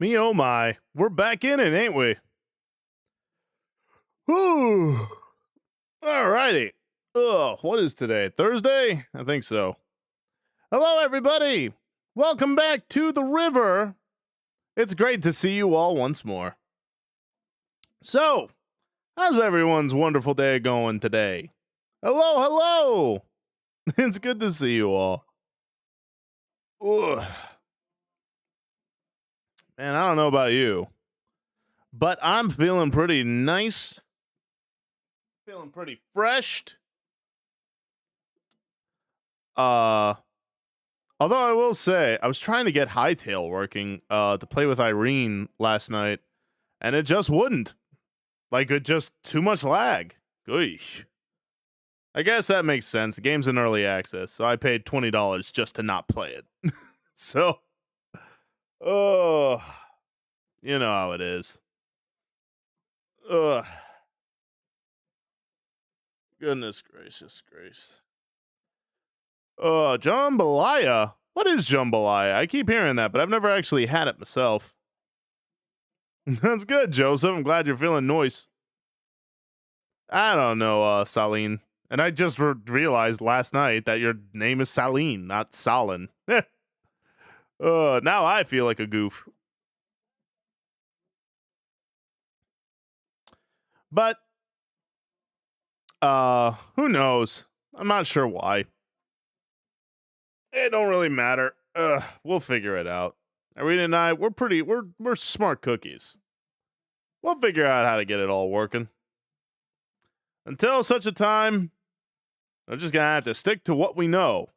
Me oh my, we're back in it, ain't we? Whew. Alrighty. Ugh, what is today? Thursday? I think so. Hello, everybody. Welcome back to the river. It's great to see you all once more. So, how's everyone's wonderful day going today? Hello, hello. It's good to see you all. Ugh. Man, I don't know about you, but I'm feeling pretty nice. Feeling pretty fresh. Although I will say, I was trying to get Hightail working to play with Irene last night, and it just wouldn't. Like, it just too much lag. Goish. I guess that makes sense. The game's in early access, so I paid $20 just to not play it. So, oh, you know how it is. Ugh. Goodness gracious grace. Jambalaya? What is jambalaya? I keep hearing that, but I've never actually had it myself. That's good, Joseph. I'm glad you're feeling nice. I don't know, Saline. And I just realized last night that your name is Saline, not Salin. Now I feel like a goof. But, who knows? I'm not sure why. It don't really matter. We'll figure it out. Irene and I, we're smart cookies. We'll figure out how to get it all working. Until such a time, we're just gonna have to stick to what we know.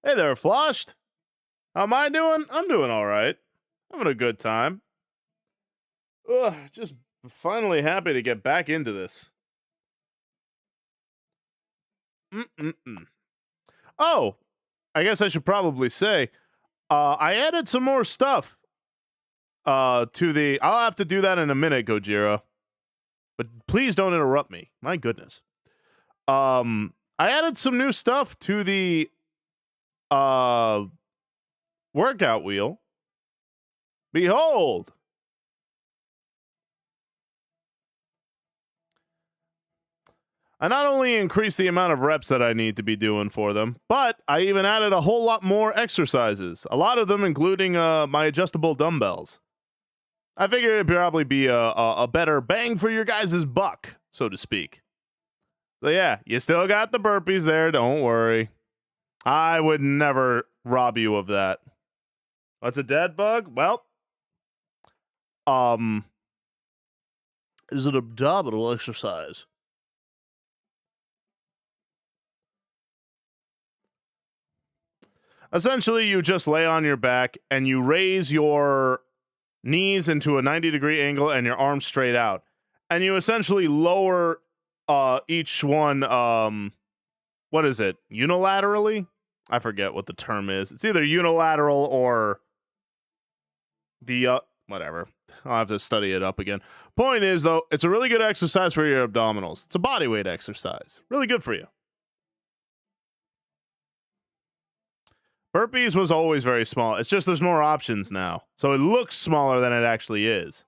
Hey there, Floshed. How am I doing? I'm doing all right. Having a good time. Just finally happy to get back into this. Oh, I guess I should probably say, I added some more stuff to the. I'll have to do that in a minute, Gojira. But please don't interrupt me. My goodness. I added some new stuff to the workout wheel. Behold. I not only increased the amount of reps that I need to be doing for them, but I even added a whole lot more exercises. A lot of them including my adjustable dumbbells. I figured it'd probably be a better bang for your guys' buck, so to speak. So yeah, you still got the burpees there, don't worry. I would never rob you of that. What's a dead bug? Well, is it abdominal exercise? Essentially, you just lay on your back and you raise your knees into a 90-degree angle and your arms straight out. And you essentially lower each one, what is it? Unilaterally? I forget what the term is. It's either unilateral or the, whatever. I'll have to study it up again. Point is, though, it's a really good exercise for your abdominals. It's a bodyweight exercise. Really good for you. Burpees was always very small. It's just there's more options now. So it looks smaller than it actually is.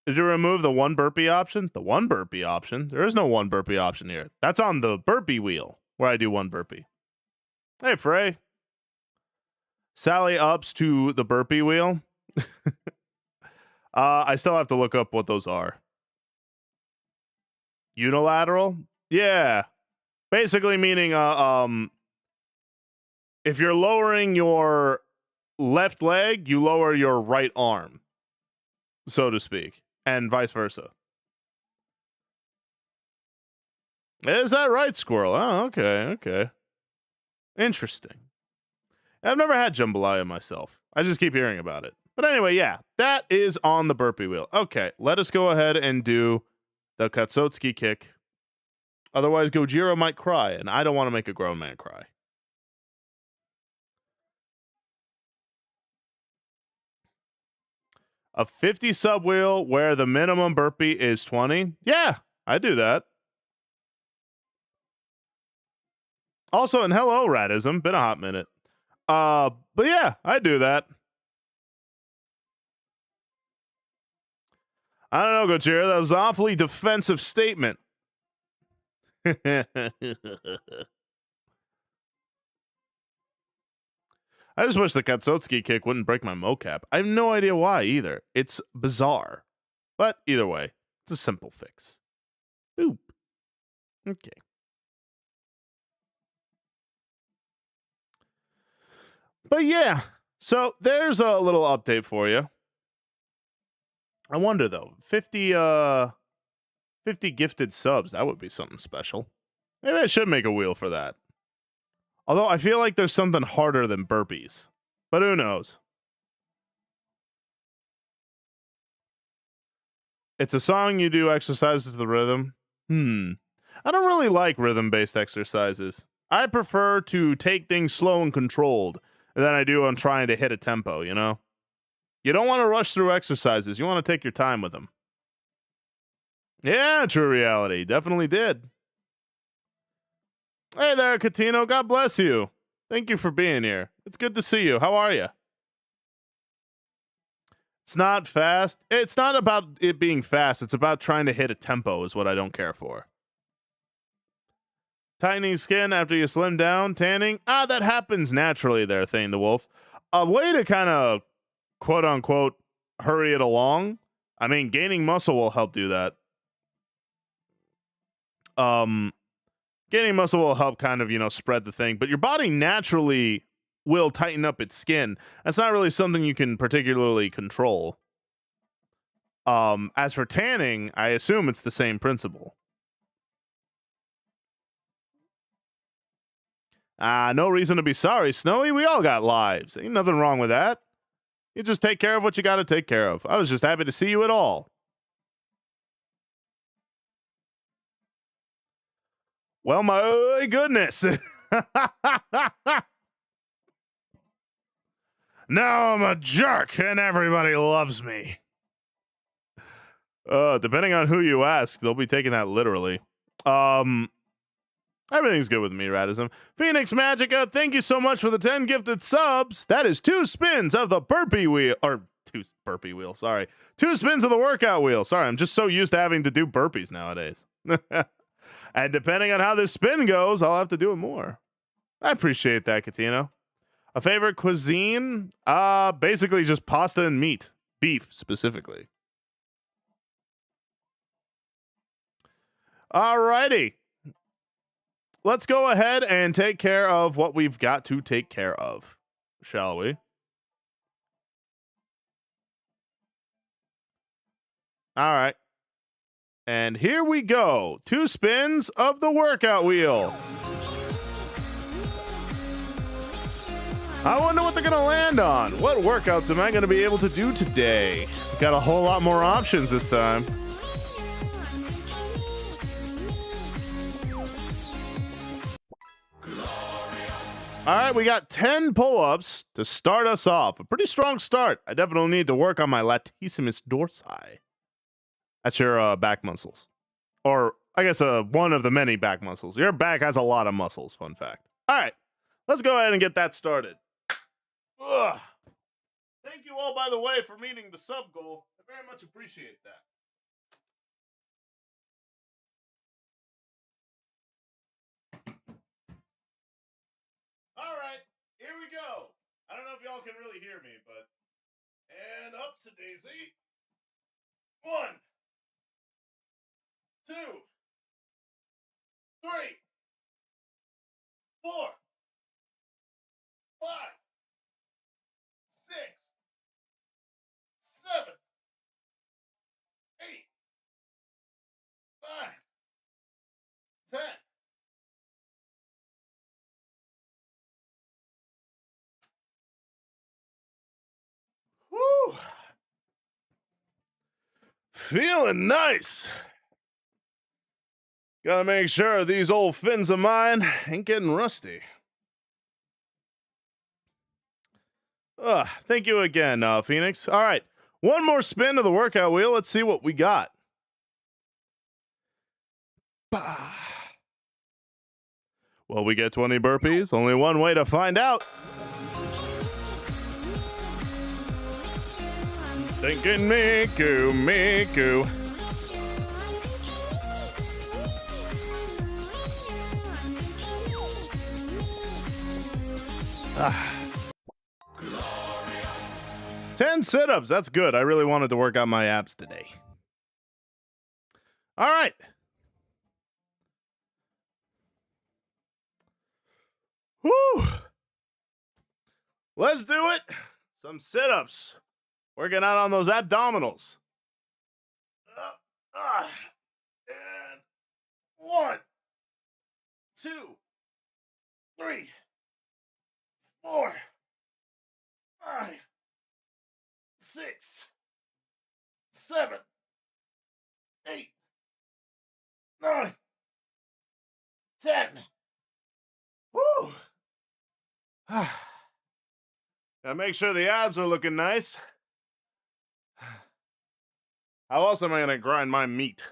Did you remove the one burpee option? The one burpee option? There is no one burpee option here. That's on the burpee wheel where I do one burpee. Hey, Frey. Sally ups to the burpee wheel. I still have to look up what those are. Unilateral? Yeah. Basically meaning if you're lowering your left leg, you lower your right arm, so to speak, and vice versa. Is that right, Squirrel? Oh, okay. Interesting. I've never had jambalaya myself. I just keep hearing about it. But anyway, yeah, that is on the burpee wheel. Okay, let us go ahead and do the Katsotsuki kick. Otherwise, Gojira might cry, and I don't want to make a grown man cry. A 50 sub wheel where the minimum burpee is 20? Yeah, I do that. Also, and hello, Radism. Been a hot minute. But yeah, I do that. I don't know, Gautier. That was an awfully defensive statement. I just wish the Katsotsuki kick wouldn't break my mocap. I have no idea why either. It's bizarre. But either way, it's a simple fix. Boop. Okay. But yeah, so there's a little update for you. I wonder though, 50 gifted subs, that would be something special. Maybe I should make a wheel for that. Although I feel like there's something harder than burpees. But who knows? It's a song you do exercises to the rhythm. I don't really like rhythm-based exercises. I prefer to take things slow and controlled than I do on trying to hit a tempo, you know? You don't want to rush through exercises. You want to take your time with them. Yeah, True Reality. Definitely did. Hey there, Catino. God bless you. Thank you for being here. It's good to see you. How are you? It's not fast. It's not about it being fast. It's about trying to hit a tempo is what I don't care for. Tightening skin after you slim down, tanning. That happens naturally there, Thane the Wolf. A way to kind of, quote unquote, hurry it along. I mean, gaining muscle will help do that. Gaining muscle will help kind of, spread the thing. But your body naturally will tighten up its skin. That's not really something you can particularly control. As for tanning, I assume it's the same principle. No reason to be sorry, Snowy. We all got lives. Ain't nothing wrong with that. You just take care of what you got to take care of. I was just happy to see you at all. Well, my goodness. Now I'm a jerk and everybody loves me. Depending on who you ask, they'll be taking that literally. Everything's good with me, Radism. Phoenix Magica, thank you so much for the 10 gifted subs. That is 2 spins of the burpee wheel. Or 2 burpee wheel, sorry. 2 spins of the workout wheel. Sorry, I'm just so used to having to do burpees nowadays. And depending on how this spin goes, I'll have to do it more. I appreciate that, Catino. A favorite cuisine? Basically just pasta and meat. Beef, specifically. Alrighty. Let's go ahead and take care of what we've got to take care of, shall we? All right. And here we go. 2 spins of the workout wheel. I wonder what they're going to land on. What workouts am I going to be able to do today? Got a whole lot more options this time. All right, we got 10 pull-ups to start us off. A pretty strong start. I definitely need to work on my latissimus dorsi. That's your back muscles. Or, I guess, one of the many back muscles. Your back has a lot of muscles, fun fact. All right, let's go ahead and get that started. Ugh. Thank you all, by the way, for meeting the sub goal. I very much appreciate that. All right, here we go. I don't know if y'all can really hear me, but... And up's a daisy. 1, 2, 3, 4, 5, 6, 7, 8, 9, 10. Woo! Feeling nice. Gotta make sure these old fins of mine ain't getting rusty. Thank you again, Phoenix. All right, one more spin of the workout wheel. Let's see what we got. Well, we get 20 burpees. Only one way to find out. Thinking Miku, Miku. Ah. 10 sit-ups. That's good. I really wanted to work out my abs today. All right. Whew. Let's do it. Some sit-ups. Working out on those abdominals. And 1, 2, 3, 4, 5, 6, 7, 8, 9, 10. Woo! Gotta make sure the abs are looking nice. How else am I gonna grind my meat?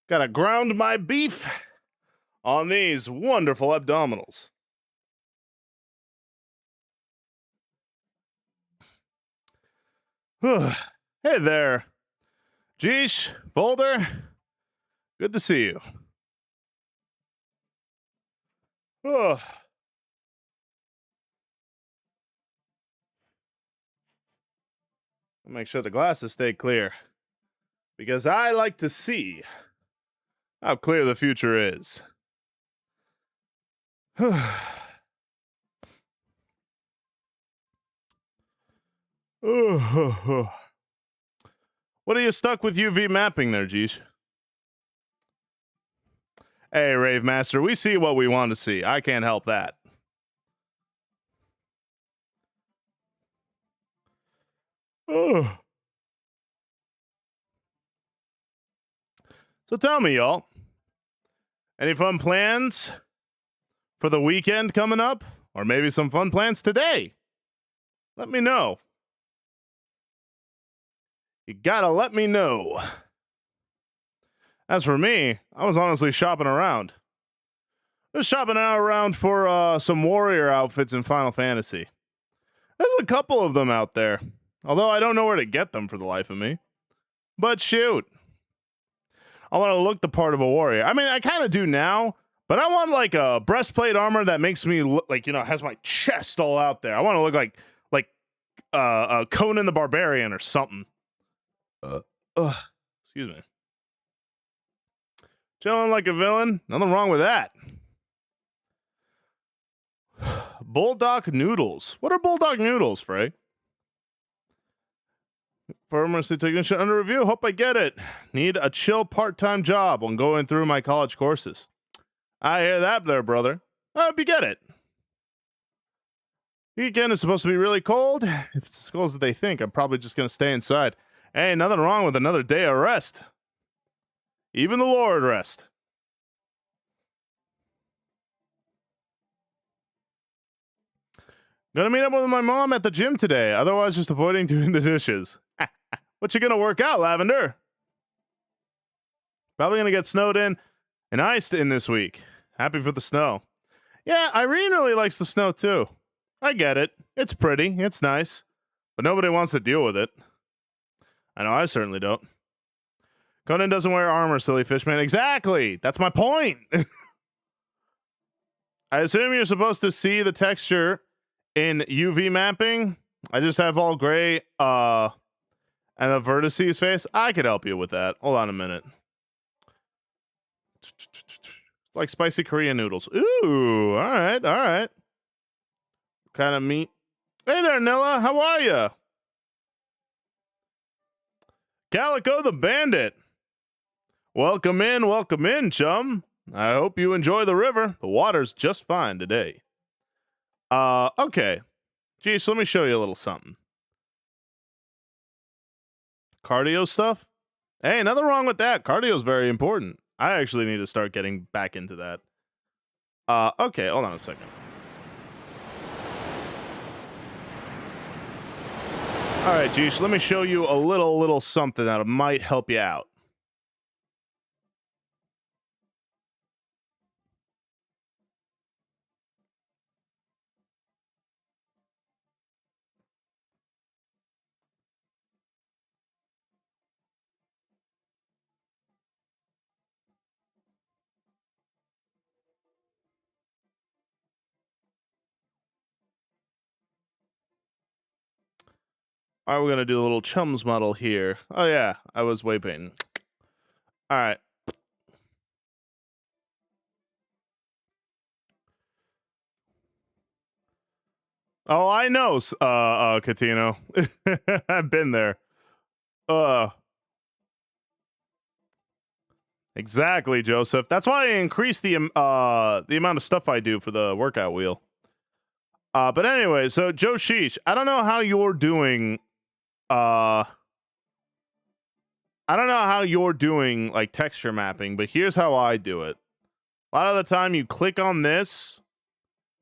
Gotta ground my beef on these wonderful abdominals. Hey there, Jeesh, Volder. Good to see you. Make sure the glasses stay clear, because I like to see how clear the future is. What are you stuck with UV mapping there, Jeesh? Hey, Rave Master, we see what we want to see. I can't help that. So tell me, y'all, any fun plans for the weekend coming up? Or maybe some fun plans today? Let me know. You gotta let me know. As for me, I was honestly shopping around. I was shopping around for some warrior outfits in Final Fantasy. There's a couple of them out there, although I don't know where to get them for the life of me. But shoot, I want to look the part of a warrior. I mean, I kind of do now, but I want like a breastplate armor that makes me look like, has my chest all out there. I want to look like Conan the Barbarian or something. Excuse me. Chilling like a villain. Nothing wrong with that. Bulldog noodles. What are bulldog noodles, Frey? Pharmacy technician under review. Hope I get it. Need a chill part-time job when going through my college courses. I hear that there, brother. I hope you get it. Weekend is supposed to be really cold. If it's as cold as they think, I'm probably just going to stay inside. Hey, nothing wrong with another day of rest. Even the Lord rest. Gonna meet up with my mom at the gym today. Otherwise, just avoiding doing the dishes. What you gonna work out, Lavender? Probably gonna get snowed in and iced in this week. Happy for the snow. Yeah, Irene really likes the snow too. I get it. It's pretty. It's nice. But nobody wants to deal with it. I know I certainly don't. Conan doesn't wear armor, silly fishman. Exactly. That's my point. I assume you're supposed to see the texture in UV mapping. I just have all gray and the vertices face. I could help you with that. Hold on a minute. Like spicy Korean noodles. Ooh, all right, all right. Kind of meat. Hey there, Nilla. How are you? Calico the Bandit. Welcome in, chum. I hope you enjoy the river. The water's just fine today. Okay. Geez, let me show you a little something. Cardio stuff? Hey, nothing wrong with that. Cardio's very important. I actually need to start getting back into that. Okay, hold on a second. All right, Geesh, let me show you a little something that might help you out. All right, we're gonna do a little chums model here. Oh yeah, I was waiting. All right. Oh, I know, Catino. I've been there. Exactly, Joseph. That's why I increased the amount of stuff I do for the workout wheel. But anyway, so Joe Sheesh, I don't know how you're doing. I don't know how you're doing like texture mapping, but here's how I do it. A lot of the time, you click on this,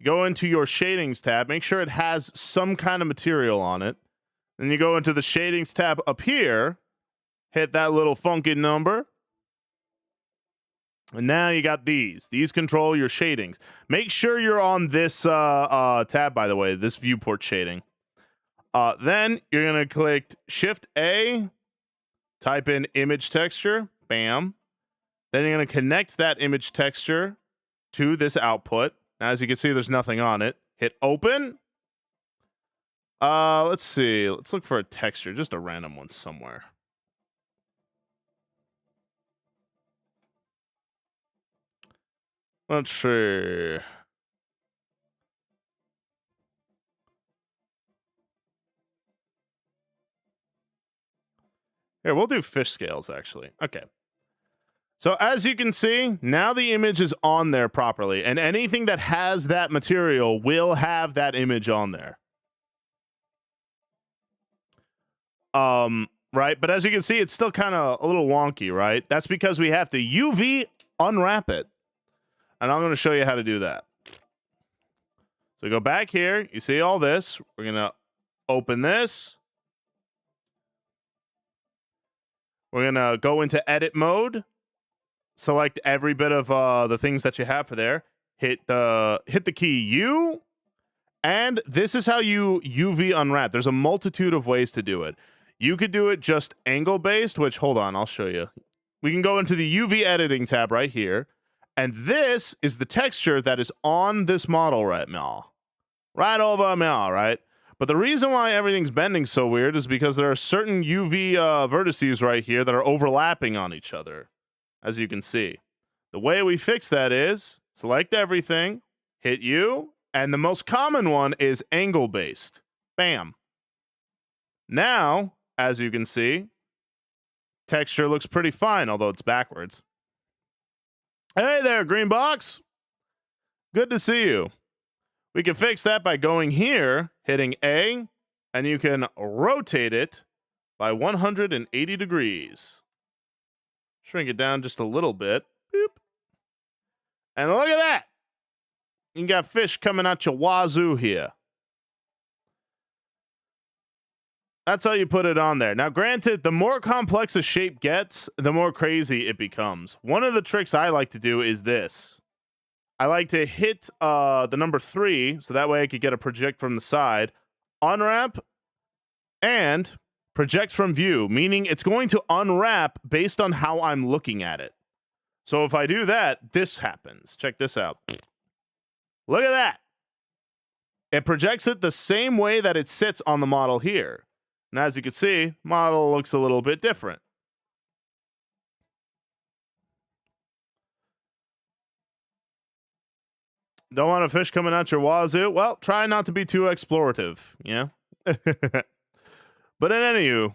go into your shadings tab, make sure it has some kind of material on it. Then you go into the shadings tab up here, hit that little funky number. And now you got these. These control your shadings. Make sure you're on this tab, by the way, this viewport shading. Then you're going to click Shift A, type in image texture, bam. Then you're going to connect that image texture to this output. Now, as you can see, there's nothing on it. Hit open. Let's see. Let's look for a texture, just a random one somewhere. Let's see. Here, we'll do fish scales, actually. Okay. So as you can see, now the image is on there properly, and anything that has that material will have that image on there. Right? But as you can see, it's still kind of a little wonky, right? That's because we have to UV unwrap it. And I'm going to show you how to do that. So go back here. You see all this. We're going to open this. We're going to go into edit mode. Select every bit of the things that you have for there. Hit the key U. And this is how you UV unwrap. There's a multitude of ways to do it. You could do it just angle based, which, hold on, I'll show you. We can go into the UV editing tab right here. And this is the texture that is on this model right now. Right over now, right? But the reason why everything's bending so weird is because there are certain UV vertices right here that are overlapping on each other, as you can see. The way we fix that is select everything, hit U, and the most common one is angle based. Bam. Now, as you can see, texture looks pretty fine, although it's backwards. Hey there, green box. Good to see you. We can fix that by going here, hitting A, and you can rotate it by 180 degrees. Shrink it down just a little bit. Boop. And look at that. You got fish coming out your wazoo here. That's how you put it on there. Now, granted, the more complex a shape gets, the more crazy it becomes. One of the tricks I like to do is this. I like to hit the number 3, so that way I could get a project from the side, unwrap, and project from view, meaning it's going to unwrap based on how I'm looking at it. So if I do that, this happens. Check this out. Look at that. It projects it the same way that it sits on the model here. And as you can see, model looks a little bit different. Don't want a fish coming out your wazoo? Well, try not to be too explorative, yeah? But in anywho,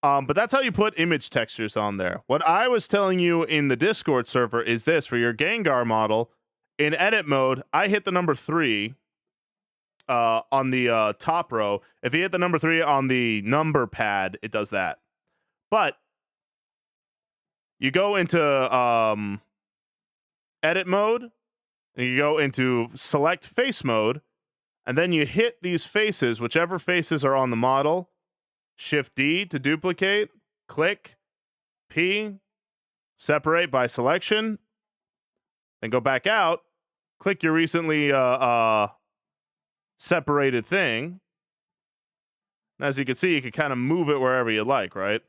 but that's how you put image textures on there. What I was telling you in the Discord server is this. For your Gengar model, in edit mode, I hit the number 3 on the top row. If you hit the number 3 on the number pad, it does that. But you go into edit mode, and you go into select face mode, and then you hit these faces, whichever faces are on the model. Shift D to duplicate, click, P, separate by selection, then go back out, click your recently separated thing. As you can see, you can kind of move it wherever you like, right?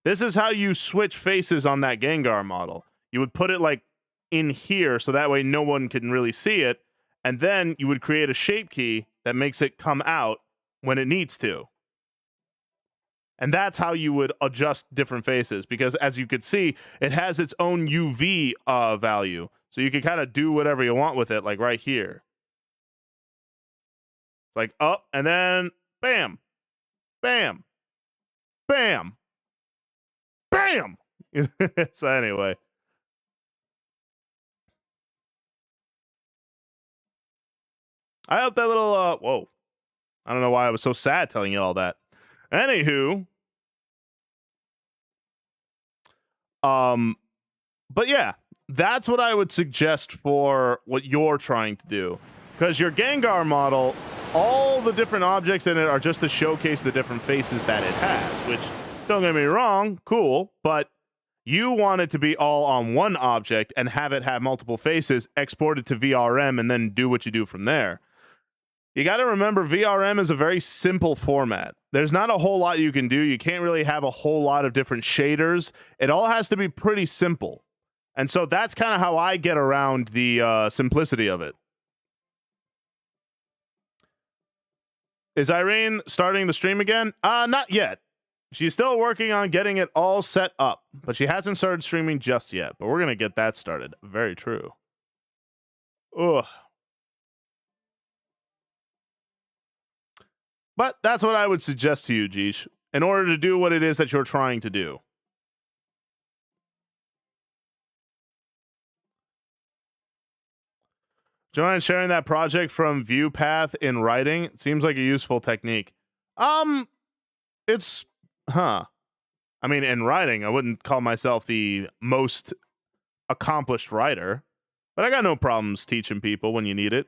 This is how you switch faces on that Gengar model. You would put it like in here, so that way no one can really see it, and then you would create a shape key that makes it come out when it needs to. And that's how you would adjust different faces, because as you could see, it has its own UV value. So you can kind of do whatever you want with it, like right here. It's like up and then bam, bam, bam, bam. So anyway. I hope that little, whoa. I don't know why I was so sad telling you all that. Anywho. But yeah, that's what I would suggest for what you're trying to do. Because your Gengar model, all the different objects in it are just to showcase the different faces that it has, which, don't get me wrong, cool, but you want it to be all on one object and have it have multiple faces, export it to VRM, and then do what you do from there. You got to remember, VRM is a very simple format. There's not a whole lot you can do. You can't really have a whole lot of different shaders. It all has to be pretty simple. And so that's kind of how I get around the simplicity of it. Is Irene starting the stream again? Not yet. She's still working on getting it all set up, but she hasn't started streaming just yet. But we're going to get that started. Very true. Ugh. But that's what I would suggest to you, Jeesh, in order to do what it is that you're trying to do. Join sharing that project from ViewPath in writing. It seems like a useful technique. It's, I mean, in writing, I wouldn't call myself the most accomplished writer, but I got no problems teaching people when you need it.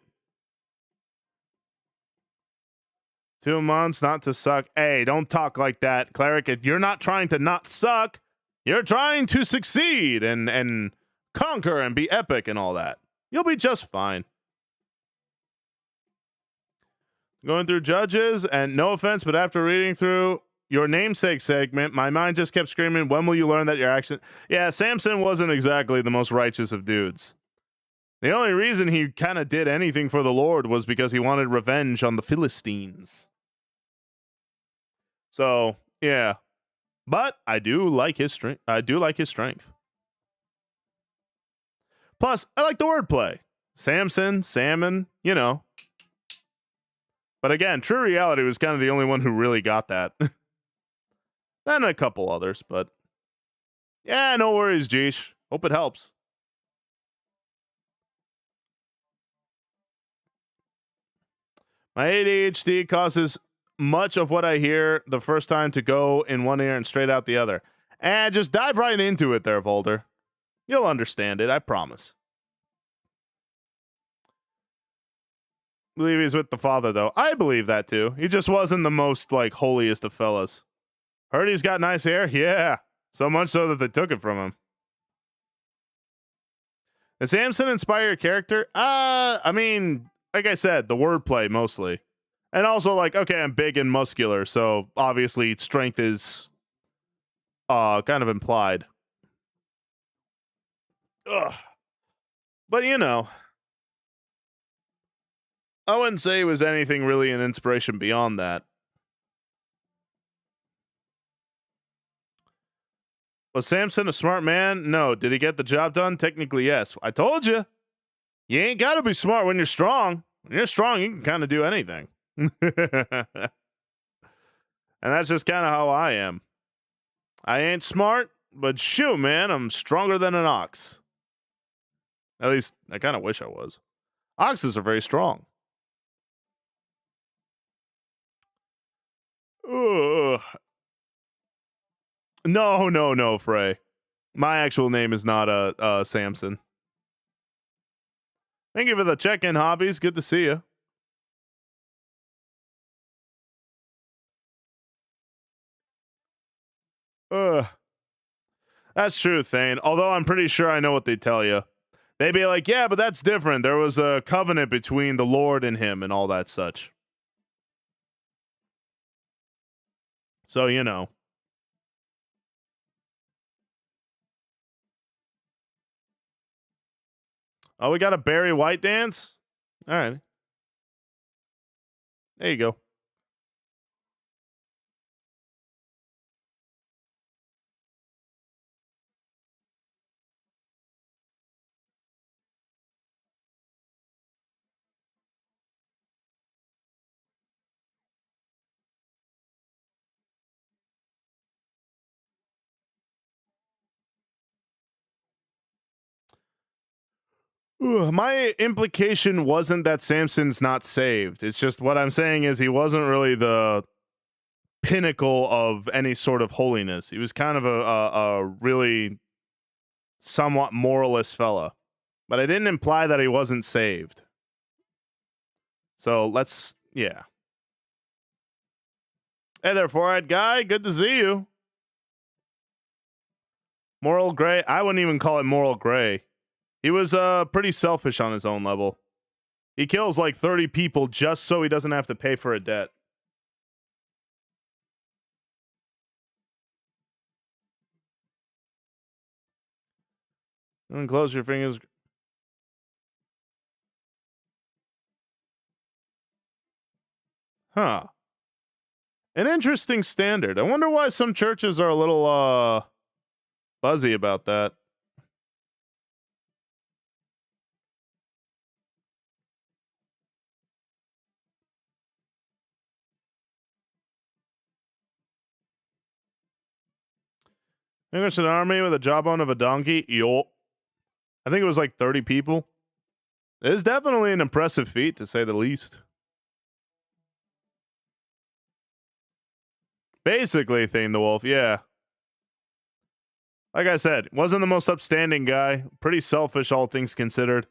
2 months not to suck. Hey, don't talk like that, Cleric. You're not trying to not suck. You're trying to succeed and conquer and be epic and all that. You'll be just fine. Going through Judges, and no offense, but after reading through your namesake segment, my mind just kept screaming, when will you learn that your action... Yeah, Samson wasn't exactly the most righteous of dudes. The only reason he kind of did anything for the Lord was because he wanted revenge on the Philistines. So, yeah. But I do like his strength. Plus, I like the wordplay. Samson, salmon, you know. But again, True Reality was kind of the only one who really got that. And a couple others, but yeah, no worries, Jeesh. Hope it helps. My ADHD causes much of what I hear the first time to go in one ear and straight out the other. And just dive right into it there, Volder. You'll understand it, I promise. Believe he's with the father, though. I believe that, too. He just wasn't the most, like, holiest of fellas. Heard he's got nice hair? Yeah. So much so that they took it from him. Does Samson inspire your character? I mean, like I said, the wordplay mostly. And also, like, okay, I'm big and muscular, so obviously strength is kind of implied. Ugh. But, you know, I wouldn't say it was anything really an inspiration beyond that. Was Samson a smart man? No. Did he get the job done? Technically, yes. I told you. You ain't got to be smart when you're strong. When you're strong, you can kind of do anything. And that's just kind of how I am. I ain't smart, but shoot, man, I'm stronger than an ox. At least, I kind of wish I was. Oxes are very strong. Ugh. No, Frey. My actual name is not Samson. Thank you for the check-in, Hobbies. Good to see you. Ugh. That's true, Thane. Although I'm pretty sure I know what they tell you. They'd be like, yeah, but that's different. There was a covenant between the Lord and him and all that such. So, you know. Oh, we got a Barry White dance? All right. There you go. My implication wasn't that Samson's not saved. It's just what I'm saying is he wasn't really the pinnacle of any sort of holiness. He was kind of a really somewhat moralist fella. But I didn't imply that he wasn't saved. So yeah. Hey there, forehead guy. Good to see you. Moral gray. I wouldn't even call it moral gray. He was pretty selfish on his own level. He kills like 30 people just so he doesn't have to pay for a debt. And close your fingers. Huh. An interesting standard. I wonder why some churches are a little buzzy about that. English an army with a jawbone of a donkey? Yo. I think it was like 30 people. It is definitely an impressive feat, to say the least. Basically, Thane the Wolf, yeah. Like I said, wasn't the most upstanding guy. Pretty selfish, all things considered.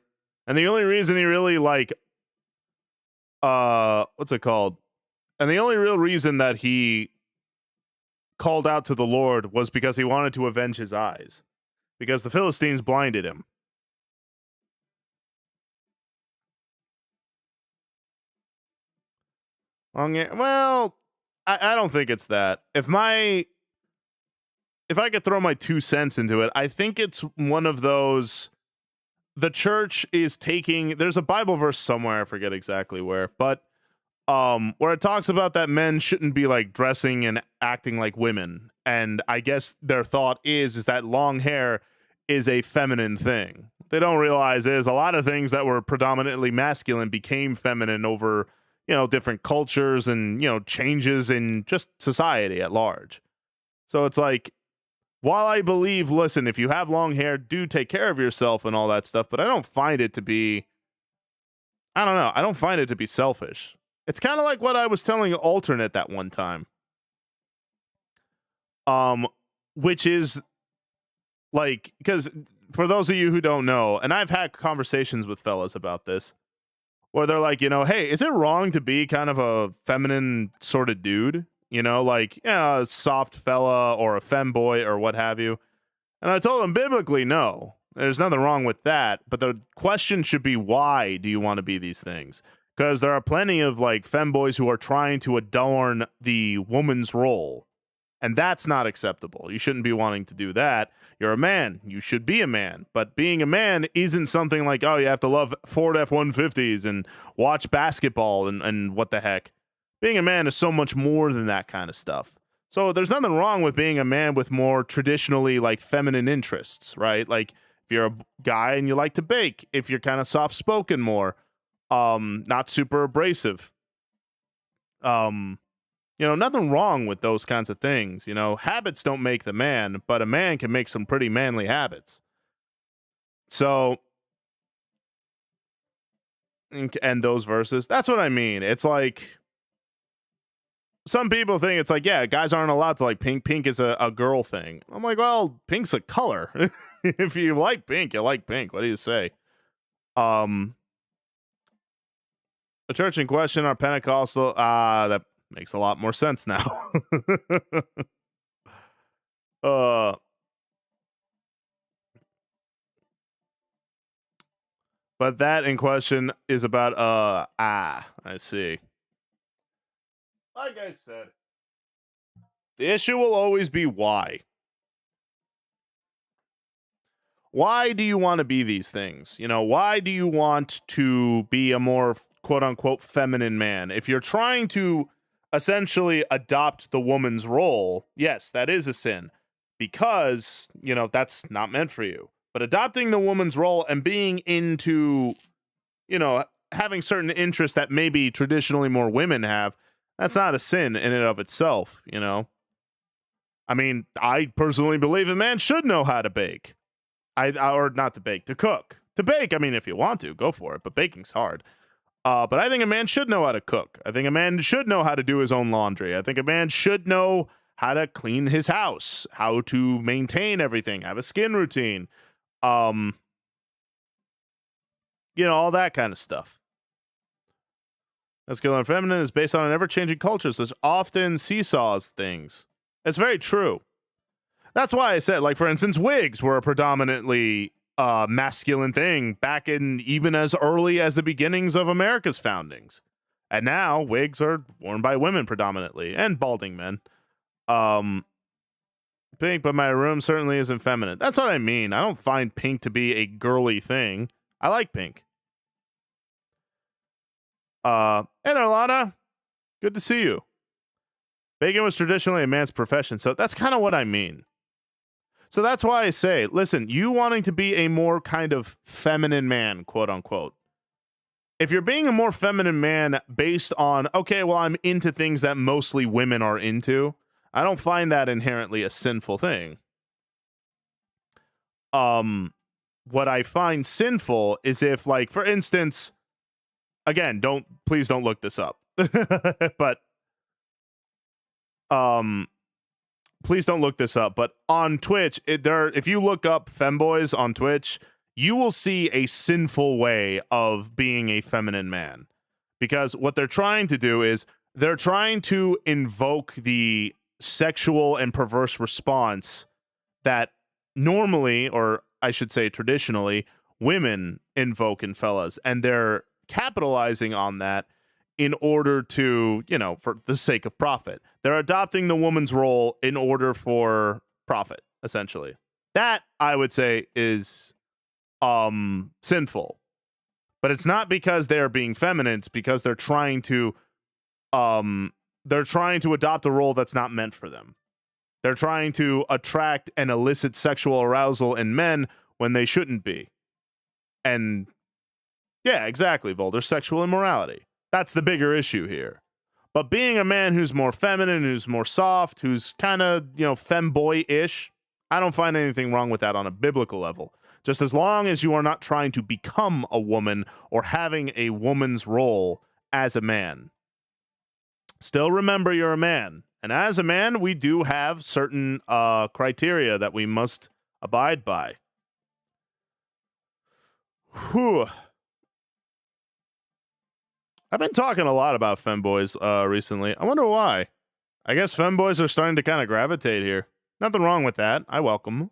And the only reason he really, like, what's it called? And the only real reason that he called out to the Lord was because he wanted to avenge his eyes. Because the Philistines blinded him. Well, I don't think it's that. If I could throw my 2 cents into it, I think it's one of those. The church is taking. There's a Bible verse somewhere, I forget exactly where, but where it talks about that men shouldn't be like dressing and acting like women, and I guess their thought is that long hair is a feminine thing. They don't realize is a lot of things that were predominantly masculine became feminine over, different cultures and, changes in just society at large. So it's like, while I believe, listen, if you have long hair, do take care of yourself and all that stuff, but I don't find it to be, I don't know, I don't find it to be selfish. It's kind of like what I was telling Alternate that one time. Which is like, because for those of you who don't know, and I've had conversations with fellas about this, where they're like, hey, is it wrong to be kind of a feminine sort of dude? Like, a soft fella or a femboy or what have you. And I told them biblically, no, there's nothing wrong with that. But the question should be, why do you want to be these things? Because there are plenty of like femboys who are trying to adorn the woman's role. And that's not acceptable. You shouldn't be wanting to do that. You're a man. You should be a man. But being a man isn't something like, oh, you have to love Ford F-150s and watch basketball and what the heck. Being a man is so much more than that kind of stuff. So there's nothing wrong with being a man with more traditionally like feminine interests, right? Like if you're a guy and you like to bake, if you're kind of soft-spoken more, not super abrasive. Nothing wrong with those kinds of things. Habits don't make the man, but a man can make some pretty manly habits. So, and those verses, that's what I mean. It's like, some people think it's like, yeah, guys aren't allowed to like pink. Pink is a girl thing. I'm like, well, pink's a color. If you like pink, you like pink. What do you say? The church in question are Pentecostal. That makes a lot more sense now. But that in question is about I see. Like I said, the issue will always be why. Why do you want to be these things? Why do you want to be a more quote unquote feminine man? If you're trying to essentially adopt the woman's role, yes, that is a sin because, that's not meant for you. But adopting the woman's role and being into, having certain interests that maybe traditionally more women have, that's not a sin in and of itself, I mean, I personally believe a man should know how to bake. Or not to bake, to cook. To bake, I mean, if you want to, go for it, but baking's hard. But I think a man should know how to cook. I think a man should know how to do his own laundry. I think a man should know how to clean his house, how to maintain everything, have a skin routine, all that kind of stuff. Masculine and feminine is based on an ever-changing culture, which often seesaws things. It's very true. That's why I said, like, for instance, wigs were a predominantly masculine thing back in even as early as the beginnings of America's foundings. And now wigs are worn by women predominantly, and balding men. Pink, but my room certainly isn't feminine. That's what I mean. I don't find pink to be a girly thing. I like pink. Hey there, Lana. Good to see you. Baking was traditionally a man's profession, so that's kind of what I mean. So that's why I say, listen, you wanting to be a more kind of feminine man, quote unquote. If you're being a more feminine man based on, okay, well, I'm into things that mostly women are into, I don't find that inherently a sinful thing. What I find sinful is if, like, for instance, again, please don't look this up. But please don't look this up. But on Twitch, if you look up femboys on Twitch, you will see a sinful way of being a feminine man. Because what they're trying to do is they're trying to invoke the sexual and perverse response that normally, or I should say traditionally, women invoke in fellas. And they're capitalizing on that in order to, for the sake of profit. They're adopting the woman's role in order for profit, essentially. That, I would say, is sinful. But it's not because they're being feminine, it's because they're trying to adopt a role that's not meant for them. They're trying to attract and elicit sexual arousal in men when they shouldn't be. And yeah, exactly, Boulder. Sexual immorality. That's the bigger issue here. But being a man who's more feminine, who's more soft, who's kind of, femboy-ish, I don't find anything wrong with that on a biblical level. Just as long as you are not trying to become a woman or having a woman's role as a man. Still remember you're a man. And as a man, we do have certain criteria that we must abide by. Whew. I've been talking a lot about femboys recently. I wonder why. I guess femboys are starting to kind of gravitate here. Nothing wrong with that. I welcome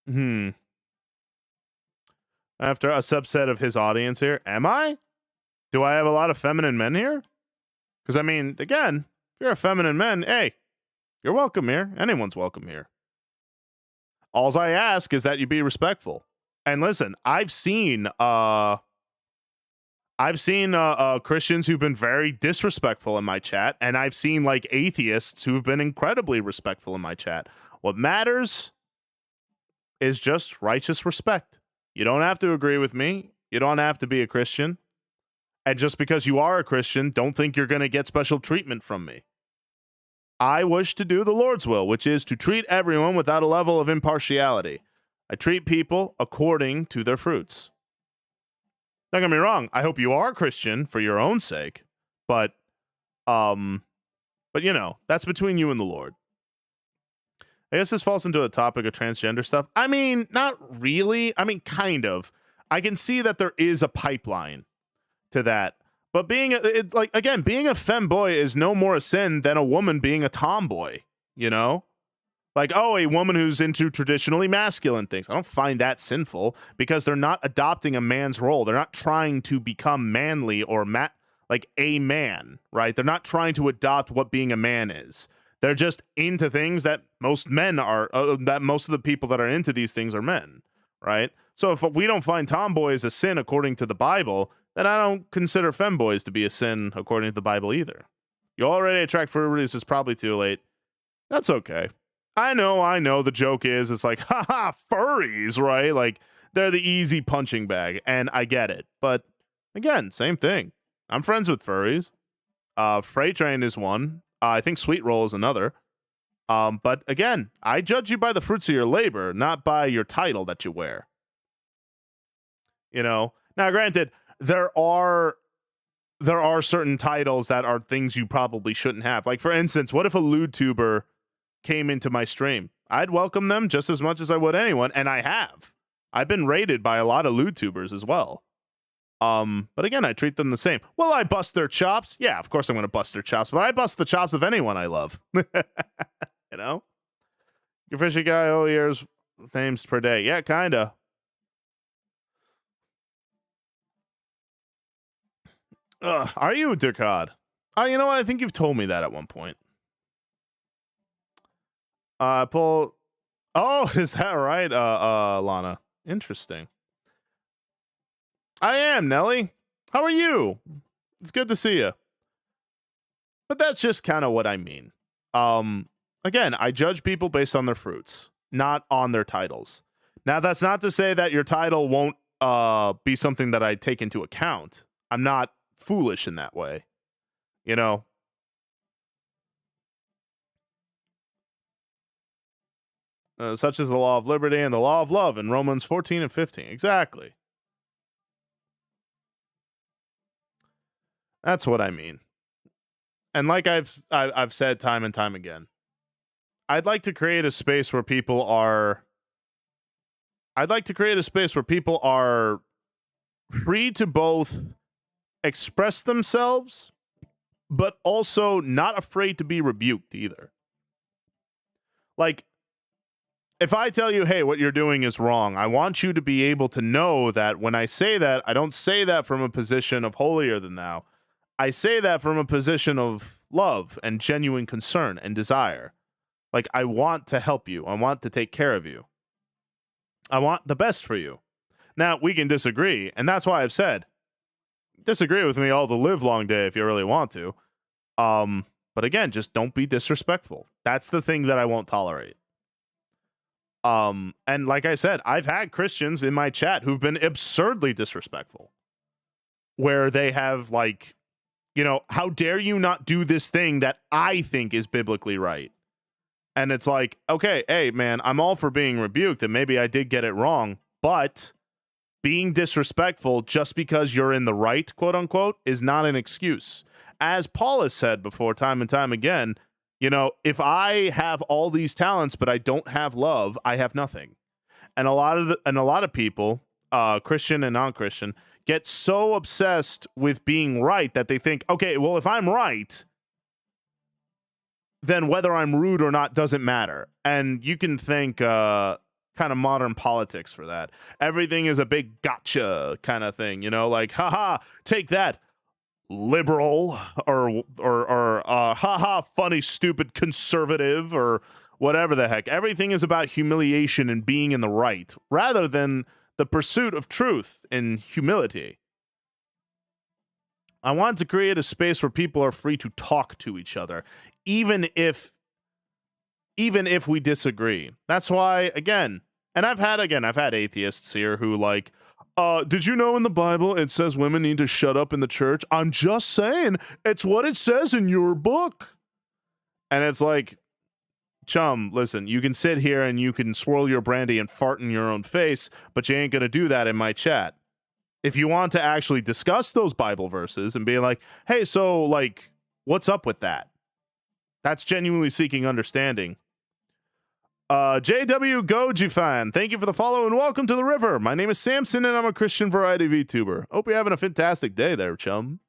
them. After a subset of his audience here. Am I? Do I have a lot of feminine men here? Because, I mean, again, if you're a feminine man, hey, you're welcome here. Anyone's welcome here. Alls I ask is that you be respectful. And listen, I've seen Christians who've been very disrespectful in my chat, and I've seen like atheists who've been incredibly respectful in my chat. What matters is just righteous respect. You don't have to agree with me. You don't have to be a Christian. And just because you are a Christian, don't think you're going to get special treatment from me. I wish to do the Lord's will, which is to treat everyone without a level of impartiality. I treat people according to their fruits. Don't get me wrong. I hope you are Christian for your own sake, but that's between you and the Lord. I guess this falls into a topic of transgender stuff. I mean, not really. I mean, kind of. I can see that there is a pipeline to that. But being a femboy is no more a sin than a woman being a tomboy, Like, a woman who's into traditionally masculine things. I don't find that sinful because they're not adopting a man's role. They're not trying to become manly or like a man, right? They're not trying to adopt what being a man is. They're just into things that most men are, that most of the people that are into these things are men, right? So if we don't find tomboys a sin according to the Bible, then I don't consider femboys to be a sin according to the Bible either. You already attract furries is probably too late. That's okay. I know. The joke is, it's like, haha, furries, right? Like, they're the easy punching bag, and I get it. But, again, same thing. I'm friends with furries. Freight Train is one. I think Sweet Roll is another. But again, I judge you by the fruits of your labor, not by your title that you wear. You know, now granted, there are certain titles that are things you probably shouldn't have. Like, for instance, what if a lewd tuber came into my stream? I'd welcome them just as much as I would anyone, and I have. I've been raided by a lot of lewd tubers as well. But again, I treat them the same. Will I bust their chops? Yeah, of course I'm going to bust their chops, but I bust the chops of anyone I love. You know? Your fishy guy, years names per day. Yeah, kinda. Are you, Dirkad? Oh, you know what? I think you've told me that at one point. Paul. Oh, is that right, Lana? Interesting. I am, Nelly. How are you? It's good to see you. But that's just kind of what I mean. Again, I judge people based on their fruits, not on their titles. Now, that's not to say that your title won't be something that I take into account. I'm not foolish in that way. You know? Such as the law of liberty and the law of love in Romans 14 and 15. Exactly. That's what I mean. And like I've said time and time again, I'd like to create a space where people are free to both express themselves, but also not afraid to be rebuked either. Like, if I tell you, hey, what you're doing is wrong, I want you to be able to know that when I say that, I don't say that from a position of holier than thou. I say that from a position of love and genuine concern and desire. Like, I want to help you. I want to take care of you. I want the best for you. Now, we can disagree, and that's why I've said, disagree with me all the live long day if you really want to. But again, just don't be disrespectful. That's the thing that I won't tolerate. And like I said, I've had Christians in my chat who've been absurdly disrespectful, where they have, like, you know, how dare you not do this thing that I think is biblically right? And it's like, okay, hey, man, I'm all for being rebuked, and maybe I did get it wrong, but being disrespectful just because you're in the right, quote unquote, is not an excuse. As Paul has said before, time and time again, you know, if I have all these talents but I don't have love, I have nothing. And a lot of people, Christian and non-Christian, get so obsessed with being right that they think, okay, well, if I'm right, then whether I'm rude or not doesn't matter. And you can thank kind of modern politics for that. Everything is a big gotcha kind of thing, you know, like, haha, take that, liberal, or haha, funny, stupid conservative, or whatever the heck. Everything is about humiliation and being in the right, rather than the pursuit of truth and humility. I want to create a space where people are free to talk to each other, even if we disagree. That's why, again, and I've had atheists here who, like, did you know in the Bible it says women need to shut up in the church? I'm just saying, it's what it says in your book. And it's like, chum, listen, you can sit here and you can swirl your brandy and fart in your own face, but you ain't gonna do that in my chat. If you want to actually discuss those Bible verses and be like, hey, so, like, what's up with that? That's genuinely seeking understanding. JW Goji fan, thank you for the follow and welcome to the river. My name is Samson and I'm a Christian variety VTuber. Hope you're having a fantastic day there, chum.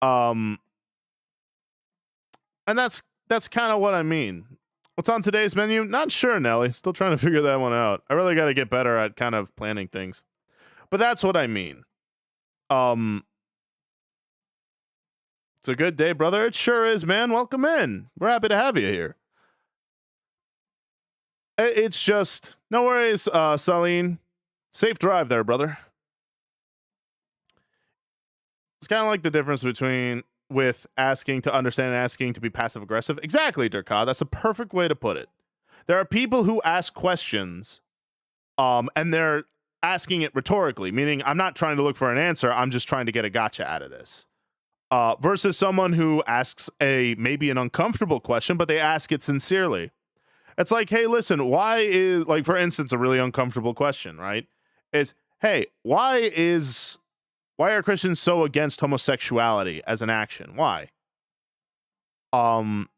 And that's kind of what I mean. What's on today's menu? Not sure, Nelly. Still trying to figure that one out. I really got to get better at kind of planning things. But that's what I mean. It's a good day, brother. It sure is, man. Welcome in. We're happy to have you here. It's just, no worries, Saline. Safe drive there, brother. It's kind of like the difference between with asking to understand and asking to be passive aggressive. Exactly, Durkad. That's a perfect way to put it. There are people who ask questions, and they're asking it rhetorically, meaning I'm not trying to look for an answer. I'm just trying to get a gotcha out of this. versus someone who asks maybe an uncomfortable question, but they ask it sincerely. It's like, hey, listen, why is, like, for instance, a really uncomfortable question, right? Is, hey, why are Christians so against homosexuality as an action? Why? And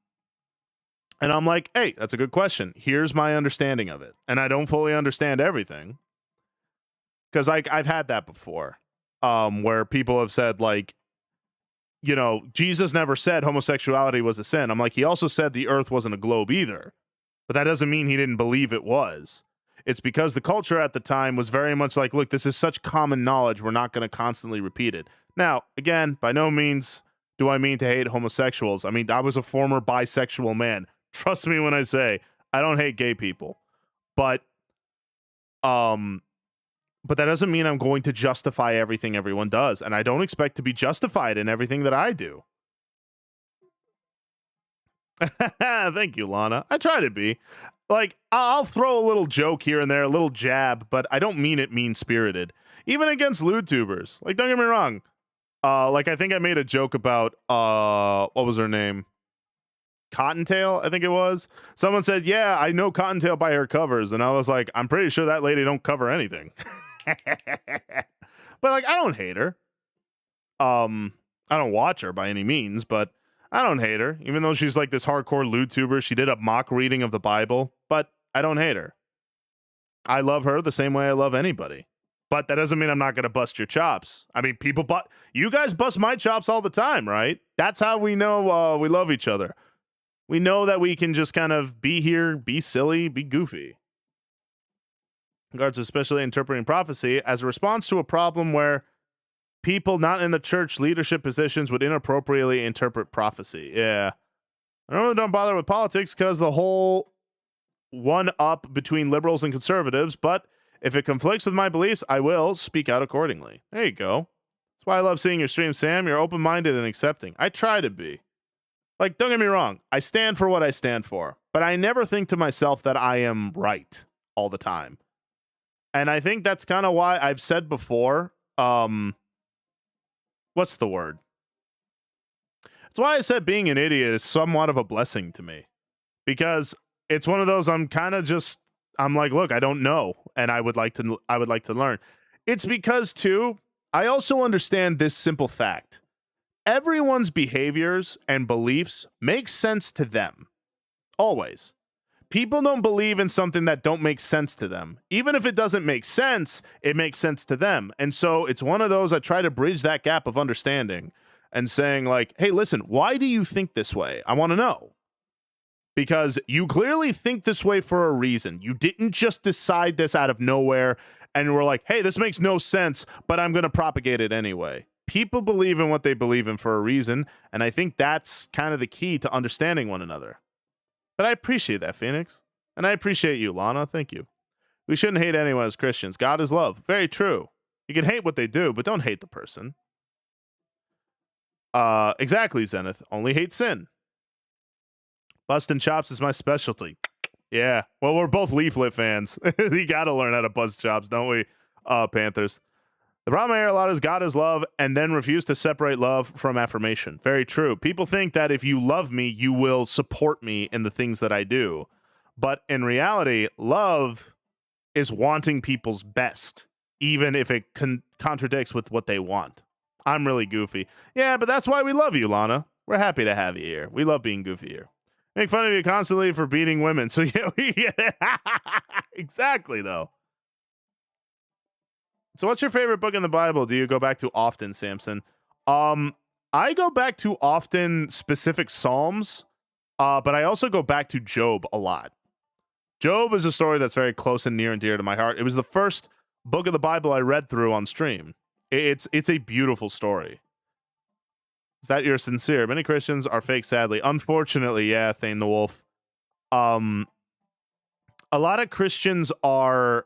I'm like, hey, that's a good question. Here's my understanding of it. And I don't fully understand everything. Because I've had that before. Where people have said, like, Jesus never said homosexuality was a sin. I'm like, he also said the earth wasn't a globe either. But that doesn't mean he didn't believe it was. It's because the culture at the time was very much like, look, this is such common knowledge, we're not going to constantly repeat it. Now, again, by no means do I mean to hate homosexuals. I mean, I was a former bisexual man. Trust me when I say I don't hate gay people. But that doesn't mean I'm going to justify everything everyone does. And I don't expect to be justified in everything that I do. Thank you, Lana. I try to be. Like, I'll throw a little joke here and there, a little jab, but I don't mean it mean-spirited. Even against lewd tubers. Like, don't get me wrong. Like, I think I made a joke about, what was her name? Cottontail, I think it was. Someone said, yeah, I know Cottontail by her covers. And I was like, I'm pretty sure that lady don't cover anything. But, like, I don't hate her. I don't watch her by any means, but I don't hate her, even though she's like this hardcore lewd tuber. She did a mock reading of the Bible, but I don't hate her. I love her the same way I love anybody. But that doesn't mean I'm not going to bust your chops. I mean, you guys bust my chops all the time, right? That's how we know we love each other. We know that we can just kind of be here, be silly, be goofy. In regards to especially interpreting prophecy as a response to a problem where people not in the church leadership positions would inappropriately interpret prophecy. Yeah. I normally don't bother with politics because the whole one up between liberals and conservatives, but if it conflicts with my beliefs, I will speak out accordingly. There you go. That's why I love seeing your stream, Sam. You're open-minded and accepting. I try to be. Like, don't get me wrong. I stand for what I stand for, but I never think to myself that I am right all the time. And I think that's kind of why I've said before, what's the word? That's why I said being an idiot is somewhat of a blessing to me, because it's one of those I'm like, look, I don't know, and I would like to learn. It's because too, I also understand this simple fact. Everyone's behaviors and beliefs make sense to them. Always. People don't believe in something that don't make sense to them. Even if it doesn't make sense, it makes sense to them. And so it's one of those I try to bridge that gap of understanding and saying like, hey, listen, why do you think this way? I want to know. Because you clearly think this way for a reason. You didn't just decide this out of nowhere and were like, hey, this makes no sense, but I'm going to propagate it anyway. People believe in what they believe in for a reason, and I think that's kind of the key to understanding one another. But I appreciate that, Phoenix. And I appreciate you, Lana. Thank you. We shouldn't hate anyone as Christians. God is love. Very true. You can hate what they do, but don't hate the person. Exactly, Zenith. Only hate sin. Busting chops is my specialty. Yeah. Well, we're both Leaflet fans. You gotta learn how to bust chops, don't we, Panthers? The problem I hear a lot is God is love and then refuse to separate love from affirmation. Very true. People think that if you love me, you will support me in the things that I do. But in reality, love is wanting people's best, even if it contradicts with what they want. I'm really goofy. Yeah, but that's why we love you, Lana. We're happy to have you here. We love being goofy here. Make fun of you constantly for beating women. So yeah, exactly, though. So what's your favorite book in the Bible? Do you go back to often, Samson? I go back to often specific Psalms, but I also go back to Job a lot. Job is a story that's very close and near and dear to my heart. It was the first book of the Bible I read through on stream. It's a beautiful story. Is that you're sincere? Many Christians are fake, sadly. Unfortunately, yeah, Thane the Wolf. A lot of Christians are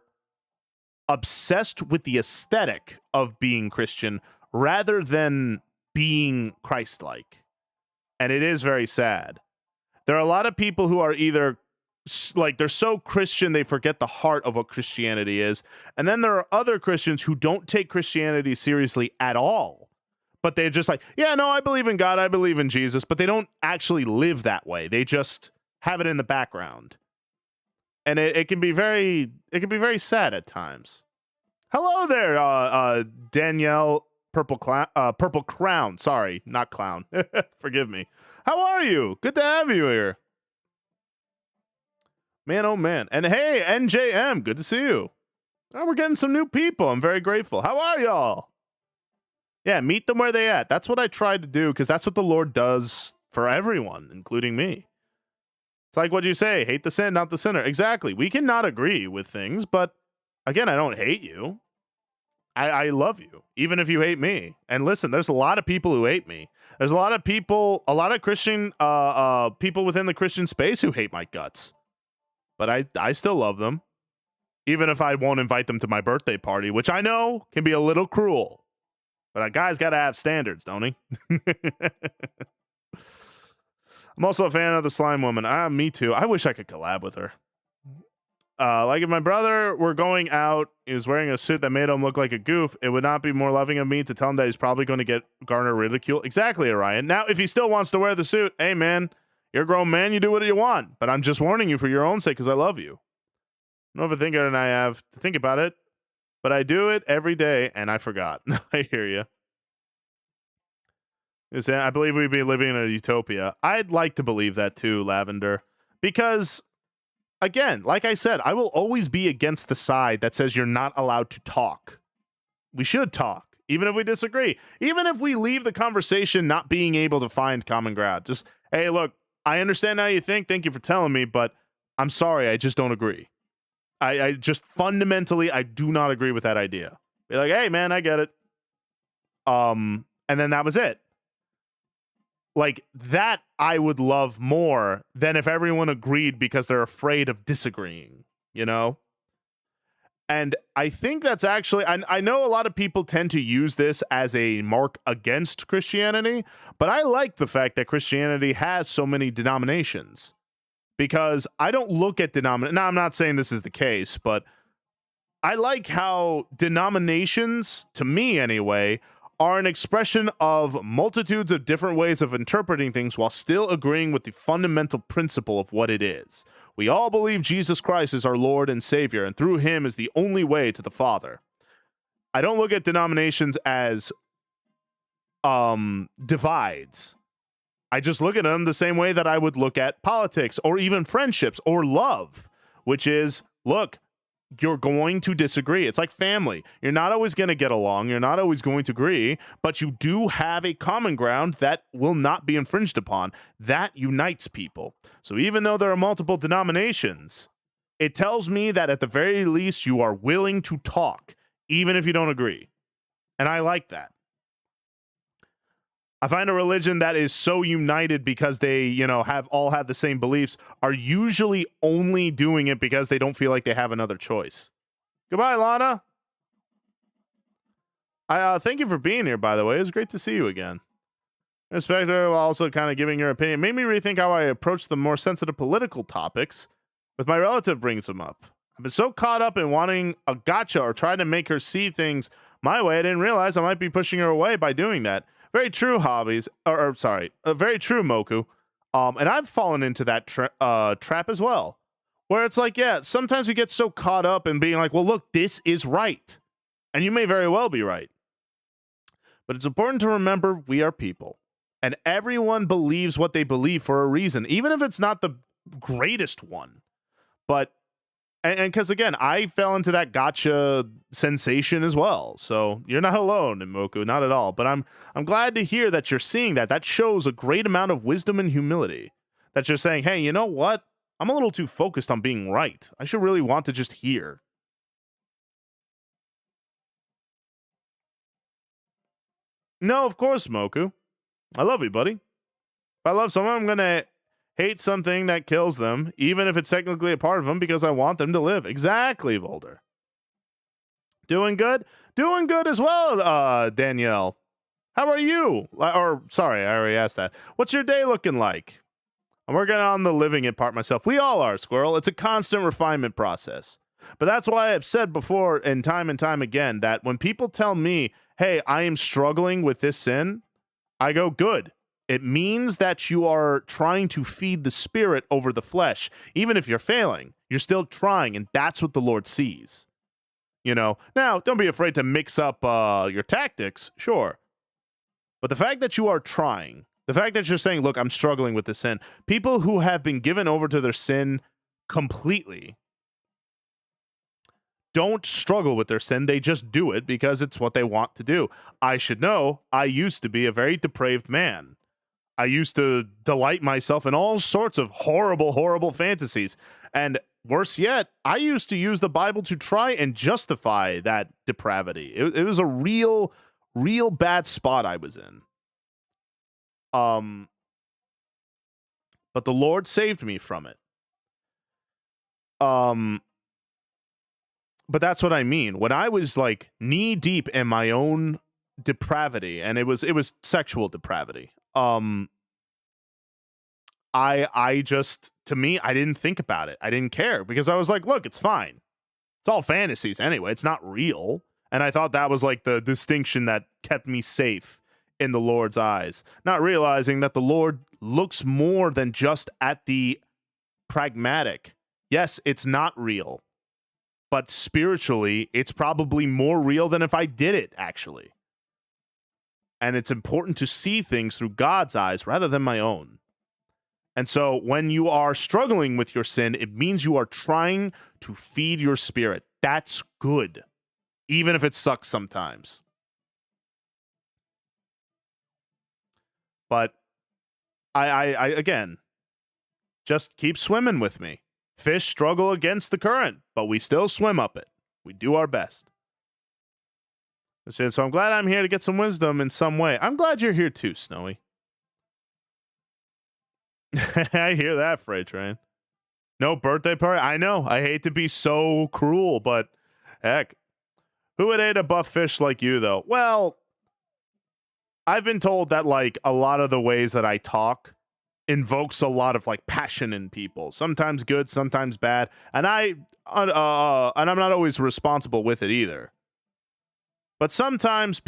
obsessed with the aesthetic of being Christian rather than being Christ-like. And it is very sad. There are a lot of people who are either like they're so Christian they forget the heart of what Christianity is. And then there are other Christians who don't take Christianity seriously at all, but they're just like, yeah, no, I believe in God, I believe in Jesus, but they don't actually live that way. They just have it in the background. And it can be very sad at times. Hello there, Danielle Purple Crown. Sorry, not clown. Forgive me. How are you? Good to have you here. Man, oh man. And hey, NJM, good to see you. Oh, we're getting some new people. I'm very grateful. How are y'all? Yeah, meet them where they at. That's what I tried to do, because that's what the Lord does for everyone, including me. It's like what you say, hate the sin, not the sinner. Exactly. We can not agree with things, but again, I don't hate you. I love you, even if you hate me. And listen, there's a lot of people who hate me. There's a lot of people, a lot of Christian people within the Christian space who hate my guts. But I still love them, even if I won't invite them to my birthday party, which I know can be a little cruel. But a guy's got to have standards, don't he? I'm also a fan of the Slime Woman. Me too. I wish I could collab with her. Like if my brother were going out, he was wearing a suit that made him look like a goof, it would not be more loving of me to tell him that he's probably going to garner ridicule. Exactly, Orion. Now, if he still wants to wear the suit, hey man, you're a grown man, you do what you want. But I'm just warning you for your own sake because I love you. I'm overthinker and I have to think about it, but I do it every day and I forgot. I hear you. I believe we'd be living in a utopia. I'd like to believe that too, Lavender, because again, like I said, I will always be against the side that says you're not allowed to talk. We should talk, even if we disagree. Even if we leave the conversation not being able to find common ground. Just, hey, look, I understand how you think. Thank you for telling me, but I'm sorry, I just don't agree. I just fundamentally, I do not agree with that idea. Be like, hey, man, I get it. And then that was it. Like, that I would love more than if everyone agreed because they're afraid of disagreeing, you know? And I think that's actually, I know a lot of people tend to use this as a mark against Christianity, but I like the fact that Christianity has so many denominations, because I don't look at denominations. Now, I'm not saying this is the case, but I like how denominations, to me anyway, are an expression of multitudes of different ways of interpreting things while still agreeing with the fundamental principle of what it is. We all believe Jesus Christ is our Lord and Savior, and through him is the only way to the Father. I don't look at denominations as divides. I just look at them the same way that I would look at politics or even friendships or love, which is, look, you're going to disagree. It's like family. You're not always going to get along. You're not always going to agree, but you do have a common ground that will not be infringed upon. That unites people. So even though there are multiple denominations, it tells me that at the very least you are willing to talk, even if you don't agree. And I like that. I find a religion that is so united because they, you know, all have the same beliefs are usually only doing it because they don't feel like they have another choice. Goodbye, Lana. I thank you for being here, by the way. It was great to see you again. Inspector, while also kind of giving your opinion, made me rethink how I approach the more sensitive political topics with my relative brings them up. I've been so caught up in wanting a gotcha or trying to make her see things my way, I didn't realize I might be pushing her away by doing that. Very true, hobbies. Very true, Moku. And I've fallen into that trap as well, where it's like, yeah, sometimes we get so caught up in being like, well, look, this is right, and you may very well be right, but it's important to remember we are people, and everyone believes what they believe for a reason, even if it's not the greatest one. But and because, again, I fell into that gotcha sensation as well. So you're not alone, Moku, not at all. But I'm glad to hear that you're seeing that. That shows a great amount of wisdom and humility. That you're saying, hey, you know what? I'm a little too focused on being right. I should really want to just hear. No, of course, Moku. I love you, buddy. If I love someone, I'm going to hate something that kills them, even if it's technically a part of them, because I want them to live. Exactly, Volder. Doing good? Doing good as well, Danielle. How are you? Or, sorry, I already asked that. What's your day looking like? I'm working on the living it part myself. We all are, Squirrel. It's a constant refinement process. But that's why I've said before and time again that when people tell me, hey, I am struggling with this sin, I go, good. It means that you are trying to feed the spirit over the flesh. Even if you're failing, you're still trying, and that's what the Lord sees. You know, now don't be afraid to mix up your tactics, sure. But the fact that you are trying, the fact that you're saying, look, I'm struggling with this sin, people who have been given over to their sin completely don't struggle with their sin. They just do it because it's what they want to do. I should know, I used to be a very depraved man. I used to delight myself in all sorts of horrible, horrible fantasies. And worse yet, I used to use the Bible to try and justify that depravity. It was a real bad spot I was in. But the Lord saved me from it. But that's what I mean. When I was like knee deep in my own depravity, and it was sexual depravity. I just, to me, I didn't think about it. I didn't care because I was like, look, it's fine. It's all fantasies anyway. It's not real. And I thought that was like the distinction that kept me safe in the Lord's eyes. Not realizing that the Lord looks more than just at the pragmatic. Yes, it's not real. But spiritually, it's probably more real than if I did it, actually. And it's important to see things through God's eyes rather than my own. And so when you are struggling with your sin, it means you are trying to feed your spirit. That's good, even if it sucks sometimes. But I again, just keep swimming with me. Fish struggle against the current, but we still swim up it. We do our best. So I'm glad I'm here to get some wisdom in some way. I'm glad you're here too, Snowy. I hear that, Freight Train. No birthday party? I know. I hate to be so cruel, but heck. Who would eat a buff fish like you, though? Well, I've been told that, like, a lot of the ways that I talk invokes a lot of, like, passion in people. Sometimes good, sometimes bad. And I'm not always responsible with it either. But sometimes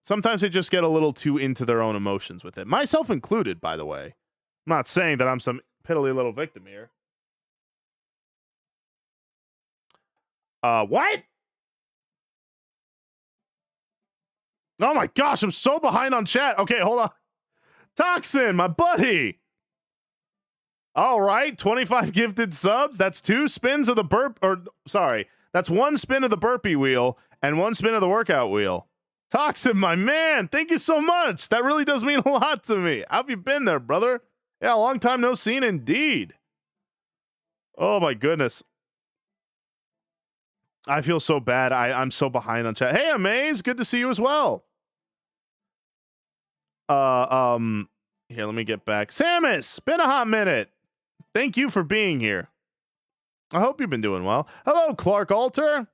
sometimes they just get a little too into their own emotions with it. Myself included, by the way. I'm not saying that I'm some piddly little victim here. What? Oh my gosh, I'm so behind on chat. Okay, hold on. Toxin, my buddy. All right, 25 gifted subs. That's 2 spins of the that's 1 spin of the burpee wheel and 1 spin of the workout wheel. Toxin, my man, thank you so much. That really does mean a lot to me. How have you been there, brother? Yeah, a long time no seen indeed. Oh my goodness. I feel so bad. I'm so behind on chat. Hey, Amaze, good to see you as well. Here, let me get back. Samus, been a hot minute. Thank you for being here. I hope you've been doing well. Hello, Clark Alter.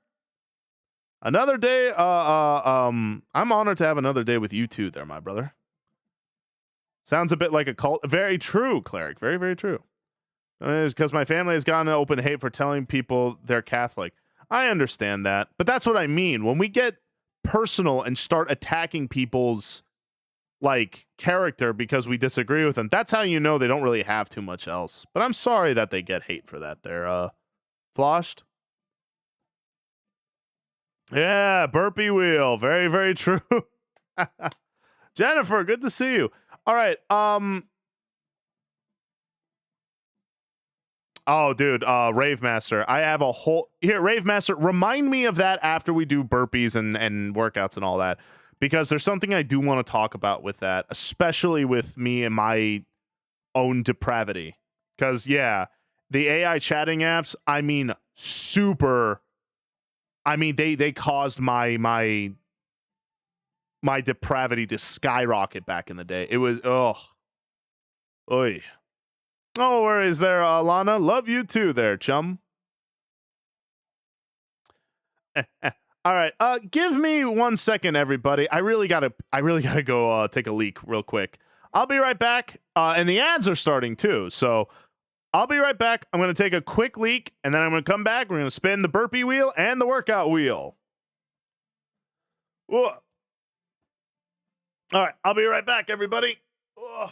Another day, I'm honored to have another day with you too there, my brother. Sounds a bit like a cult. Very true, Cleric. Very, very true. It's because my family has gotten an open hate for telling people they're Catholic. I understand that, but that's what I mean. When we get personal and start attacking people's, like, character because we disagree with them, that's how you know they don't really have too much else. But I'm sorry that they get hate for that. They're, floshed. Yeah, burpee wheel. Very, very true. Jennifer, good to see you. All right. Oh, dude, Rave Master. I have a whole here, Rave Master. Remind me of that after we do burpees and workouts and all that, because there's something I do want to talk about with that, especially with me and my own depravity. Because yeah, the AI chatting apps. I mean, super. I mean, they caused my depravity to skyrocket back in the day. It was oy. Oh, where is there, Lana? Love you too, there, chum. All right, give me 1 second, everybody. I really gotta go take a leak real quick. I'll be right back. And the ads are starting too, so I'll be right back. I'm gonna take a quick leak, and then I'm gonna come back. We're gonna spin the burpee wheel and the workout wheel. Whoa. All right, I'll be right back, everybody. Whoa.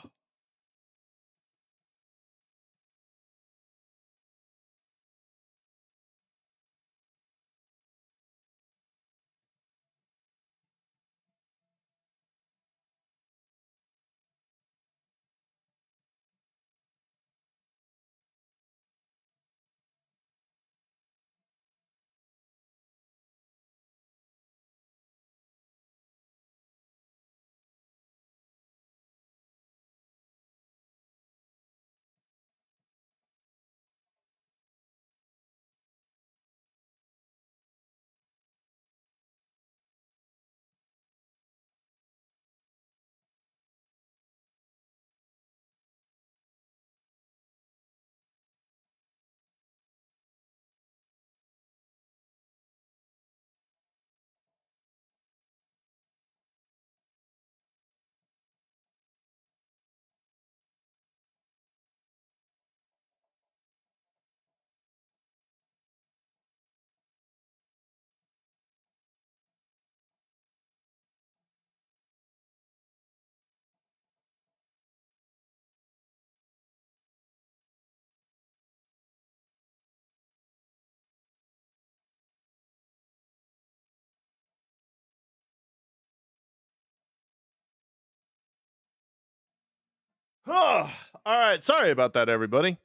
Oh, all right. Sorry about that, everybody.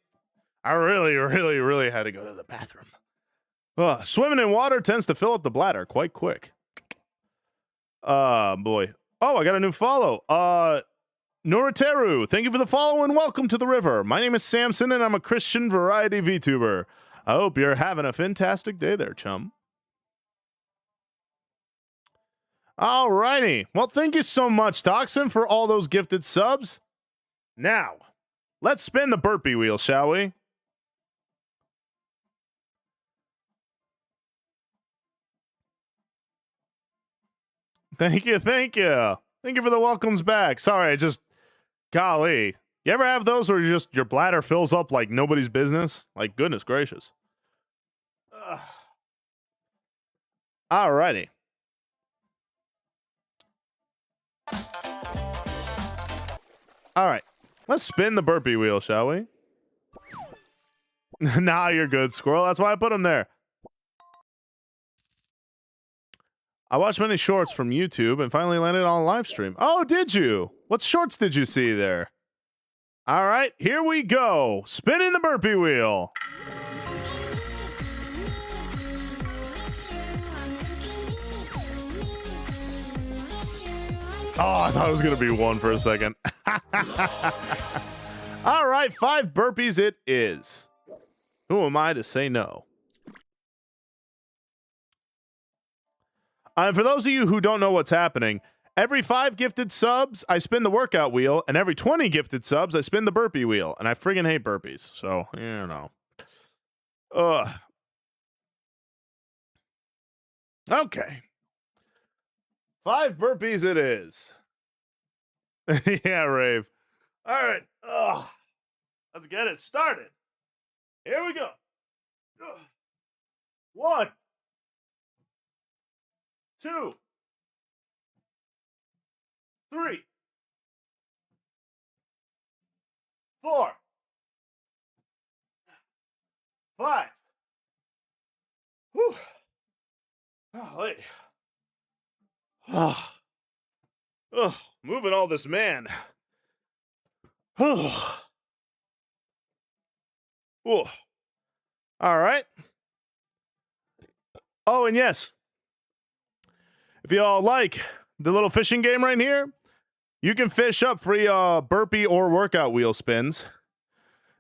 I really had to go to the bathroom. Swimming in water tends to fill up the bladder quite quick. Boy. Oh, I got a new follow. Noriteru, thank you for the follow and welcome to the river. My name is Samson and I'm a Christian variety VTuber. I hope you're having a fantastic day there, chum. Alrighty. Well, thank you so much, Toxin, for all those gifted subs. Now, let's spin the burpee wheel, shall we? Thank you. Thank you for the welcomes back. Sorry, golly. You ever have those where your bladder fills up like nobody's business? Like, goodness gracious. Alrighty. Alright. Let's spin the burpee wheel, shall we? Nah, you're good, Squirrel. That's why I put them there. I watched many shorts from YouTube and finally landed on a live stream. Oh, did you? What shorts did you see there? All right, here we go. Spinning the burpee wheel. Oh, I thought it was going to be one for a second. All right, 5 burpees it is. Who am I to say no? For those of you who don't know what's happening, every 5 gifted subs, I spin the workout wheel, and every 20 gifted subs, I spin the burpee wheel. And I friggin' hate burpees, so, you know. Ugh. Okay. 5 burpees it is. Yeah, Rave. All right. Ugh. Let's get it started. Here we go. 1, 2, 3, 4, 5. Whew. Golly. Moving all this man. All right. Oh, and yes, if y'all like the little fishing game right here, you can fish up free burpee or workout wheel spins.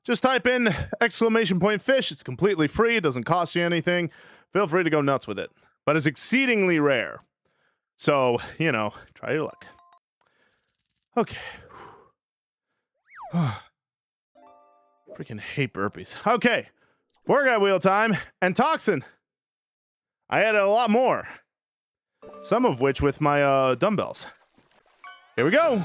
Just type in !fish. It's completely free. It doesn't cost you anything. Feel free to go nuts with it. But it's exceedingly rare. So, you know, try your luck. Okay. Freaking hate burpees. Okay. Workout wheel time. And Toxin. I added a lot more. Some of which with my dumbbells. Here we go.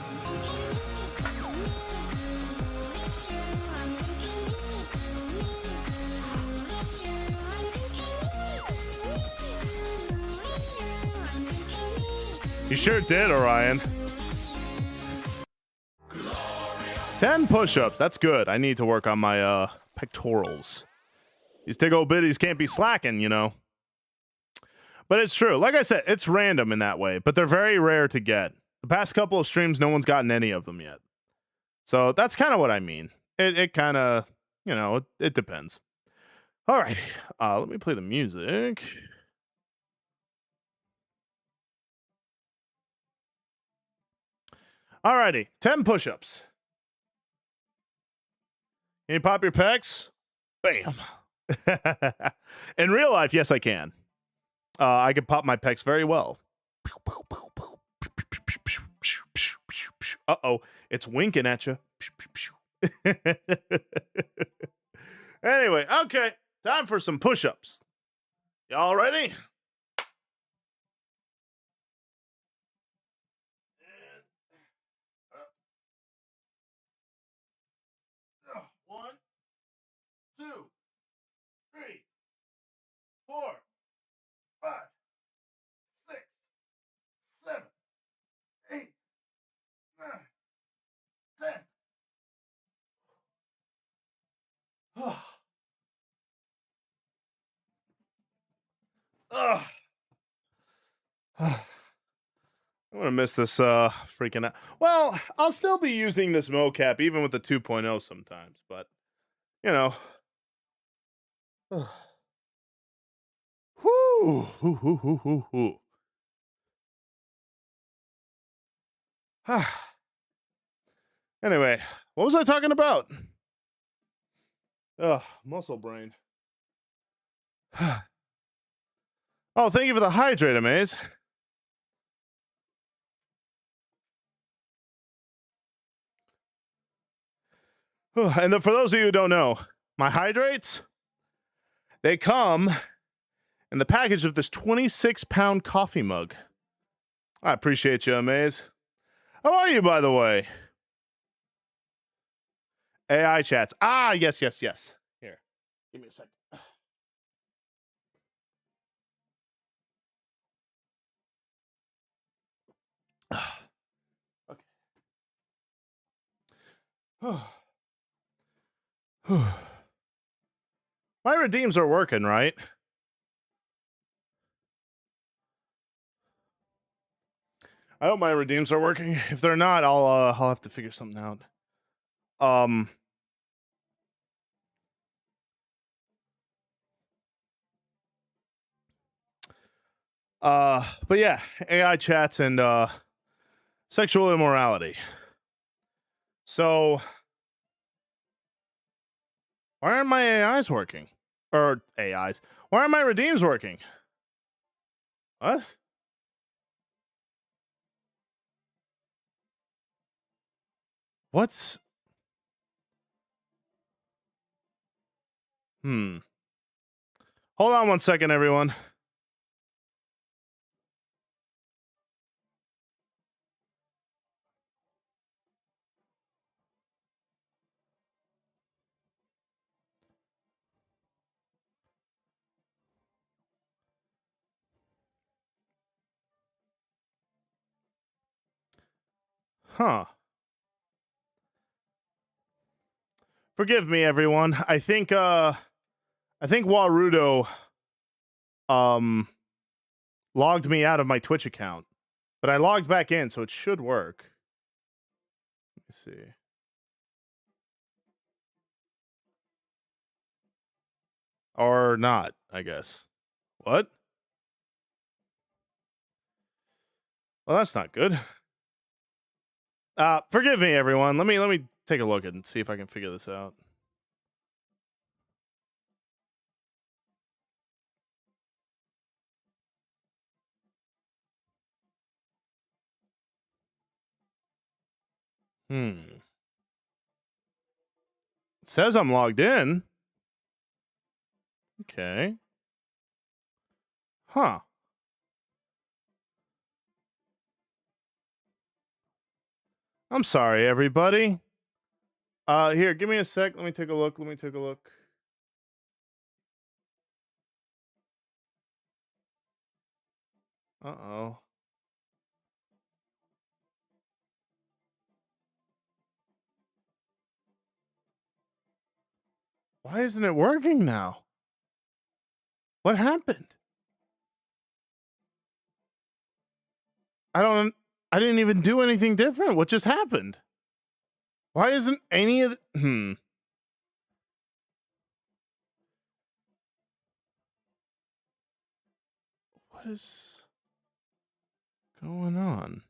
You sure did, Orion. 10 push-ups. That's good. I need to work on my pectorals. These big old biddies can't be slacking, you know. But it's true. Like I said, it's random in that way, but they're very rare to get. The past couple of streams, no one's gotten any of them yet. So that's kind of what I mean. It kind of, you know, it depends. All right. Let me play the music. Alrighty, 10 push-ups. Can you pop your pecs? Bam. In real life, yes, I can. I can pop my pecs very well. Uh-oh, it's winking at you. Anyway, okay, time for some push-ups. Y'all ready? One, two, three, 4, 5, 6, 7, 8, 9, 10. I'm gonna miss this freaking out. Well, I'll still be using this mocap even with the 2.0 sometimes, but you know. Whoo. Anyway, what was I talking about? Muscle brain. Oh, thank you for the hydrate, Amaze. And for those of you who don't know, my hydrates, they come in the package of this 26-pound coffee mug. I appreciate you, Amaze. How are you, by the way? AI chats. Ah, yes. Here, give me a second. Okay. My redeems are working, right? I hope my redeems are working. If they're not, I'll have to figure something out. But yeah, AI chats and sexual immorality. So why aren't my AIs working? Or AIs. Why aren't my redeems working? What? What's... Hold on one second, everyone. Huh. Forgive me, everyone. I think Warudo logged me out of my Twitch account. But I logged back in, so it should work. Let me see. Or not, I guess. What? Well, that's not good. Forgive me, everyone. Let me take a look and see if I can figure this out. It says I'm logged in. Okay. Huh. I'm sorry, everybody. Here, give me a sec. Let me take a look. Uh-oh. Why isn't it working now? What happened? I didn't even do anything different. What just happened? Why isn't any of What is going on?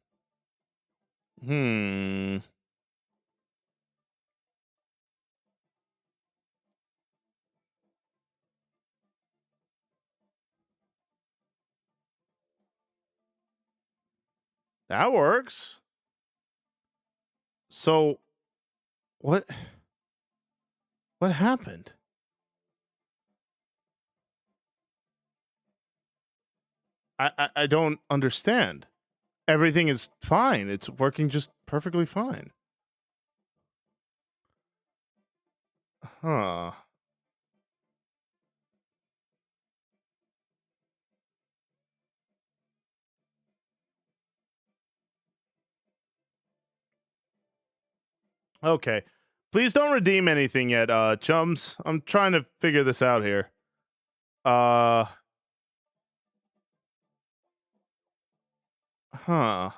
That works. So what happened? I don't understand. Everything is fine. It's working just perfectly fine. Huh. Okay. Please don't redeem anything yet, chums. I'm trying to figure this out here. Huh. Well,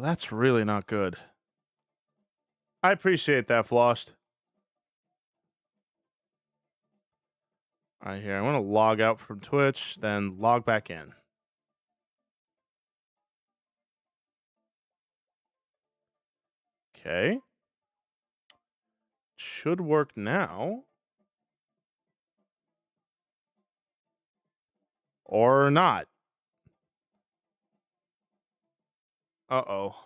that's really not good. I appreciate that, Floshed. All right, here. I want to log out from Twitch, then log back in. Okay. Should work now. Or not. Uh-oh.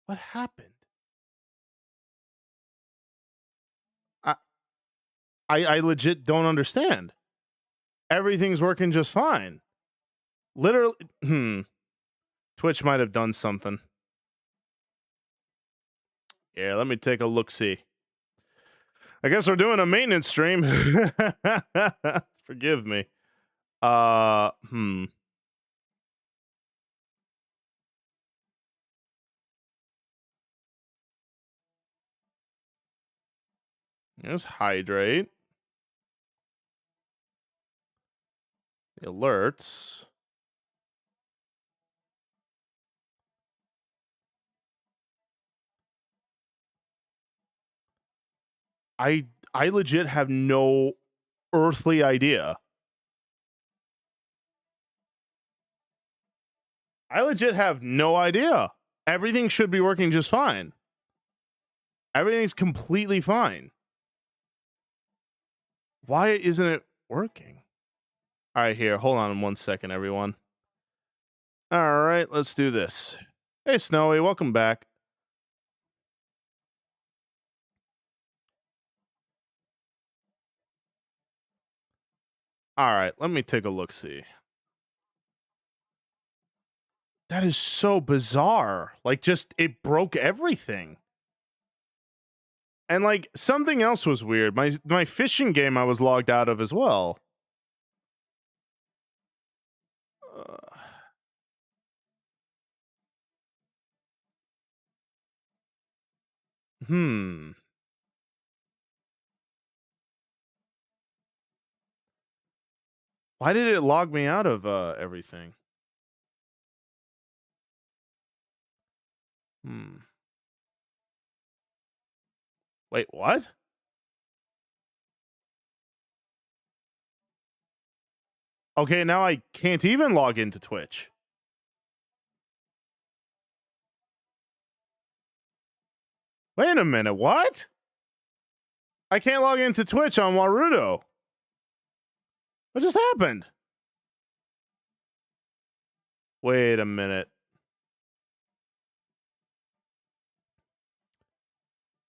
What happened? I legit don't understand. Everything's working just fine. Literally, Twitch might have done something. Yeah, let me take a look-see. I guess we're doing a maintenance stream. Forgive me. There's hydrate. The alerts. I legit have no earthly idea. I legit have no idea. Everything should be working just fine. Everything's completely fine. Why isn't it working? All right, here. Hold on 1 second, everyone. All right, let's do this. Hey, Snowy, welcome back. All right, let me take a look-see. That is so bizarre. Like, just, it broke everything. And, like, something else was weird. My fishing game I was logged out of as well. Why did it log me out of everything? Wait, what? Okay, now I can't even log into Twitch. Wait a minute, what? I can't log into Twitch on Warudo. What just happened? Wait a minute.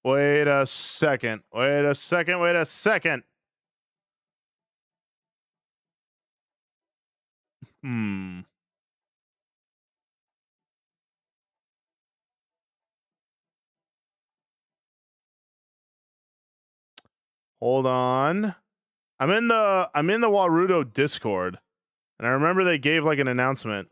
Wait a second. Wait a second. Wait a second. Hold on. I'm in the Warudo Discord, and I remember they gave like an announcement.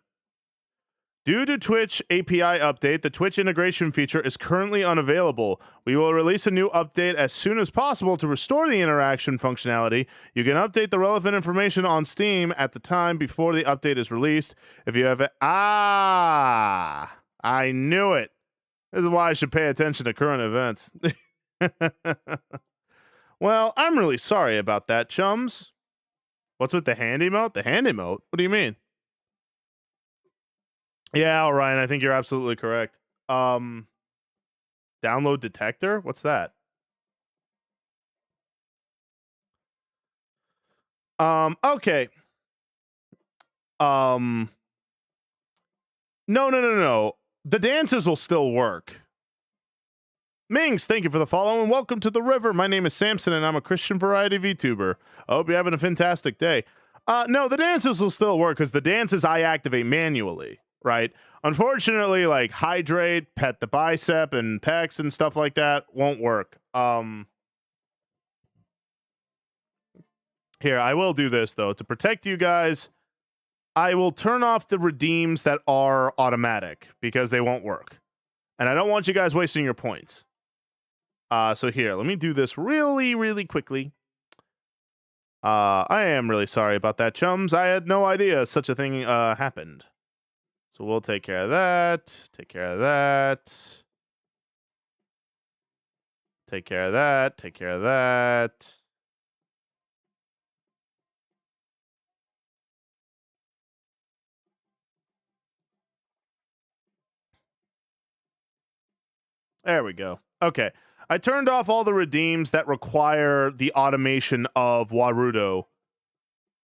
Due to Twitch API update, the Twitch integration feature is currently unavailable. We will release a new update as soon as possible to restore the interaction functionality. You can update the relevant information on Steam at the time before the update is released. If you have I knew it. This is why I should pay attention to current events. Well, I'm really sorry about that, chums. What's with the hand emote? The hand emote? What do you mean? Yeah, Orion, I think you're absolutely correct. Download detector? What's that? Okay. No. The dances will still work. Mings, thank you for the follow and welcome to the river. My name is Samson and I'm a Christian variety VTuber. I hope you're having a fantastic day. No, the dances will still work because the dances I activate manually, right? Unfortunately, like hydrate, pet the bicep, and pecs and stuff like that won't work. Here, I will do this though. To protect you guys, I will turn off the redeems that are automatic because they won't work. And I don't want you guys wasting your points. So here, let me do this really, really quickly. I am really sorry about that, chums. I had no idea such a thing happened. So we'll take care of that. Take care of that. Take care of that. Take care of that. There we go. Okay. I turned off all the redeems that require the automation of Warudo.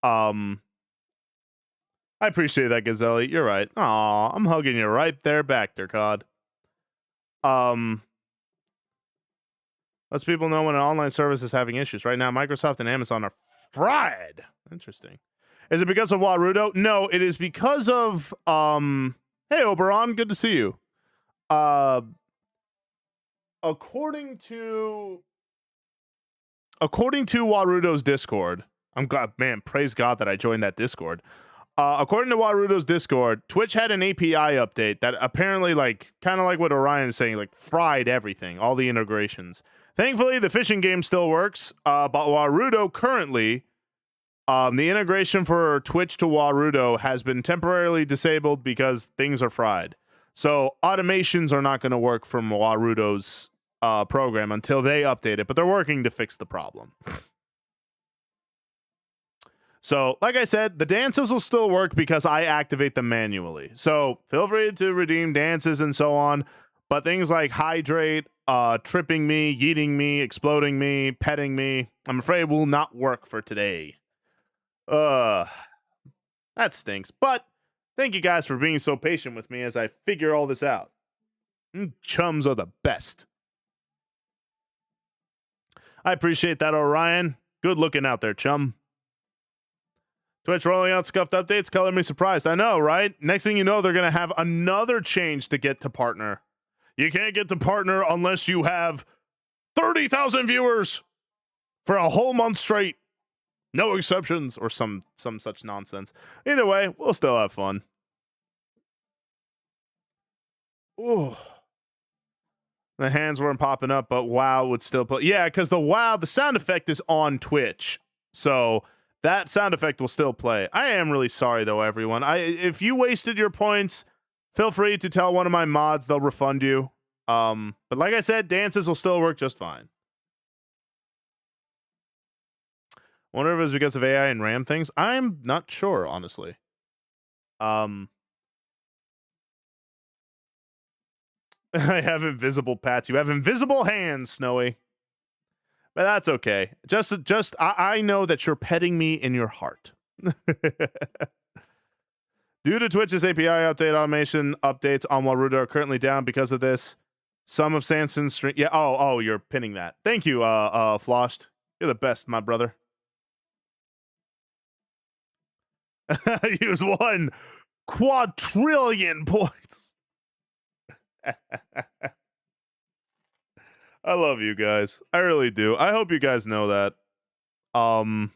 I appreciate that, Gazelli. You're right. Aw, I'm hugging you right there back there, COD. Lets people know when an online service is having issues. Right now, Microsoft and Amazon are fried. Interesting. Is it because of Warudo? No, it is because of hey Oberon, good to see you. According to Warudo's Discord, I'm glad, man, praise God that I joined that Discord. According to Warudo's Discord, Twitch had an API update that apparently, like, kind of like what Orion is saying, like, fried everything, all the integrations. Thankfully, the fishing game still works, but Warudo currently, the integration for Twitch to Warudo has been temporarily disabled because things are fried. So automations are not going to work from Warudo's program until they update it, but they're working to fix the problem. So, like I said, the dances will still work because I activate them manually. So, feel free to redeem dances and so on, but things like hydrate, tripping me, yeeting me, exploding me, petting me, I'm afraid will not work for today. That stinks. But thank you guys for being so patient with me as I figure all this out. Chums are the best. I appreciate that, Orion. Good looking out there, chum. Twitch rolling out scuffed updates, color me surprised. I know, right? Next thing you know, they're going to have another change to get to partner. You can't get to partner unless you have 30,000 viewers for a whole month straight. No exceptions, or some such nonsense. Either way, we'll still have fun. Ooh. The hands weren't popping up, but WoW would still play. Yeah, because the sound effect is on Twitch. So that sound effect will still play. I am really sorry, though, everyone. If you wasted your points, feel free to tell one of my mods. They'll refund you. But like I said, dances will still work just fine. Wonder if it was because of AI and RAM things. I'm not sure, honestly. I have invisible pats. You have invisible hands, Snowy. But that's okay. I know that you're petting me in your heart. Due to Twitch's API update, automation updates on Warudo are currently down because of this. Some of Samson's stream. Yeah. Oh, you're pinning that. Thank you, Floshed. You're the best, my brother. Use 1 quadrillion points. I love you guys. I really do. I hope you guys know that. Aw,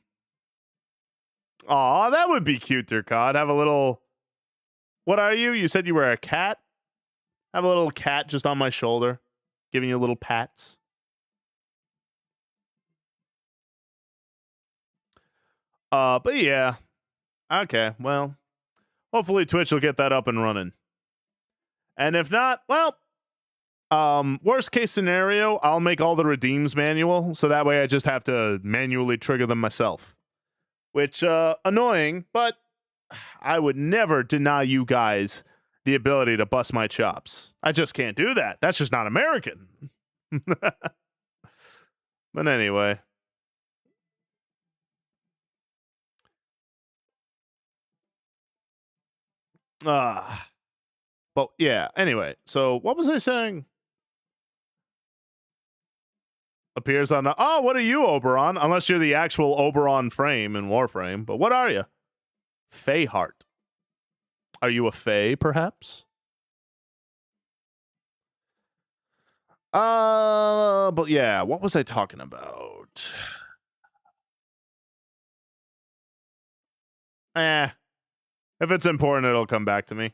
that would be cute, dear COD. Have a little What are you? You said you were a cat? I have a little cat just on my shoulder, giving you little pats. But yeah. Okay, well, hopefully Twitch will get that up and running. And if not, well, worst case scenario, I'll make all the redeems manual, so that way I just have to manually trigger them myself. Which, annoying, but I would never deny you guys the ability to bust my chops. I just can't do that. That's just not American. But anyway. But yeah, anyway. So what was I saying? Appears on oh, what are you, Oberon? Unless you're the actual Oberon frame in Warframe. But what are you? Fey Heart. Are you a Fey, perhaps? But yeah, what was I talking about? If it's important, it'll come back to me.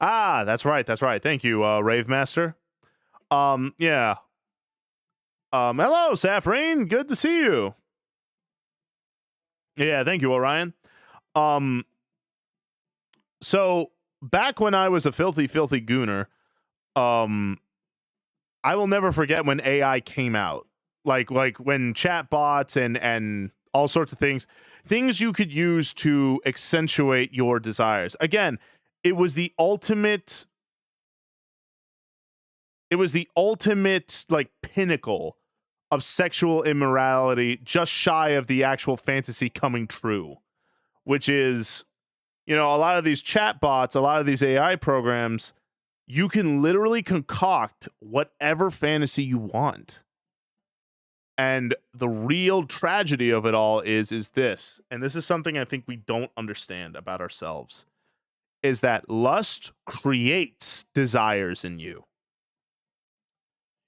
That's right. Thank you, Rave Master. Yeah. Hello, Safrine. Good to see you. Yeah, thank you, Orion. So back when I was a filthy gooner, I will never forget when AI came out. Like when chatbots and all sorts of things you could use to accentuate your desires. Again, it was the ultimate like pinnacle of sexual immorality, just shy of the actual fantasy coming true, which is, a lot of these chatbots, a lot of these AI programs, you can literally concoct whatever fantasy you want. And the real tragedy of it all is this, and this is something I think we don't understand about ourselves, is that lust creates desires in you.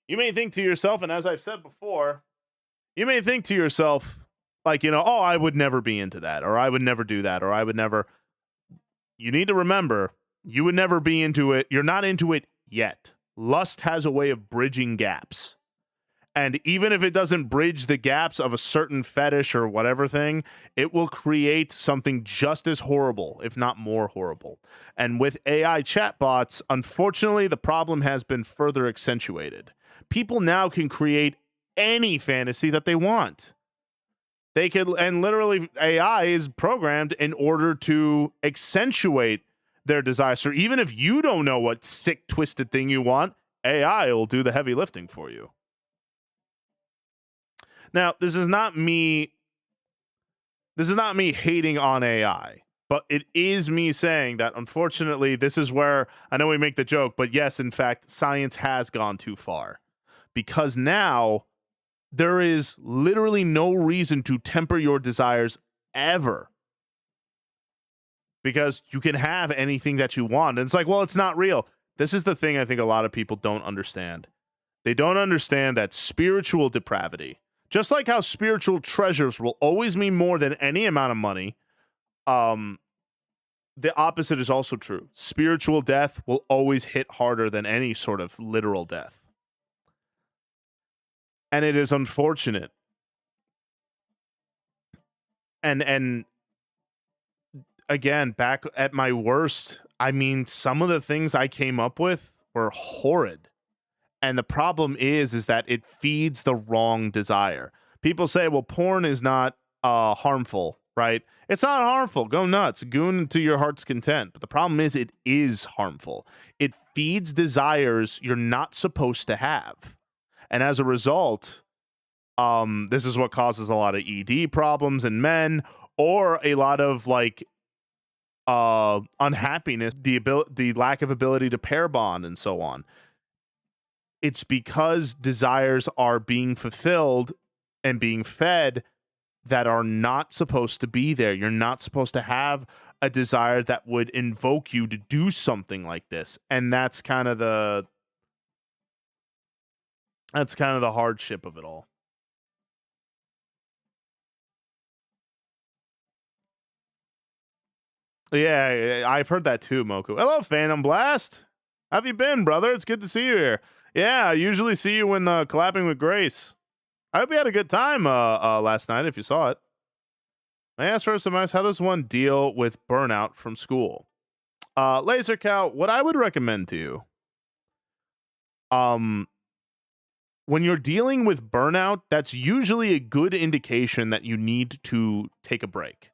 You may think to yourself, and as I've said before, you may think to yourself, like, oh, I would never be into that, or I would never do that, or I would never. You need to remember, you would never be into it. You're not into it yet. Lust has a way of bridging gaps. And even if it doesn't bridge the gaps of a certain fetish or whatever thing, it will create something just as horrible, if not more horrible. And with AI chatbots, unfortunately, the problem has been further accentuated. People now can create any fantasy that they want. They could, and literally AI is programmed in order to accentuate their desires. So even if you don't know what sick, twisted thing you want, AI will do the heavy lifting for you. Now, this is not me hating on AI, but it is me saying that, unfortunately, this is where, I know we make the joke, but yes, in fact, science has gone too far. Because now, there is literally no reason to temper your desires ever. Because you can have anything that you want. And it's like, well, it's not real. This is the thing I think a lot of people don't understand. They don't understand that spiritual depravity, just like how spiritual treasures will always mean more than any amount of money, the opposite is also true. Spiritual death will always hit harder than any sort of literal death. And it is unfortunate. And again, back at my worst, I mean, some of the things I came up with were horrid. And the problem is that it feeds the wrong desire. People say, well, porn is not harmful, right? It's not harmful. Go nuts. Goon to your heart's content. But the problem is it is harmful. It feeds desires you're not supposed to have. And as a result, this is what causes a lot of ED problems in men, or a lot of like unhappiness, the lack of ability to pair bond and so on. It's because desires are being fulfilled and being fed that are not supposed to be there. You're not supposed to have a desire that would invoke you to do something like this. And that's kind of the hardship of it all. Yeah, I've heard that too, Moku. Hello, Phantom Blast. How have you been, brother? It's good to see you here. Yeah, I usually see you when collabing with Grace. I hope you had a good time last night if you saw it. I asked for some advice. How does one deal with burnout from school? Laser Cow, what I would recommend to you, um, when you're dealing with burnout, that's usually a good indication that you need to take a break.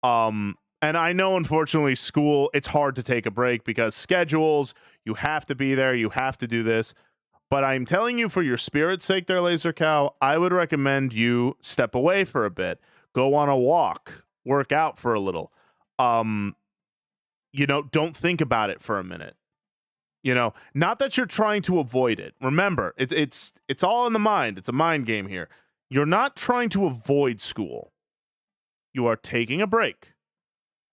And I know, unfortunately, school, it's hard to take a break because schedules, you have to be there, you have to do this. But I'm telling you, for your spirit's sake there, Laser Cow, I would recommend you step away for a bit, go on a walk, work out for a little. Don't think about it for a minute. Not that you're trying to avoid it. Remember, it's all in the mind. It's a mind game here. You're not trying to avoid school. You are taking a break.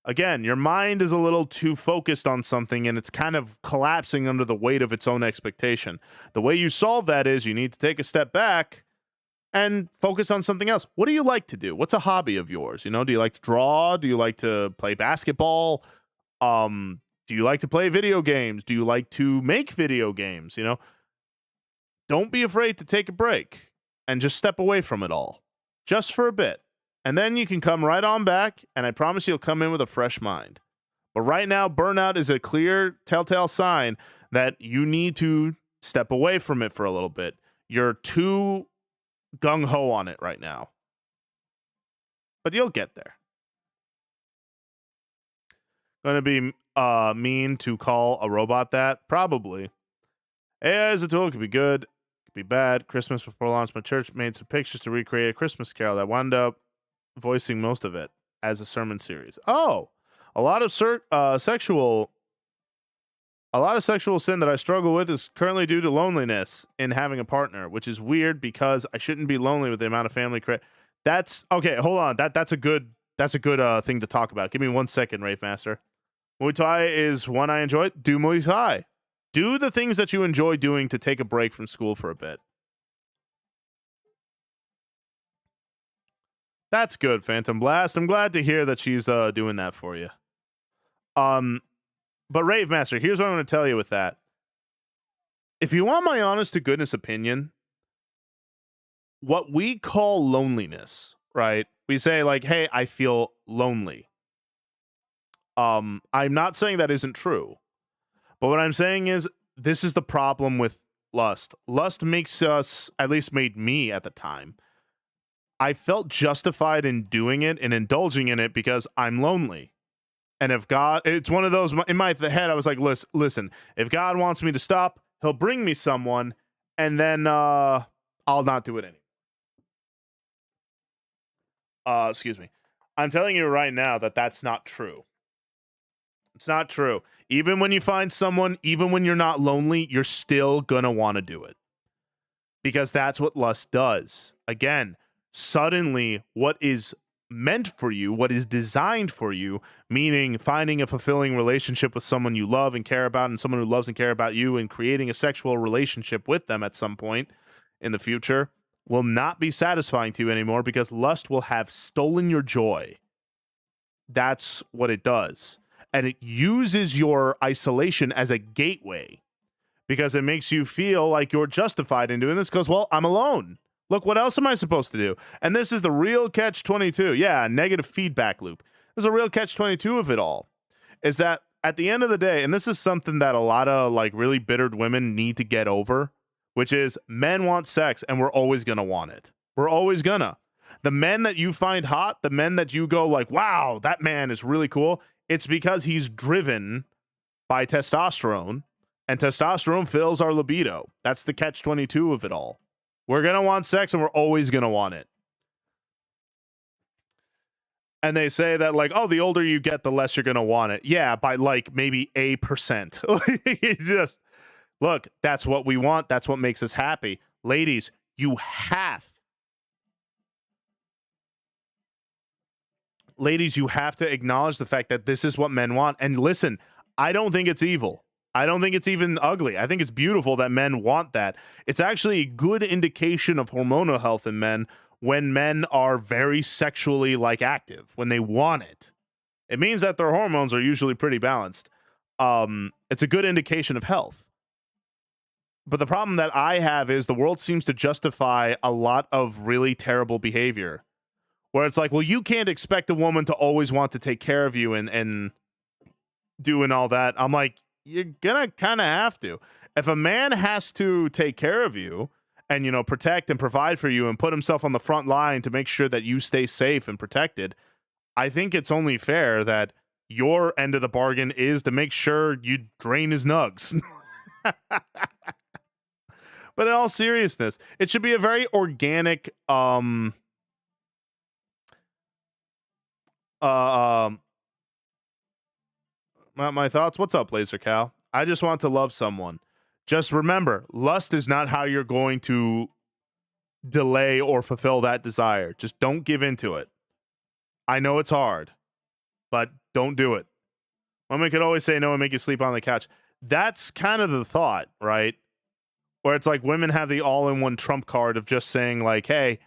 Again, your mind is a little too focused on something and it's kind of collapsing under the weight of its own expectation. The way you solve that is you need to take a step back and focus on something else. What do you like to do? What's a hobby of yours? Do you like to draw? Do you like to play basketball? Do you like to play video games? Do you like to make video games? Don't be afraid to take a break and just step away from it all just for a bit. And then you can come right on back, and I promise you'll come in with a fresh mind. But right now, burnout is a clear telltale sign that you need to step away from it for a little bit. You're too gung-ho on it right now. But you'll get there. Going to be mean to call a robot that? Probably. AI as a tool could be good, could be bad. Christmas before launch, my church made some pictures to recreate a Christmas carol that wound up voicing most of it as a sermon series. Oh, a lot of sexual sin that I struggle with is currently due to loneliness in having a partner, which is weird because I shouldn't be lonely with the amount of family That's okay. Hold on. That's a good thing to talk about. Give me 1 second, Wraith Master. Muay Thai is one I enjoy. Do Muay Thai. Do the things that you enjoy doing to take a break from school for a bit. That's good, Phantom Blast. I'm glad to hear that she's doing that for you. But Rave Master, here's what I'm going to tell you with that. If you want my honest to goodness opinion, what we call loneliness, right? We say like, hey, I feel lonely. I'm not saying that isn't true. But what I'm saying is this is the problem with lust. Lust makes us, at least made me at the time, I felt justified in doing it and indulging in it because I'm lonely. And if God, it's one of those, in my head, I was like, listen, if God wants me to stop, he'll bring me someone, and then I'll not do it anymore. Excuse me. I'm telling you right now that that's not true. It's not true. Even when you find someone, even when you're not lonely, you're still gonna want to do it. Because that's what lust does. Again, suddenly what is meant for you, what is designed for you, meaning finding a fulfilling relationship with someone you love and care about and someone who loves and care about you and creating a sexual relationship with them at some point in the future, will not be satisfying to you anymore because lust will have stolen your joy. That's what it does. And it uses your isolation as a gateway because it makes you feel like you're justified in doing this because, well, I'm alone. Look, what else am I supposed to do? And this is the real catch-22. Yeah, negative feedback loop. There's a real catch-22 of it all. Is that at the end of the day, and this is something that a lot of like really bittered women need to get over, which is men want sex and we're always going to want it. We're always gonna. The men that you find hot, the men that you go like, wow, that man is really cool, it's because he's driven by testosterone, and testosterone fills our libido. That's the catch-22 of it all. We're going to want sex and we're always going to want it. And they say that like, oh, the older you get, the less you're going to want it. Yeah, by like maybe 1%. Just look, that's what we want. That's what makes us happy. Ladies, you have to acknowledge the fact that this is what men want. And listen, I don't think it's evil. I don't think it's even ugly. I think it's beautiful that men want that. It's actually a good indication of hormonal health in men when men are very sexually like active, when they want it. It means that their hormones are usually pretty balanced. It's a good indication of health. But the problem that I have is the world seems to justify a lot of really terrible behavior, where it's like, well, you can't expect a woman to always want to take care of you and doing all that. I'm like, you're gonna kind of have to. If a man has to take care of you and, you know, protect and provide for you and put himself on the front line to make sure that you stay safe and protected, I think it's only fair that your end of the bargain is to make sure you drain his nugs. But in all seriousness, it should be a very organic my thoughts. What's up, Laser Cal? I just want to love someone. Just remember, lust is not how you're going to delay or fulfill that desire. Just don't give into it. I know it's hard, but don't do it. Women could always say no and make you sleep on the couch. That's kind of the thought, right? Where it's like women have the all-in-one trump card of just saying like, hey,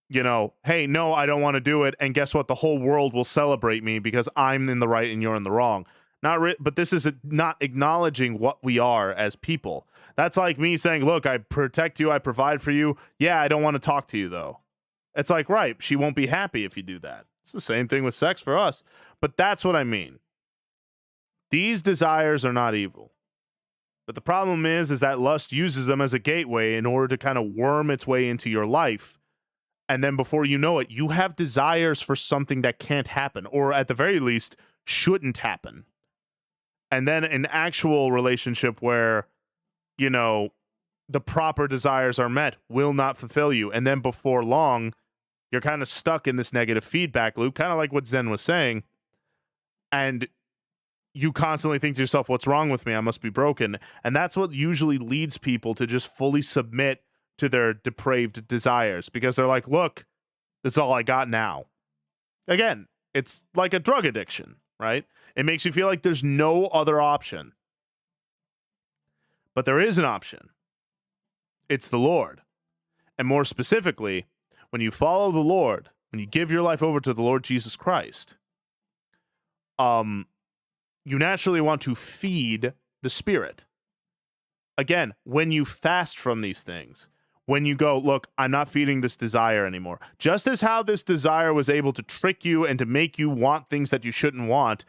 you know, hey, no, I don't want to do it. And guess what? The whole world will celebrate me because I'm in the right and you're in the wrong. But this is not acknowledging what we are as people. That's like me saying, look, I protect you, I provide for you. Yeah, I don't want to talk to you, though. It's like, right, she won't be happy if you do that. It's the same thing with sex for us. But that's what I mean. These desires are not evil. But the problem is that lust uses them as a gateway in order to kind of worm its way into your life. And then before you know it, you have desires for something that can't happen, or at the very least, shouldn't happen. And then an actual relationship where, you know, the proper desires are met will not fulfill you. And then before long, you're kind of stuck in this negative feedback loop, kind of like what Zen was saying. And you constantly think to yourself, what's wrong with me? I must be broken. And that's what usually leads people to just fully submit to their depraved desires, because they're like, look, that's all I got now. Again, it's like a drug addiction, right? It makes you feel like there's no other option. But there is an option. It's the Lord. And more specifically, when you follow the Lord, when you give your life over to the Lord Jesus Christ, you naturally want to feed the Spirit. Again, when you fast from these things, when you go, look, I'm not feeding this desire anymore. Just as how this desire was able to trick you and to make you want things that you shouldn't want,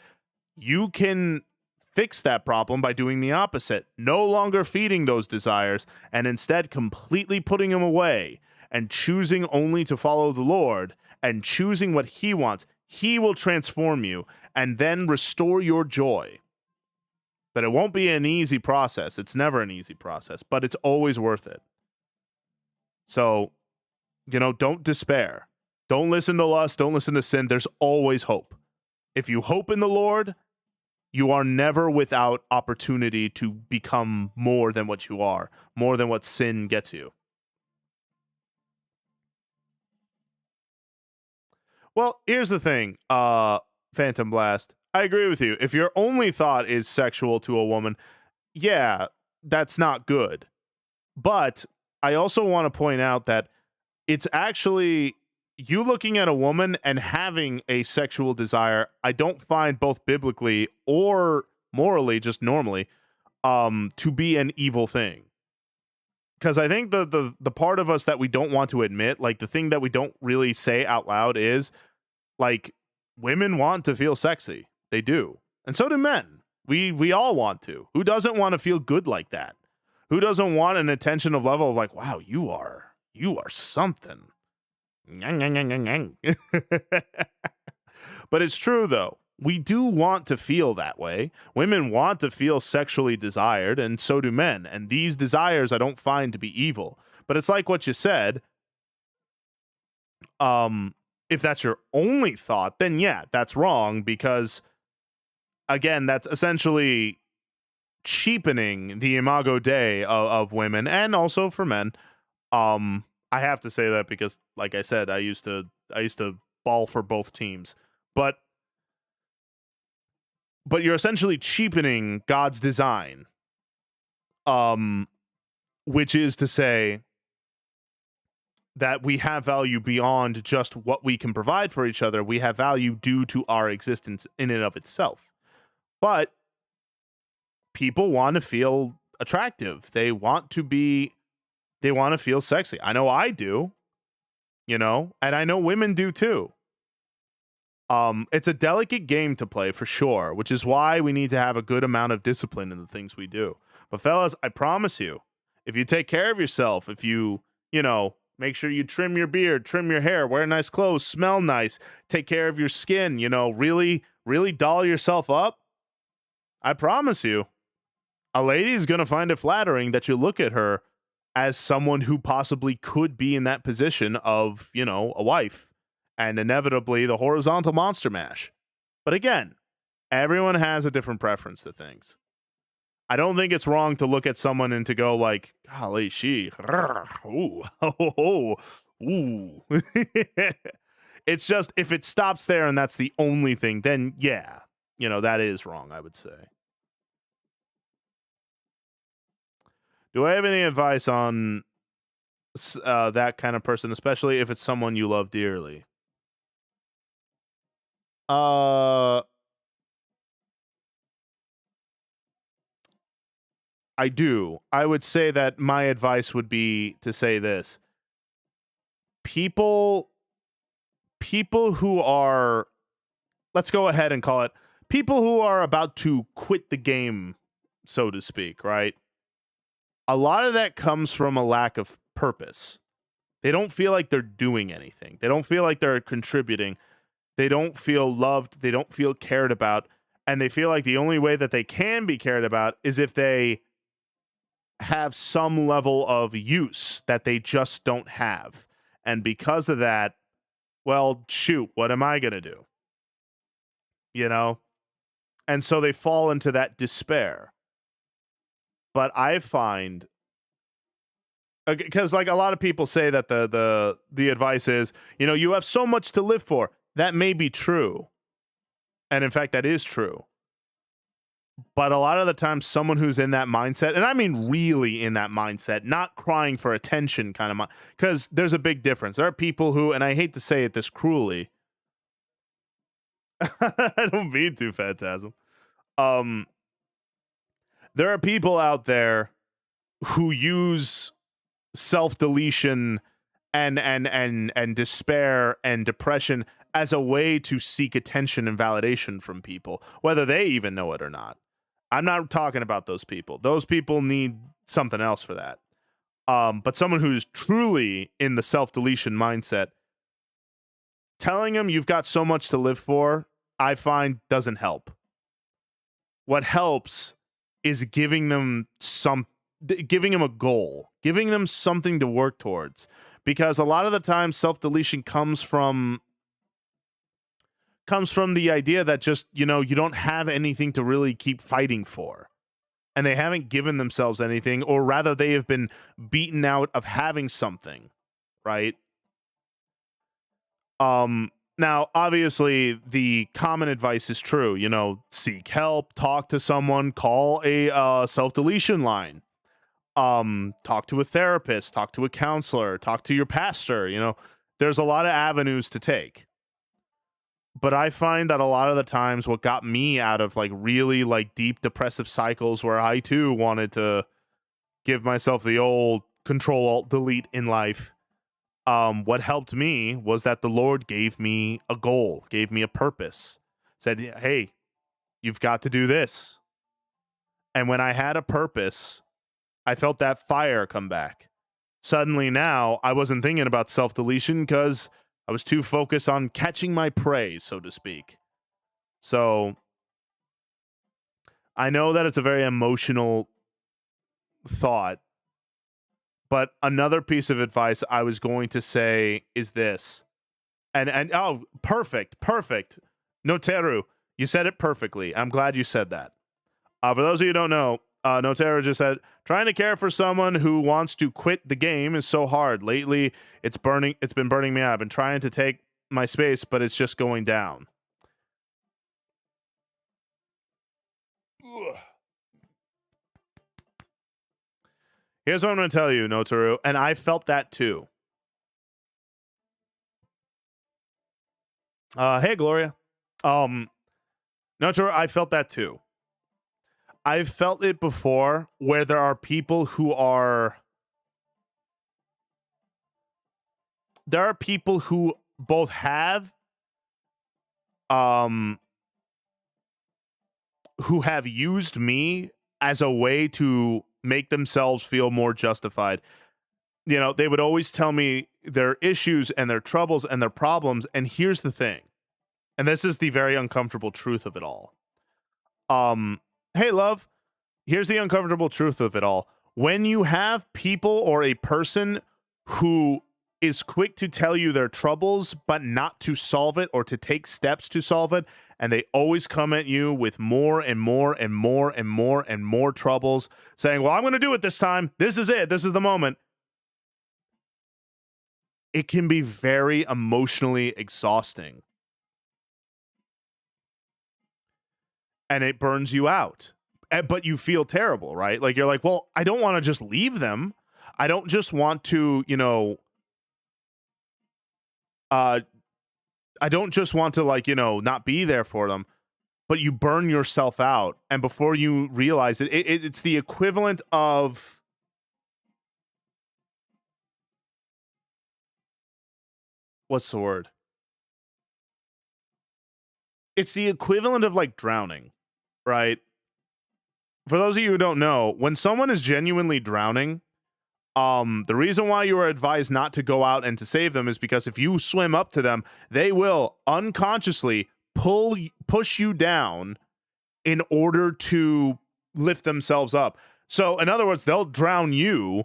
you can fix that problem by doing the opposite. No longer feeding those desires and instead completely putting them away and choosing only to follow the Lord and choosing what He wants. He will transform you and then restore your joy. But it won't be an easy process. It's never an easy process, but it's always worth it. So, you know, don't despair. Don't listen to lust. Don't listen to sin. There's always hope. If you hope in the Lord, you are never without opportunity to become more than what you are, more than what sin gets you. Well, here's the thing, Phantom Blast. I agree with you. If your only thought is sexual to a woman, yeah, that's not good. But I also want to point out that it's actually you looking at a woman and having a sexual desire, I don't find both biblically or morally, just normally, to be an evil thing. Because I think the part of us that we don't want to admit, like the thing that we don't really say out loud is, like, women want to feel sexy. They do. And so do men. We all want to. Who doesn't want to feel good like that? Who doesn't want an attention of level of like, wow, you are something. But it's true, though. We do want to feel that way. Women want to feel sexually desired, and so do men. And these desires I don't find to be evil. But it's like what you said. If that's your only thought, then yeah, that's wrong, because, again, that's essentially cheapening the imago Dei of women, and also for men. I have to say that because, like I said, I used to ball for both teams, but you're essentially cheapening God's design, which is to say that we have value beyond just what we can provide for each other. We have value due to our existence in and of itself. But people want to feel attractive. They want to feel sexy. I know I do, and I know women do too. It's a delicate game to play for sure, which is why we need to have a good amount of discipline in the things we do. But fellas, I promise you, if you take care of yourself, if you, make sure you trim your beard, trim your hair, wear nice clothes, smell nice, take care of your skin, really, really doll yourself up, I promise you, a lady is going to find it flattering that you look at her as someone who possibly could be in that position of, a wife and inevitably the horizontal monster mash. But again, everyone has a different preference to things. I don't think it's wrong to look at someone and to go like, golly, ooh, ooh. It's just, if it stops there and that's the only thing, then yeah, that is wrong, I would say. Do I have any advice on that kind of person, especially if it's someone you love dearly? I do. I would say that my advice would be to say this. People who are, let's go ahead and call it, people who are about to quit the game, so to speak, right? A lot of that comes from a lack of purpose. They don't feel like they're doing anything. They don't feel like they're contributing. They don't feel loved. They don't feel cared about. And they feel like the only way that they can be cared about is if they have some level of use that they just don't have. And because of that, well, shoot, what am I going to do? And so they fall into that despair. But I find, because like a lot of people say that the advice is, you have so much to live for. That may be true. And in fact, that is true. But a lot of the time, someone who's in that mindset, and I mean really in that mindset, not crying for attention kind of, because there's a big difference. There are people who, and I hate to say it this cruelly, I don't mean to, Phantasm. There are people out there who use self-deletion and despair and depression as a way to seek attention and validation from people, whether they even know it or not. I'm not talking about those people. Those people need something else for that. But someone who's truly in the self-deletion mindset, telling them you've got so much to live for, I find doesn't help. What helps is giving them a goal, giving them something to work towards. Because a lot of the time, self-deletion comes from the idea that just, you don't have anything to really keep fighting for. And they haven't given themselves anything, or rather they have been beaten out of having something, right? Now, obviously, the common advice is true. Seek help, talk to someone, call a self-deletion line. Talk to a therapist, talk to a counselor, talk to your pastor. There's a lot of avenues to take. But I find that a lot of the times what got me out of like really like deep depressive cycles where I too wanted to give myself the old Control-Alt-Delete in life, what helped me was that the Lord gave me a goal, gave me a purpose, said, hey, you've got to do this. And when I had a purpose, I felt that fire come back. Suddenly now I wasn't thinking about self-deletion because I was too focused on catching my prey, so to speak. So I know that it's a very emotional thought, but another piece of advice I was going to say is this. And oh, perfect. Noteru, you said it perfectly. I'm glad you said that. For those of you who don't know, Noteru just said, trying to care for someone who wants to quit the game is so hard. Lately, it's been burning me out. I've been trying to take my space, but it's just going down. Ugh. Here's what I'm going to tell you, Noteru, and I felt that too. Hey, Gloria. No, sure, I felt that too. I've felt it before where there are people who are. There are people who both have um who have used me as a way to make themselves feel more justified. You know, they would always tell me their issues and their troubles and their problems. And here's the thing, and this is the very uncomfortable truth of it all. Hey, love, here's the uncomfortable truth of it all. When you have people or a person who is quick to tell you their troubles, but not to solve it or to take steps to solve it, and they always come at you with more and more and more and more and more troubles, saying, well, I'm going to do it this time. This is it. This is the moment. It can be very emotionally exhausting. And it burns you out. But you feel terrible, right? Like, you're like, well, I don't want to just leave them. I don't just want to, I don't just want to, like, not be there for them. But you burn yourself out. And before you realize it, it's the equivalent of, what's the word? It's the equivalent of, like, drowning, right? For those of you who don't know, when someone is genuinely drowning, the reason why you are advised not to go out and to save them is because if you swim up to them, they will unconsciously push you down in order to lift themselves up. So, in other words, they'll drown you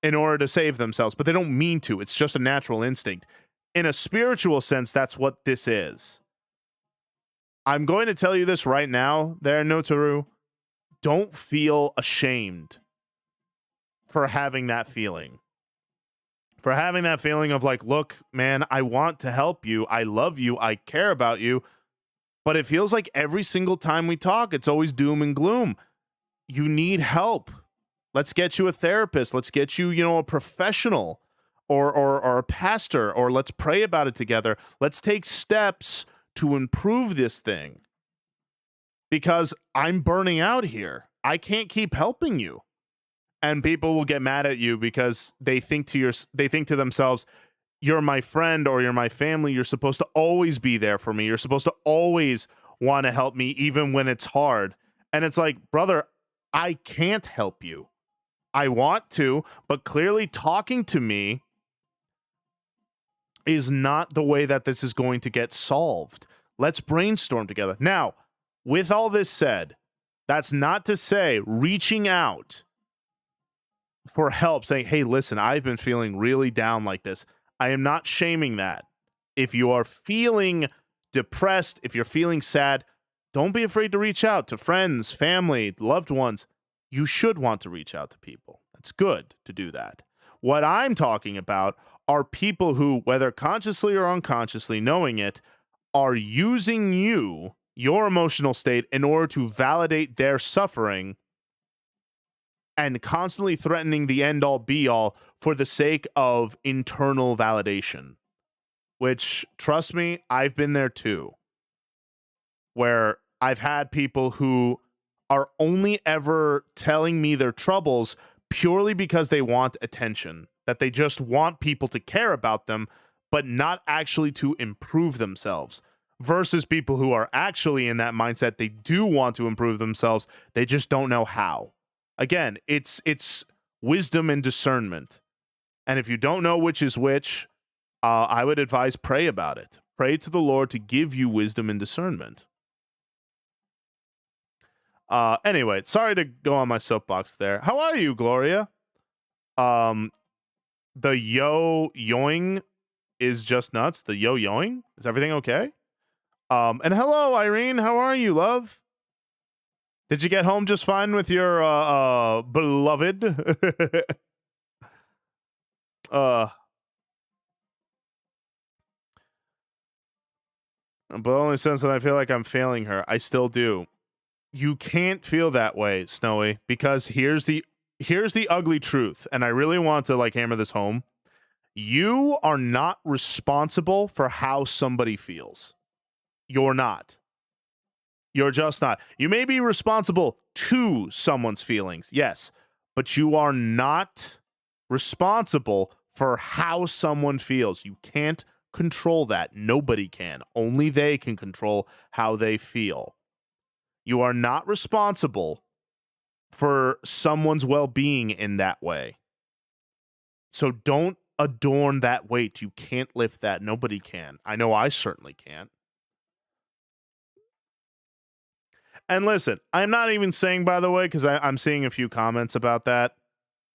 in order to save themselves, but they don't mean to. It's just a natural instinct. In a spiritual sense, that's what this is. I'm going to tell you this right now, there, Notaru. Don't feel ashamed for having that feeling. For having that feeling of like, look, man, I want to help you. I love you. I care about you. But it feels like every single time we talk, it's always doom and gloom. You need help. Let's get you a therapist. Let's get you, a professional or a pastor, or let's pray about it together. Let's take steps to improve this thing. Because I'm burning out here. I can't keep helping you. And people will get mad at you because they think to themselves, you're my friend or you're my family. You're supposed to always be there for me. You're supposed to always want to help me even when it's hard. And it's like, brother, I can't help you. I want to, but clearly talking to me is not the way that this is going to get solved. Let's brainstorm together. Now, with all this said, that's not to say reaching out for help, saying, hey, listen, I've been feeling really down like this. I am not shaming that. If you are feeling depressed, if you're feeling sad, don't be afraid to reach out to friends, family, loved ones. You should want to reach out to people. It's good to do that. What I'm talking about are people who, whether consciously or unconsciously, knowing it, are using you, your emotional state, in order to validate their suffering and constantly threatening the end all be all for the sake of internal validation. Which, trust me, I've been there too. Where I've had people who are only ever telling me their troubles purely because they want attention. That they just want people to care about them, but not actually to improve themselves. Versus people who are actually in that mindset, they do want to improve themselves, they just don't know how. Again, it's wisdom and discernment. And if you don't know which is which, I would advise pray about it. Pray to the Lord to give you wisdom and discernment. Anyway, sorry to go on my soapbox there. How are you, Gloria? The yo-yoing is just nuts. The yo-yoing? Is everything okay? And hello, Irene. How are you, love? Did you get home just fine with your beloved? But only sense that I feel like I'm failing her. I still do. You can't feel that way, Snowy, because here's the ugly truth, and I really want to like hammer this home. You are not responsible for how somebody feels. You're not. You're just not. You may be responsible to someone's feelings, yes, but you are not responsible for how someone feels. You can't control that. Nobody can. Only they can control how they feel. You are not responsible for someone's well-being in that way. So don't adorn that weight. You can't lift that. Nobody can. I know I certainly can't. And listen, I'm not even saying, by the way, because I'm seeing a few comments about that.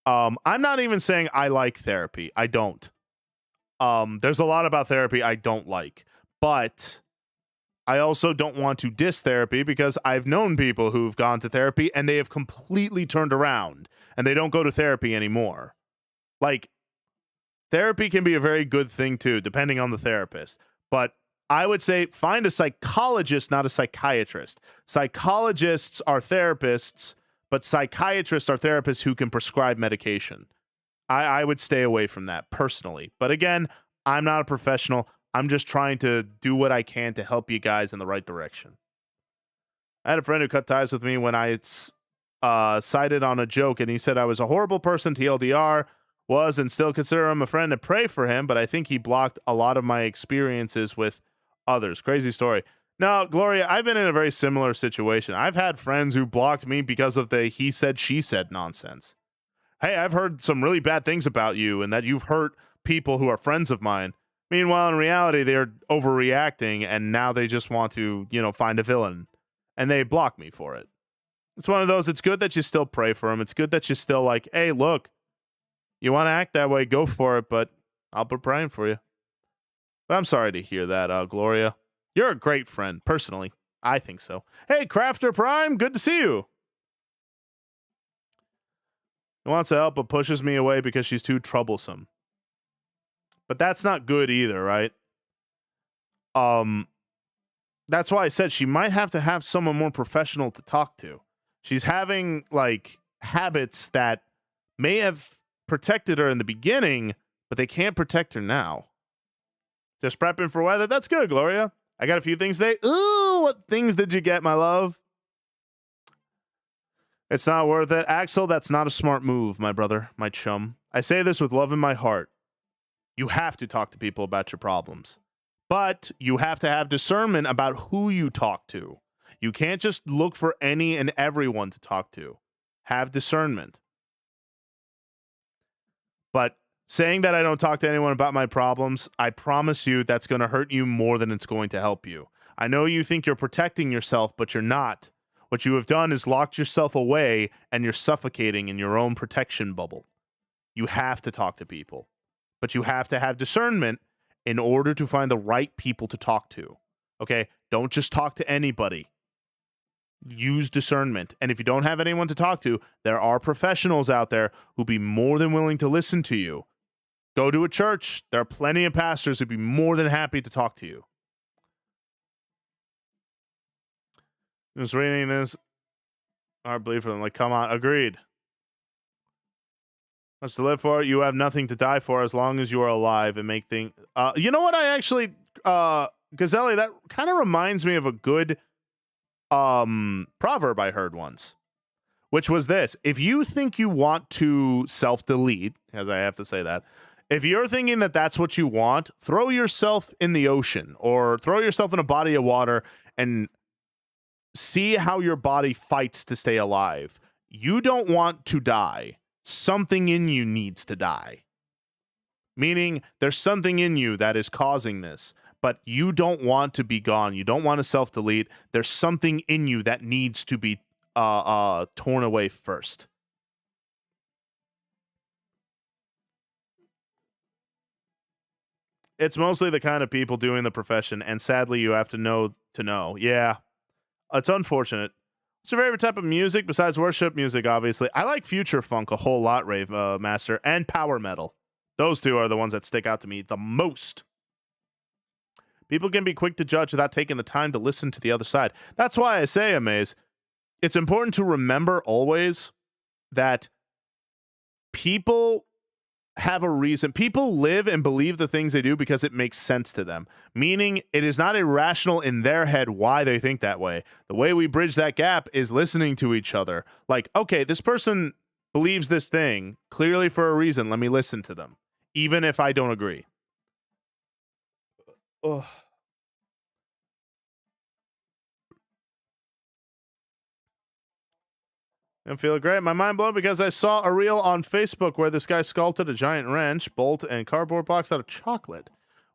I'm not even saying I like therapy. I don't. There's a lot about therapy I don't like. But I also don't want to diss therapy because I've known people who've gone to therapy and they have completely turned around and they don't go to therapy anymore. Like, therapy can be a very good thing too, depending on the therapist. But I would say find a psychologist, not a psychiatrist. Psychologists are therapists, but psychiatrists are therapists who can prescribe medication. I would stay away from that personally. But again, I'm not a professional. I'm just trying to do what I can to help you guys in the right direction. I had a friend who cut ties with me when I cited on a joke, and he said I was a horrible person, TLDR, was and still consider him a friend and pray for him, but I think he blocked a lot of my experiences with others. Crazy story. Now, Gloria, I've been in a very similar situation. I've had friends who blocked me because of the he said, she said nonsense. Hey, I've heard some really bad things about you and that you've hurt people who are friends of mine. Meanwhile, in reality, they're overreacting and now they just want to, find a villain. And they block me for it. It's one of those, it's good that you still pray for them. It's good that you still like, hey, look, you want to act that way, go for it, but I'll be praying for you. But I'm sorry to hear that, Gloria. You're a great friend, personally. I think so. Hey, Crafter Prime, good to see you. He wants to help, but pushes me away because she's too troublesome. But that's not good either, right? That's why I said she might have to have someone more professional to talk to. She's having, habits that may have protected her in the beginning, but they can't protect her now. Just prepping for weather. That's good, Gloria. I got a few things today. Ooh, what things did you get, my love? It's not worth it. Axel, that's not a smart move, my brother, my chum. I say this with love in my heart. You have to talk to people about your problems. But you have to have discernment about who you talk to. You can't just look for any and everyone to talk to. Have discernment. But saying that I don't talk to anyone about my problems, I promise you that's going to hurt you more than it's going to help you. I know you think you're protecting yourself, but you're not. What you have done is locked yourself away and you're suffocating in your own protection bubble. You have to talk to people, but you have to have discernment in order to find the right people to talk to. Okay? Don't just talk to anybody. Use discernment. And if you don't have anyone to talk to, there are professionals out there who'd be more than willing to listen to you. Go to a church. There are plenty of pastors who'd be more than happy to talk to you. Just reading this, I believe for them. Come on, agreed. Much to live for. You have nothing to die for as long as you are alive and make things. You know what? I actually, Gazelli, that kind of reminds me of a good proverb I heard once, which was this: if you think you want to self-delete, as I have to say that, if you're thinking that that's what you want, throw yourself in the ocean or throw yourself in a body of water and see how your body fights to stay alive. You don't want to die. Something in you needs to die. Meaning there's something in you that is causing this, but you don't want to be gone. You don't want to self-delete. There's something in you that needs to be torn away first. It's mostly the kind of people doing the profession, and sadly, you have to know to know. Yeah, it's unfortunate. What's your favorite type of music besides worship music, obviously? I like future funk a whole lot, Rave Master, and power metal. Those two are the ones that stick out to me the most. People can be quick to judge without taking the time to listen to the other side. That's why I say, Amaze, it's important to remember always that people have a reason. People live and believe the things they do because it makes sense to them, meaning it is not irrational in their head why they think that way. The way we bridge that gap is listening to each other. Like, okay, this person believes this thing clearly for a reason. Let me listen to them, even if I don't agree. Ugh. I feel great. My mind blown because I saw a reel on Facebook where this guy sculpted a giant wrench, bolt, and cardboard box out of chocolate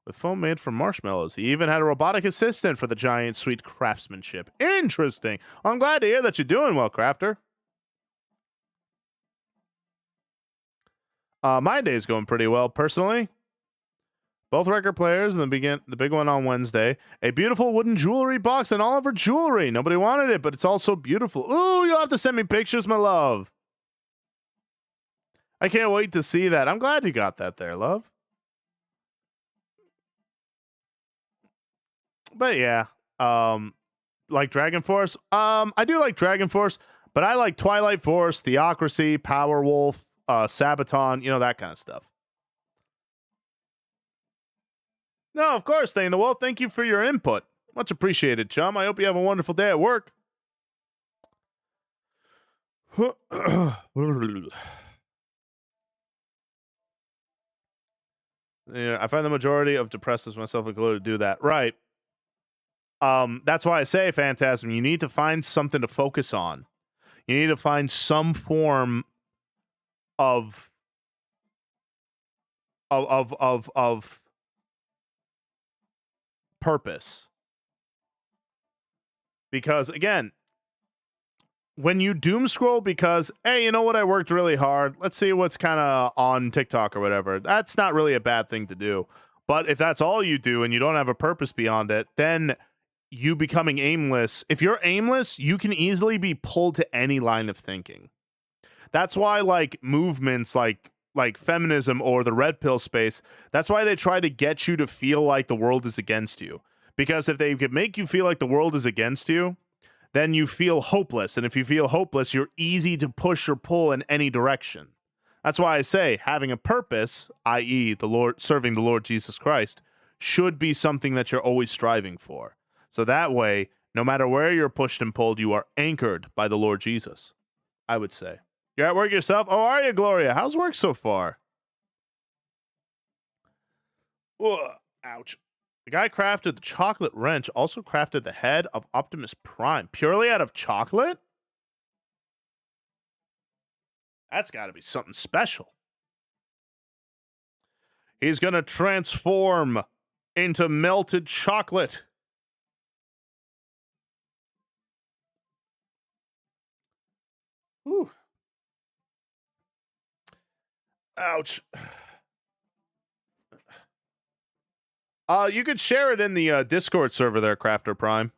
with foam made from marshmallows. He even had a robotic assistant for the giant sweet craftsmanship. Interesting. Well, I'm glad to hear that you're doing well, Crafter. My day's going pretty well, personally. Both record players and the big one on Wednesday. A beautiful wooden jewelry box and all of her jewelry. Nobody wanted it, but it's also beautiful. Ooh, you'll have to send me pictures, my love. I can't wait to see that. I'm glad you got that there, love. But yeah, like Dragon Force. I do like Dragon Force, but I like Twilight Force, Theocracy, Powerwolf, Sabaton, that kind of stuff. No, of course, Thane the Wolf. Thank you for your input. Much appreciated, chum. I hope you have a wonderful day at work. Yeah, I find the majority of depressors, myself included, do that. Right. That's why I say, Phantasm, you need to find something to focus on. You need to find some form of purpose. Because again, when you doom scroll because, hey, you know what, I worked really hard, let's see what's kind of on TikTok or whatever, that's not really a bad thing to do. But if that's all you do and you don't have a purpose beyond it, then you becoming aimless. If you're aimless, you can easily be pulled to any line of thinking. That's why like movements like feminism or the red pill space, that's why they try to get you to feel like the world is against you. Because if they could make you feel like the world is against you, then you feel hopeless. And if you feel hopeless, you're easy to push or pull in any direction. That's why I say having a purpose, i.e. the Lord, serving the Lord Jesus Christ, should be something that you're always striving for. So that way, no matter where you're pushed and pulled, you are anchored by the Lord Jesus, I would say. You're at work yourself? Oh, are you, Gloria? How's work so far? Ugh, ouch. The guy crafted the chocolate wrench, also crafted the head of Optimus Prime. Purely out of chocolate? That's got to be something special. He's going to transform into melted chocolate. Whew. Ouch. You could share it in the Discord server there, Crafter Prime.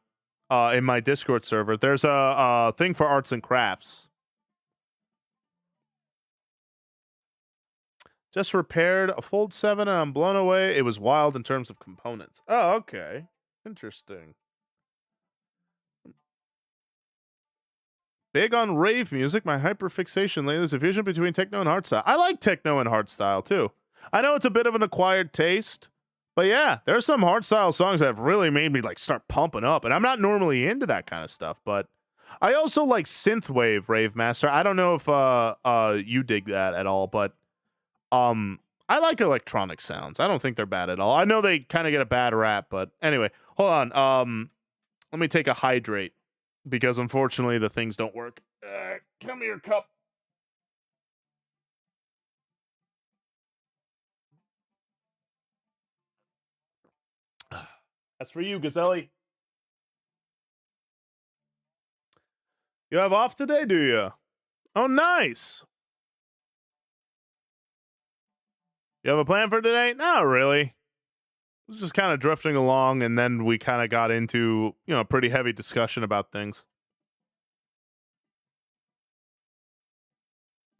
In my Discord server. There's a thing for arts and crafts. Just repaired a Fold 7 and I'm blown away. It was wild in terms of components. Oh, okay. Interesting. Big on rave music. My hyperfixation lately is a fusion between techno and hardstyle. I like techno and hardstyle too. I know it's a bit of an acquired taste, but yeah, there's some hardstyle songs that have really made me like start pumping up. And I'm not normally into that kind of stuff, but I also like synthwave rave master. I don't know if you dig that at all, but I like electronic sounds. I don't think they're bad at all. I know they kind of get a bad rap, but anyway, hold on. Let me take a hydrate because unfortunately the things don't work. Come here, cup. That's for you, Gazelli. You have off today, do you? Oh, nice. You have a plan for today? Not really. It was just kind of drifting along, and then we kind of got into, a pretty heavy discussion about things.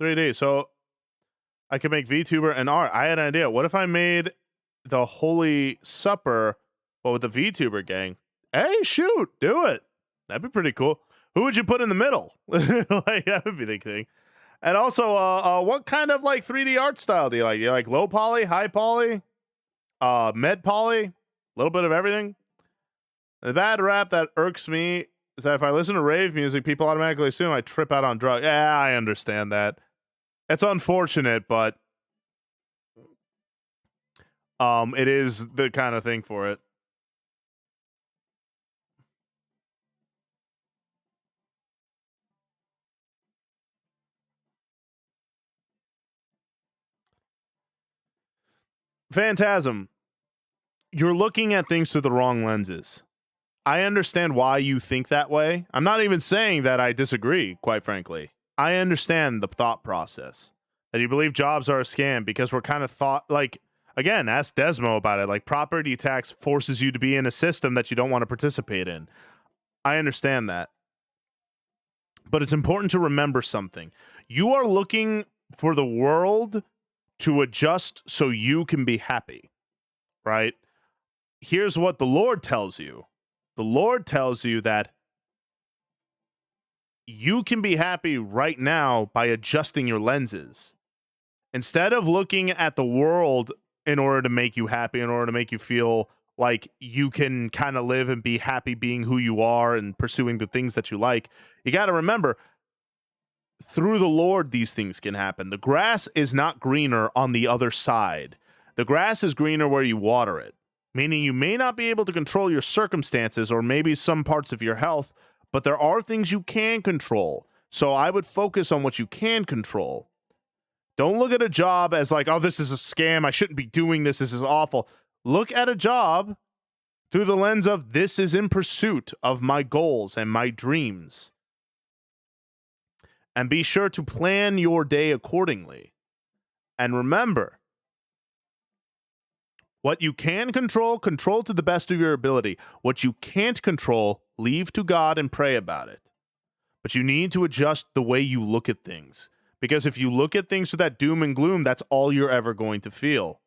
3D. So I could make VTuber and art. I had an idea. What if I made the Holy Supper, but with the VTuber gang? Hey, shoot, do it. That'd be pretty cool. Who would you put in the middle? Like, that would be the thing. And also, what kind of like 3D art style do you like? Do you like low poly, high poly, med poly, a little bit of everything? The bad rap that irks me is that if I listen to rave music, people automatically assume I trip out on drugs. Yeah, I understand that. It's unfortunate, but it is the kind of thing for it. Phantasm, you're looking at things through the wrong lenses. I understand why you think that way. I'm not even saying that I disagree, quite frankly. I understand the thought process that you believe jobs are a scam because we're kind of like, again, ask Desmo about it. Like, property tax forces you to be in a system that you don't want to participate in. I understand that. But it's important to remember something. You are looking for the world to adjust so you can be happy, right? Here's what the Lord tells you. The Lord tells you that you can be happy right now by adjusting your lenses. Instead of looking at the world in order to make you happy, in order to make you feel like you can kind of live and be happy being who you are and pursuing the things that you like, you got to remember, through the Lord, these things can happen. The grass is not greener on the other side. The grass is greener where you water it, meaning you may not be able to control your circumstances or maybe some parts of your health, but there are things you can control. So I would focus on what you can control. Don't look at a job as like, oh, this is a scam. I shouldn't be doing this. This is awful. Look at a job through the lens of this is in pursuit of my goals and my dreams. And be sure to plan your day accordingly. And remember, what you can control, control to the best of your ability. What you can't control, leave to God and pray about it. But you need to adjust the way you look at things. Because if you look at things with that doom and gloom, that's all you're ever going to feel.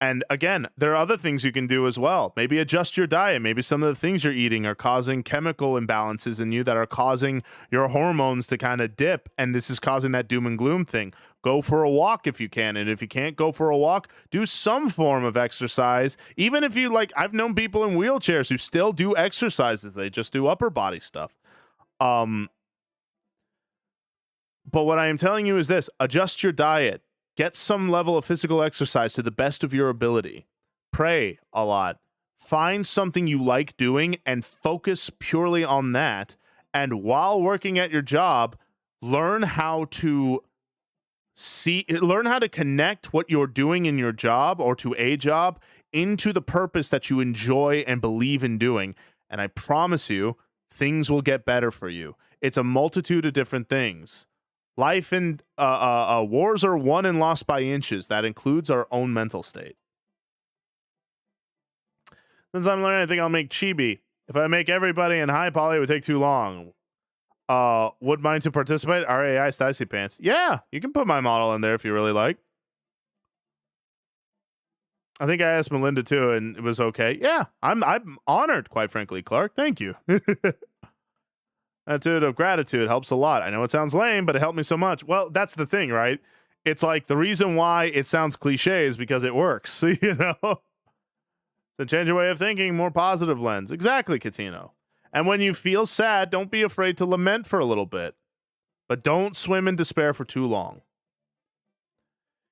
And again, there are other things you can do as well. Maybe adjust your diet. Maybe some of the things you're eating are causing chemical imbalances in you that are causing your hormones to kind of dip. And this is causing that doom and gloom thing. Go for a walk if you can. And if you can't go for a walk, do some form of exercise. Even if you like, I've known people in wheelchairs who still do exercises. They just do upper body stuff. But what I am telling you is this: adjust your diet. Get some level of physical exercise to the best of your ability. Pray a lot. Find something you like doing and focus purely on that. And while working at your job, learn how to connect what you're doing in your job or to a job into the purpose that you enjoy and believe in doing. And I promise you, things will get better for you. It's a multitude of different things. Life and wars are won and lost by inches. That includes our own mental state. Since I'm learning, I think I'll make chibi. If I make everybody in high poly, it would take too long. Would mind to participate? RAI Stacy Pants. Yeah, you can put my model in there if you really like. I think I asked Melinda too, and it was okay. Yeah, I'm honored, quite frankly, Clark. Thank you. Attitude of gratitude helps a lot. I know it sounds lame, but it helped me so much. Well, that's the thing, right? It's like the reason why it sounds cliche is because it works, you know? So change your way of thinking, more positive lens. Exactly, Catino. And when you feel sad, don't be afraid to lament for a little bit. But don't swim in despair for too long.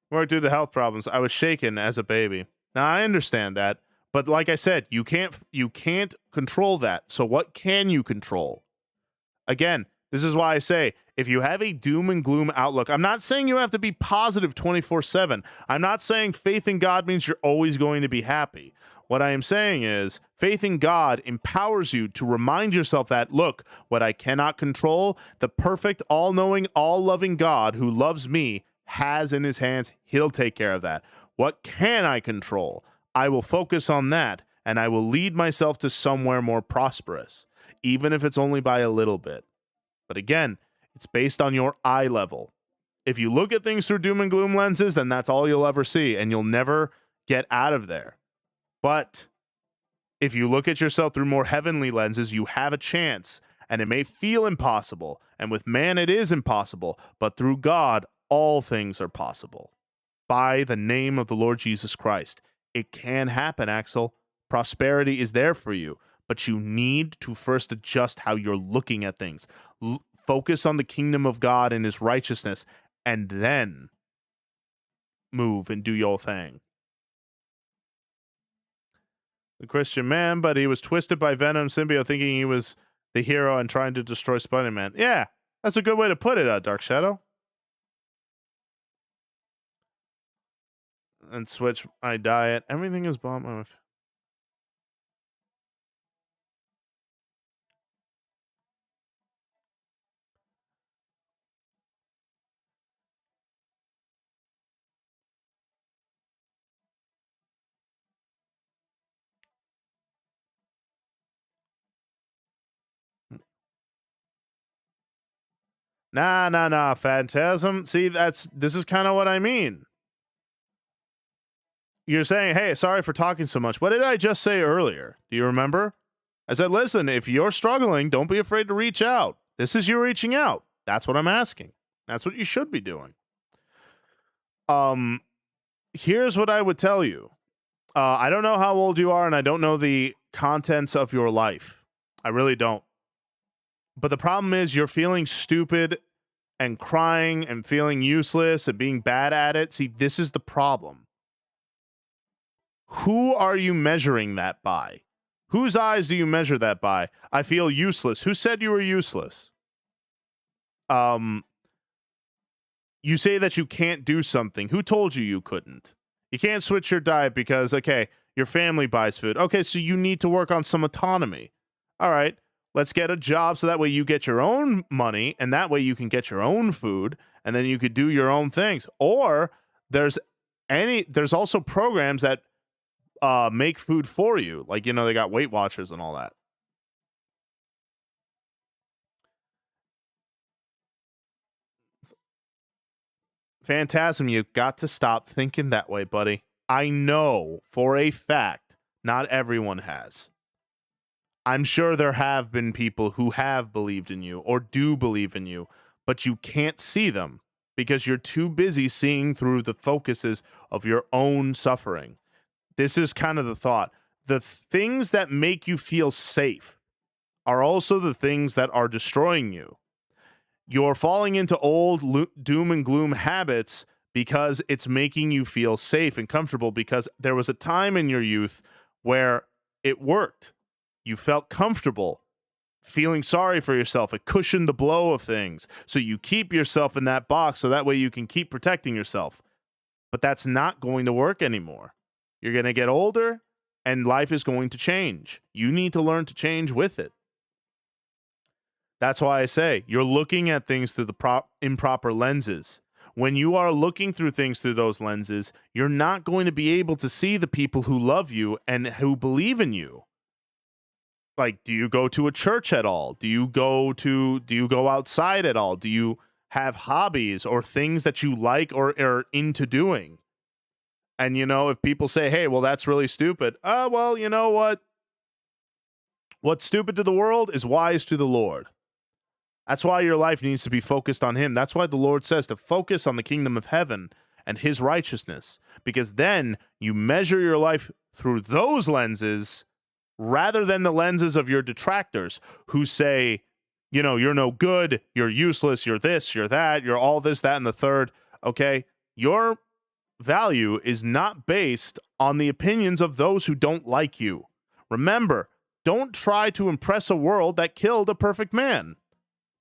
Worked through the health problems. I was shaken as a baby. Now, I understand that. But like I said, you can't control that. So what can you control? Again, this is why I say, if you have a doom and gloom outlook, I'm not saying you have to be positive 24/7. I'm not saying faith in God means you're always going to be happy. What I am saying is faith in God empowers you to remind yourself that, look, what I cannot control, the perfect, all-knowing, all-loving God who loves me has in his hands. He'll take care of that. What can I control? I will focus on that, and I will lead myself to somewhere more prosperous, even if it's only by a little bit. But again, it's based on your eye level. If you look at things through doom and gloom lenses, then that's all you'll ever see, and you'll never get out of there. But if you look at yourself through more heavenly lenses, you have a chance. and it may feel impossible, and with man it is impossible, but through God all things are possible. By the name of the Lord Jesus Christ. It can happen, Axel. Prosperity is there for you, but you need to first adjust how you're looking at things. Focus on the kingdom of God and his righteousness, and then move and do your thing. The Christian man, but he was twisted by Venom symbiote thinking he was the hero and trying to destroy Spider-Man. Yeah, that's a good way to put it, Dark Shadow. And switch my diet. Everything is bomb. Nah, Phantasm. See, this is kind of what I mean. You're saying, hey, sorry for talking so much. What did I just say earlier? Do you remember? I said, listen, if you're struggling, don't be afraid to reach out. This is you reaching out. That's what I'm asking. That's what you should be doing. Here's what I would tell you. I don't know how old you are, and I don't know the contents of your life. I really don't. But the problem is you're feeling stupid and crying and feeling useless and being bad at it. See, this is the problem. Who are you measuring that by? Whose eyes do you measure that by? I feel useless. Who said you were useless? You say that you can't do something. Who told you you couldn't? You can't switch your diet because, okay, your family buys food. Okay, so you need to work on some autonomy. All right, let's get a job so that way you get your own money, and that way you can get your own food, and then you could do your own things. Or there's also programs that make food for you. Like, you know, they got Weight Watchers and all that. Phantasm, you got to stop thinking that way, buddy. I know for a fact not everyone has. I'm sure there have been people who have believed in you or do believe in you, but you can't see them because you're too busy seeing through the focuses of your own suffering. This is kind of the thought. The things that make you feel safe are also the things that are destroying you. You're falling into old doom and gloom habits because it's making you feel safe and comfortable, because there was a time in your youth where it worked. You felt comfortable feeling sorry for yourself. It cushioned the blow of things. So you keep yourself in that box so that way you can keep protecting yourself. But that's not going to work anymore. You're going to get older and life is going to change. You need to learn to change with it. That's why I say you're looking at things through the improper lenses. When you are looking through things through those lenses, you're not going to be able to see the people who love you and who believe in you. Like, do you go to a church at all? Do you go outside at all? Do you have hobbies or things that you like or are into doing? And, you know, if people say, hey, well, that's really stupid. Well, you know what? What's stupid to the world is wise to the Lord. That's why your life needs to be focused on him. That's why the Lord says to focus on the kingdom of heaven and his righteousness, because then you measure your life through those lenses rather than the lenses of your detractors who say, you know, you're no good, you're useless, you're this, you're that, you're all this, that, and the third. Okay, your value is not based on the opinions of those who don't like you. Remember, don't try to impress a world that killed a perfect man.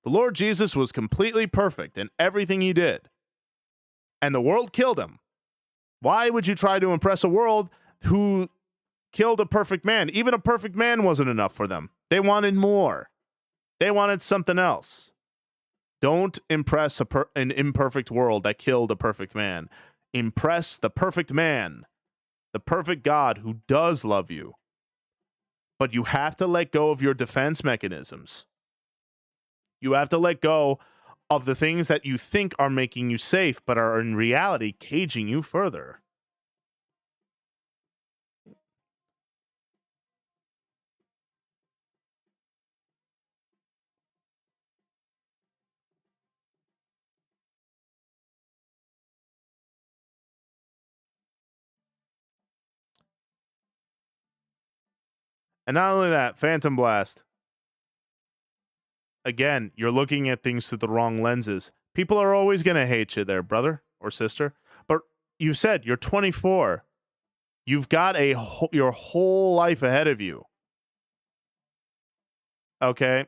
The Lord Jesus was completely perfect in everything he did, and the world killed him. Why would you try to impress a world who killed a perfect man? Even a perfect man wasn't enough for them. They wanted more. They wanted something else. Don't impress an imperfect world that killed a perfect man. Impress the perfect man, the perfect God who does love you. But you have to let go of your defense mechanisms. You have to let go of the things that you think are making you safe, but are in reality caging you further. And not only that, Phantom Blast. Again, you're looking at things through the wrong lenses. People are always going to hate you there, brother or sister. But you said you're 24. You've got your whole life ahead of you. Okay?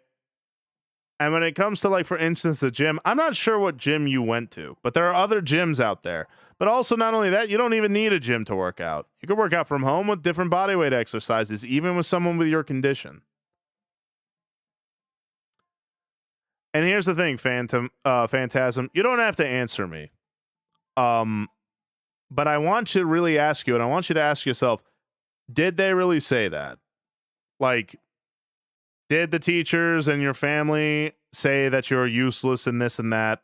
And when it comes to, like, for instance, a gym, I'm not sure what gym you went to, but there are other gyms out there. But also, not only that, you don't even need a gym to work out. You can work out from home with different bodyweight exercises, even with someone with your condition. And here's the thing, Phantasm, you don't have to answer me. But I want to really ask you, and I want you to ask yourself, did they really say that? Like, did the teachers and your family say that you're useless and this and that?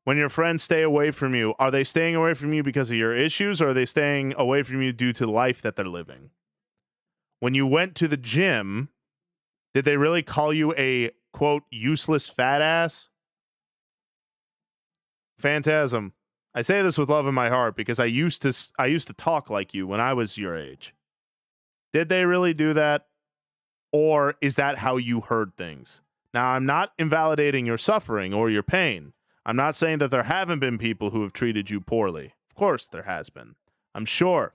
When your friends stay away from you, are they staying away from you because of your issues, or are they staying away from you due to life that they're living? When you went to the gym, did they really call you a, quote, useless fat ass? Phantasm, I say this with love in my heart because I used to talk like you when I was your age. Did they really do that? Or is that how you heard things? Now, I'm not invalidating your suffering or your pain. I'm not saying that there haven't been people who have treated you poorly. Of course there has been. I'm sure.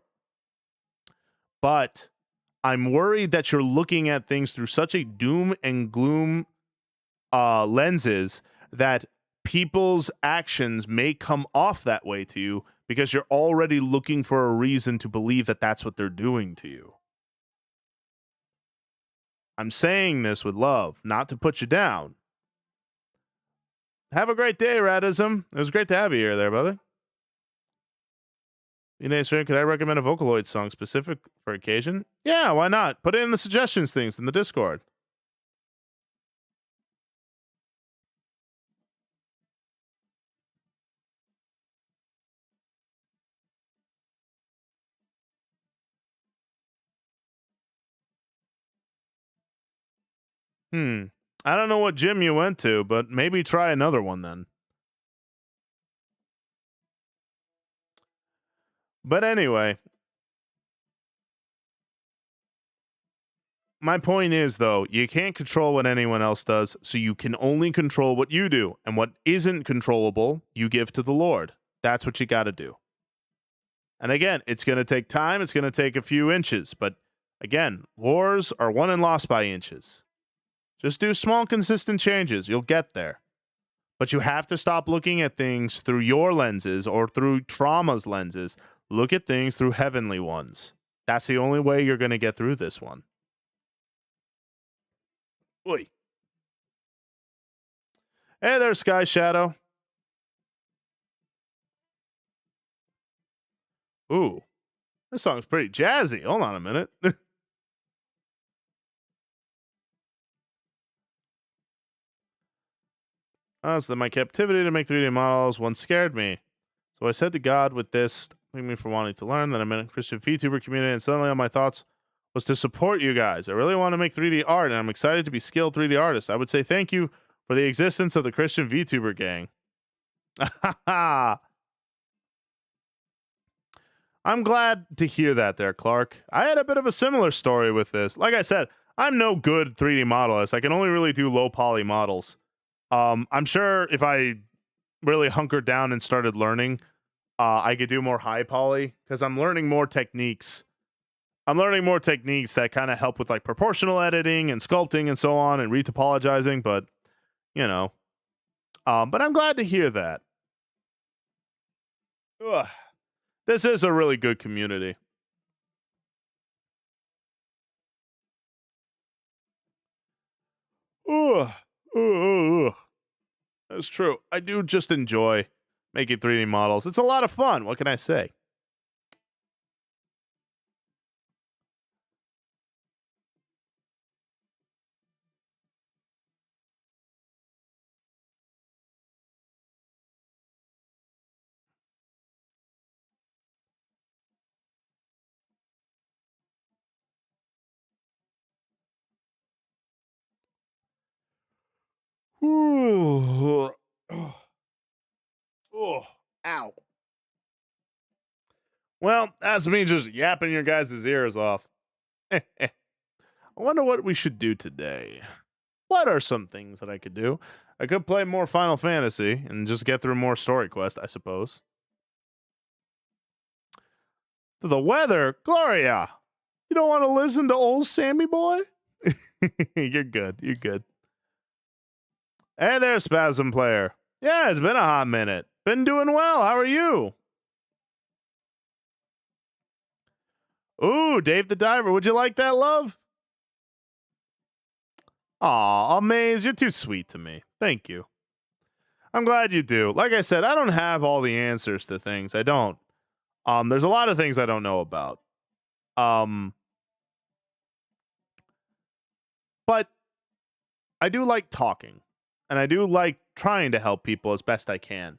But I'm worried that you're looking at things through such a doom and gloom lenses that people's actions may come off that way to you because you're already looking for a reason to believe that that's what they're doing to you. I'm saying this with love, not to put you down. Have a great day, Radism. It was great to have you here there, brother. Could I recommend a Vocaloid song specific for occasion? Yeah, why not? Put it in the suggestions things in the Discord. I don't know what gym you went to, but maybe try another one then. But anyway, my point is, though, you can't control what anyone else does, so you can only control what you do. And what isn't controllable, you give to the Lord. That's what you got to do. And again, it's going to take time. It's going to take a few inches. But again, wars are won and lost by inches. Just do small, consistent changes. You'll get there. But you have to stop looking at things through your lenses or through trauma's lenses. Look at things through heavenly ones. That's the only way you're going to get through this one. Oi. Hey there, Sky Shadow. Ooh, this song's pretty jazzy. Hold on a minute. So that my captivity to make 3D models once scared me. So I said to God, with this, thank me for wanting to learn that I'm in a Christian VTuber community, and suddenly all my thoughts was to support you guys. I really want to make 3D art, and I'm excited to be skilled 3D artist. I would say thank you for the existence of the Christian VTuber gang. I'm glad to hear that there, Clark. I had a bit of a similar story with this. Like I said, I'm no good 3D modelist. I can only really do low poly models. I'm sure if I really hunkered down and started learning, I could do more high poly because I'm learning more techniques. I'm learning more techniques that kind of help with like proportional editing and sculpting and so on and retopologizing, but you know. But I'm glad to hear that. Ugh. This is a really good community. Ugh. Ugh. That's true. I do just enjoy making 3D models. It's a lot of fun. What can I say? Ooh. Oh, ow. Well, that's me just yapping your guys' ears off. I wonder what we should do today. What are some things that I could do? I could play more Final Fantasy and just get through more story quest, I suppose. The weather, Gloria. You don't want to listen to old Sammy boy? You're good. You're good. Hey there, Spasm player. Yeah, it's been a hot minute. Been doing well. How are you? Ooh, Dave the Diver. Would you like that, love? Aw, Maze, you're too sweet to me. Thank you. I'm glad you do. Like I said, I don't have all the answers to things. I don't. There's a lot of things I don't know about. But I do like talking. And I do like trying to help people as best I can.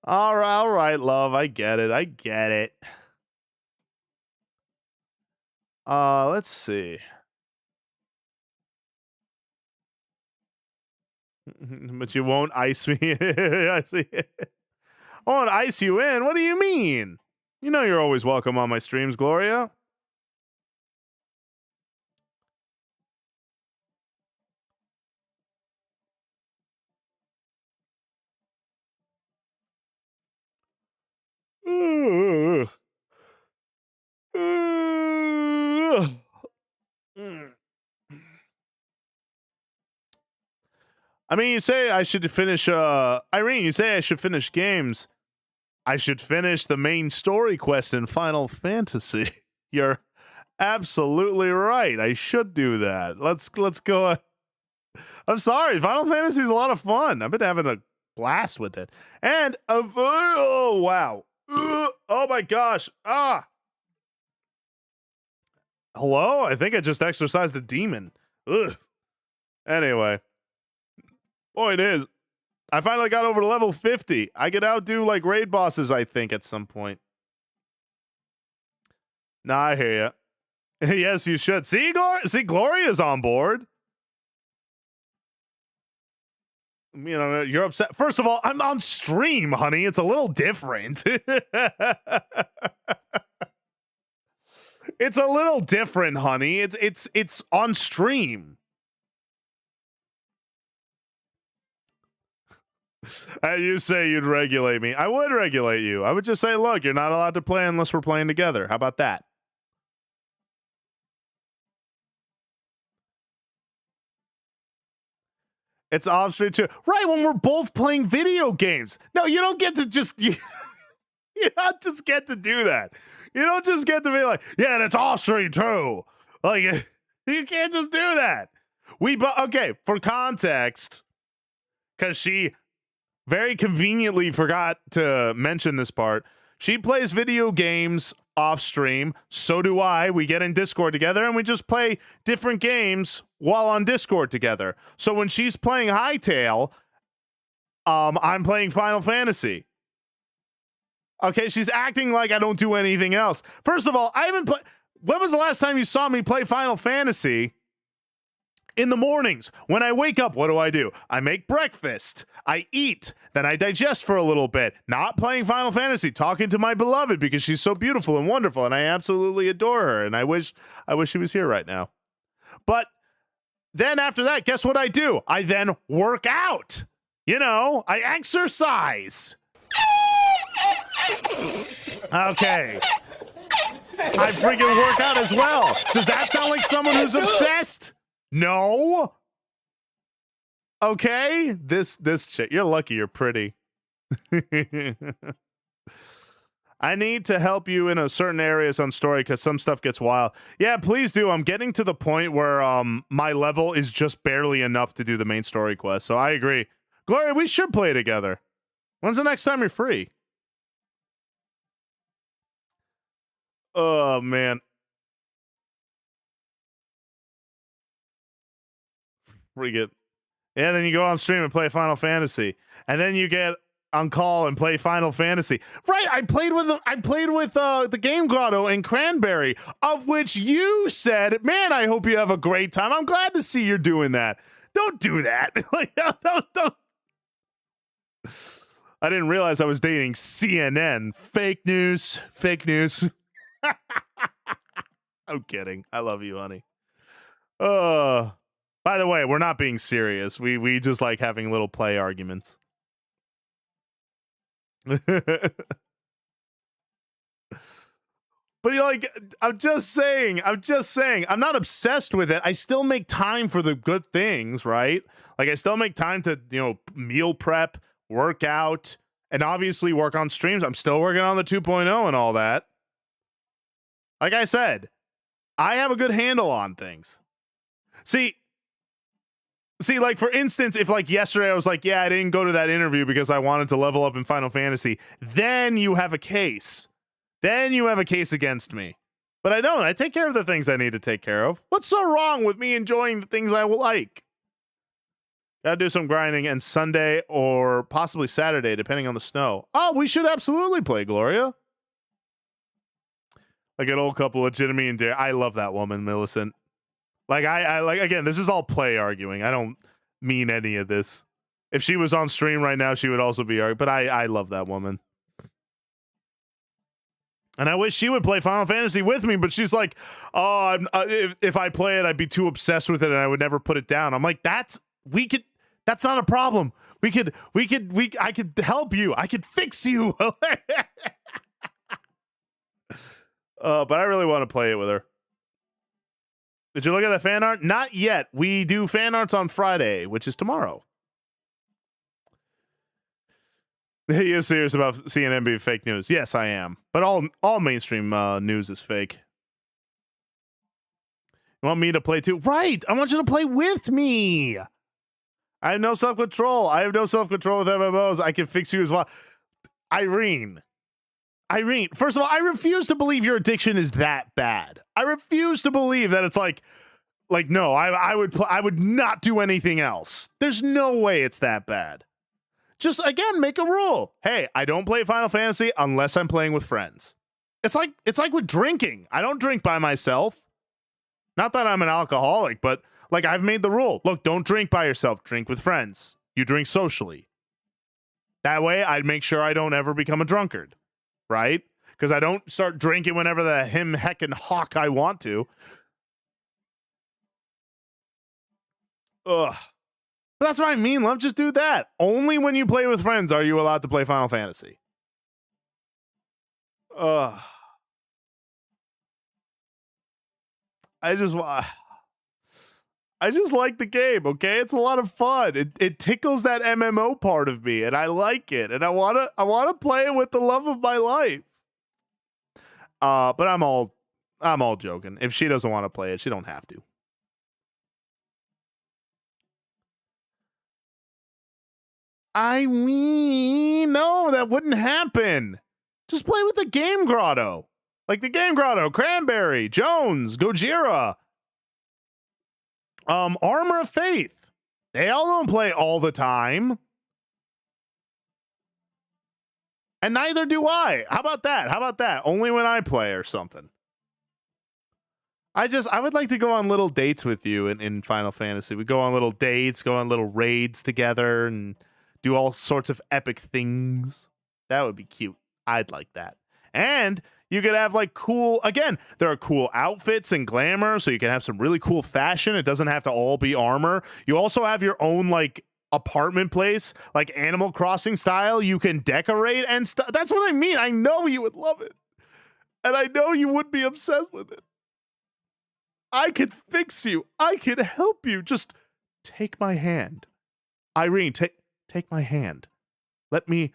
All right, love. I get it. I get it. Let's see. But you won't ice me. I won't ice you in. What do you mean? You know you're always welcome on my streams, Gloria. I mean, you say I should finish, Irene, you say I should finish games. I should finish the main story quest in Final Fantasy. You're absolutely right. I should do that. Let's go. I'm sorry. Final Fantasy is a lot of fun. I've been having a blast with it. And, oh, wow. Oh, my gosh. Hello? I think I just exorcised a demon. Ugh. Anyway. Point is, I finally got over to level 50. I could outdo, like, raid bosses, I think, at some point. Nah, I hear ya. Yes, you should. See, Gloria's on board. You know, you're upset. First of all, I'm on stream, honey. It's a little different. It's a little different, honey. It's on stream. And you say you'd regulate me. I would regulate you. I would just say, look, you're not allowed to play unless we're playing together. How about that? It's off stream too. Right, when we're both playing video games. No, you don't get to just... You don't just get to do that. You don't just get to be like, yeah, and it's off stream too. Like, you can't just do that. Okay, for context, because she very conveniently forgot to mention this part. She plays video games off stream. So do I. We get in Discord together and we just play different games while on Discord together. So when she's playing Hytale, I'm playing Final Fantasy. Okay, she's acting like I don't do anything else. First of all, I haven't played. When was the last time you saw me play Final Fantasy? In the mornings, when I wake up, what do? I make breakfast. I eat. Then I digest for a little bit. Not playing Final Fantasy, talking to my beloved because she's so beautiful and wonderful, and I absolutely adore her. And I wish she was here right now. But then after that, guess what I do? I then work out. You know, I exercise. Okay. I freaking work out as well. Does that sound like someone who's obsessed? No. Okay, this chick. You're lucky you're pretty. I need to help you in a certain areas on story because some stuff gets wild. Yeah, please do. I'm getting to the point where my level is just barely enough to do the main story quest. So I agree. Gloria, we should play together. When's the next time you're free? Oh man. Freaking. Yeah, then you go on stream and play Final Fantasy. And then you get on call and play Final Fantasy. Right, I played with the Game Grotto and Cranberry, of which you said, man, I hope you have a great time. I'm glad to see you're doing that. Don't do that. Like, don't. I didn't realize I was dating CNN. Fake news. Fake news. I'm kidding. I love you, honey. By the way, we're not being serious. We just like having little play arguments. But I'm just saying, I'm not obsessed with it. I still make time for the good things, right? Like, I still make time to, meal prep, work out, and obviously work on streams. I'm still working on the 2.0 and all that. Like I said, I have a good handle on things. See, like, for instance, if like yesterday I was like, yeah, I didn't go to that interview because I wanted to level up in Final Fantasy, then you have a case. Then you have a case against me. But I don't. I take care of the things I need to take care of. What's so wrong with me enjoying the things I will like? Gotta do some grinding, and Sunday or possibly Saturday, depending on the snow. Oh, we should absolutely play, Gloria. Like an old couple, legitimately and dare. I love that woman, Millicent. Like, I like, again, this is all play arguing. I don't mean any of this. If she was on stream right now, she would also be arguing. But I love that woman. And I wish she would play Final Fantasy with me, but she's like, oh, if I play it, I'd be too obsessed with it and I would never put it down. I'm like, that's not a problem. I could help you. I could fix you. But I really want to play it with her. Did you look at the fan art? Not yet. We do fan arts on Friday, which is tomorrow. He is serious about CNN being fake news. Yes, I am. But all mainstream news is fake. You want me to play too? Right! I want you to play with me! I have no self-control. I have no self-control with MMOs. I can fix you as well. Irene, first of all, I refuse to believe your addiction is that bad. I refuse to believe that it's like no, I would not do anything else. There's no way it's that bad. Just, again, make a rule. Hey, I don't play Final Fantasy unless I'm playing with friends. It's like with drinking. I don't drink by myself. Not that I'm an alcoholic, but like, I've made the rule. Look, don't drink by yourself. Drink with friends. You drink socially. That way, I'd make sure I don't ever become a drunkard, right? Because I don't start drinking whenever the heckin' hawk I want to. Ugh. But that's what I mean, love. Just do that. Only when you play with friends are you allowed to play Final Fantasy. I just like the game, okay? It's a lot of fun. It tickles that MMO part of me, and I like it. And I wanna play it with the love of my life. But I'm all joking. If she doesn't want to play it, she don't have to. I mean, no, that wouldn't happen. Just play with the Game Grotto. Like the Game Grotto, Cranberry, Jones, Gojira, Armor of Faith. They all don't play all the time. And neither do I. How about that? Only when I play or something. I would like to go on little dates with you in Final Fantasy. We go on little dates, go on little raids together, and do all sorts of epic things. That would be cute. I'd like that. And you could have like cool, again, there are cool outfits and glamour, so you can have some really cool fashion. It doesn't have to all be armor. You also have your own like apartment place, like Animal Crossing style. You can decorate and stuff. That's what I mean. I know you would love it. And I know you would be obsessed with it. I could fix you. I could help you. Just take my hand. Irene, take my hand. Let me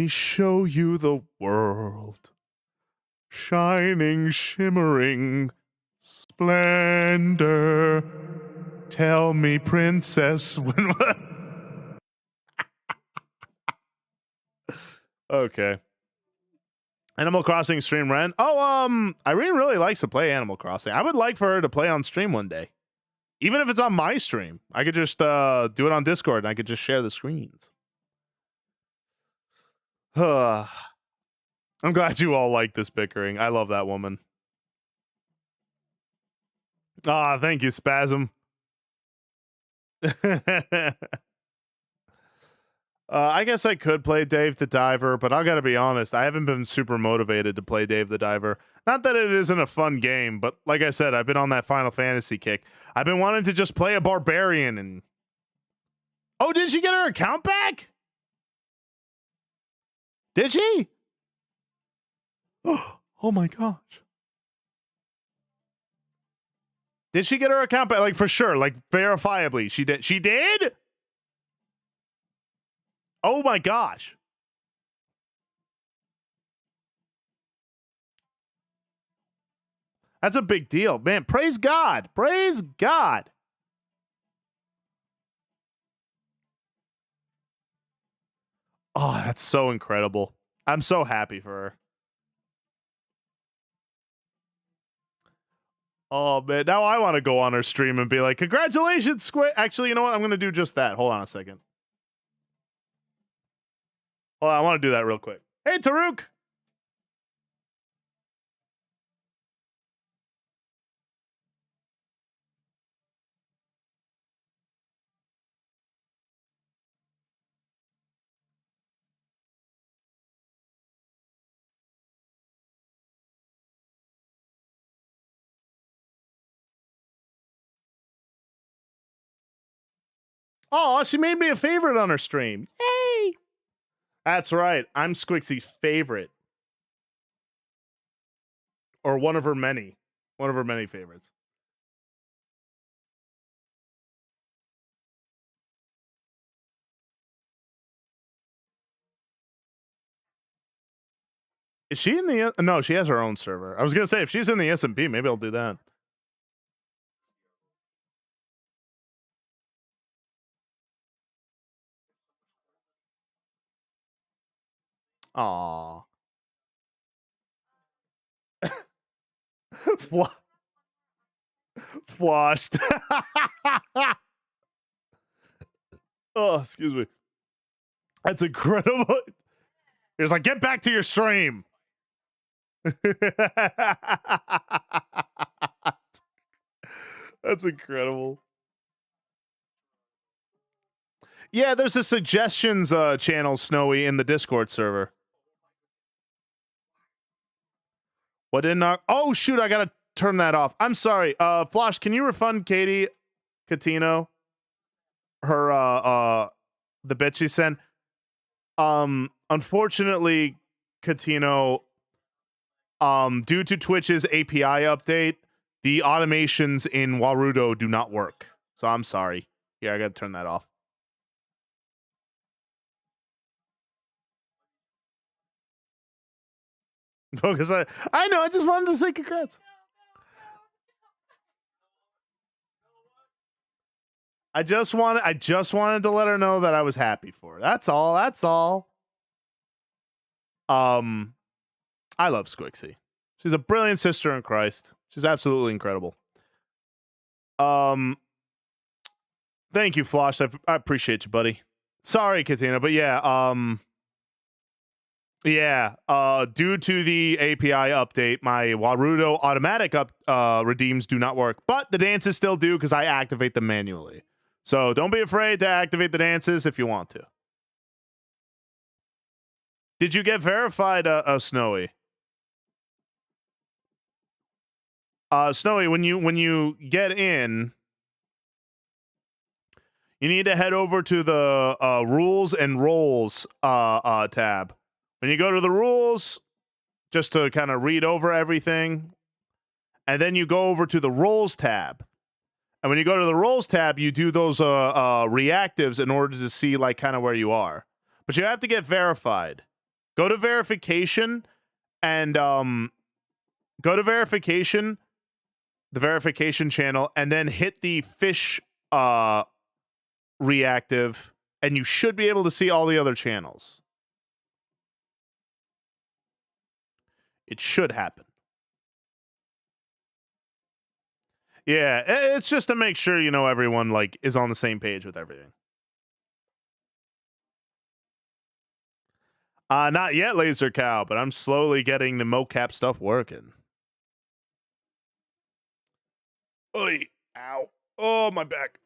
show you the world. Shining, shimmering, splendor. Tell me, princess, when... Okay. Animal Crossing stream Ren. Oh, Irene really likes to play Animal Crossing. I would like for her to play on stream one day. Even if it's on my stream. I could just do it on Discord and I could just share the screens. I'm glad you all like this bickering. I love that woman. Thank you, Spasm. I guess I could play Dave the Diver, but I gotta be honest, I haven't been super motivated to play Dave the Diver. Not that it isn't a fun game, but like I said, I've been on that Final Fantasy kick. I've been wanting to just play a barbarian and... Oh, did she get her account back? Did she? Oh my gosh. Did she get her account back? Like, for sure, like, verifiably, she did. She did? Oh my gosh. That's a big deal. Man, praise God. Praise God. Oh, that's so incredible. I'm so happy for her. Oh, man. Now I want to go on her stream and be like, congratulations, Squid. Actually, you know what? I'm going to do just that. Hold on a second. Hold on. I want to do that real quick. Hey, Taruk. Oh, she made me a favorite on her stream. Yay! That's right. I'm Squixie's favorite. Or one of her many. One of her many favorites. Is she in the... No, she has her own server. I was going to say, if she's in the SMP, maybe I'll do that. Aww. Flossed. Oh, excuse me. That's incredible. He was like, get back to your stream. That's incredible. Yeah, there's a suggestions channel, Snowy, in the Discord server. What did not... Oh, shoot, I gotta turn that off. I'm sorry. Flosh, can you refund Katie Catino her the bit she sent? Unfortunately, Catino, due to Twitch's API update, the automations in Warudo do not work. So I'm sorry. Yeah, I gotta turn that off. Because I know, I just wanted to say congrats. I just wanted to let her know that I was happy for her. That's all. That's all. I love Squixie. She's a brilliant sister in Christ. She's absolutely incredible. Thank you, Flosh. I appreciate you, buddy. Sorry, Katina, but yeah, due to the API update, my Warudo automatic redeems do not work, but the dances still do because I activate them manually. So don't be afraid to activate the dances if you want to. Did you get verified, Snowy? Snowy, when you get in, you need to head over to the rules and roles tab. When you go to the rules, just to kind of read over everything, and then you go over to the roles tab. And when you go to the roles tab, you do those reactives in order to see like kind of where you are. But you have to get verified. Go to verification and go to verification, the verification channel, and then hit the fish reactive, and you should be able to see all the other channels. It should happen. Yeah, it's just to make sure, you know, everyone like is on the same page with everything. Not yet, Laser Cow, but I'm slowly getting the mocap stuff working. Oy, ow. Oh, my back.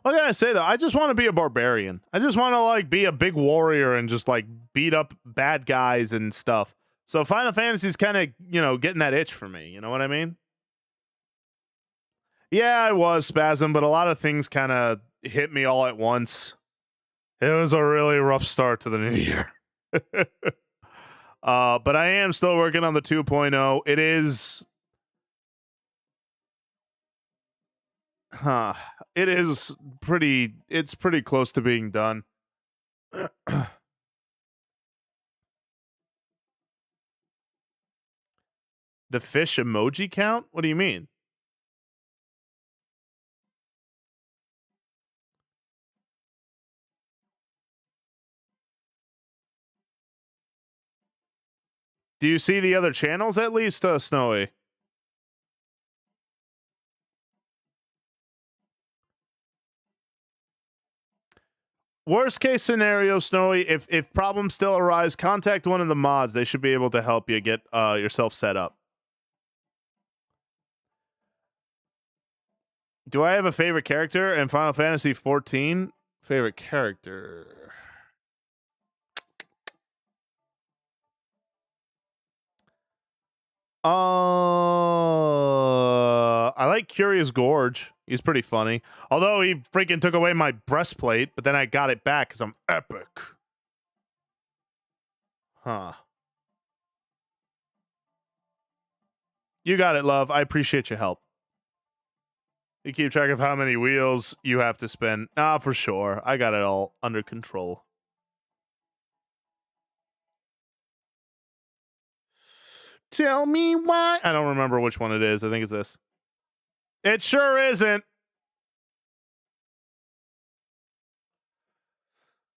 What can I say though? I just want to be a barbarian. I just want to like be a big warrior and just like beat up bad guys and stuff. So Final Fantasy's kind of, you know, getting that itch for me. You know what I mean? Yeah, I was Spasm, but a lot of things kind of hit me all at once. It was a really rough start to the new year. But I am still working on the 2.0. It is it is pretty, it's pretty close to being done. The fish emoji count? What do you mean? Do you see the other channels at least, Snowy? Worst case scenario, Snowy, if problems still arise, contact one of the mods. They should be able to help you get yourself set up. Do I have a favorite character in Final Fantasy 14? Favorite character. I like Curious Gorge. He's pretty funny. Although he freaking took away my breastplate, but then I got it back because I'm epic. Huh. You got it, love. I appreciate your help. You keep track of how many wheels you have to spin. Ah, for sure. I got it all under control. Tell me why. I don't remember which one it is. I think it's this. It sure isn't.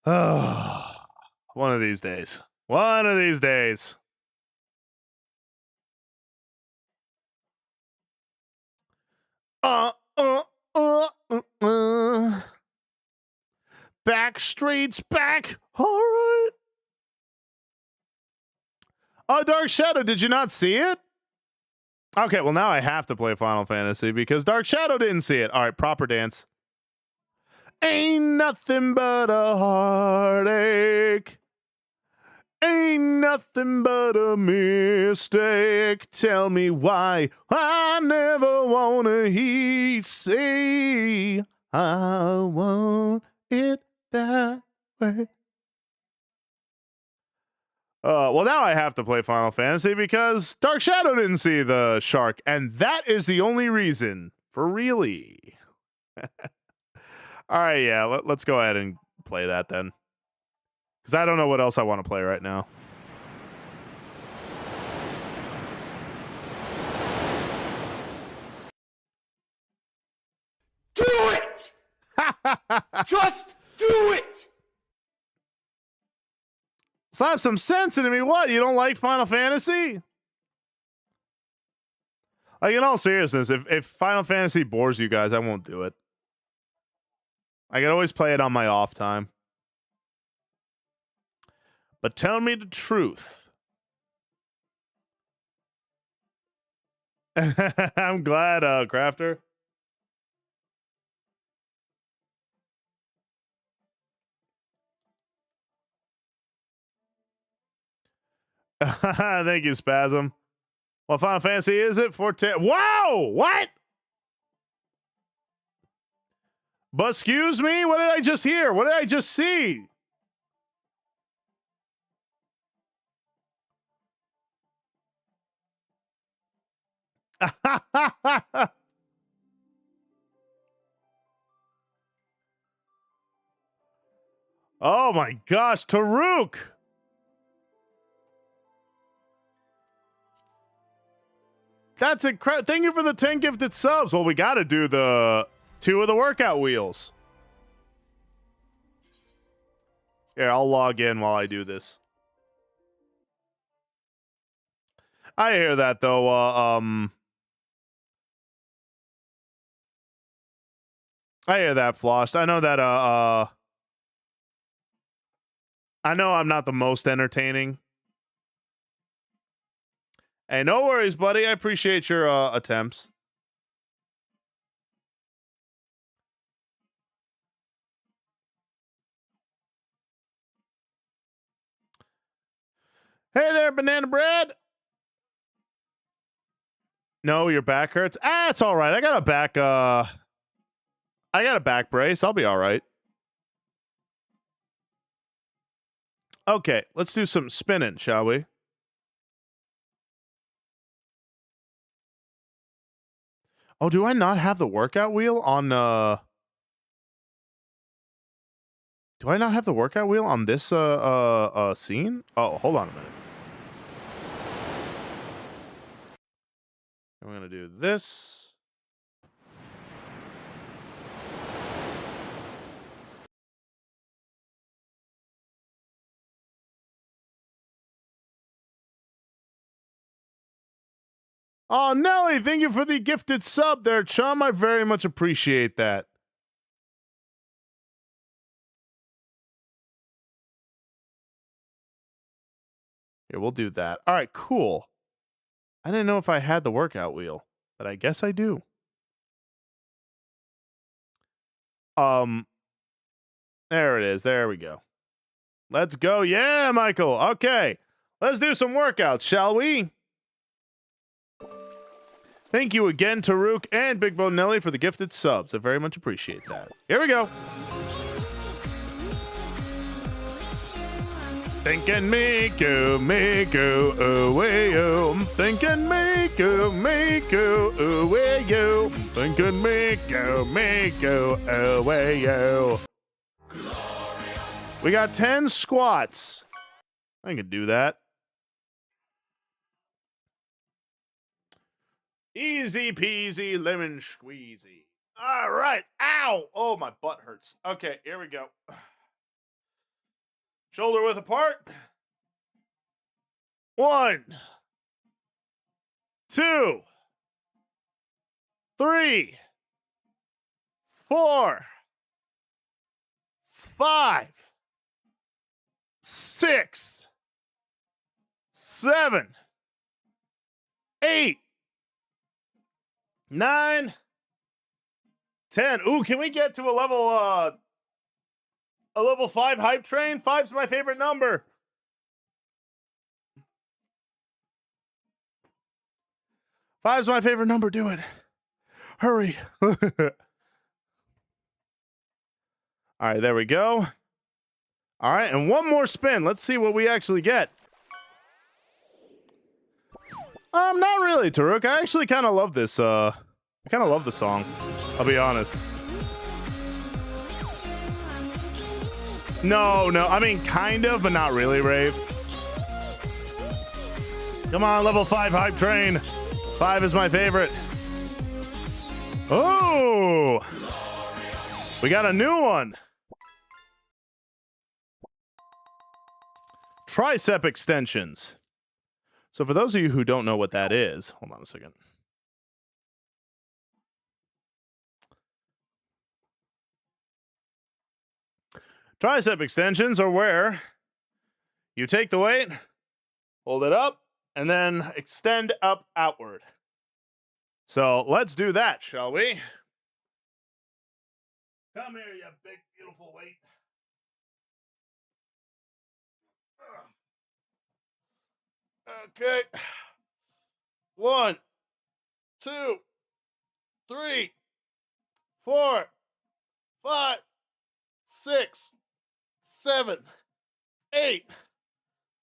One of these days. One of these days. Backstreet's back. All right. Oh, Dark Shadow, did you not see it? Okay, well now I have to play Final Fantasy because Dark Shadow didn't see it. All right, proper dance. Ain't nothing but a heartache. Ain't nothing but a mistake. Tell me why I never wanna hear you say I want it that way. Well, now I have to play Final Fantasy because Dark Shadow didn't see the shark, and that is the only reason. For really. All right, yeah, let's go ahead and play that then. Because I don't know what else I want to play right now. Do it! Just do it! Slap some sense into me. What? You don't like Final Fantasy? Like, in all seriousness, if Final Fantasy bores you guys, I won't do it. I can always play it on my off time. But tell me the truth. I'm glad, Crafter. Thank you, Spasm. What Final Fantasy is it? 14. Wow! What? But excuse me? What did I just hear? What did I just see? Oh my gosh, Taruk! That's incredible. Thank you for the 10 gifted subs. Well, we got to do the 2 of the workout wheels. Here, I'll log in while I do this. I hear that, though. I hear that, Floshed. I know that, I know I'm not the most entertaining. Hey, no worries, buddy. I appreciate your attempts. Hey there, banana bread. No, your back hurts. Ah, it's all right. I got a back brace. I'll be all right. Okay, let's do some spinning, shall we? Oh, do I not have the workout wheel on do I not have the workout wheel on this scene? Oh, hold on a minute. I'm gonna do this. Oh, Nelly, thank you for the gifted sub there, chum. I very much appreciate that. Here, we'll do that. All right, cool. I didn't know if I had the workout wheel, but I guess I do. There it is. There we go. Let's go. Yeah, Michael. Okay. Let's do some workouts, shall we? Thank you again, Taruk and Big Bone Nelly, for the gifted subs. I very much appreciate that. Here we go. Thinking me go, away, yo. I'm thinking me go, away, yo. I'm thinking me go, away, yo. We got 10 squats. I can do that. Easy peasy lemon squeezy. All right. Ow. Oh, my butt hurts. Okay, here we go. Shoulder width apart. 1, 2, 3, 4, 5, 6, 7, 8, 9, 10. Ooh, can we get to a level 5 hype train? 5's my favorite number. Five's my favorite number. Do it. Hurry. All right, there we go. All right, and one more spin. Let's see what we actually get. Not really, Taruk. I actually kind of love this. I kind of love the song. I'll be honest. No. I mean, kind of, but not really, Rave. Come on, level 5 hype train. 5 is my favorite. Oh! We got a new one. Tricep extensions. So for those of you who don't know what that is, hold on a second. Tricep extensions are where you take the weight, hold it up, and then extend up outward. So let's do that, shall we? Come here, you big, beautiful weight. Okay. 1, 2, 3, 4, 5, 6, 7, 8,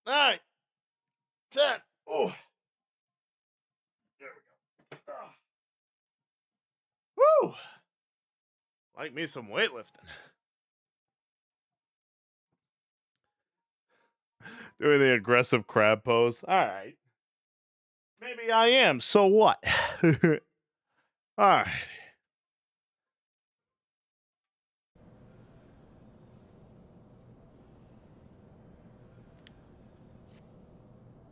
9, 10. Oh. There we go. Woo! Like me some weightlifting. Doing the aggressive crab pose. All right. Maybe I am. So what? All right.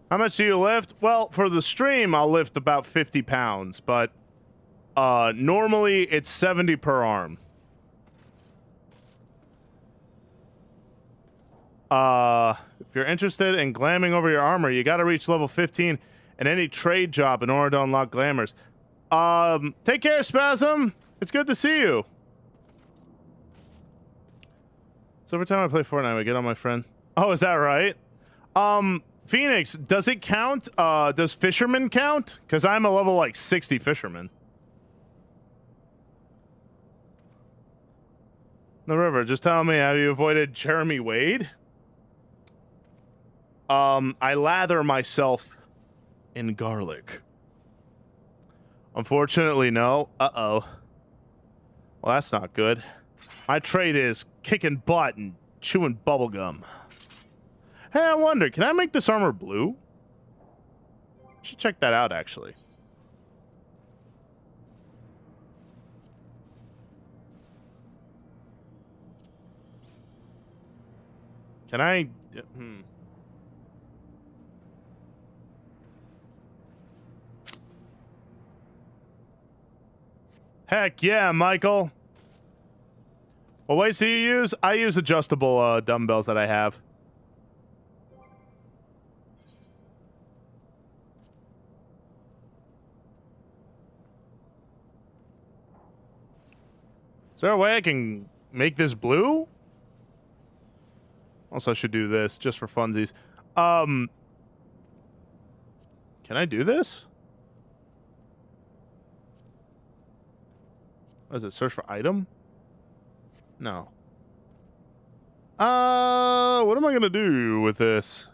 How much do you lift? Well, for the stream, I'll lift about 50 pounds, but normally it's 70 per arm. If you're interested in glamming over your armor, you got to reach level 15 in any trade job in order to unlock glamours. Take care, Spasm. It's good to see you. So every time I play Fortnite, I get on my friend. Oh, is that right? Phoenix, does it count? Does fisherman count? Because I'm a level like 60 fisherman. The river, just tell me, have you avoided Jeremy Wade? I lather myself in garlic. Unfortunately, no. Uh-oh. Well, that's not good. My trade is kicking butt and chewing bubblegum. Hey, I wonder, can I make this armor blue? Should check that out, actually. Can I... Heck yeah, Michael. What weights do you use? I use adjustable dumbbells that I have. Is there a way I can make this blue? Also, I should do this just for funsies. Can I do this? What is it? Search for item? No. What am I gonna do with this?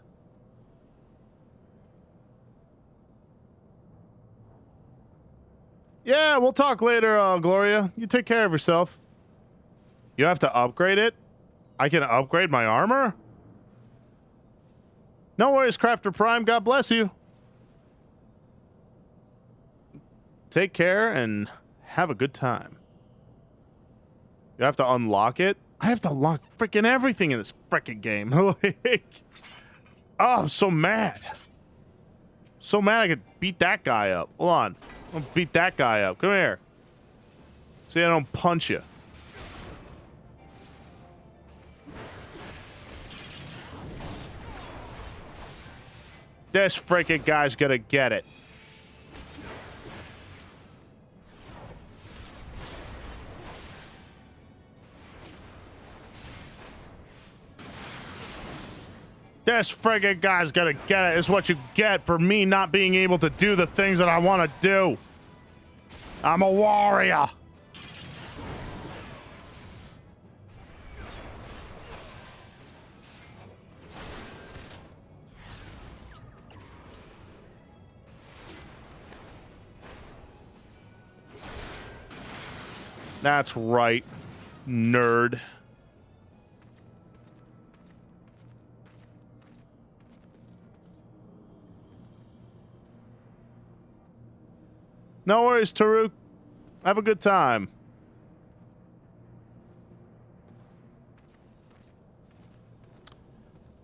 Yeah, we'll talk later, Gloria. You take care of yourself. You have to upgrade it? I can upgrade my armor? No worries, Crafter Prime. God bless you. Take care and have a good time. You have to unlock it? I have to unlock freaking everything in this freaking game. Like, oh, I'm so mad. So mad I could beat that guy up. Hold on. I'll beat that guy up. Come here. See, I don't punch you. This freaking guy's gonna get it. This friggin' guy's gonna get it. It's what you get for me not being able to do the things that I want to do. I'm a warrior. That's right, nerd. No worries, Taruk. Have a good time.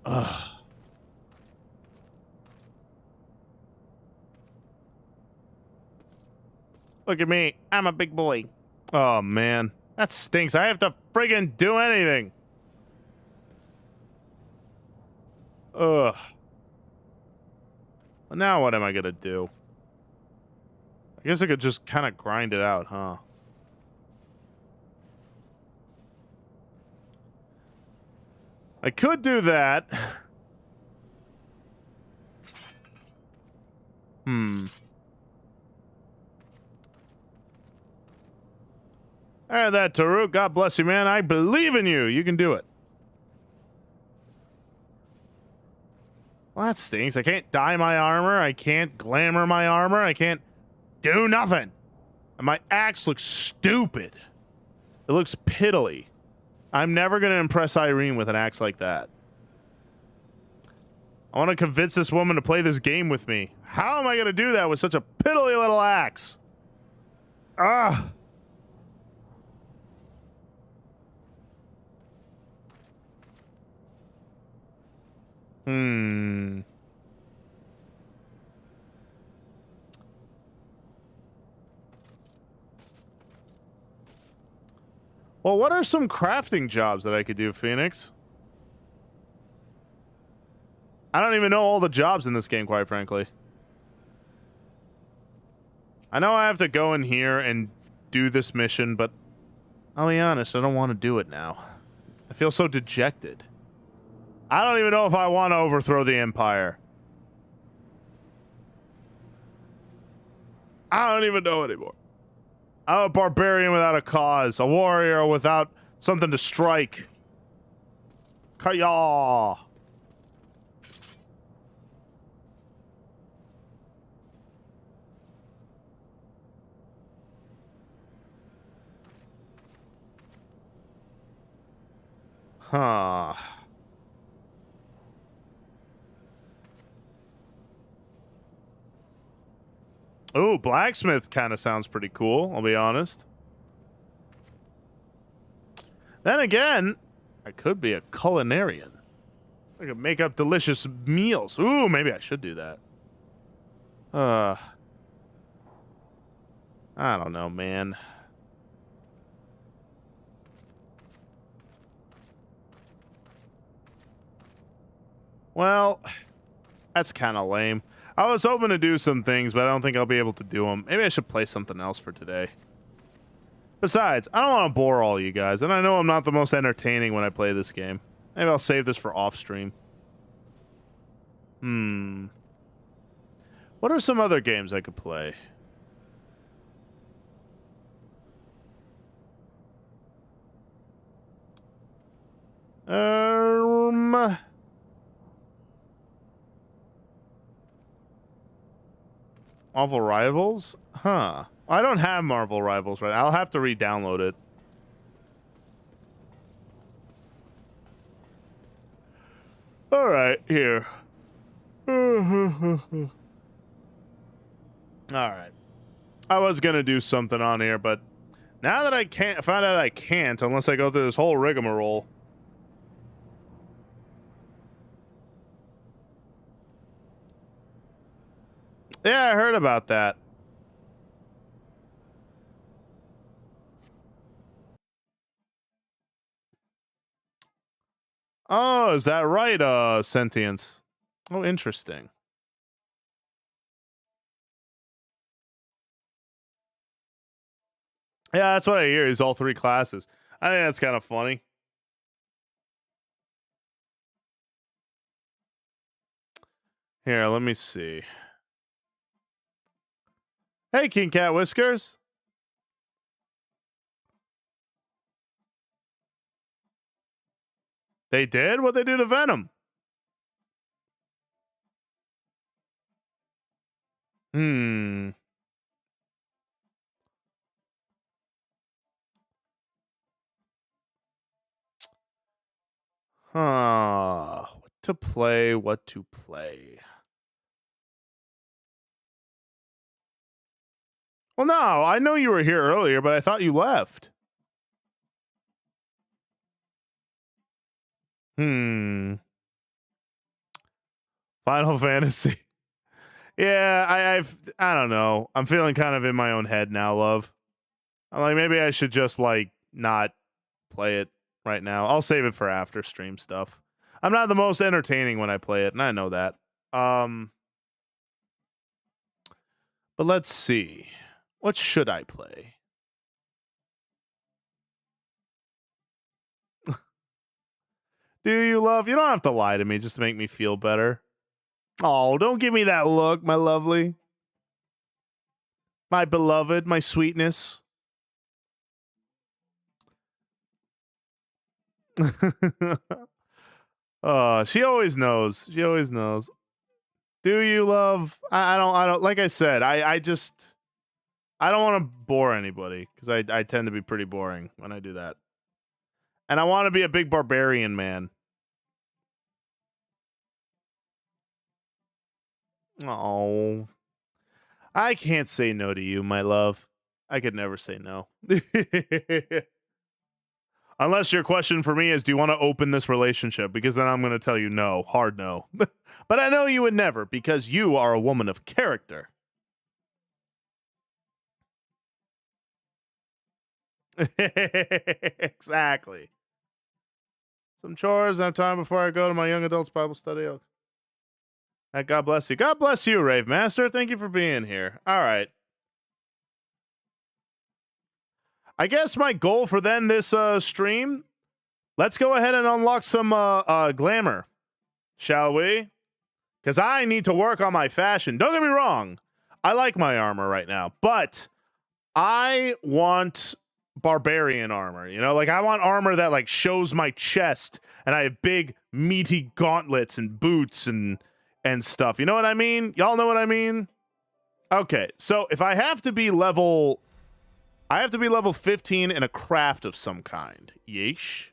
Ugh. Look at me. I'm a big boy. Oh, man. That stinks. I have to friggin' do anything. Ugh. Well, now what am I gonna do? I guess I could just kind of grind it out, huh? I could do that. Alright, that Taruk. God bless you, man. I believe in you. You can do it. Well, that stinks. I can't dye my armor. I can't glamour my armor. I can't do nothing. And my axe looks stupid. It looks piddly. I'm never going to impress Irene with an axe like that. I want to convince this woman to play this game with me. How am I going to do that with such a piddly little axe? Ah. Well, what are some crafting jobs that I could do, Phoenix? I don't even know all the jobs in this game, quite frankly. I know I have to go in here and do this mission, but I'll be honest, I don't want to do it now. I feel so dejected. I don't even know if I want to overthrow the Empire. I don't even know anymore. I'm a barbarian without a cause, a warrior without something to strike. Kaya. Huh. Oh, blacksmith kind of sounds pretty cool, I'll be honest. Then again, I could be a culinarian. I could make up delicious meals. Ooh, maybe I should do that. I don't know, man. Well, that's kind of lame. I was hoping to do some things, but I don't think I'll be able to do them. Maybe I should play something else for today. Besides, I don't want to bore all you guys, and I know I'm not the most entertaining when I play this game. Maybe I'll save this for off-stream. What are some other games I could play? Marvel Rivals? Huh. I don't have Marvel Rivals right now. I'll have to re-download it. All right, here. All right. I was gonna do something on here, but now that I found out I can't unless I go through this whole rigmarole. Yeah, I heard about that. Oh, is that right, Sentience? Oh, interesting. Yeah, that's what I hear. Is all three classes. I think that's kind of funny. Here, let me see. Hey, King Cat Whiskers. They did? What'd they do to Venom? What to play, what to play. Well, no, I know you were here earlier, but I thought you left. Final Fantasy. Yeah, I don't know. I'm feeling kind of in my own head now, love. I'm like, maybe I should just like not play it right now. I'll save it for after stream stuff. I'm not the most entertaining when I play it, and I know that. But let's see. What should I play? Do you love? You don't have to lie to me just to make me feel better. Oh, don't give me that look, my lovely. My beloved, my sweetness. She always knows. She always knows. Do you love? I don't. Like I said, I just, I don't want to bore anybody because I tend to be pretty boring when I do that. And I want to be a big barbarian man. Oh, I can't say no to you, my love. I could never say no. Unless your question for me is, do you want to open this relationship? Because then I'm going to tell you no, hard no. But I know you would never because you are a woman of character. Exactly. Some chores. I have time before I go to my young adults Bible study. Okay. God bless you. God bless you, Rave Master. Thank you for being here. All right. I guess my goal for then this stream, let's go ahead and unlock some glamour, shall we? Because I need to work on my fashion. Don't get me wrong. I like my armor right now, but I want barbarian armor, you know? Like, I want armor that, like, shows my chest, and I have big, meaty gauntlets and boots and stuff. You know what I mean? Y'all know what I mean? Okay, so if I have to be level... I have to be level 15 in a craft of some kind. Yeesh.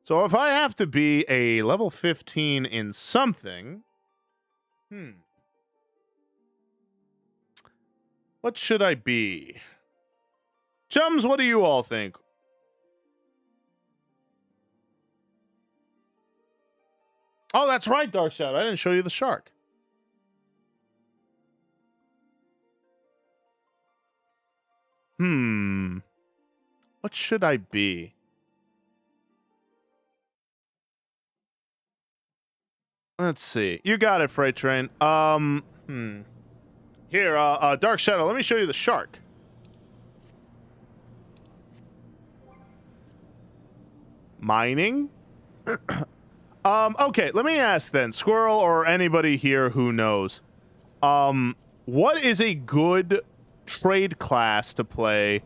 So if I have to be a level 15 in something... What should I be? Chums, what do you all think? Oh, that's right, Dark Shadow. I didn't show you the shark. What should I be? Let's see. You got it, Freight Train. Here, Dark Shadow, let me show you the shark. Mining? Okay, let me ask then, Squirrel or anybody here who knows. What is a good trade class to play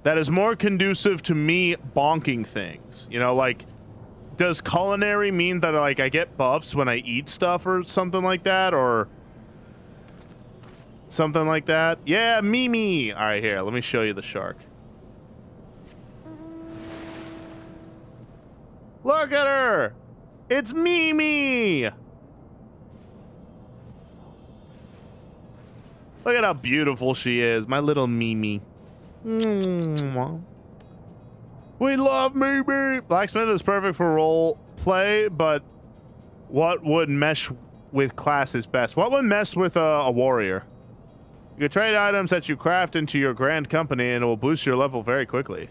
that is more conducive to me bonking things? You know, like, does culinary mean that, like, I get buffs when I eat stuff or something like that, or something like that? Yeah, Mimi! Alright, here, let me show you the shark. Look at her! It's Mimi! Look at how beautiful she is, my little Mimi. We love Mimi! Blacksmith is perfect for role play, but what would mesh with classes best? What would mesh with a warrior? You can trade items that you craft into your grand company and it will boost your level very quickly.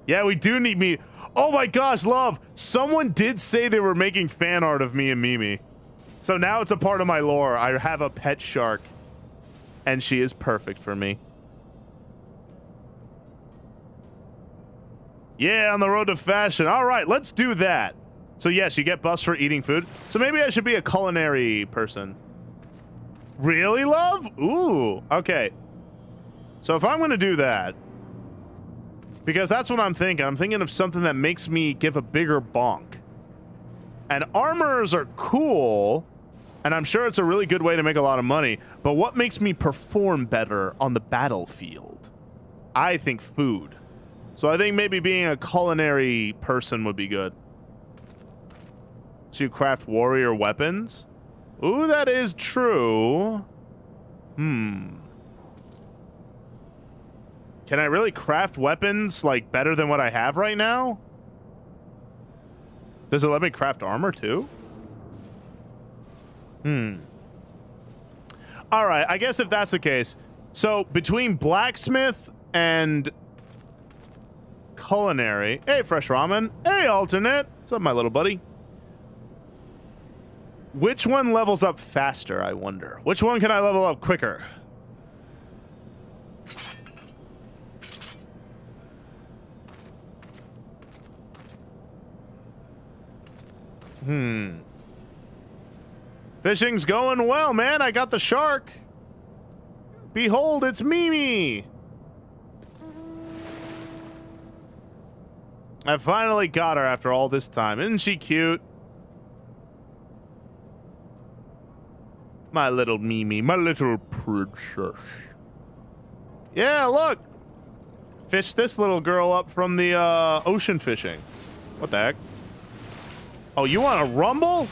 Yeah, we do need me. Oh my gosh, love! Someone did say they were making fan art of me and Mimi. So now it's a part of my lore. I have a pet shark. And she is perfect for me. Yeah, on the road to fashion. All right, let's do that. So yes, you get buffs for eating food. So maybe I should be a culinary person. Really, love? Ooh, okay. So if I'm going to do that, because that's what I'm thinking of something that makes me give a bigger bonk. And armors are cool, and I'm sure it's a really good way to make a lot of money, but what makes me perform better on the battlefield? I think food. So I think maybe being a culinary person would be good. So you craft warrior weapons? Ooh, that is true. Can I really craft weapons, like, better than what I have right now? Does it let me craft armor, too? Alright, I guess if that's the case. So, between blacksmith and culinary... Hey, Fresh Ramen. Hey, Alternate. What's up, my little buddy? Which one levels up faster, I wonder? Which one can I level up quicker? Fishing's going well, man. I got the shark. Behold, it's Mimi. I finally got her after all this time. Isn't she cute? My little Mimi, my little princess. Yeah, look. Fished this little girl up from the ocean fishing. What the heck? Oh, you want to rumble?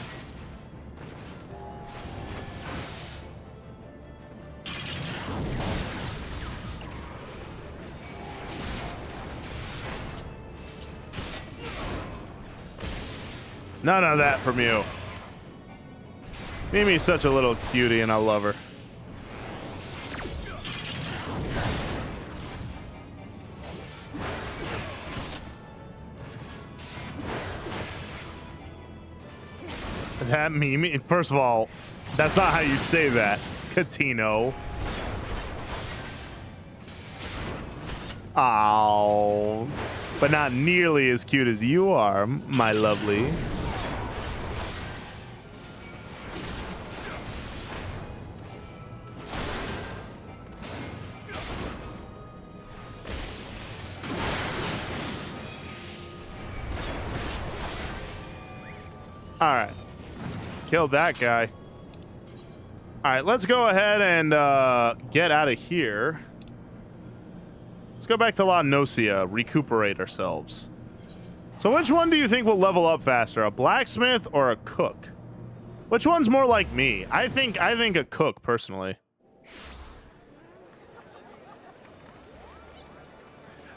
None of that from you. Mimi's such a little cutie and I love her. That Mimi, first of all, that's not how you say that, Catino. Oh, but not nearly as cute as you are, my lovely. All right. Killed that guy. All right, let's go ahead and get out of here. Let's go back to La Nocia, recuperate ourselves. So which one do you think will level up faster, a blacksmith or a cook? Which one's more like me? I think a cook, personally.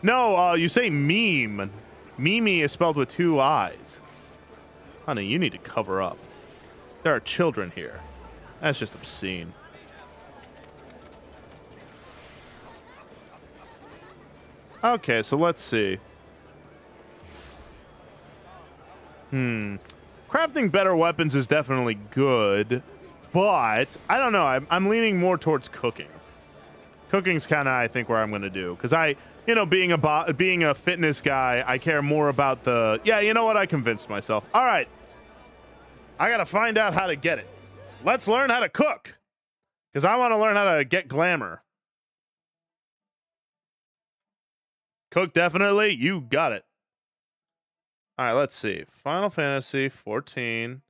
No, you say meme. Mimi is spelled with 2 I's. Honey, you need to cover up. There are children here. That's just obscene. Okay, so let's see. Crafting better weapons is definitely good, but I don't know. I'm leaning more towards cooking. Cooking's kind of, I think, where I'm going to do. Because being a fitness guy, I care more about the... Yeah, you know what? I convinced myself. All right. I got to find out how to get it. Let's learn how to cook. Because I want to learn how to get glamour. Cook, definitely. You got it. All right, let's see. Final Fantasy 14.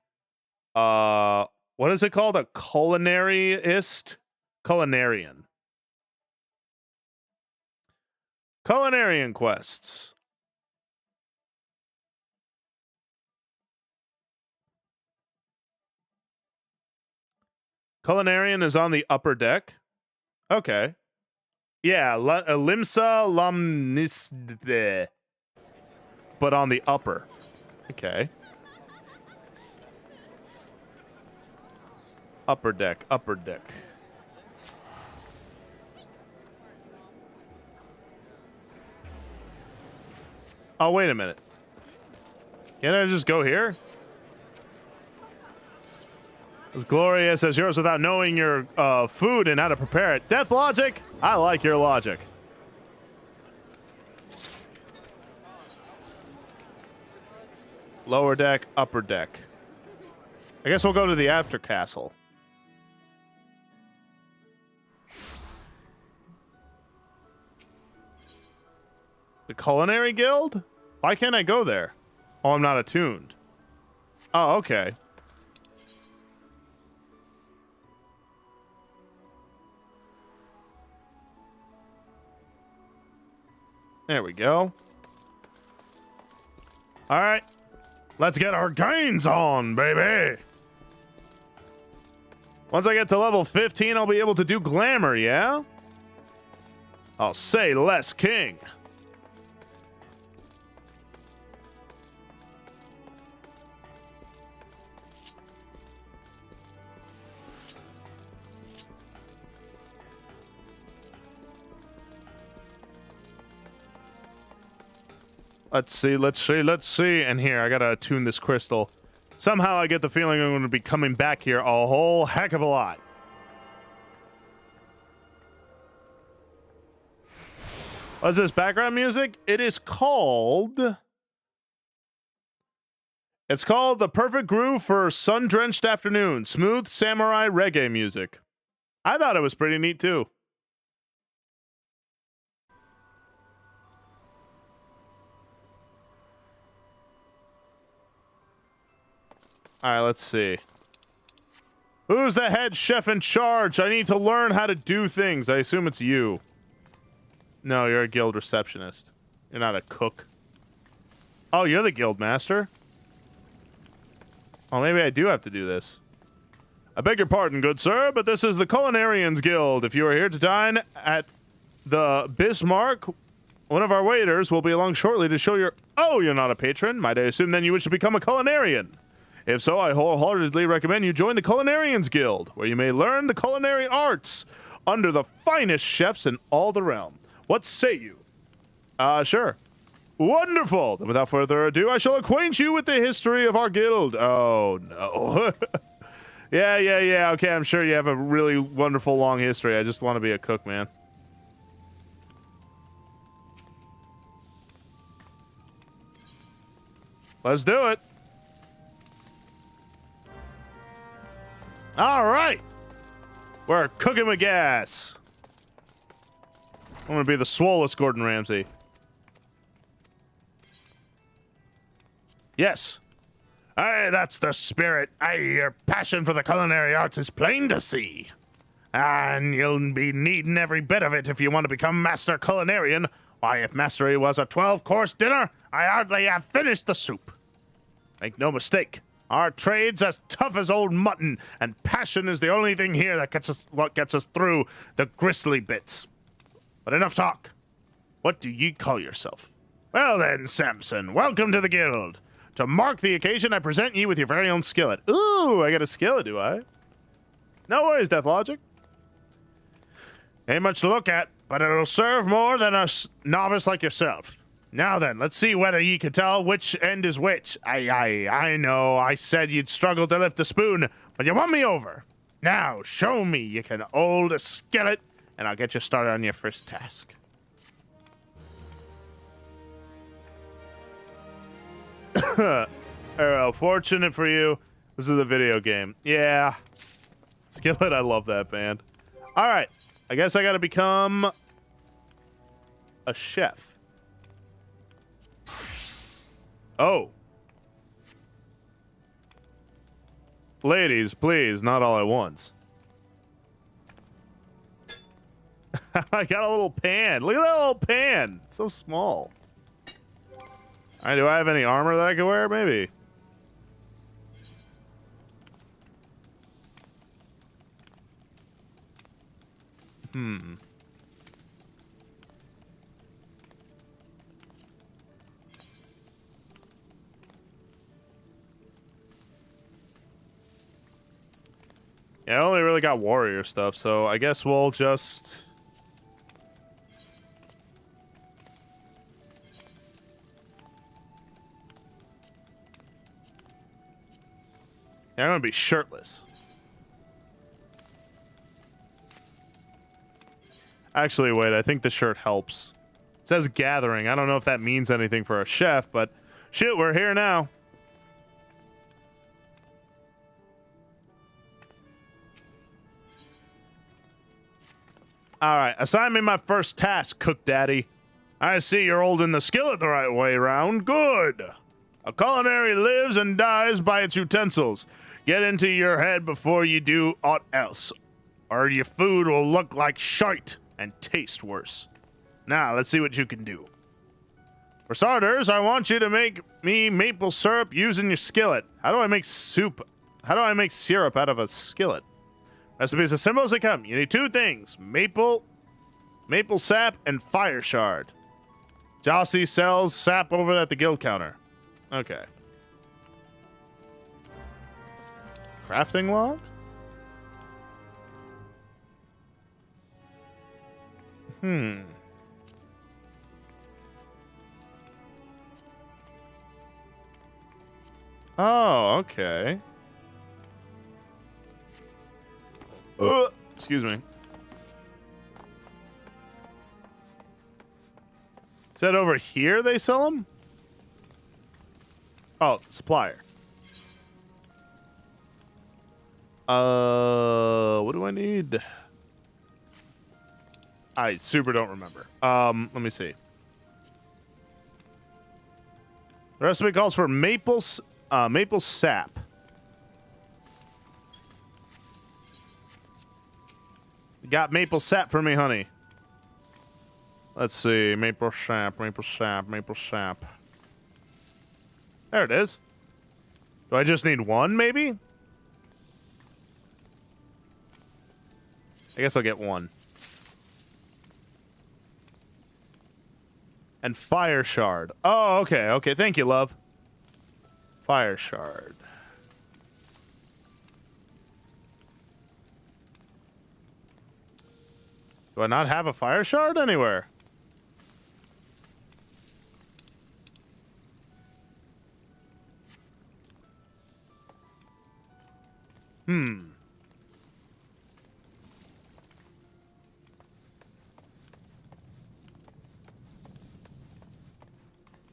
What is it called? A culinarist? Culinarian. Culinarian quests. Culinarian is on the upper deck. Okay. Yeah, Limsa Lamnisde. But on the upper. Okay. Upper deck, upper deck. Oh, wait a minute. Can't I just go here? As glorious as yours without knowing your food and how to prepare it. Death logic? I like your logic. Lower deck, upper deck. I guess we'll go to the after castle. The Culinary Guild? Why can't I go there? Oh, I'm not attuned. Oh, okay. There we go. All right. Let's get our gains on, baby. Once I get to level 15, I'll be able to do glamour, yeah? I'll say less, king. Let's see, let's see, let's see. And here, I gotta attune this crystal. Somehow I get the feeling I'm gonna be coming back here a whole heck of a lot. What's this background music? It is called... It's called The Perfect Groove for Sun-Drenched Afternoon. Smooth samurai reggae music. I thought it was pretty neat, too. All right, let's see. Who's the head chef in charge? I need to learn how to do things. I assume it's you. No, you're a guild receptionist. You're not a cook. Oh, you're the guild master? Oh, maybe I do have to do this. I beg your pardon, good sir, but this is the Culinarians Guild. If you are here to dine at the Bismarck, one of our waiters will be along shortly to show your... Oh, you're not a patron? Might I assume then you wish to become a culinarian? If so, I wholeheartedly recommend you join the Culinarians Guild, where you may learn the culinary arts under the finest chefs in all the realm. What say you? Sure. Wonderful! Then without further ado, I shall acquaint you with the history of our guild. Oh, no. Yeah. Okay, I'm sure you have a really wonderful long history. I just want to be a cook, man. Let's do it. All right. We're cooking with gas. I'm going to be the swollest Gordon Ramsay. Yes. Aye, that's the spirit. Aye, your passion for the culinary arts is plain to see. And you'll be needing every bit of it if you want to become master culinarian. Why, if mastery was a 12-course dinner, I hardly have finished the soup. Make no mistake, our trade's as tough as old mutton, and passion is the only thing here that gets us through the grisly bits. But enough talk. What do ye call yourself? Well then, Samson, welcome to the guild. To mark the occasion, I present you with your very own skillet. Ooh, I got a skillet, do I? No worries, Death Logic. Ain't much to look at, but it'll serve more than a novice like yourself. Now then, let's see whether ye can tell which end is which. I know, I said you'd struggle to lift a spoon, but you won me over. Now, show me you can hold a skillet, and I'll get you started on your first task. Fortunate for you, this is a video game. Yeah. Skillet, I love that band. Alright, I guess I gotta become a chef. Oh. Ladies, please, not all at once. I got a little pan. Look at that little pan. It's so small. Alright, do I have any armor that I can wear? Maybe. Yeah, I only really got warrior stuff, so I guess we'll just... Yeah, I'm gonna be shirtless. Actually, wait, I think the shirt helps. It says gathering. I don't know if that means anything for a chef, but shoot, we're here now. Alright, assign me my first task, Cook Daddy. I see you're holding the skillet the right way round. Good. A culinary lives and dies by its utensils. Get into your head before you do aught else, or your food will look like shite and taste worse. Now, let's see what you can do. For starters, I want you to make me maple syrup using your skillet. How do I make soup? How do I make syrup out of a skillet? Recipe is as simple as they come. You need two things. Maple sap and fire shard. Jossie sells sap over at the guild counter. Okay. Crafting log? Oh, okay. Excuse me. Is that over here they sell them? Oh, supplier. What do I need? I super don't remember. Let me see. The recipe calls for maple sap. You got maple sap for me, honey. Let's see. Maple sap, maple sap, maple sap. There it is. Do I just need one, maybe? I guess I'll get one. And fire shard. Oh, okay, okay. Thank you, love. Fire shard. Do I not have a fire shard anywhere?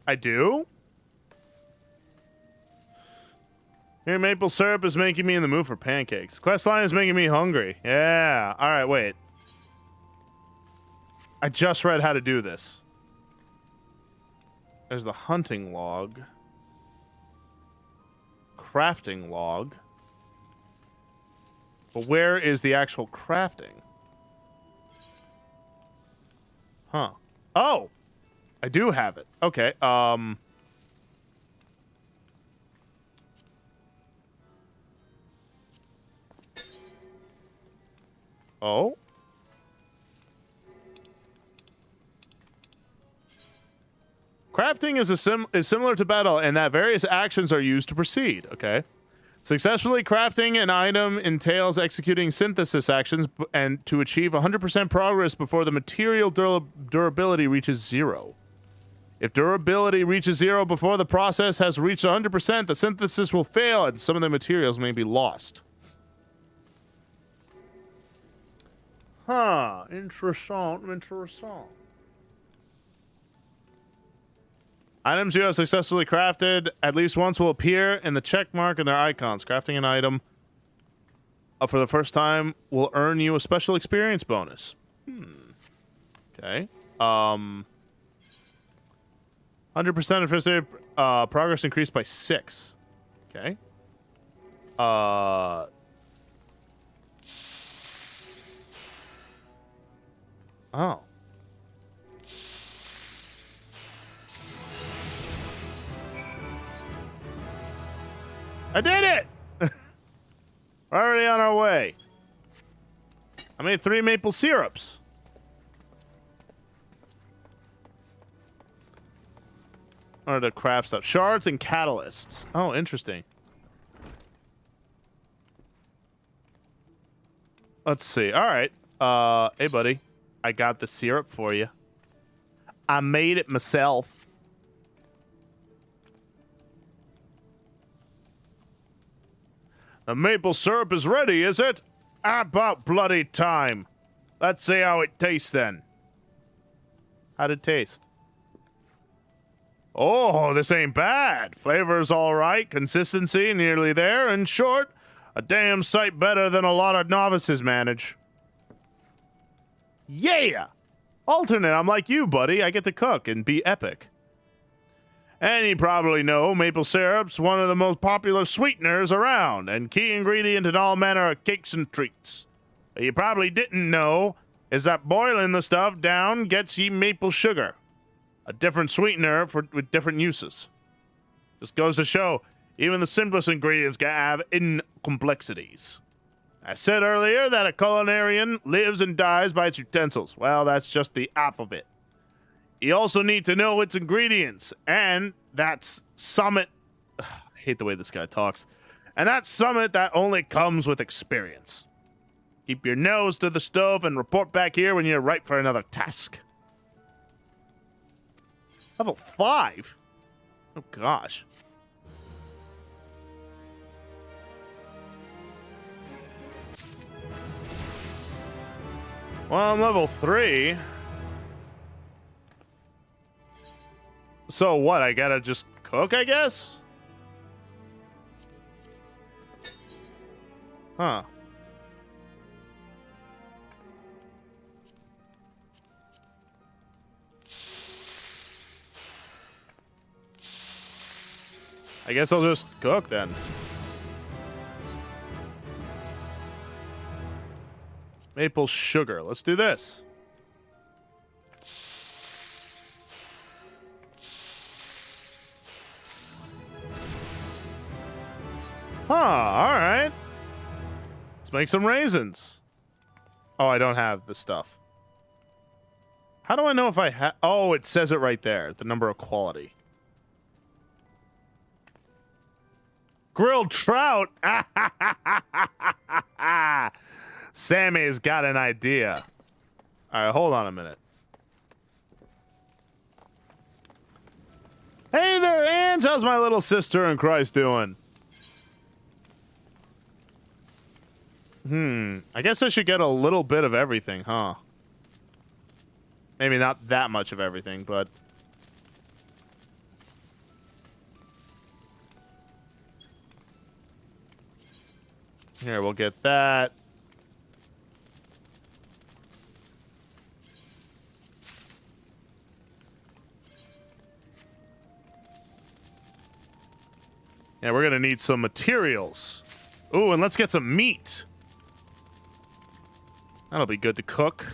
I do? Here, maple syrup is making me in the mood for pancakes. Questline is making me hungry. Yeah. All right, wait. I just read how to do this. There's the hunting log. crafting log. But where is the actual crafting? Huh. Oh! I do have it. Okay, Oh? Crafting is similar to battle in that various actions are used to proceed, okay? Successfully crafting an item entails executing synthesis actions and to achieve 100% progress before the material durability reaches 0. If durability reaches 0 before the process has reached 100%, the synthesis will fail and some of the materials may be lost. Huh, interesting. Items you have successfully crafted at least once will appear in the check mark in their icons. Crafting an item for the first time will earn you a special experience bonus. Okay. 100% efficiency progress increased by 6. Okay. Oh. I did it! We're already on our way. I made 3 maple syrups. Or to craft stuff. Shards and catalysts. Oh, interesting. Let's see. All right. Hey, buddy. I got the syrup for you. I made it myself. The maple syrup is ready, is it? About bloody time. Let's see how it tastes then. How'd it taste? Oh, this ain't bad. Flavor's all right, consistency nearly there. In short, a damn sight better than a lot of novices manage. Yeah! Alternate, I'm like you, buddy. I get to cook and be epic. And you probably know maple syrup's one of the most popular sweeteners around and key ingredient in all manner of cakes and treats. What you probably didn't know is that boiling the stuff down gets ye maple sugar, a different sweetener with different uses. Just goes to show, even the simplest ingredients can have hidden complexities. I said earlier that a culinarian lives and dies by its utensils. Well, that's just the half of it. You also need to know its ingredients, and that's summit. I hate the way this guy talks. And that's summit that only comes with experience. Keep your nose to the stove and report back here when you're ripe for another task. Level 5? Oh, gosh. Well, I'm level 3. So what? I gotta just cook, I guess? Huh. I guess I'll just cook then. Maple sugar. Let's do this. Huh, alright. Let's make some raisins. Oh, I don't have the stuff. How do I know if I have... Oh, it says it right there. The number of quality. Grilled trout! Sammy's got an idea. Alright, hold on a minute. Hey there, Ange! How's my little sister in Christ doing? I guess I should get a little bit of everything, huh? Maybe not that much of everything, but... Here, we'll get that. Yeah, we're gonna need some materials. Ooh, and let's get some meat. That'll be good to cook.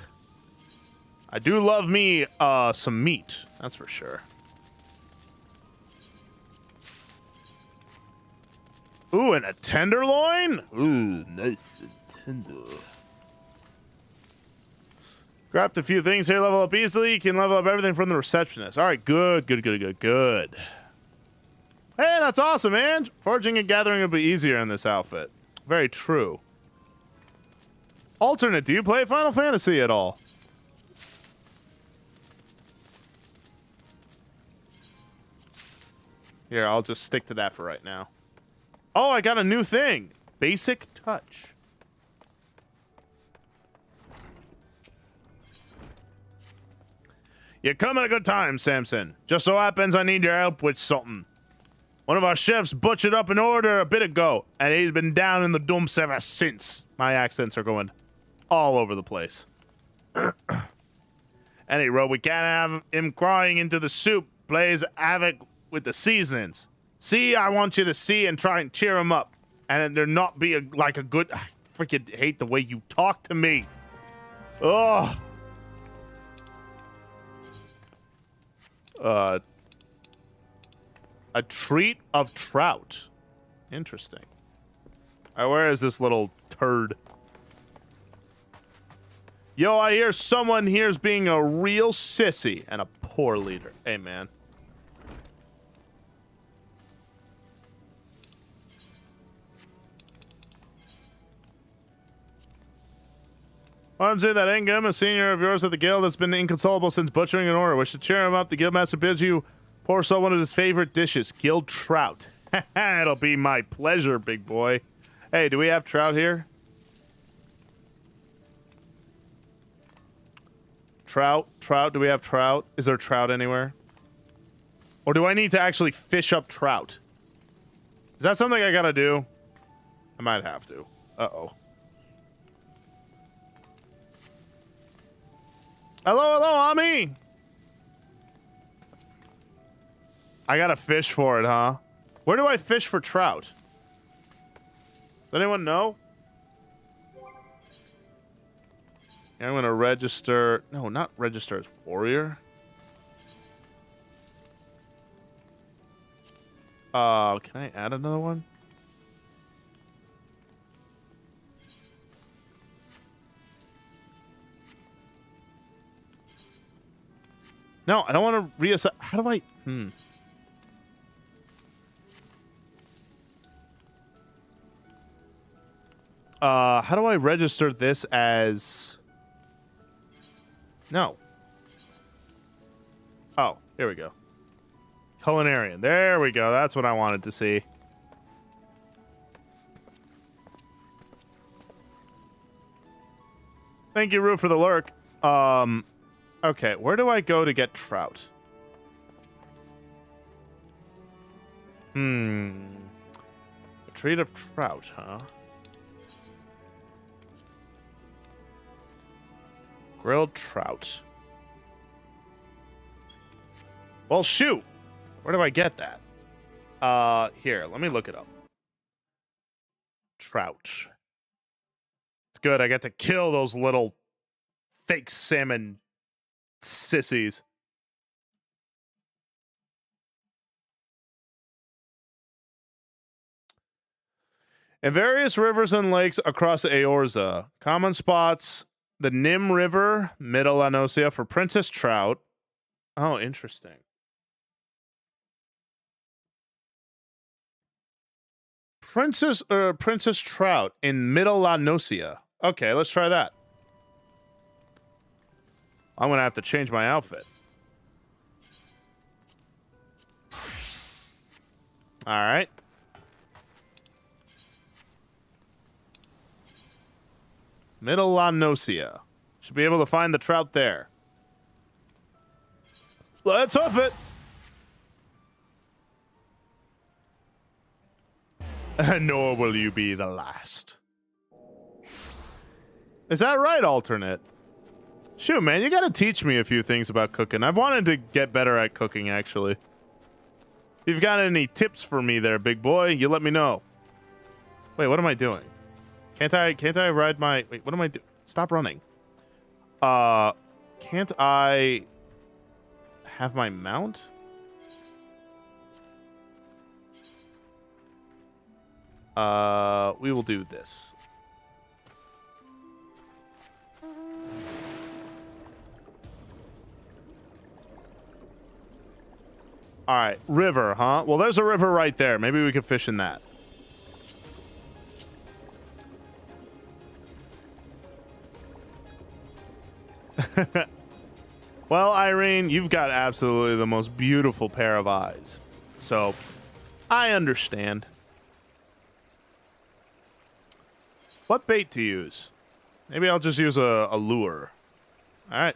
I do love me some meat, that's for sure. Ooh, and a tenderloin? Ooh, nice and tender. Craft a few things here, level up easily. You can level up everything from the receptionist. All right, good. Hey, that's awesome, man. Foraging and gathering will be easier in this outfit. Very true. Alternate, do you play Final Fantasy at all? Here, I'll just stick to that for right now. Oh, I got a new thing. Basic touch. You come at a good time, Samson. Just so happens I need your help with something. One of our chefs butchered up an order a bit ago, and he's been down in the dumps ever since. My accents are going all over the place. Anyway, we can't have him crying into the soup. Plays havoc with the seasonings. See, I want you to see and try and cheer him up. And there not be a good... I freaking hate the way you talk to me. Ugh. A treat of trout. Interesting. All right, where is this little turd? Yo, I hear someone here's being a real sissy and a poor leader. Hey, man. I'm saying that Engum, a senior of yours at the guild, has been inconsolable since butchering an order. We should cheer him up. The guildmaster bids you pour so one of his favorite dishes, guild trout. It'll be my pleasure, big boy. Hey, do we have trout here? Trout, do we have trout? Is there trout anywhere? Or do I need to actually fish up trout? Is that something I gotta do? I might have to. Uh-oh. Hello, Ami! I gotta fish for it, huh? Where do I fish for trout? Does anyone know? I'm gonna register... No, not register as warrior. Can I add another one? No, I don't want to reassign. How do I... How do I register this as... No. Oh, here we go. Culinarian. There we go. That's what I wanted to see. Thank you, Rue, for the lurk. Okay, where do I go to get trout? A treat of trout, huh? Grilled trout. Well, shoot. Where do I get that? Here, let me look it up. Trout. It's good. I get to kill those little fake salmon sissies. In various rivers and lakes across Eorza, common spots, the Nim River, Middle Anosia for princess trout. Oh, interesting. Princess trout in Middle Anosia. Okay, let's try that. I'm gonna have to change my outfit. All right. Middle Anosia. Should be able to find the trout there. Let's hoof it. Nor will you be the last. Is that right, alternate? Shoot, man, you gotta teach me a few things about cooking. I've wanted to get better at cooking, actually. If you've got any tips for me there, big boy, you let me know. Wait, what am I doing? Can't I ride my... Wait, what am I doing? Stop running. Can't I have my mount? We will do this. All right, river, huh? Well, there's a river right there. Maybe we could fish in that. Well, Irene, you've got absolutely the most beautiful pair of eyes. So, I understand. What bait to use? Maybe I'll just use a lure. All right.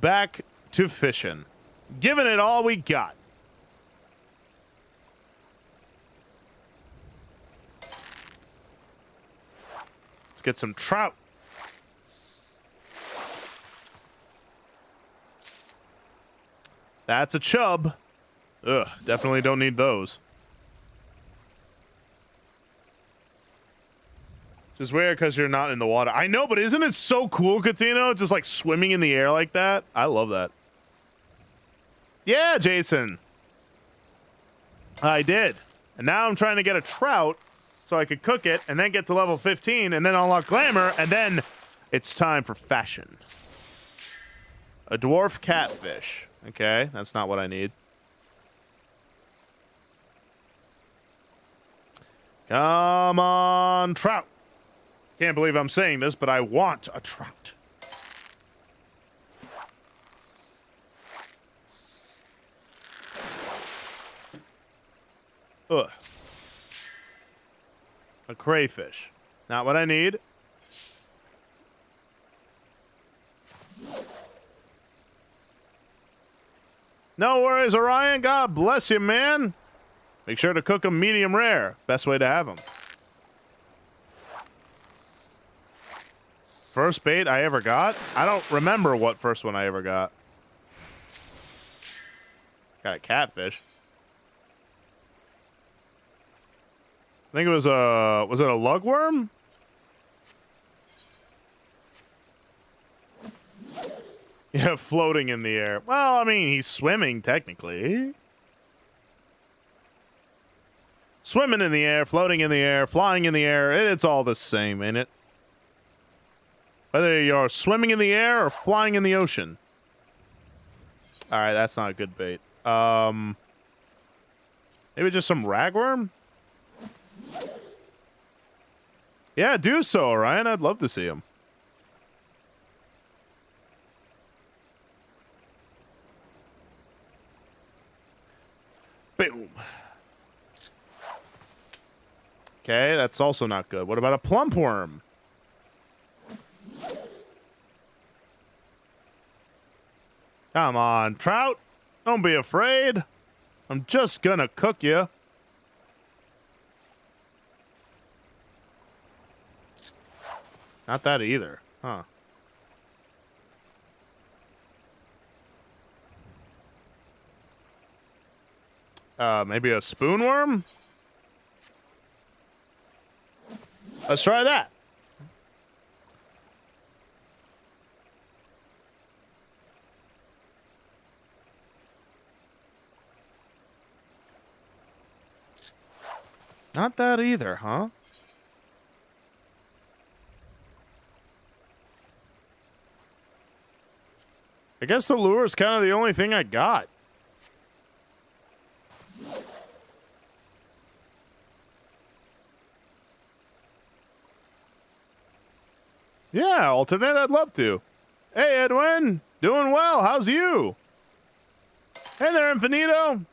Back to fishing. Giving it all we got. Let's get some trout. That's a chub. Ugh, definitely don't need those. Just weird because you're not in the water. I know, but isn't it so cool, Catino? Just like swimming in the air like that. I love that. Yeah, Jason. I did. And now I'm trying to get a trout so I could cook it and then get to level 15 and then unlock glamour and then it's time for fashion. A dwarf catfish. Okay, that's not what I need. Come on, trout. Can't believe I'm saying this, but I want a trout. Ugh. A crayfish. Not what I need. No worries, Orion. God bless you, man. Make sure to cook them medium rare. Best way to have them. First bait I ever got? I don't remember what first one I ever got. Got a catfish. I think it was it a lugworm? Yeah, floating in the air. Well, I mean, he's swimming, technically. Swimming in the air, floating in the air, flying in the air. It's all the same, ain't it? Whether you're swimming in the air or flying in the ocean. All right, that's not a good bait. Maybe just some ragworm? Yeah, do so, Orion. I'd love to see him. Boom. Okay, that's also not good. What about a plump worm? Come on, trout. Don't be afraid. I'm just gonna cook you. Not that either. Huh. Maybe a spoonworm? Let's try that. Not that either, huh? I guess the lure is kind of the only thing I got. Yeah, alternate, I'd love to. Hey, Edwin. Doing well. How's you? Hey there, Infinito.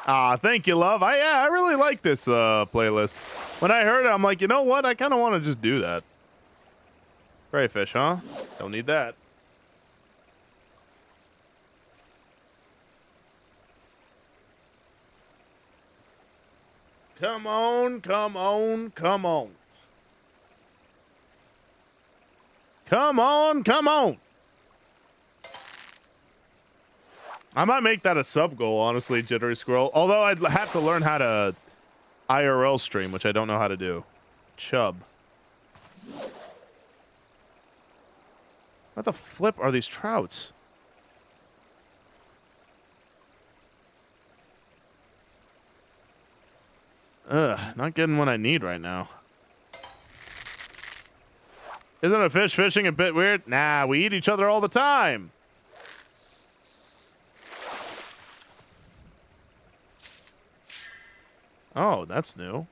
Ah, thank you, love. I really like this playlist. When I heard it, I'm like, you know what? I kind of want to just do that. Crayfish, huh? Don't need that. Come on, come on, come on. Come on, come on. I might make that a sub goal, honestly, Jittery Squirrel. Although I'd have to learn how to IRL stream, which I don't know how to do. Chub. What the flip are these trouts? Ugh, not getting what I need right now. Isn't a fish fishing a bit weird? Nah, we eat each other all the time. Oh, that's new.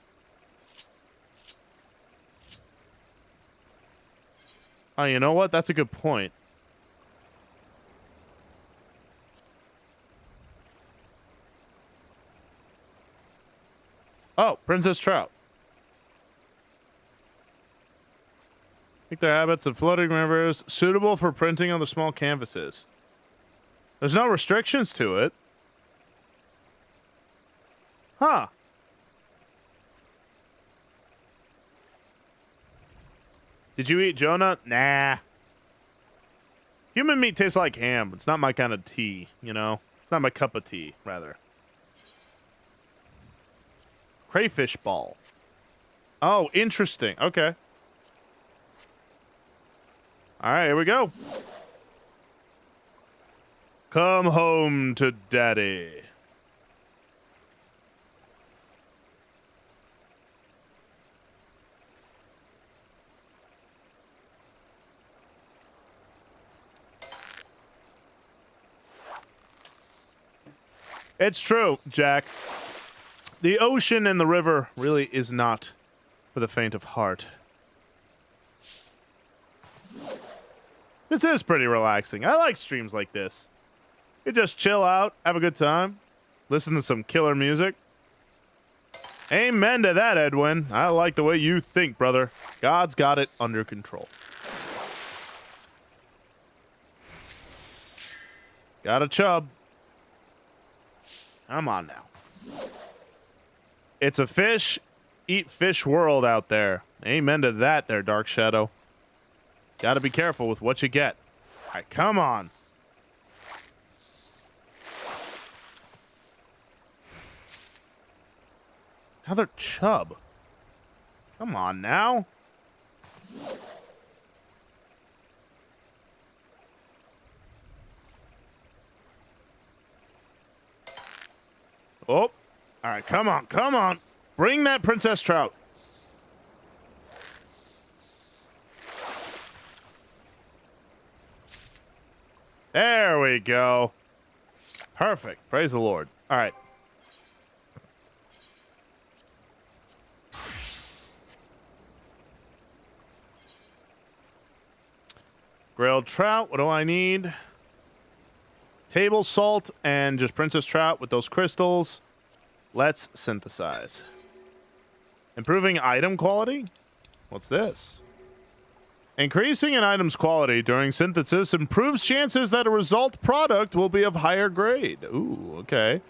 Oh, you know what? That's a good point. Oh, Princess Trout. Make their habits of floating rivers suitable for printing on the small canvases. There's no restrictions to it. Huh. Did you eat Jonah? Nah. Human meat tastes like ham. It's not my kind of tea, you know? It's not my cup of tea, rather. Crayfish ball. Oh, interesting. Okay. All right, here we go. Come home to daddy. It's true, Jack. The ocean and the river really is not for the faint of heart. This is pretty relaxing. I like streams like this. You just chill out, have a good time, listen to some killer music. Amen to that, Edwin. I like the way you think, brother. God's got it under control. Got a chub. Come on now. It's a fish, eat fish world out there. Amen to that there, Dark Shadow. Gotta be careful with what you get. All right, come on. Another chub. Come on now. Oh. All right, come on, come on. Bring that Princess Trout. There we go. Perfect. Praise the Lord. All right. Grilled trout. What do I need? Table salt and just Princess Trout with those crystals. Let's synthesize. Improving item quality? What's this? Increasing an item's quality during synthesis improves chances that a result product will be of higher grade. Ooh, okay.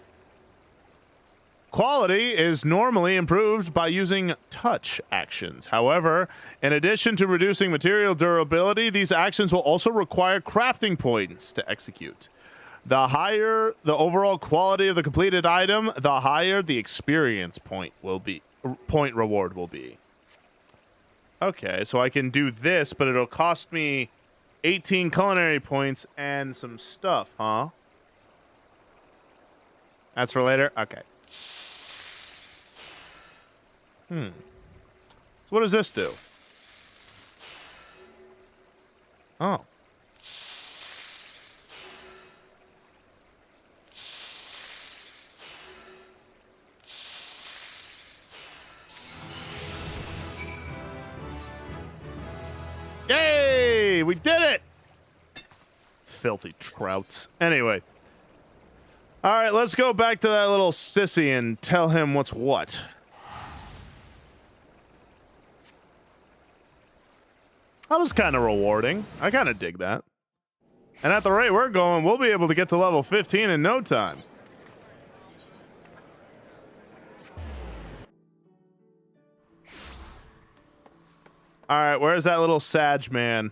Quality is normally improved by using touch actions. However, in addition to reducing material durability, these actions will also require crafting points to execute. The higher the overall quality of the completed item, the higher the experience point reward will be. Okay, so I can do this, but it'll cost me 18 culinary points and some stuff, huh? That's for later? Okay. So what does this do? Oh. Yay! We did it! Filthy trouts. Anyway. All right, let's go back to that little sissy and tell him what's what. That was kind of rewarding. I kind of dig that. And at the rate we're going, we'll be able to get to level 15 in no time. All right, where's that little Sag man?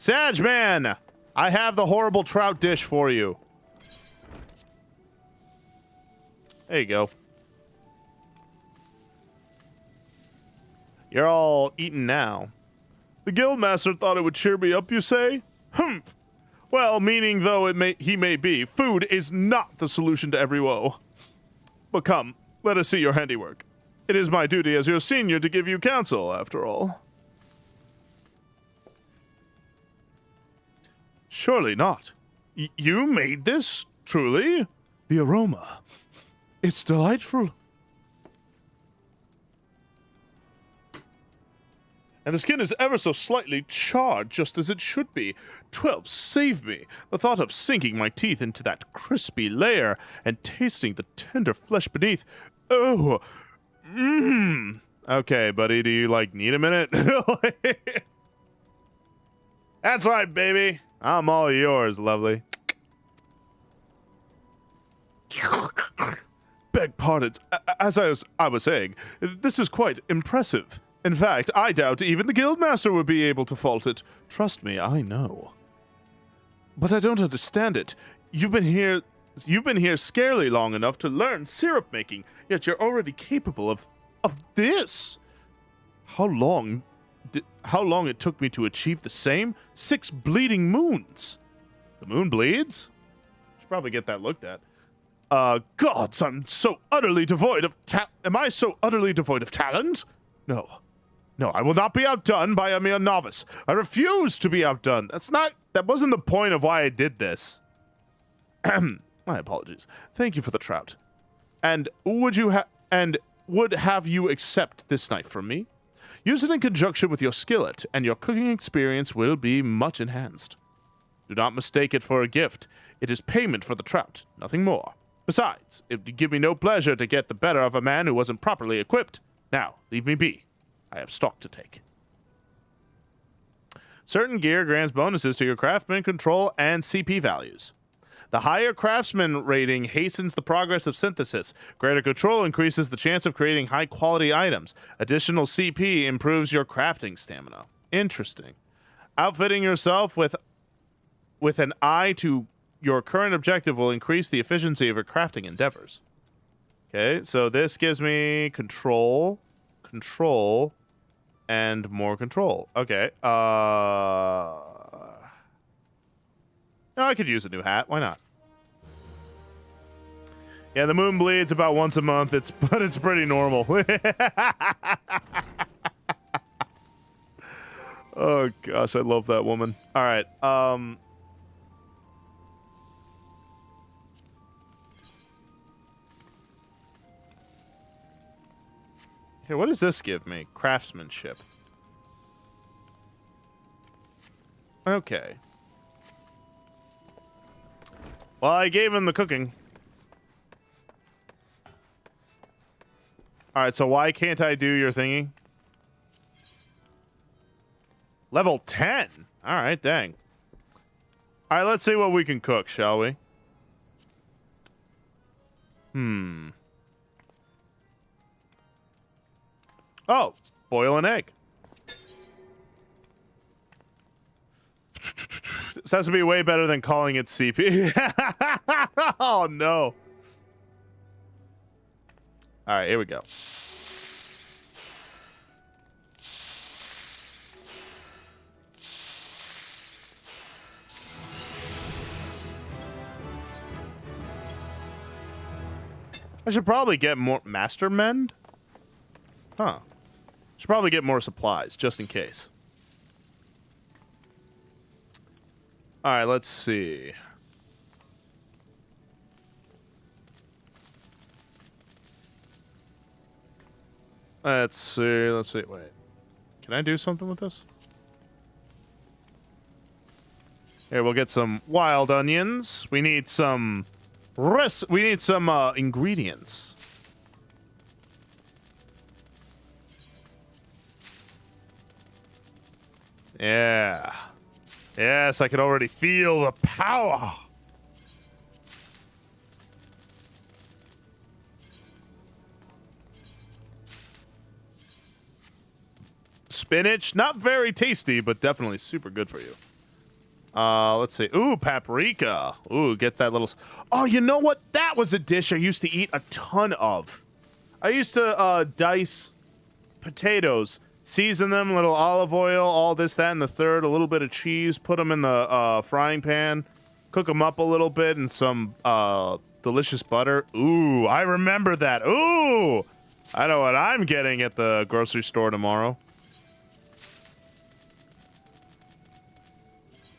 Sagman, I have the horrible trout dish for you. There you go. You're all eaten now. The guildmaster thought it would cheer me up, you say? Humph. Well, meaning though he may be, food is not the solution to every woe. But come, let us see your handiwork. It is my duty as your senior to give you counsel, after all. Surely not. You made this? Truly? The aroma. It's delightful. And the skin is ever so slightly charred, just as it should be. 12, save me! The thought of sinking my teeth into that crispy layer and tasting the tender flesh beneath. Oh, Okay, buddy, do you, need a minute? That's right, baby. I'm all yours, lovely. Beg pardons. As I was saying, this is quite impressive. In fact, I doubt even the guildmaster would be able to fault it. Trust me, I know. But I don't understand it. You've been here scarcely long enough to learn syrup making, yet you're already capable of this. How long it took me to achieve the same? 6 bleeding moons. The moon bleeds? Should probably get that looked at. Gods, I'm so utterly devoid of am I so utterly devoid of talent? No, I will not be outdone by a mere novice. I refuse to be outdone. That wasn't the point of why I did this. My apologies. Thank you for the trout. And would have you accept this knife from me? Use it in conjunction with your skillet, and your cooking experience will be much enhanced. Do not mistake it for a gift. It is payment for the trout, nothing more. Besides, it would give me no pleasure to get the better of a man who wasn't properly equipped. Now, leave me be. I have stock to take. Certain gear grants bonuses to your craftsman control and CP values. The higher craftsman rating hastens the progress of synthesis. Greater control increases the chance of creating high-quality items. Additional CP improves your crafting stamina. Interesting. Outfitting yourself with an eye to your current objective will increase the efficiency of your crafting endeavors. Okay, so this gives me control, and more control. Okay. No, I could use a new hat. Why not? Yeah, the moon bleeds about once a month. But it's pretty normal. Oh gosh, I love that woman. All right. Here, what does this give me? Craftsmanship. Okay. Well, I gave him the cooking. Alright, so why can't I do your thingy? Level 10? Alright, dang. Alright, let's see what we can cook, shall we? Oh, boil an egg. This has to be way better than calling it CP. Oh, no. All right, here we go. I should probably get more Master Mend. Huh. Should probably get more supplies, just in case. Alright, let's see. Let's see, wait. Can I do something with this? Here, we'll get some wild onions. We need some ingredients. Yeah. Yes, I can already feel the power. Spinach, not very tasty, but definitely super good for you. Let's see. Ooh, paprika. Ooh, get that little. Oh, you know what? That was a dish I used to eat a ton of. I used to dice potatoes, season them, little olive oil, all this, that, and the third, a little bit of cheese, put them in the frying pan, cook them up a little bit in some delicious butter. Ooh, I remember that. Ooh, I know what I'm getting at the grocery store tomorrow.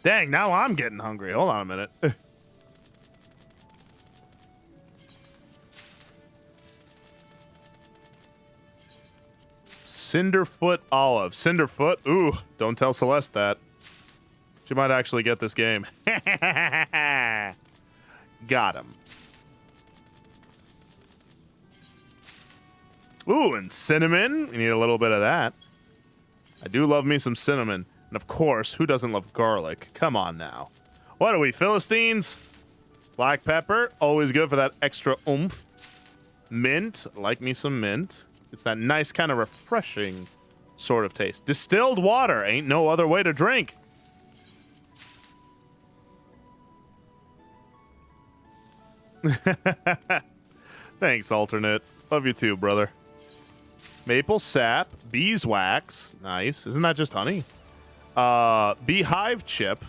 Dang, now I'm getting hungry. Hold on a minute. Cinderfoot olive. Cinderfoot? Ooh, don't tell Celeste that. She might actually get this game. Got him. Ooh, and cinnamon. We need a little bit of that. I do love me some cinnamon. And of course, who doesn't love garlic? Come on now. What are we, Philistines? Black pepper, always good for that extra oomph. Mint, like me some mint. It's that nice kind of refreshing sort of taste. Distilled water, ain't no other way to drink. Thanks, alternate. Love you too, brother. Maple sap, beeswax. Nice. Isn't that just honey? Beehive chip.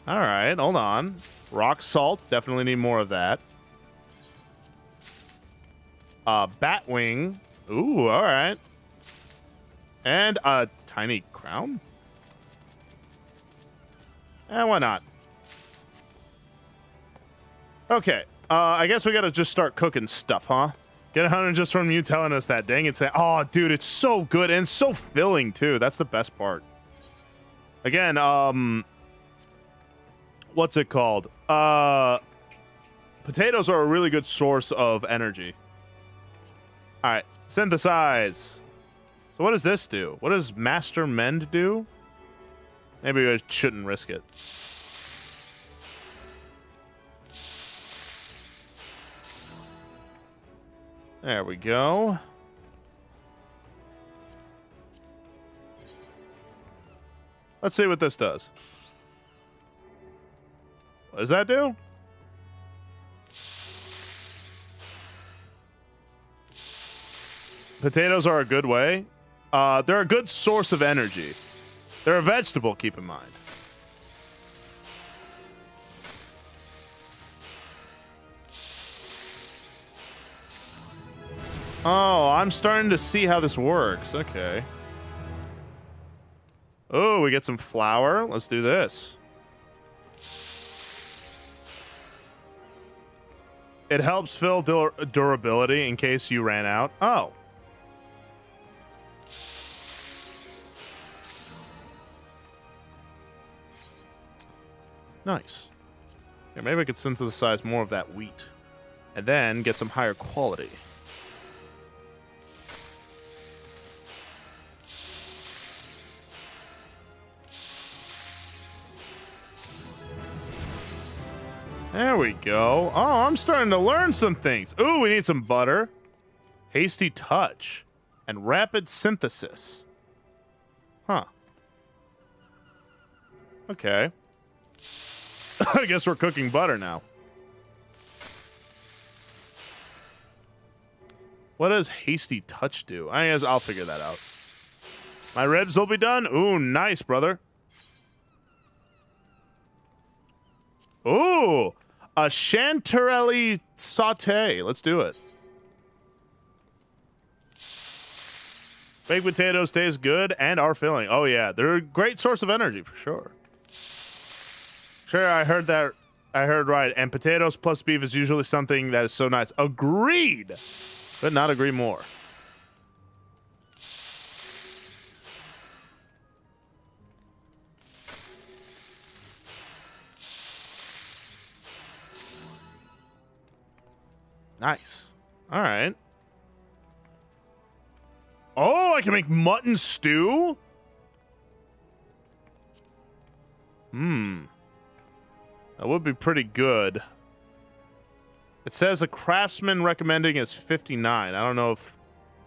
All right, hold on. Rock salt. Definitely need more of that. Bat wing. Ooh, all right. And a tiny crown. Why not? Okay. I guess we gotta just start cooking stuff, huh? Get 100 just from you telling us that. Dang it. Oh, dude, it's so good and so filling, too. That's the best part. Again, what's it called? Potatoes are a really good source of energy. All right, synthesize. So what does this do? What does Master Mend do? Maybe I shouldn't risk it. There we go. Let's see what this does. What does that do? Potatoes are a good way. They're a good source of energy. They're a vegetable, keep in mind. Oh, I'm starting to see how this works. Okay. Oh, we get some flour. Let's do this. It helps fill durability in case you ran out. Oh. Nice. Yeah, maybe I could synthesize more of that wheat. And then get some higher quality. There we go. Oh, I'm starting to learn some things. Ooh, we need some butter. Hasty touch. And rapid synthesis. Huh. Okay. I guess we're cooking butter now. What does hasty touch do? I guess I'll figure that out. My ribs will be done. Ooh, nice, brother. Ooh, a chanterelle saute. Let's do it. Baked potatoes taste good and are filling. Oh, yeah. They're a great source of energy for sure. Sure, I heard that. I heard right. And potatoes plus beef is usually something that is so nice. Agreed. Could not agree more. Nice. All right. Oh, I can make mutton stew? That would be pretty good. It says a craftsman recommending is 59. I don't know if...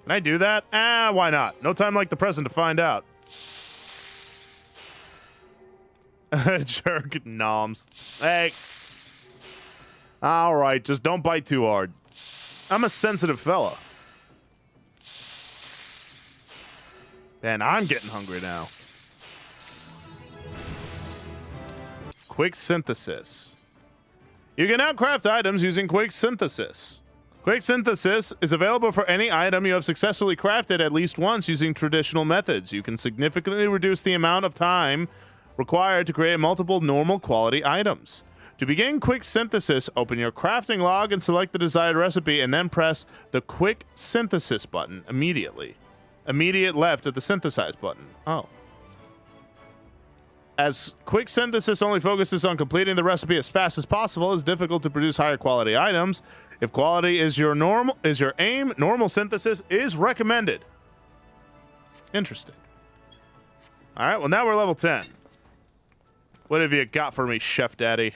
Can I do that? Why not? No time like the present to find out. Jerk noms. Hey. All right, just don't bite too hard. I'm a sensitive fella. Man, I'm getting hungry now. Quick synthesis. You can now craft items using quick synthesis. Quick synthesis is available for any item you have successfully crafted at least once using traditional methods. You can significantly reduce the amount of time required to create multiple normal quality items. To begin quick synthesis, open your crafting log and select the desired recipe, and then press the quick synthesis button immediately. Immediate left of the synthesize button. Oh. As quick synthesis only focuses on completing the recipe as fast as possible, it's difficult to produce higher quality items. If quality is your aim, normal synthesis is recommended. Interesting. All right, well now we're level 10. What have you got for me, Chef Daddy?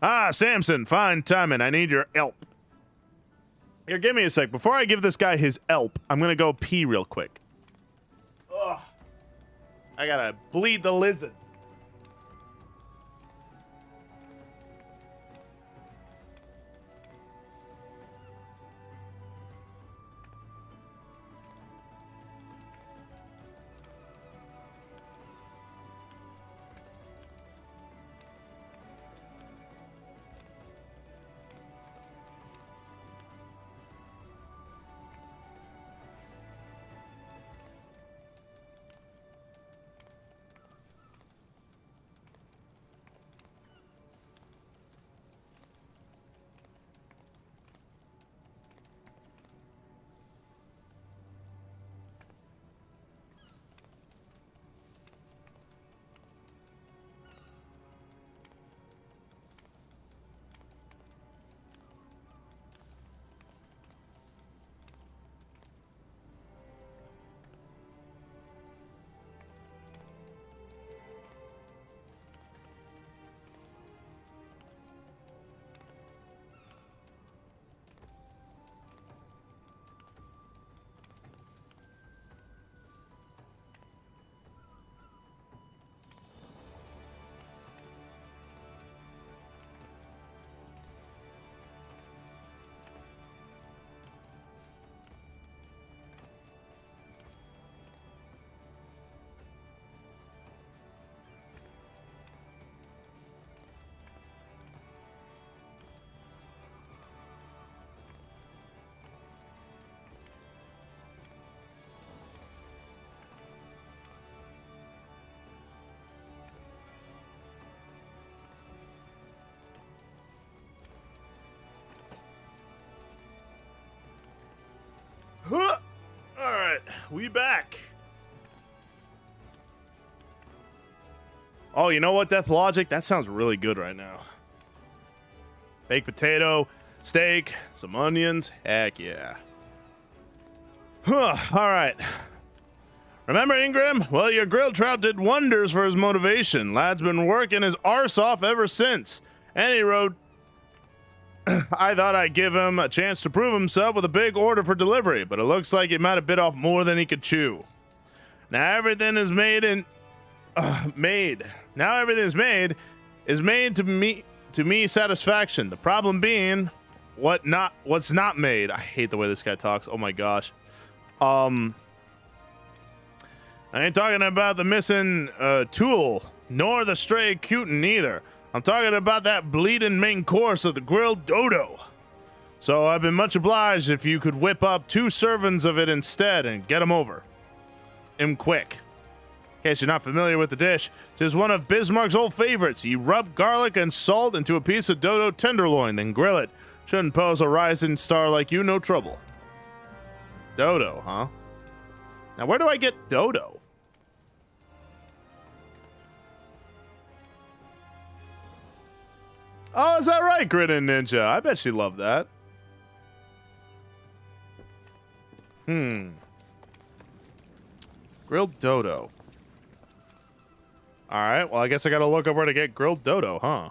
Ah, Samson, fine timing. I need your help. Here, give me a sec. Before I give this guy his help, I'm gonna go pee real quick. Ugh. I gotta bleed the lizard. Huh. All right, we back. Oh, you know what, Death Logic? That sounds really good right now. Baked potato, steak, some onions. Heck yeah. Huh. All right. Remember Ingram? Well, your grilled trout did wonders for his motivation. Lad's been working his arse off ever since. And he wrote, I thought I'd give him a chance to prove himself with a big order for delivery, but it looks like he might have bit off more than he could chew. Now everything is made to me satisfaction. The problem being what's not made. I hate the way this guy talks. Oh my gosh. I ain't talking about the missing tool, nor the stray cutin either. I'm talking about that bleeding main course of the grilled dodo. So I've been much obliged if you could whip up 2 servings of it instead and get 'em over. Quick. In case you're not familiar with the dish, 'tis one of Bismarck's old favorites. You rub garlic and salt into a piece of dodo tenderloin, then grill it. Shouldn't pose a rising star like you no trouble. Dodo, huh? Now where do I get dodo? Oh, is that right, Grinning Ninja? I bet she loved that. Grilled dodo. Alright, well, I guess I gotta look up where to get grilled dodo, huh?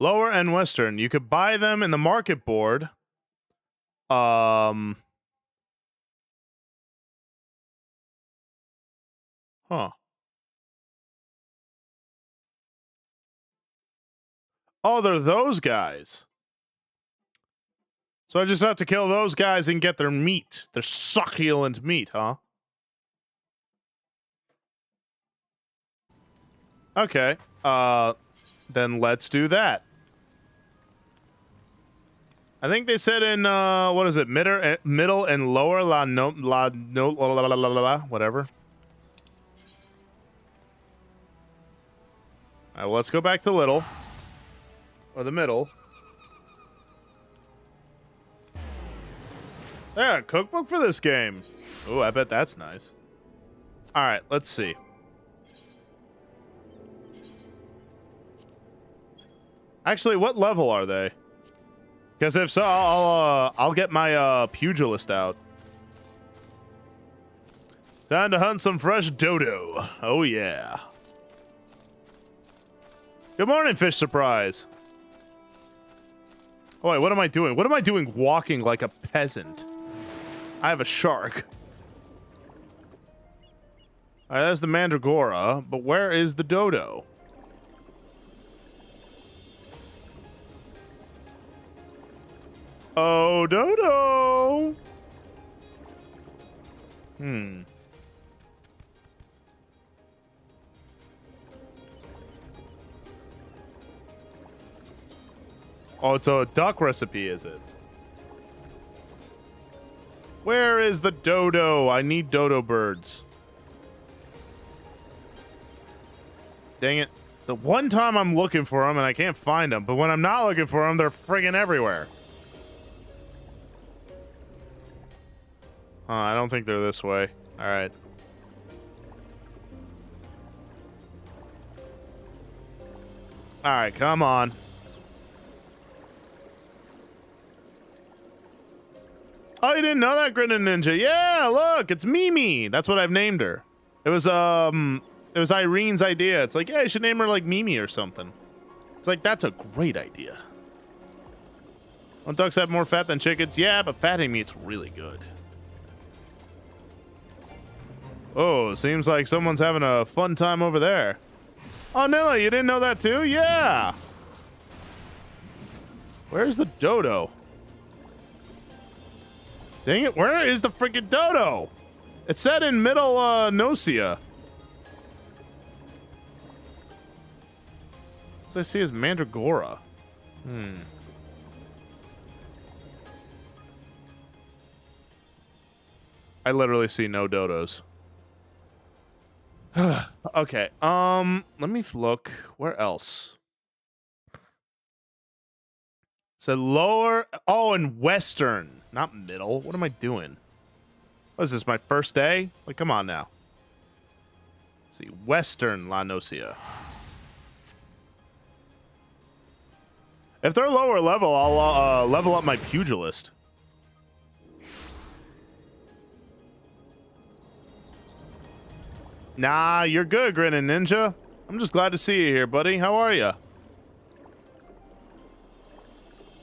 Lower and Western. You could buy them in the market board. Huh. Oh, they're those guys. So I just have to kill those guys and get their meat. Their succulent meat, huh? Okay. Then let's do that. I think they said in what is it? Middle and lower whatever. All right, well, let's go back to little or the middle. Yeah, a cookbook for this game. Oh, I bet that's nice. All right, let's see. Actually, what level are they? Because if so, I'll get my pugilist out. Time to hunt some fresh dodo. Oh yeah. Good morning, Fish Surprise. Oh wait, what am I doing? What am I doing walking like a peasant? I have a shark. All right, that's the mandragora, but where is the dodo? Oh, dodo. Oh, it's a duck recipe, is it? Where is the dodo? I need dodo birds. Dang it. The one time I'm looking for them and I can't find them, but when I'm not looking for them, they're friggin' everywhere. I don't think they're this way. All right. All right, come on. Oh, you didn't know that, Grinning Ninja? Yeah, look, it's Mimi. That's what I've named her. It was Irene's idea. It's like, yeah, you should name her like Mimi or something. It's like, that's a great idea. Don't ducks have more fat than chickens? Yeah, but fatty meat's really good. Oh, seems like someone's having a fun time over there. Oh, Nilla, you didn't know that too? Yeah. Where's the dodo? Dang it, where is the freaking dodo? It said in middle Nocia. So I see is mandragora. I literally see no dodos. Okay, let me look. Where else? So lower, oh, and western, not middle. What am I doing? What is this, my first day? Like, come on now. Let's see, western La Nocia. If they're lower level, I'll level up my pugilist. Nah, you're good, Grinning Ninja. I'm just glad to see you here, buddy. How are you?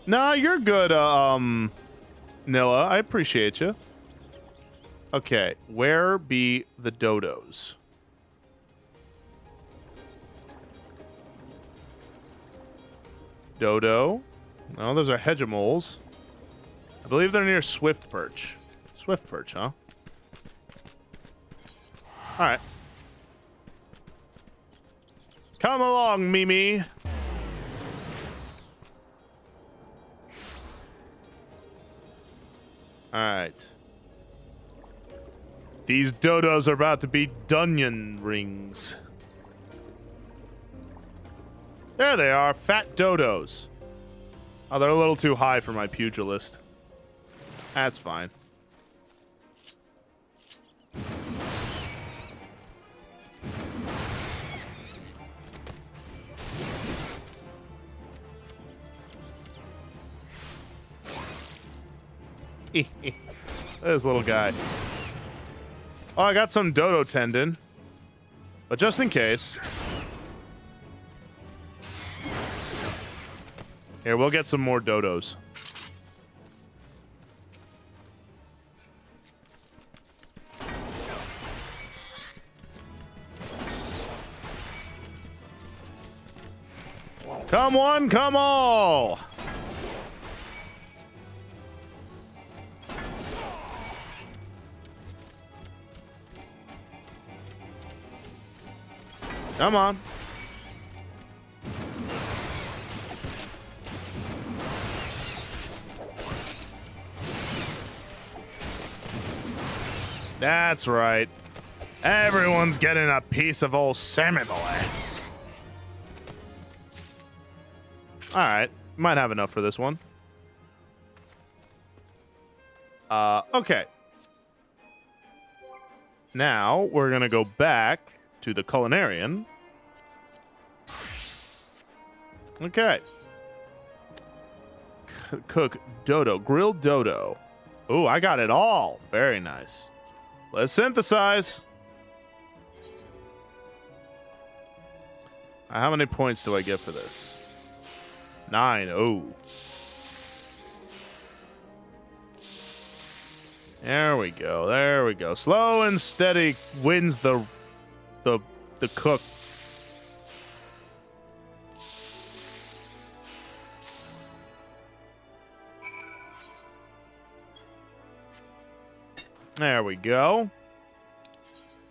Nah, you're good, Nilla. I appreciate you. Okay, where be the dodos? Dodo? No, those are hegemoles. I believe they're near Swift Perch. Swift Perch, huh? Alright. Come along, Mimi. Alright. These dodos are about to be Dunyan rings. There they are, fat dodos. Oh, they're a little too high for my pugilist. That's fine. This little guy. Oh, I got some dodo tendon. But just in case. Here, we'll get some more dodos. Come one, come all! Come on. That's right. Everyone's getting a piece of old Seminole. Alright. Might have enough for this one. Okay. Now, we're gonna go back to the culinarian. Okay. Cook dodo. Grilled dodo. Ooh, I got it all. Very nice. Let's synthesize. How many points do I get for this? 9. Oh. There we go. There we go. Slow and steady wins the cook. There we go.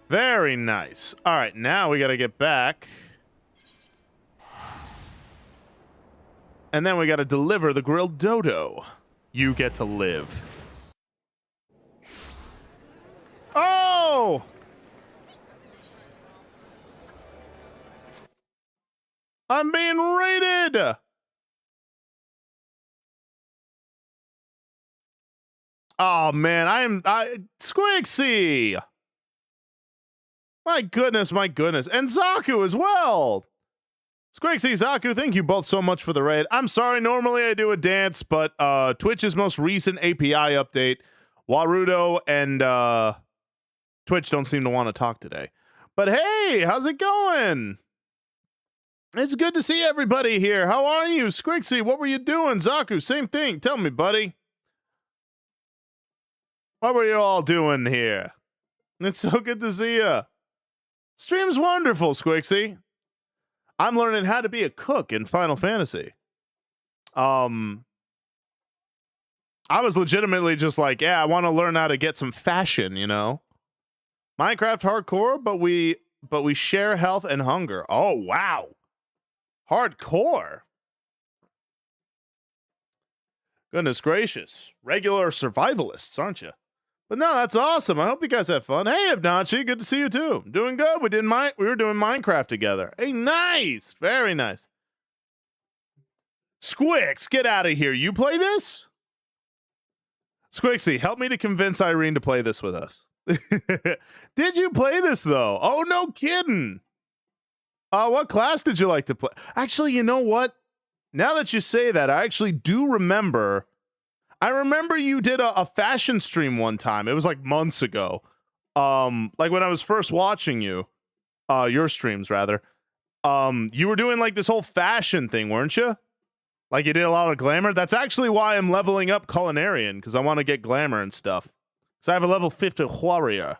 Very nice. All right, now we got to get back. And then we got to deliver the grilled dodo. You get to live. Oh! I'm being raided! Oh, man, Squixie! My goodness, my goodness. And Zaku as well! Squixie, Zaku, thank you both so much for the raid. I'm sorry, normally I do a dance, but Twitch's most recent API update, Warudo and Twitch don't seem to want to talk today. But hey, how's it going? It's good to see everybody here. How are you? Squixie, what were you doing? Zaku, same thing. Tell me, buddy. What were you all doing here? It's so good to see you. Stream's wonderful, Squixie. I'm learning how to be a cook in Final Fantasy. I was legitimately just like, yeah, I want to learn how to get some fashion, you know? Minecraft hardcore, but we share health and hunger. Oh, wow. Hardcore. Goodness gracious. Regular survivalists, aren't you? But no, that's awesome. I hope you guys have fun. Hey, Ibnachi, good to see you too. Doing good. We were doing Minecraft together. Hey, nice. Very nice. Squix, get out of here. You play this? Squixie, help me to convince Irene to play this with us. Did you play this though? Oh, no kidding. What class did you like to play? Actually, you know what? Now that you say that, I actually do remember. I remember you did a fashion stream one time. It was like months ago. Like when I was first watching you, your streams rather. You were doing like this whole fashion thing, weren't you? Like you did a lot of glamour. That's actually why I'm leveling up Culinarian, because I want to get glamour and stuff. Because I have a level 50 warrior.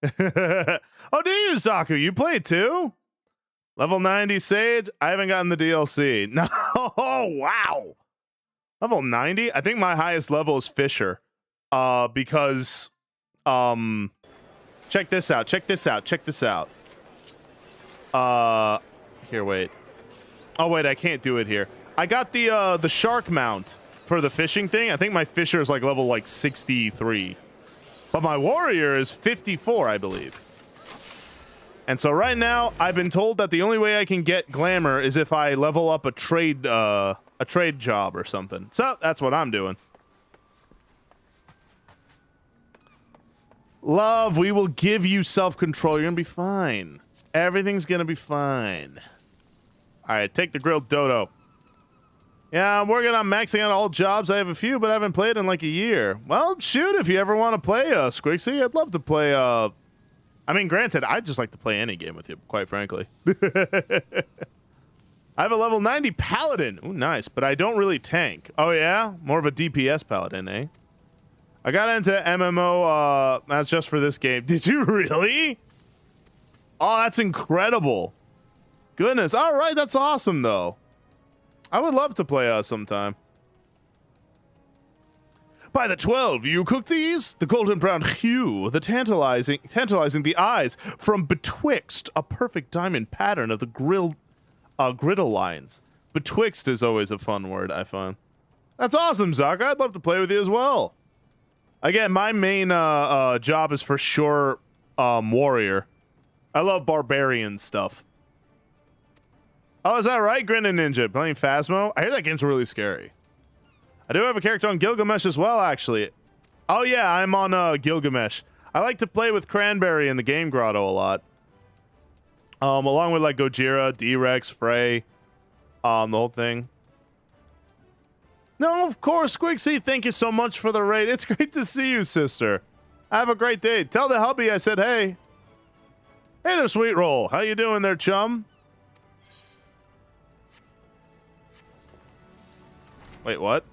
Oh, do you, Zaku? You play too? Level 90 Sage? I haven't gotten the DLC. No, oh, wow. Level 90? I think my highest level is Fisher. Because, check this out, check this out, check this out. Here, wait. Oh, wait, I can't do it here. I got the shark mount for the fishing thing. I think my Fisher is like level like 63. But my warrior is 54, I believe. And so right now, I've been told that the only way I can get glamour is if I level up a trade job or something. So that's what I'm doing. Love, we will give you self-control. You're gonna be fine. Everything's gonna be fine. All right, take the grilled dodo. Yeah, I'm working on maxing out all jobs. I have a few, but I haven't played in like a year. Well, shoot, if you ever want to play Squixie, I'd love to play I mean, granted, I'd just like to play any game with you, quite frankly. I have a level 90 paladin. Ooh, nice, but I don't really tank. Oh yeah, more of a DPS paladin, eh? I got into MMO. That's just for this game. Did you really? Oh, that's incredible. Goodness. All right, that's awesome though. I would love to play sometime. By the 12, you cook these? The golden brown hue, the tantalizing the eyes from betwixt a perfect diamond pattern of the griddle lines. Betwixt is always a fun word, I find. That's awesome, Zaka. I'd love to play with you as well. Again, my main job is for sure warrior. I love barbarian stuff. Oh, is that right? Grinning Ninja playing Phasmo. I hear that game's really scary. I do have a character on Gilgamesh as well, actually. Oh yeah, I'm on Gilgamesh. I like to play with Cranberry in the game grotto a lot. Along with like Gojira, D-Rex, Frey, the whole thing. No, of course, Squixie, thank you so much for the raid. It's great to see you, sister. Have a great day. Tell the hubby I said hey. Hey there, Sweet Roll. How you doing there, chum? Wait, what?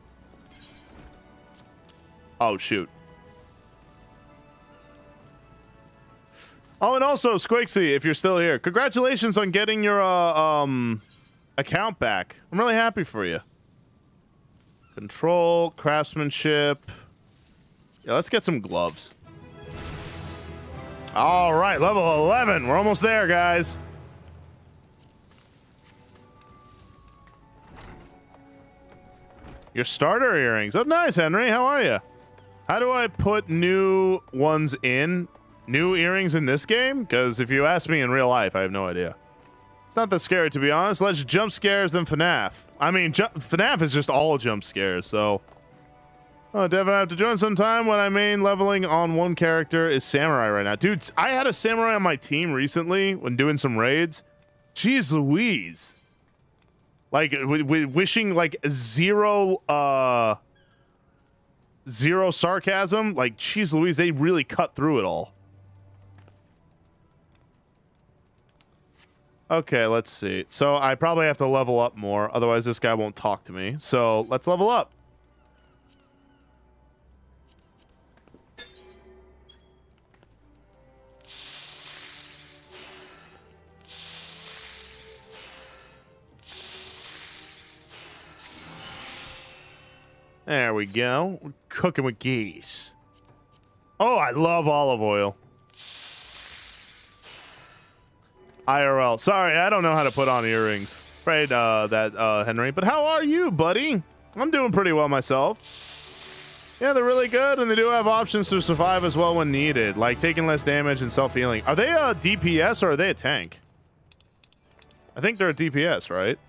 Oh, shoot. Oh, and also, Squixie, if you're still here, congratulations on getting your account back. I'm really happy for you. Control, craftsmanship. Yeah, let's get some gloves. All right, level 11. We're almost there, guys. Your starter earrings. Oh, nice, Henry. How are you? How do I put new ones in? New earrings in this game? Because if you ask me in real life, I have no idea. It's not that scary, to be honest. Less jump scares than FNAF. I mean, FNAF is just all jump scares, so... Oh, Devin, I have to join sometime when I main leveling on one character is Samurai right now. Dude, I had a Samurai on my team recently when doing some raids. Jeez Louise. Like, wishing, like, zero sarcasm. Like, jeez Louise, they really cut through it all. Okay, let's see. So I probably have to level up more, otherwise this guy won't talk to me. So let's level up. There we go. We're cooking with geese. Oh, I love olive oil. IRL. Sorry, I don't know how to put on earrings. Afraid that Henry. But how are you, buddy? I'm doing pretty well myself. Yeah, they're really good, and they do have options to survive as well when needed, like taking less damage and self-healing. Are they a DPS or are they a tank? I think they're a DPS, right?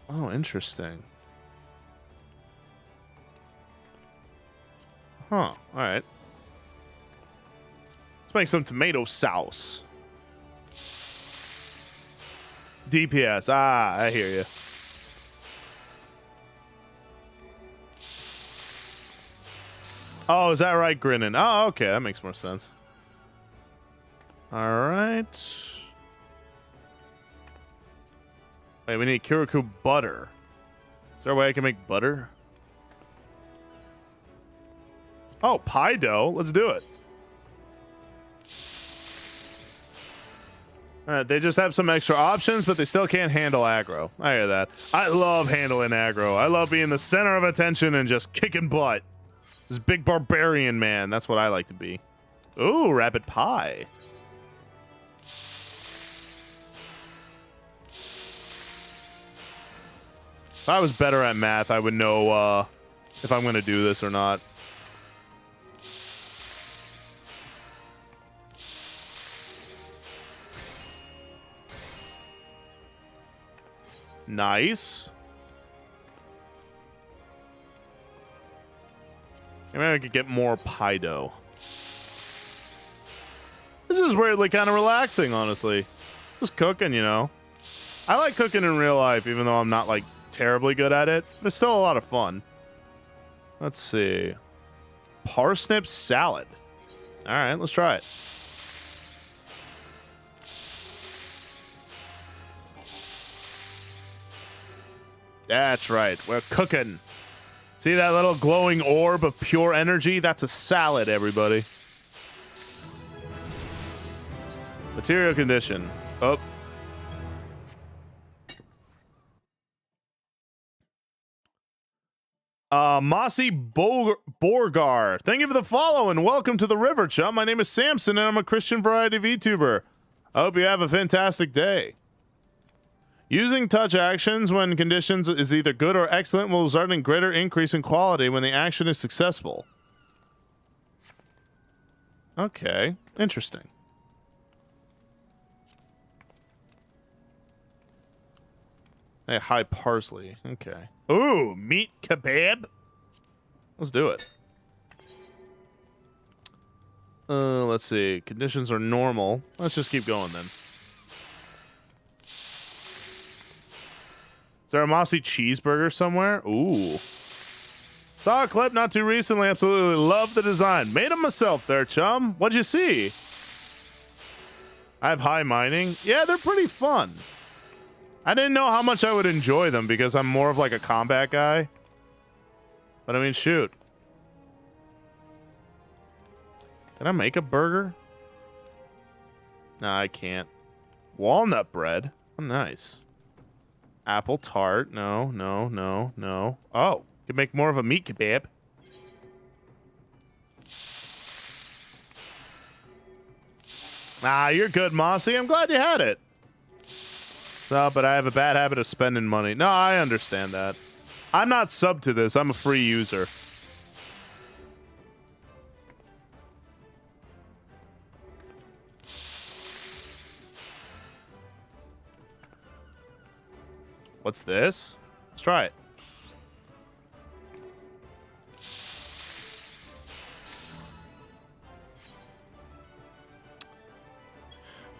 Oh, interesting. Huh. All right. Let's make some tomato sauce. DPS. Ah, I hear you. Oh, is that right, Grinning? Oh, okay. That makes more sense. All right. Wait, we need Kirikou butter. Is there a way I can make butter? Oh, pie dough. Let's do it. They just have some extra options, but they still can't handle aggro. I hear that. I love handling aggro. I love being the center of attention and just kicking butt. This big barbarian man. That's what I like to be. Ooh, rabbit pie. If I was better at math, I would know if I'm going to do this or not. Nice. Maybe I could get more pie dough. This is weirdly kind of relaxing, honestly. Just cooking, you know. I like cooking in real life, even though I'm not, like, terribly good at it. But it's still a lot of fun. Let's see. Parsnip salad. All right, let's try it. That's right. We're cooking. See that little glowing orb of pure energy? That's a salad, everybody. Material condition. Oh. Mossy Borgar. Thank you for the follow and welcome to the River Chum. My name is Samson and I'm a Christian variety VTuber. I hope you have a fantastic day. Using touch actions when conditions is either good or excellent will result in greater increase in quality when the action is successful. Okay, interesting. Hey, hi parsley. Okay. Ooh, meat kebab. Let's do it. Let's see. Conditions are normal. Let's just keep going then. Is there a mossy cheeseburger somewhere? Ooh. Saw a clip not too recently. Absolutely love the design. Made them myself there, chum. What'd you see? I have high mining. Yeah, they're pretty fun. I didn't know how much I would enjoy them because I'm more of like a combat guy. But I mean, shoot. Can I make a burger? Nah, I can't. Walnut bread. Oh, nice. Apple tart. No, no, no, no. Oh, can make more of a meat kebab. Ah, you're good, Mossy. I'm glad you had it. No, but I have a bad habit of spending money. No, I understand that. I'm not sub to this. I'm a free user. What's this? Let's try it.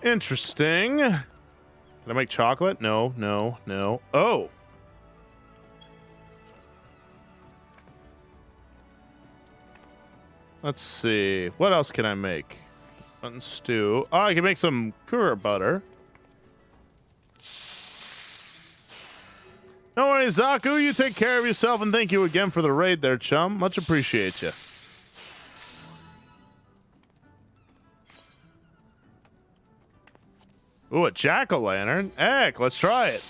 Interesting. Can I make chocolate? No, no, no. Oh. Let's see. What else can I make? Mutton stew. Oh, I can make some kura butter. No worries, Zaku. You take care of yourself, and thank you again for the raid there, chum. Much appreciate you. Ooh, a jack-o'-lantern. Heck, let's try it.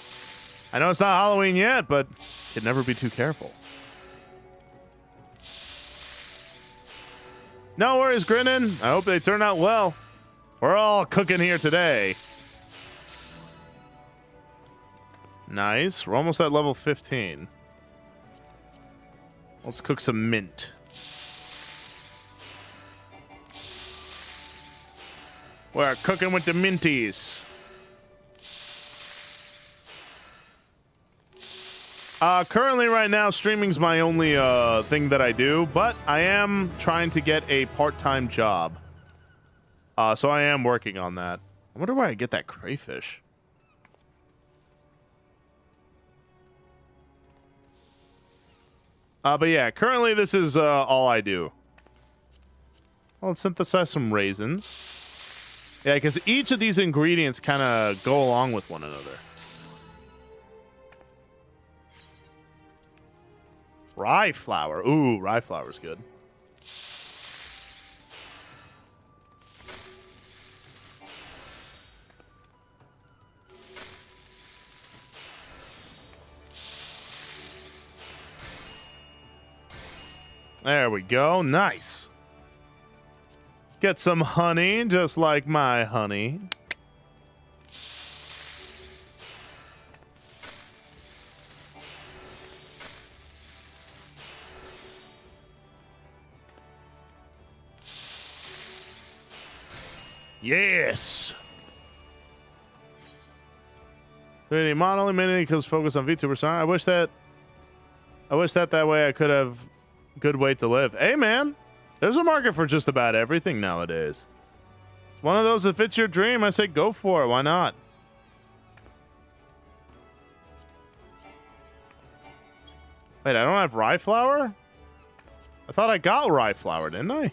I know it's not Halloween yet, but you'd never be too careful. No worries, Grinnin. I hope they turn out well. We're all cooking here today. Nice. We're almost at level 15. Let's cook some mint. We're cooking with the minties. Currently, right now, streaming's my only thing that I do, but I am trying to get a part-time job. So I am working on that. I wonder where I get that crayfish. But yeah, currently this is all I do. Well, let's synthesize some raisins. Yeah, because each of these ingredients kind of go along with one another. Rye flour. Ooh, rye flour's good. There we go. Nice. Get some honey, just like my honey. Yes. Any modeling mainly because focus on VTuber. Sorry, I wish that way I could have good way to live. Hey man, there's a market for just about everything nowadays. It's one of those that fits your dream. I say go for it. Why not? Wait, I don't have rye flour? I thought I got rye flour, didn't I?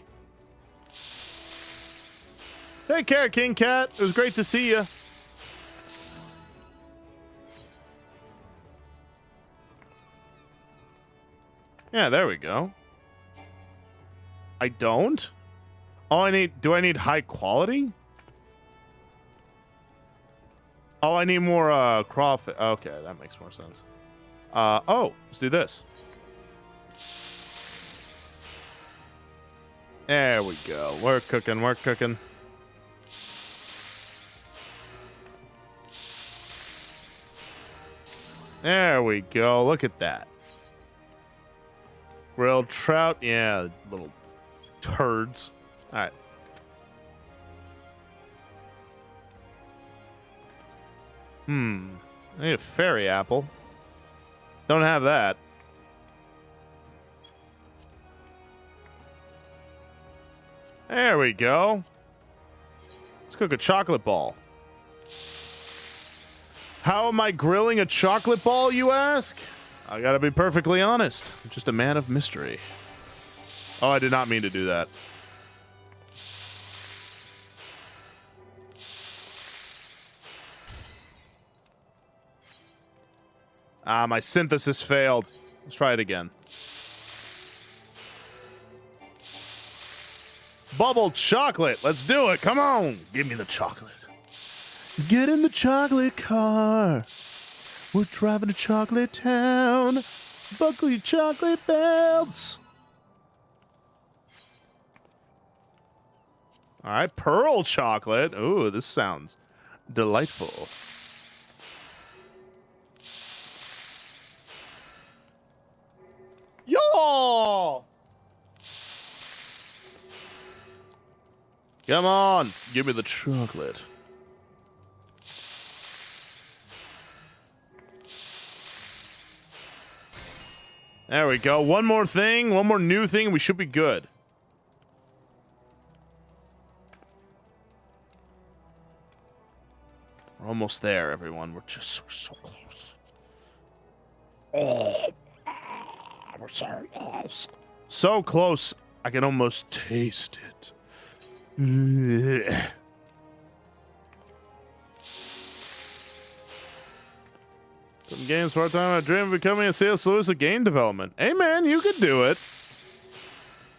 Take care, King Cat. It was great to see you. Yeah, there we go. I don't? Oh, do I need high quality? Oh, I need more, crawfish. Okay, that makes more sense. Oh, let's do this. There we go. We're cooking, we're cooking. There we go. Look at that. Grilled trout. Yeah, little turds. All right. I need a fairy apple. Don't have that. There we go. Let's cook a chocolate ball. How am I grilling a chocolate ball, you ask? I gotta be perfectly honest. I'm just a man of mystery. Oh, I did not mean to do that. Ah, my synthesis failed. Let's try it again. Bubble chocolate. Let's do it. Come on. Give me the chocolate. Get in the chocolate car. We're driving to chocolate town. Buckle your chocolate belts. All right, pearl chocolate. Ooh, this sounds delightful. Yo! Come on, give me the chocolate. There we go. One more thing, one more new thing, we should be good. We're almost there, everyone. We're just so close. Oh, we're so close. So close, I can almost taste it. Some games part-time. I dream of becoming a C.S. Lewis of game development. Hey, man, you could do it.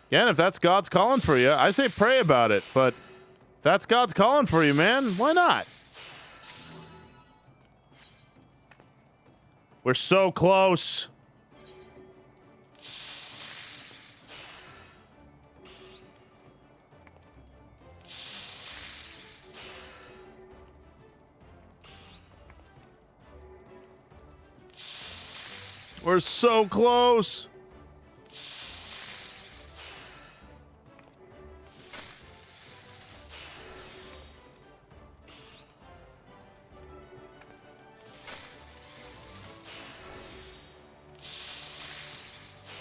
Again, if that's God's calling for you, I say pray about it. But if that's God's calling for you, man, why not? We're so close. We're so close.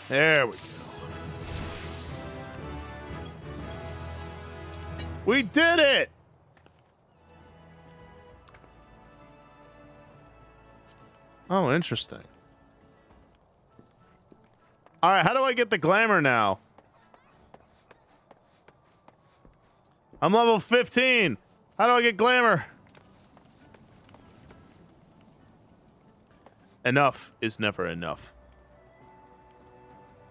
There we go. We did it! Oh, interesting. All right, how do I get the glamour now? I'm level 15. How do I get glamour? Enough is never enough.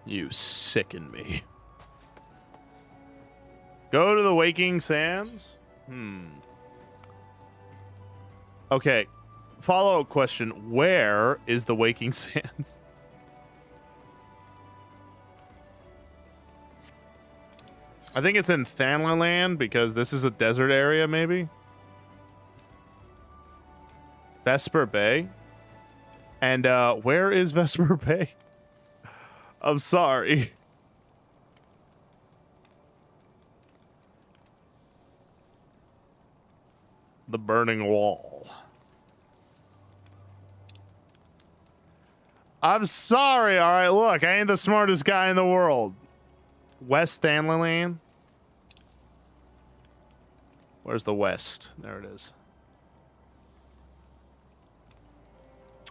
You sicken me. Go to the Waking Sands? Okay. Follow-up question. Where is the Waking Sands? I think it's in Thanalan because this is a desert area, maybe? Vesper Bay? And, where is Vesper Bay? I'm sorry. The Burning Wall. I'm sorry, alright, look, I ain't the smartest guy in the world. West Thanalan? Where's the west? There it is.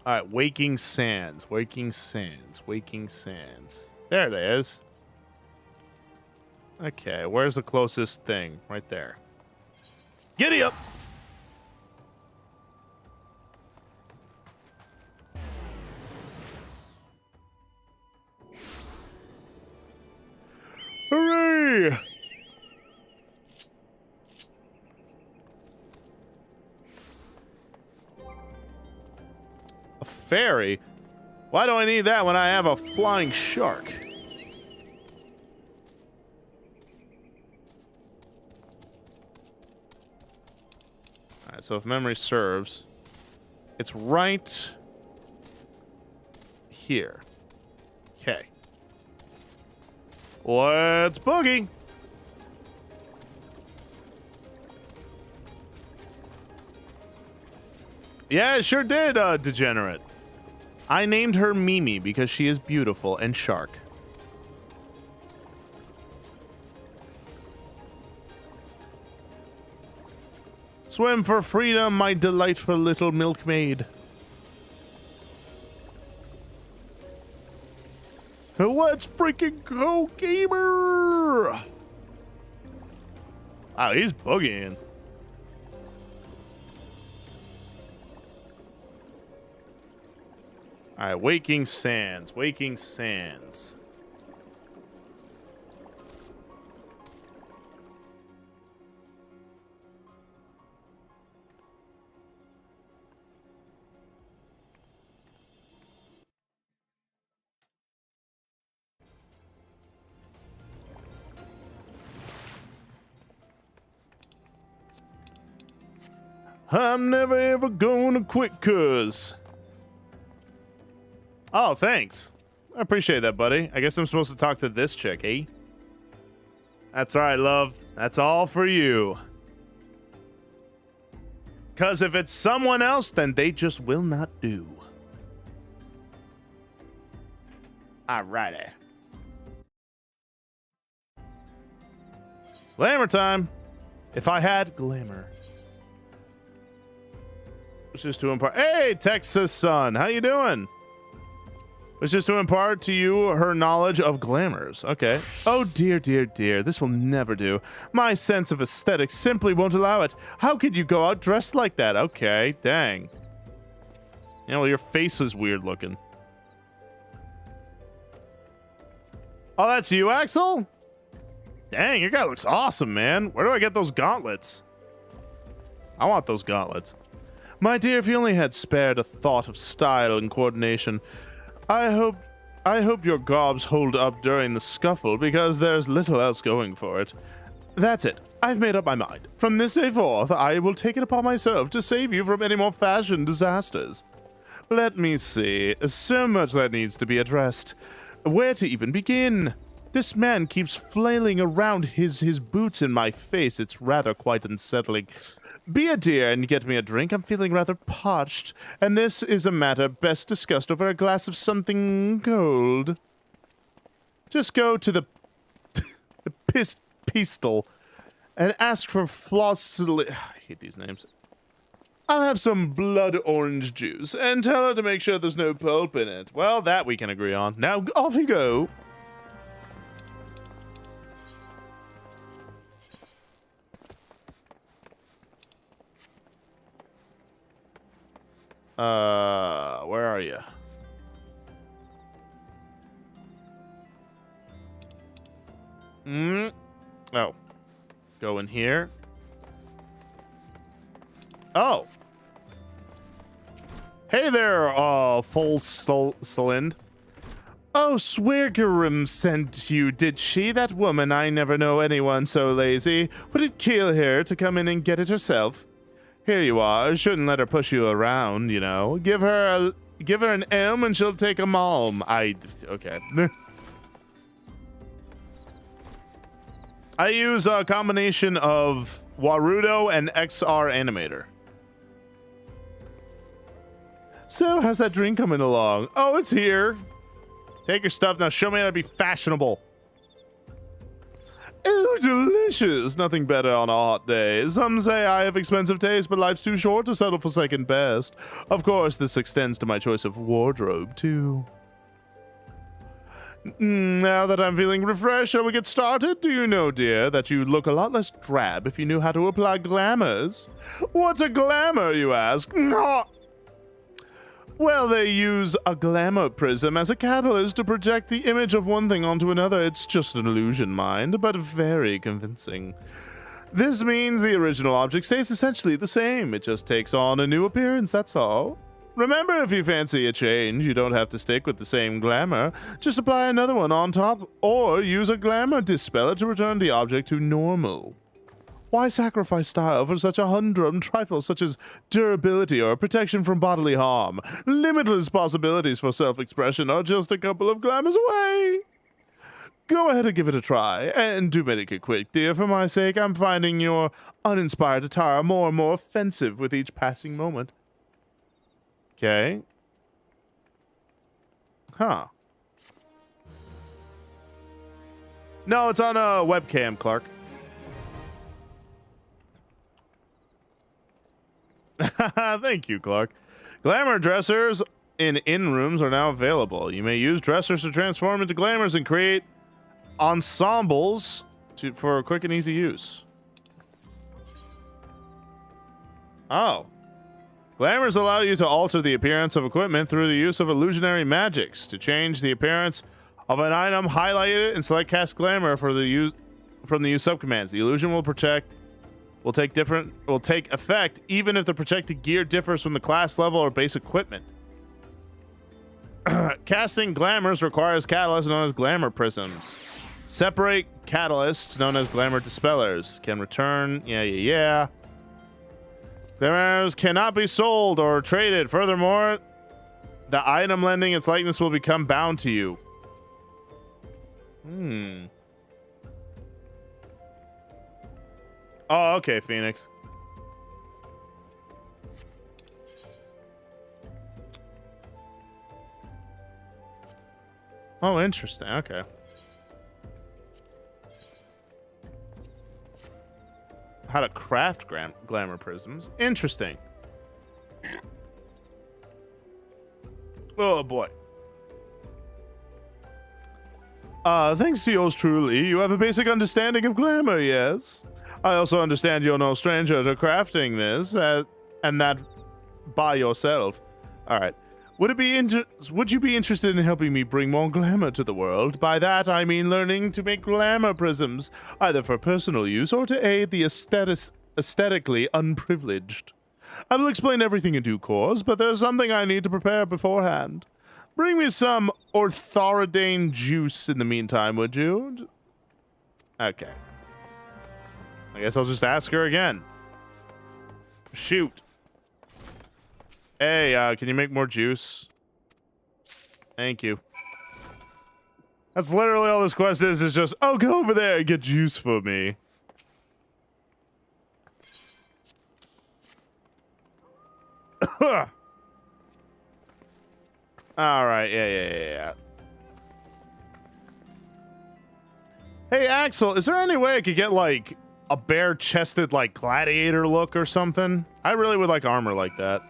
Alright, Waking Sands. Waking Sands. Waking Sands. There it is. Okay, where's the closest thing? Right there. Giddy up! fairy. Why do I need that when I have a flying shark? Alright, so if memory serves, it's right here. Okay. Let's boogie. Yeah, it sure did, Degenerate. I named her Mimi because she is beautiful and shark. Swim for freedom, my delightful little milkmaid. Let's freaking go, gamer! Wow, he's boogieing. Alright, Waking Sands. Waking Sands. I'm never ever gonna quit, cuz. Oh, thanks. I appreciate that, buddy. I guess I'm supposed to talk to this chick, eh? That's all right, love. That's all for you. Because if it's someone else, then they just will not do. Alrighty. Glamour time. If I had glamour. It's just to impart. Hey, Texas Sun. How you doing? It's just to impart to you her knowledge of glamours. Okay. Oh, dear, dear, dear. This will never do. My sense of aesthetics simply won't allow it. How could you go out dressed like that? Okay, dang. Yeah, well, your face is weird looking. Oh, that's you, Axel? Dang, your guy looks awesome, man. Where do I get those gauntlets? I want those gauntlets. My dear, if you only had spared a thought of style and coordination... I hope your gobs hold up during the scuffle, because there's little else going for it. That's it. I've made up my mind. From this day forth, I will take it upon myself to save you from any more fashion disasters. Let me see. So much that needs to be addressed. Where to even begin? This man keeps flailing around his boots in my face. It's rather quite unsettling. Be a dear and get me a drink. I'm feeling rather parched, and this is a matter best discussed over a glass of something cold. Just go to the pistol and ask for I hate these names. I'll have some blood orange juice, and tell her to make sure there's no pulp in it. Well, that we can agree on. Now, off you go. Where are you? Oh. Go in here. Oh. Hey there, full Salind. Oh, Swiggerim sent you, did she? That woman, I never know anyone so lazy. Would it kill her to come in and get it herself? Here you are. Shouldn't let her push you around, you know. Give her an M and she'll take a malm. Okay. I use a combination of Warudo and XR Animator. So, how's that drink coming along? Oh, it's here. Take your stuff now. Show me how to be fashionable. Oh, delicious. Nothing better on a hot day. Some say I have expensive taste, but life's too short to settle for second best. Of course, this extends to my choice of wardrobe, too. Now that I'm feeling refreshed, shall we get started? Do you know, dear, that you'd look a lot less drab if you knew how to apply glamours? What's a glamour, you ask? Well, they use a glamour prism as a catalyst to project the image of one thing onto another. It's just an illusion, mind, but very convincing. This means the original object stays essentially the same. It just takes on a new appearance, that's all. Remember, if you fancy a change, you don't have to stick with the same glamour. Just apply another one on top, or use a glamour dispeller to return the object to normal. Why sacrifice style for such a humdrum trifle such as durability or protection from bodily harm? Limitless possibilities for self-expression are just a couple of glamours away. Go ahead and give it a try, and do make it quick, dear. For my sake, I'm finding your uninspired attire more and more offensive with each passing moment. Okay. Huh. No, it's on a webcam, Clark. Thank you, Clark. Glamour dressers in rooms are now available. You may use dressers to transform into glamours and create ensembles for quick and easy use. Oh. Glamours allow you to alter the appearance of equipment through the use of illusionary magics. To change the appearance of an item, highlight it and select Cast Glamour for the use from the use subcommands. The illusion will take effect even if the protected gear differs from the class level or base equipment. Casting glamours requires catalysts known as glamour prisms. Separate catalysts known as glamour dispellers can return. Yeah. Glamours cannot be sold or traded. Furthermore, the item lending its likeness will become bound to you. Oh, okay, Phoenix. Oh, interesting. Okay. How to craft glamour prisms. Interesting. Oh, boy. Thanks to yours truly, you have a basic understanding of glamour, yes? I also understand you're no stranger to crafting this, and that by yourself. Alright. Would you be interested in helping me bring more glamour to the world? By that, I mean learning to make glamour prisms, either for personal use or to aid the aesthetically unprivileged. I will explain everything in due course, but there's something I need to prepare beforehand. Bring me some orthoridane juice in the meantime, would you? Okay. I guess I'll just ask her again. Shoot. Hey, can you make more juice? Thank you. That's literally all this quest is just, oh, go over there and get juice for me. Alright, yeah. Hey, Axel, is there any way I could get, like, a bare-chested, like, gladiator look or something? I really would like armor like that.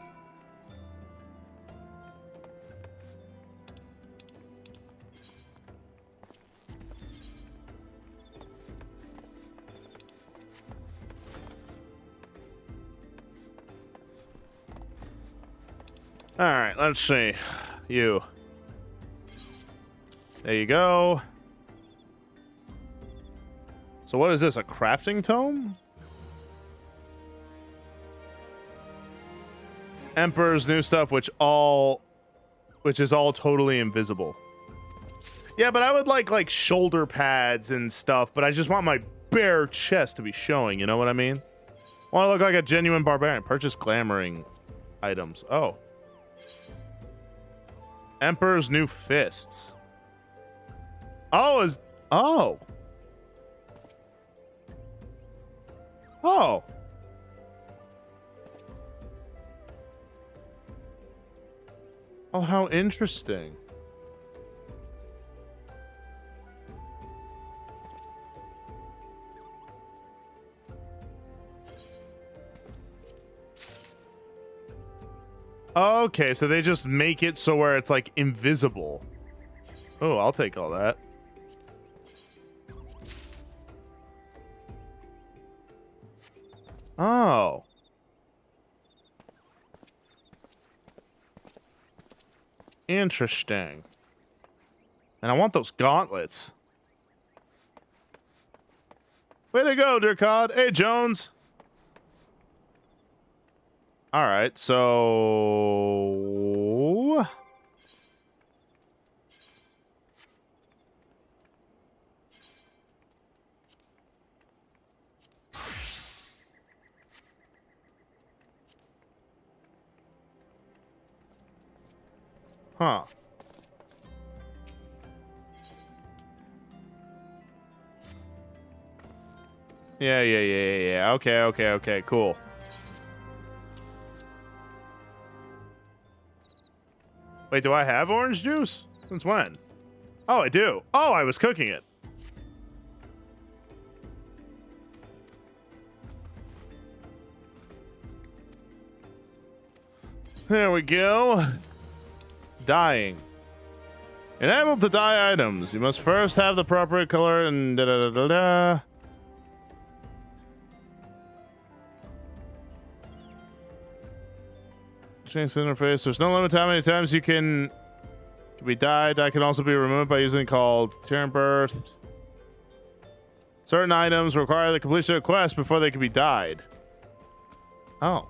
Alright, let's see. You. There you go. So what is this, a crafting tome? Emperor's new stuff, which is all totally invisible. Yeah, but I would like shoulder pads and stuff, but I just want my bare chest to be showing, you know what I mean? I want to look like a genuine barbarian. Purchase glamoring items. Oh. Emperor's new fists. Oh, oh. Oh. Oh, how interesting. Okay, so they just make it so where it's like invisible. Oh, I'll take all that. Oh. Interesting. And I want those gauntlets. Way to go, Durkod. Hey, Jones. All right, so huh. Yeah. Okay, cool. Wait, do I have orange juice? Since when? Oh, I do. Oh, I was cooking it. There we go. Dyeing. Enable to dye items. You must first have the proper color and da da da da da. Change the interface. There's no limit to how many times you can be dyed. Dye can also be removed by using called Terran Birth. Certain items require the completion of a quest before they can be dyed. Oh.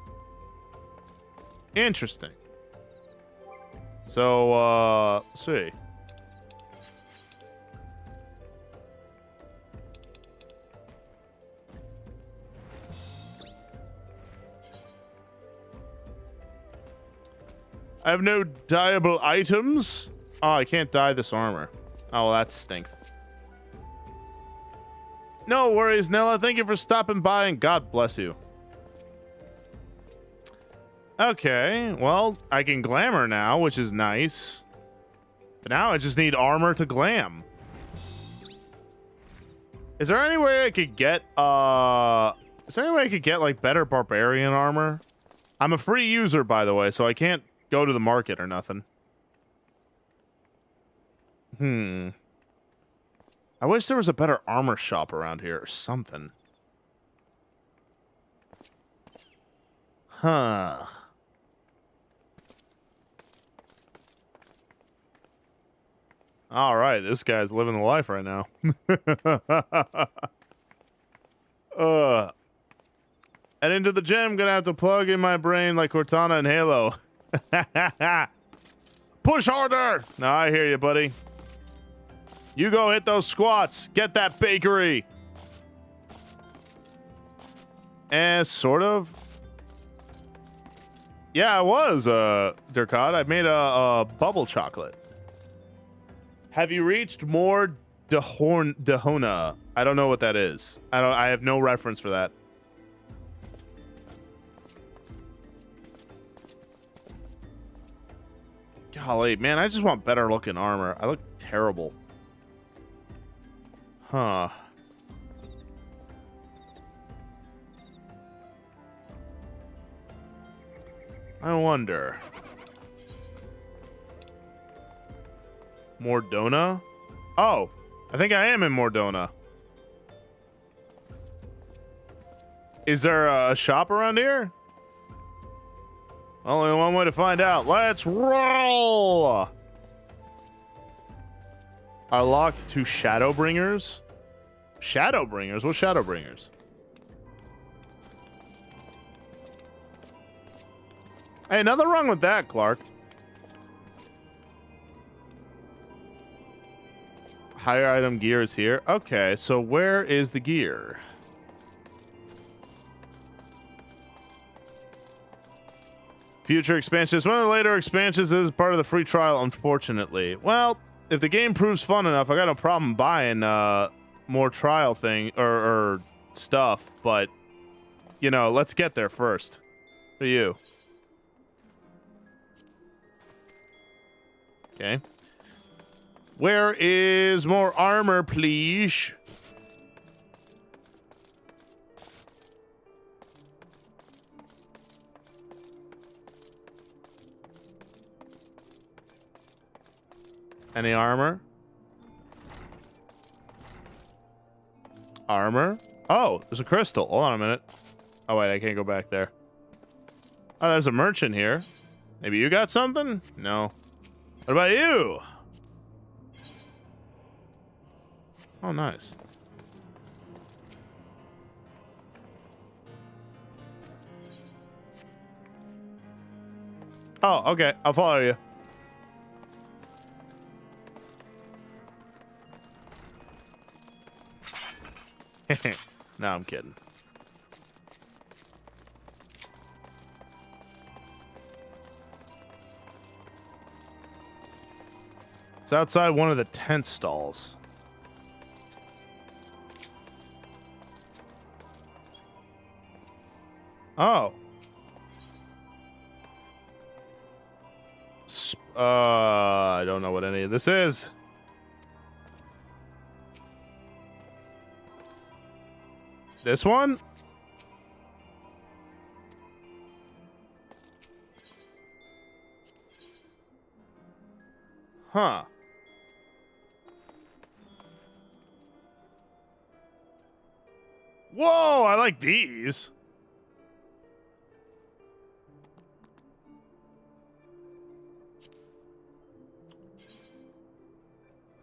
Interesting. So, let's see. I have no dyeable items. Oh, I can't dye this armor. Oh, well, that stinks. No worries, Nella. Thank you for stopping by, and God bless you. Okay, well, I can glamour now, which is nice. But now I just need armor to glam. Is there any way I could get, like, better barbarian armor? I'm a free user, by the way, so I can't go to the market or nothing. I wish there was a better armor shop around here or something. Huh. All right, this guy's living the life right now. And into the gym, gonna have to plug in my brain like Cortana and Halo. Push harder! No, I hear you, buddy. You go hit those squats. Get that bakery. Sort of. Yeah, I was, Durkot. I made a bubble chocolate. Have you reached more Dahona? I don't know what that is. I have no reference for that. Golly, man, I just want better looking armor. I look terrible. Huh. I wonder. Mordona? Oh, I think I am in Mordona. Is there a shop around here? Only one way to find out. Let's roll! Are locked to Shadowbringers? Shadowbringers? What Shadowbringers? Hey, nothing wrong with that, Clark. Higher item gear is here. Okay, so where is the gear? Future expansions. One of the later expansions is part of the free trial, unfortunately. Well, if the game proves fun enough, I got no problem buying more trial thing or stuff, but you know, let's get there first. For you. Okay. Where is more armor, please? Any armor? Armor? Oh, there's a crystal. Hold on a minute. Oh, wait, I can't go back there. Oh, there's a merchant here. Maybe you got something? No. What about you? Oh, nice. Oh, okay. I'll follow you. No, I'm kidding. It's outside one of the tent stalls. Oh. I don't know what any of this is. This one? Huh. Whoa, I like these.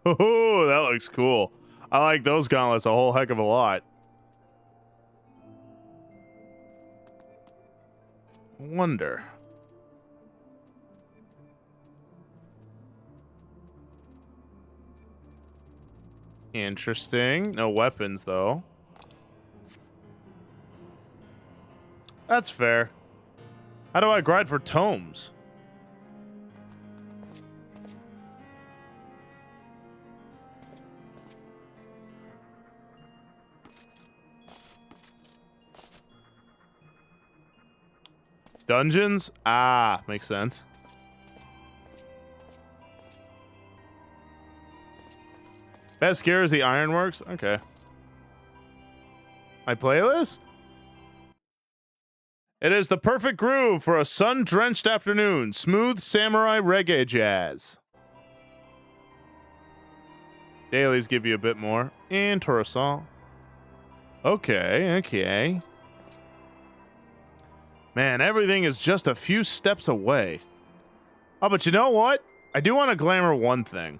Oh, that looks cool. I like those gauntlets a whole heck of a lot. Wonder. Interesting. No weapons, though. That's fair. How do I grind for tomes? Dungeons? Ah, makes sense. Best gear is the Ironworks? Okay. My playlist? It is the perfect groove for a sun-drenched afternoon. Smooth samurai reggae jazz. Dailies give you a bit more. Interessant. Okay, okay. Man, everything is just a few steps away. Oh, but you know what? I do want to glamour one thing.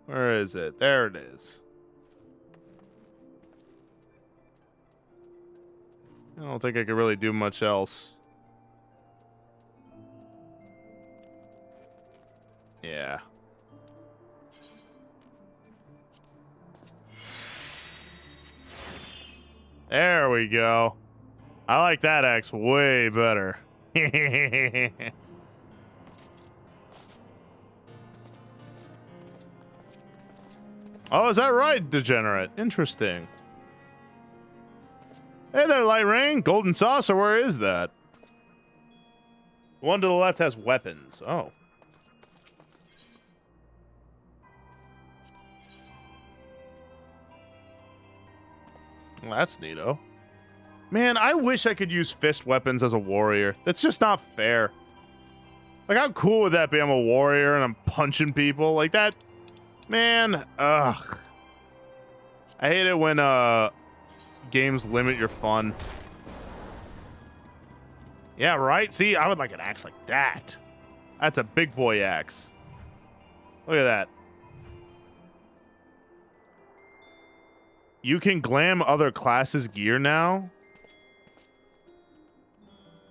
Where is it? There it is. I don't think I could really do much else. Yeah. There we go. I like that axe way better. Oh, is that right, degenerate? Interesting. Hey there, Light Rain. Golden Saucer, where is that? The one to the left has weapons. Oh. Well, that's neato. Man, I wish I could use fist weapons as a warrior. That's just not fair. Like, how cool would that be? I'm a warrior and I'm punching people like that. Man, ugh. I hate it when games limit your fun. Yeah, right? See, I would like an axe like that. That's a big boy axe. Look at that. You can glam other classes' gear now?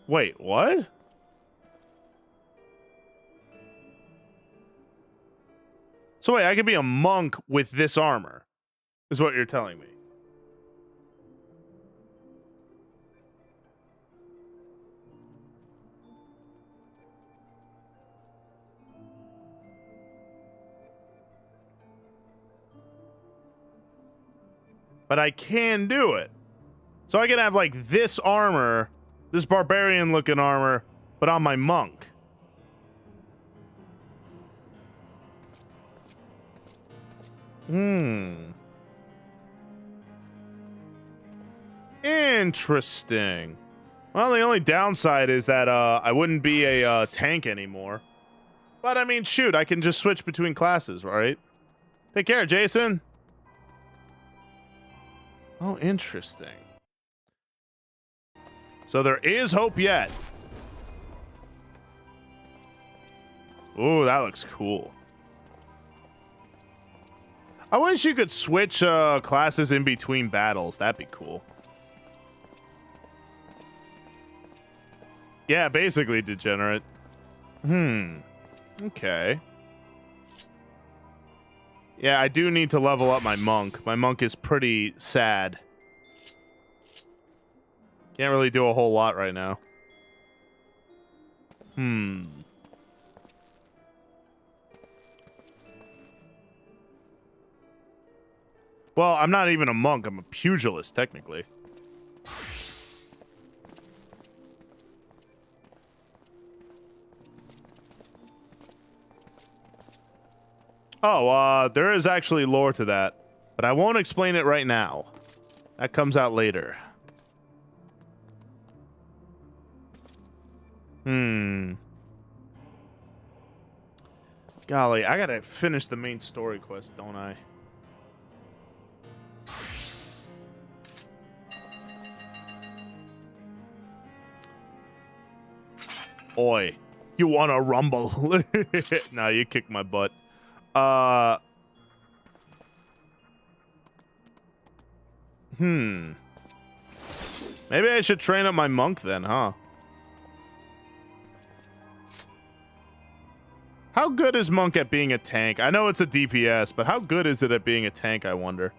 Wait, what? So wait, I could be a monk with this armor, is what you're telling me. But I can do it. So I can have like this armor, this barbarian looking armor, but on my monk. Interesting. Well, the only downside is that I wouldn't be a tank anymore. But I mean, shoot, I can just switch between classes, right? Take care, Jason. Oh, interesting. So there is hope yet. Ooh, that looks cool. I wish you could switch classes in between battles. That'd be cool. Yeah, basically degenerate. Okay. Yeah, I do need to level up my monk. My monk is pretty sad. Can't really do a whole lot right now. Well, I'm not even a monk. I'm a pugilist, technically. Oh, there is actually lore to that, but I won't explain it right now. That comes out later. Golly, I gotta finish the main story quest, don't I? Oi, you wanna rumble? Nah, you kicked my butt. Maybe I should train up my monk then, huh? How good is monk at being a tank? I know it's a DPS, but how good is it at being a tank, I wonder?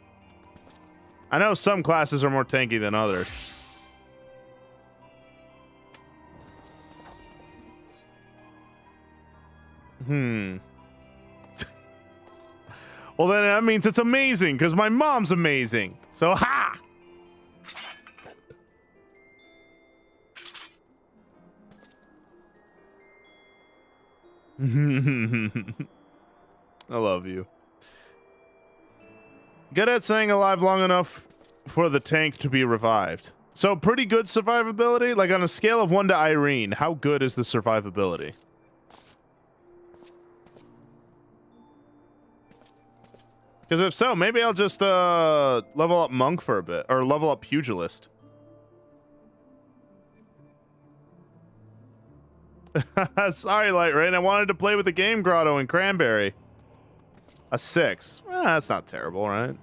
I know some classes are more tanky than others. Well, then that means it's amazing, because my mom's amazing. So, ha! I love you. Good at staying alive long enough for the tank to be revived. So, pretty good survivability? Like, on a scale of 1 to Irene, how good is the survivability? Because if so, maybe I'll just level up monk for a bit, or level up pugilist. Sorry, Light Rain. I wanted to play with the game grotto and cranberry. A 6. That's not terrible, right?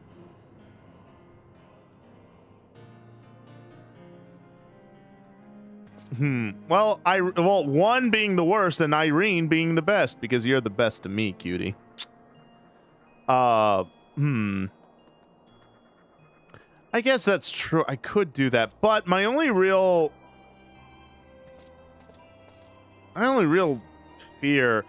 Well, 1 being the worst and Irene being the best, because you're the best to me, cutie. I guess that's true. I could do that, but my only real fear,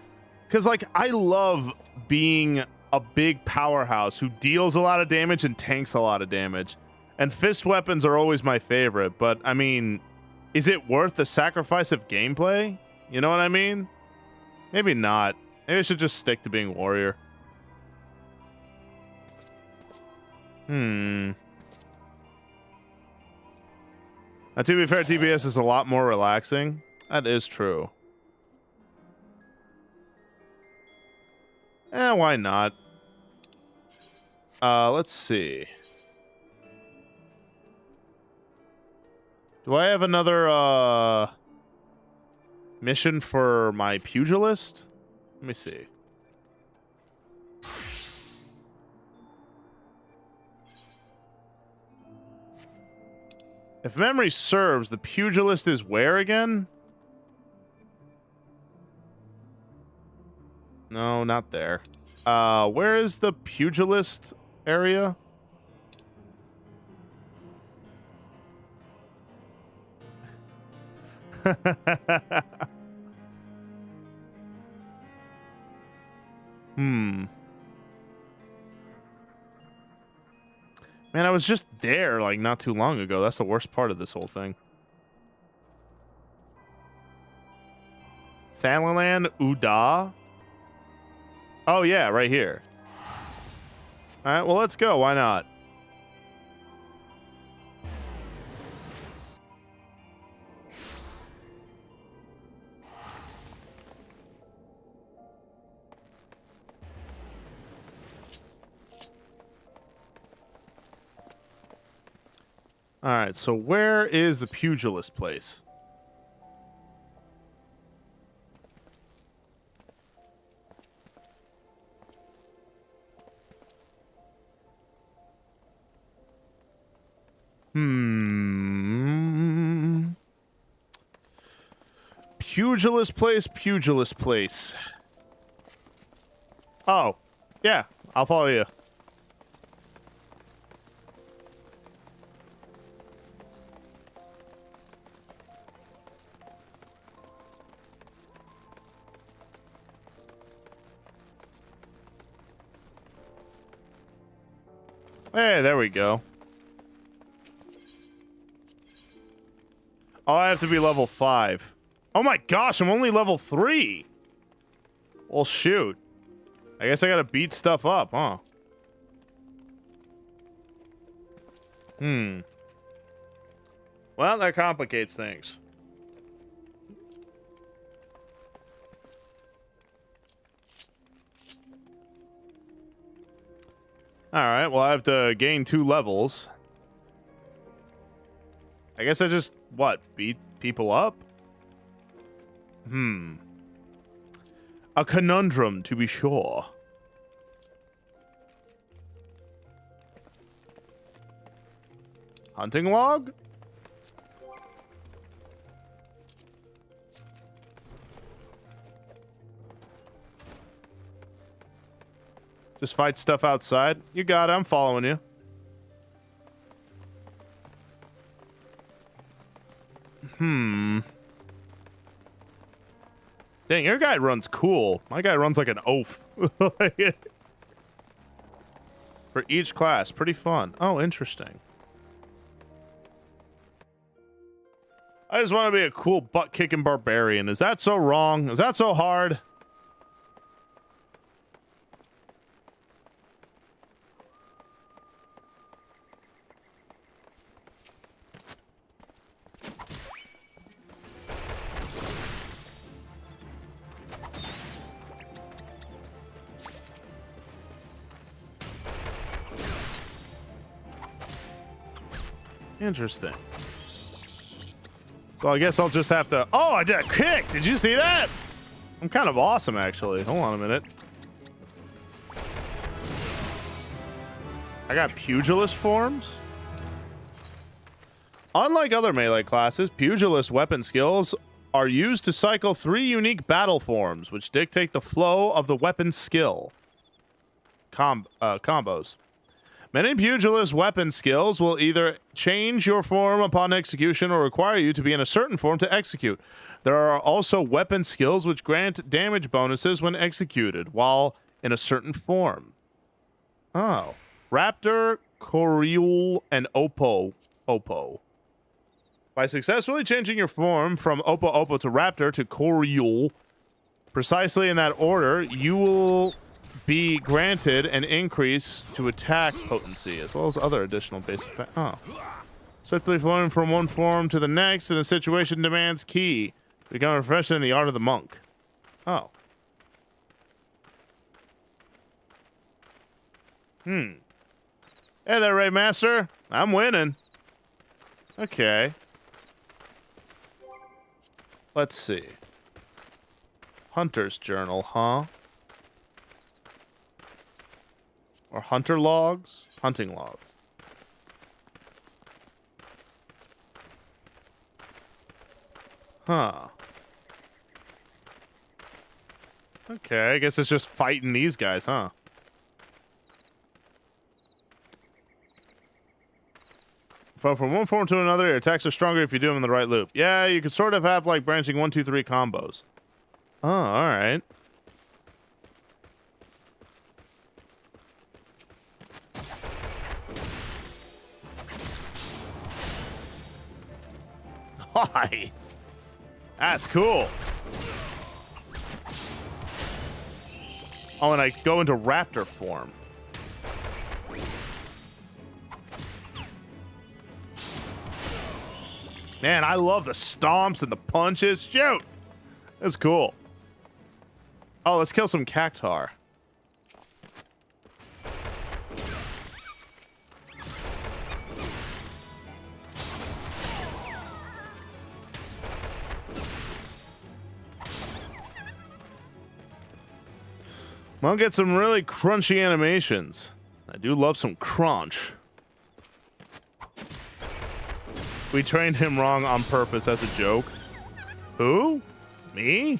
because like I love being a big powerhouse who deals a lot of damage and tanks a lot of damage, and fist weapons are always my favorite, but I mean, is it worth the sacrifice of gameplay? You know what I mean? Maybe not. Maybe I should just stick to being warrior. Now, to be fair, TBS is a lot more relaxing. That is true. Why not? Let's see. Do I have another, mission for my pugilist? Let me see. If memory serves, the pugilist is where again? No, not there. Where is the pugilist area? Man, I was just there, like, not too long ago. That's the worst part of this whole thing. Thanalan Uda? Oh, yeah, right here. Alright, well, let's go. Why not? Alright, so where is the pugilist place? Pugilist place, pugilist place. Oh, yeah, I'll follow you. Hey, there we go. Oh, I have to be level 5. Oh my gosh, I'm only level 3. Well, shoot. I guess I gotta beat stuff up, huh? Well, that complicates things. Alright, well, I have to gain 2 levels. I guess I just, what, beat people up? A conundrum, to be sure. Hunting log? Just fight stuff outside. You got it. I'm following you. Dang, your guy runs cool. My guy runs like an oaf. For each class. Pretty fun. Oh, interesting. I just want to be a cool butt-kicking barbarian. Is that so wrong? Is that so hard? Interesting. So I guess I'll just have to... Oh, I did a kick! Did you see that? I'm kind of awesome, actually. Hold on a minute. I got pugilist forms? Unlike other melee classes, pugilist weapon skills are used to cycle 3 unique battle forms, which dictate the flow of the weapon skill. Combos. Many pugilist weapon skills will either change your form upon execution or require you to be in a certain form to execute. There are also weapon skills which grant damage bonuses when executed while in a certain form. Oh. Raptor, Coriole, and Oppo. By successfully changing your form from Oppo to Raptor to Coriole, precisely in that order, you will be granted an increase to attack potency, as well as other additional base effects. Oh. Swiftly flowing from one form to the next in a situation demands key. Become refreshed in the art of the monk. Oh. Hey there, Ray Master. I'm winning. Okay. Let's see. Hunter's journal, huh? Or hunter logs? Hunting logs. Huh. Okay, I guess it's just fighting these guys, huh? From one form to another, your attacks are stronger if you do them in the right loop. Yeah, you could sort of have, like, branching 1, 2, 3 combos. Oh, alright. Nice. That's cool. Oh, and I go into raptor form. Man, I love the stomps and the punches. Shoot! That's cool. Oh, let's kill some cactuar. I'll get some really crunchy animations. I do love some crunch. We trained him wrong on purpose as a joke. Who? Me?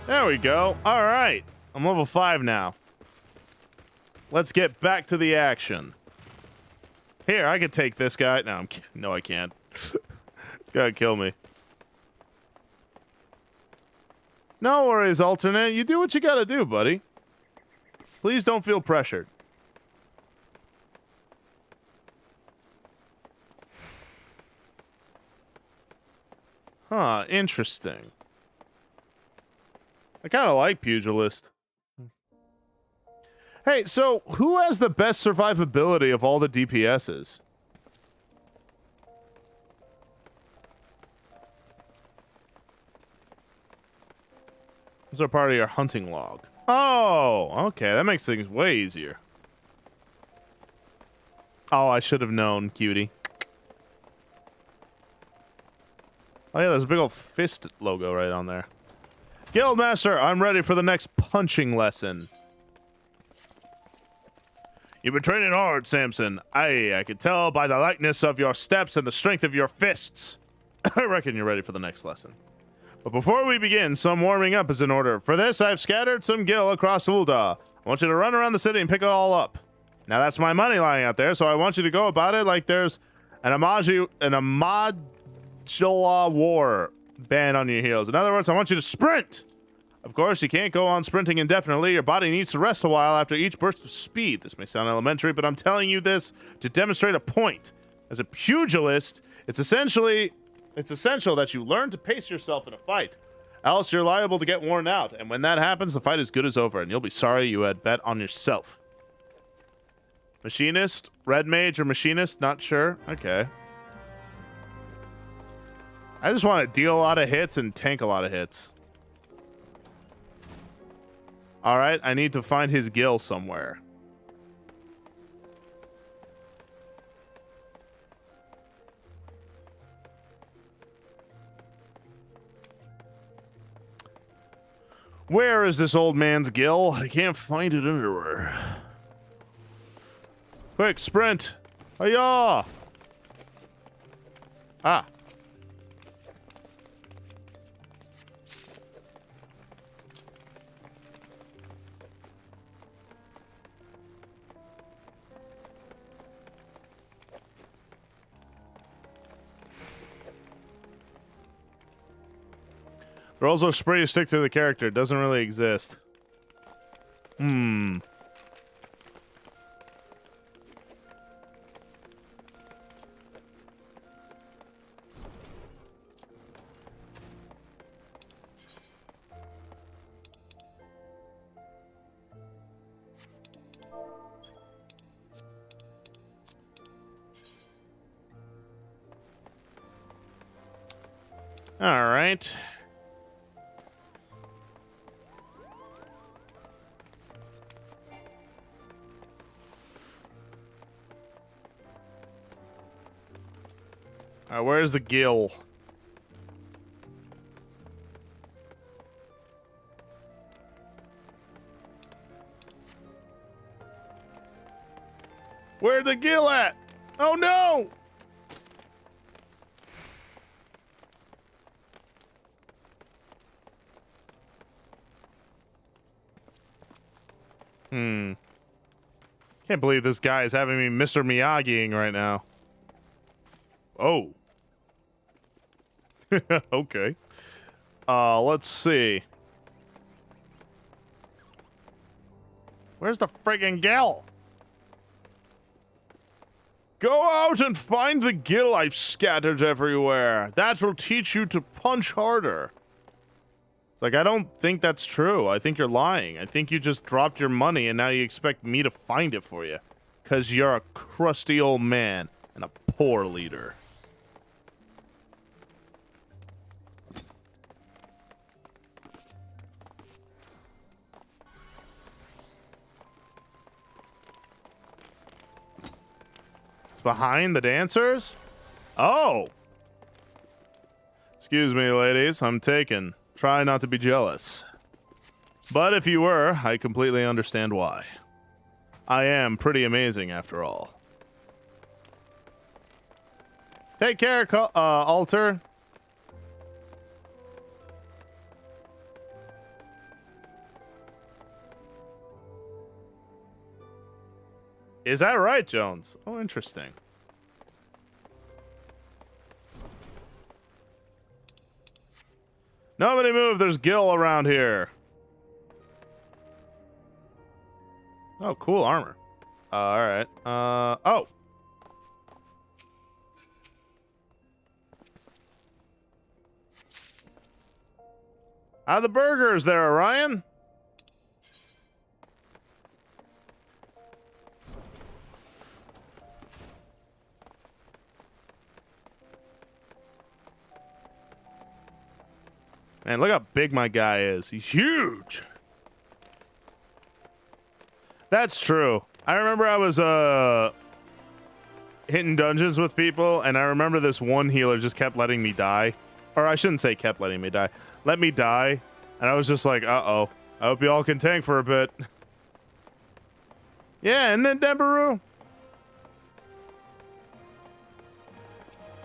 There we go. All right. I'm level 5 now. Let's get back to the action. Here, I could take this guy. No, no, I can't. This guy would kill me. No worries, alternate. You do what you gotta do, buddy. Please don't feel pressured. Huh, interesting. I kind of like Pugilist. Hey, so who has the best survivability of all the DPSs? Those are part of your hunting log. Oh, okay. That makes things way easier. Oh, I should have known, cutie. Oh, yeah, there's a big old fist logo right on there. Guildmaster, I'm ready for the next punching lesson. You've been training hard, Samson. I could tell by the lightness of your steps and the strength of your fists. I reckon you're ready for the next lesson. But before we begin, some warming up is in order. For this, I've scattered some gil across Ul'dah. I want you to run around the city and pick it all up. Now, that's my money lying out there, so I want you to go about it like there's an Amajala War band on your heels. In other words, I want you to sprint. Of course, you can't go on sprinting indefinitely. Your body needs to rest a while after each burst of speed. This may sound elementary, but I'm telling you this to demonstrate a point. As a pugilist, it's essential that you learn to pace yourself in a fight. Else you're liable to get worn out. And when that happens, the fight is good as over, and you'll be sorry you had bet on yourself. Machinist? Red mage or machinist? Not sure. Okay. I just want to deal a lot of hits and tank a lot of hits. Alright, I need to find his gil somewhere. Where is this old man's gil? I can't find it anywhere. Quick, sprint! Hi-yah! Ah. The rules look pretty stick to the character. It doesn't really exist. All right. Where's the gil? Where'd the gil at? Oh no! Can't believe this guy is having me Mr. Miyagiing right now. Oh. Okay. Let's see. Where's the friggin' gil? Go out and find the gil I've scattered everywhere. That will teach you to punch harder. It's like, I don't think that's true. I think you're lying. I think you just dropped your money and now you expect me to find it for you. 'Cause you're a crusty old man and a poor leader. It's behind the dancers? Oh! Excuse me, ladies. I'm taken. Try not to be jealous. But if you were, I completely understand why. I am pretty amazing after all. Take care, Alter. Is that right, Jones? Oh, interesting. Nobody move, there's Gil around here. Oh, cool armor. Alright. Oh. How are the burgers there, Orion? Man, look how big my guy is. He's huge. That's true. I remember I was hitting dungeons with people, and I remember this one healer just kept letting me die. Or I shouldn't say kept letting me die. Let me die. And I was just like, uh-oh. I hope you all can tank for a bit. Yeah, and then Denbaru.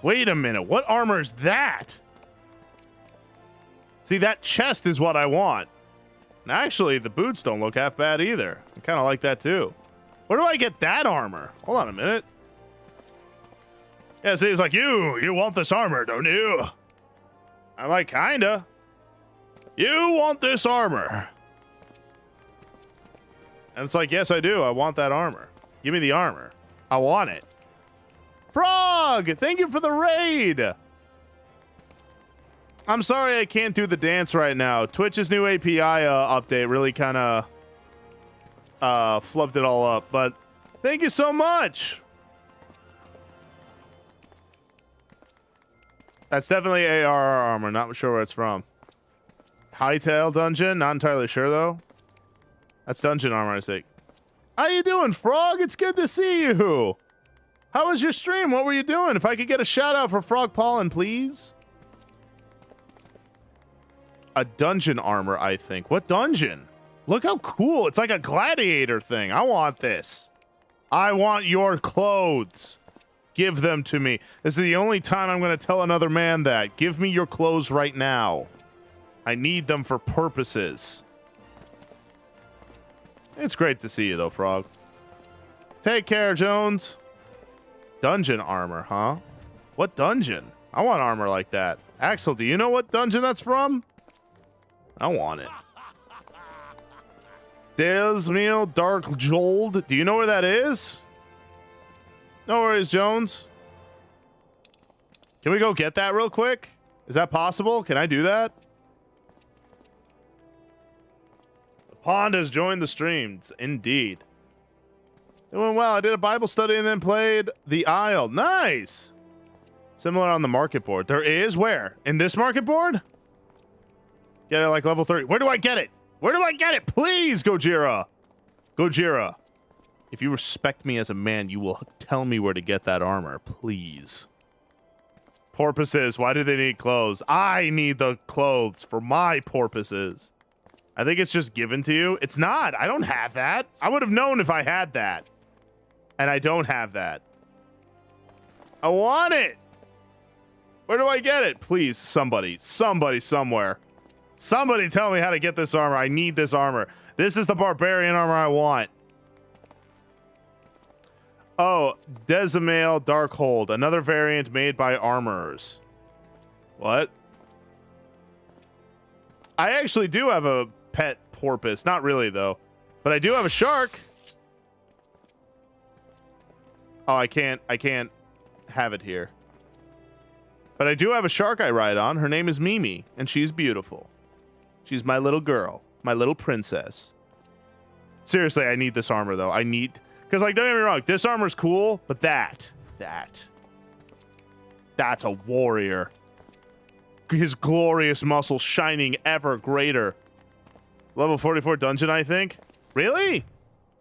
Wait a minute. What armor is that? See, that chest is what I want. And actually, the boots don't look half bad either. I kind of like that too. Where do I get that armor? Hold on a minute. Yeah, see, he's like, you want this armor, don't you? I'm like, kinda. You want this armor. And it's like, yes, I do. I want that armor. Give me the armor. I want it. Frog, thank you for the raid. I'm sorry I can't do the dance right now. Twitch's new API update really kind of flubbed it all up, but thank you so much. That's definitely ARR armor. Not sure where it's from. Hightail dungeon. Not entirely sure though. That's dungeon armor, I think. How you doing, Frog? It's good to see you. How was your stream? What were you doing? If I could get a shout out for Frog Pollen, please. A dungeon armor, I think. What dungeon? Look how cool. It's like a gladiator thing. I want this. I want your clothes. Give them to me. This is the only time I'm going to tell another man that. Give me your clothes right now. I need them for purposes. It's great to see you, though, Frog. Take care, Jones. Dungeon armor, huh? What dungeon? I want armor like that. Axel, do you know what dungeon that's from? I want it. Desmeal Dark Jold. Do you know where that is? No worries, Jones. Can we go get that real quick? Is that possible? Can I do that? The Pond has joined the streams. Indeed. Doing well. I did a Bible study and then played The Isle. Nice. Similar on the market board. There is where? In this market board? Get it like level 30. Where do I get it? Where do I get it? Please, Gojira. Gojira. If you respect me as a man, you will tell me where to get that armor. Please. Porpoises. Why do they need clothes? I need the clothes for my porpoises. I think it's just given to you. It's not. I don't have that. I would have known if I had that. And I don't have that. I want it. Where do I get it? Please, somebody. Somebody somewhere. Somebody tell me how to get this armor. I need this armor. This is the barbarian armor I want. Oh, Desmail Darkhold. Another variant made by armorers. What? I actually do have a pet porpoise. Not really, though. But I do have a shark. Oh, I can't have it here. But I do have a shark I ride on. Her name is Mimi, and she's beautiful. She's my little girl, my little princess. Seriously, I need this armor, though. I need... Because, like, don't get me wrong, this armor's cool, but that's a warrior. His glorious muscle shining ever greater. Level 44 dungeon, I think. Really?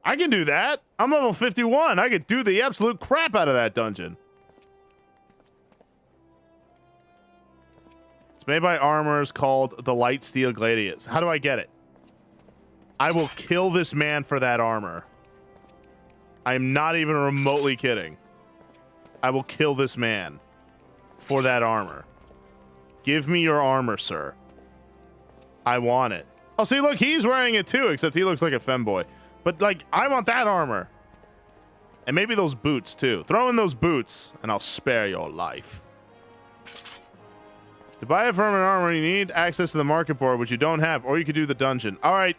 I can do that. I'm level 51. I could do the absolute crap out of that dungeon. It's made by armors called the Light Steel Gladius. How do I get it? I will kill this man for that armor. I'm not even remotely kidding. I will kill this man for that armor. Give me your armor, sir. I want it. Oh, see, look, he's wearing it too, except he looks like a femboy. But, like, I want that armor. And maybe those boots, too. Throw in those boots, and I'll spare your life. To buy it from an armor, you need access to the market board, which you don't have, or you could do the dungeon. All right.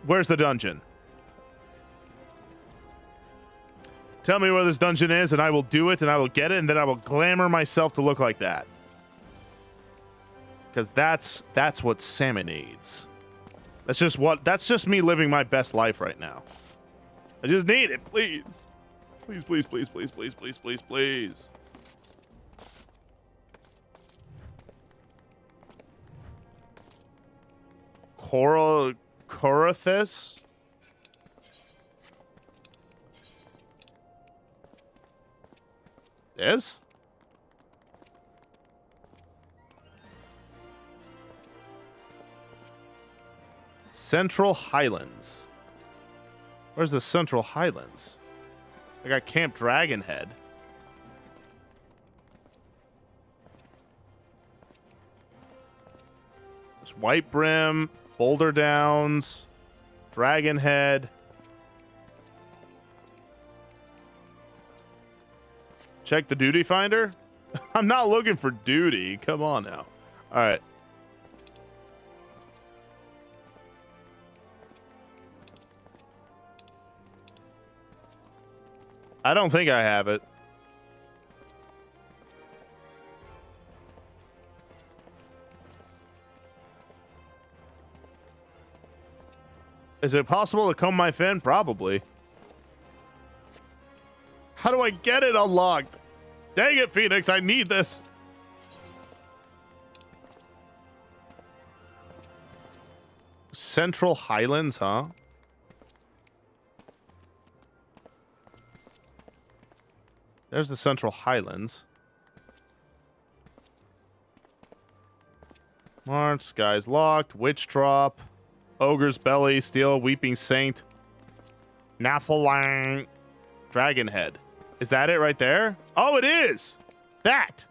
Where's the dungeon? Tell me where this dungeon is, and I will do it, and I will get it, and then I will glamour myself to look like that. Because that's what Salmon needs. That's just me living my best life right now. I just need it, please. Please, please, please, please, please, please, please, please. Corathus? This? Central Highlands. Where's the Central Highlands? I got Camp Dragonhead. There's White Brim, Boulder Downs, Dragonhead. Check the duty finder? I'm not looking for duty. Come on now. All right. I don't think I have it. Is it possible to comb my fin? Probably. How do I get it unlocked? Dang it, Phoenix, I need this. Central Highlands, huh? There's the Central Highlands. March, Sky's Locked, Witch Drop, Ogre's Belly, Steel, Weeping Saint, Nathalang, Dragonhead. Is that it right there? Oh, it is! That!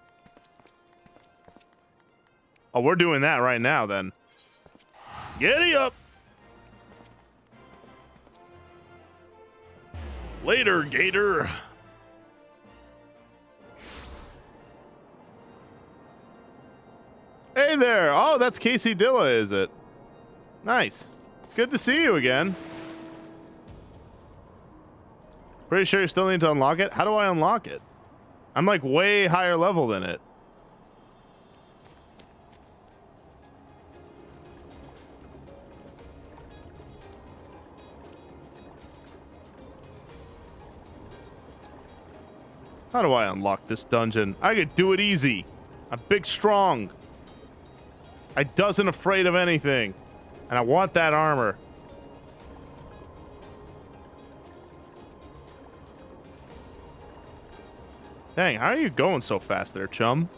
Oh, we're doing that right now, then. Giddy up! Later, Gator. Hey there! Oh, that's Casey Dilla, is it? Nice. It's good to see you again. Pretty sure you still need to unlock it? How do I unlock it? I'm like way higher level than it. How do I unlock this dungeon? I could do it easy. I'm big, strong. I doesn't afraid of anything. And I want that armor. Dang, how are you going so fast there, chum?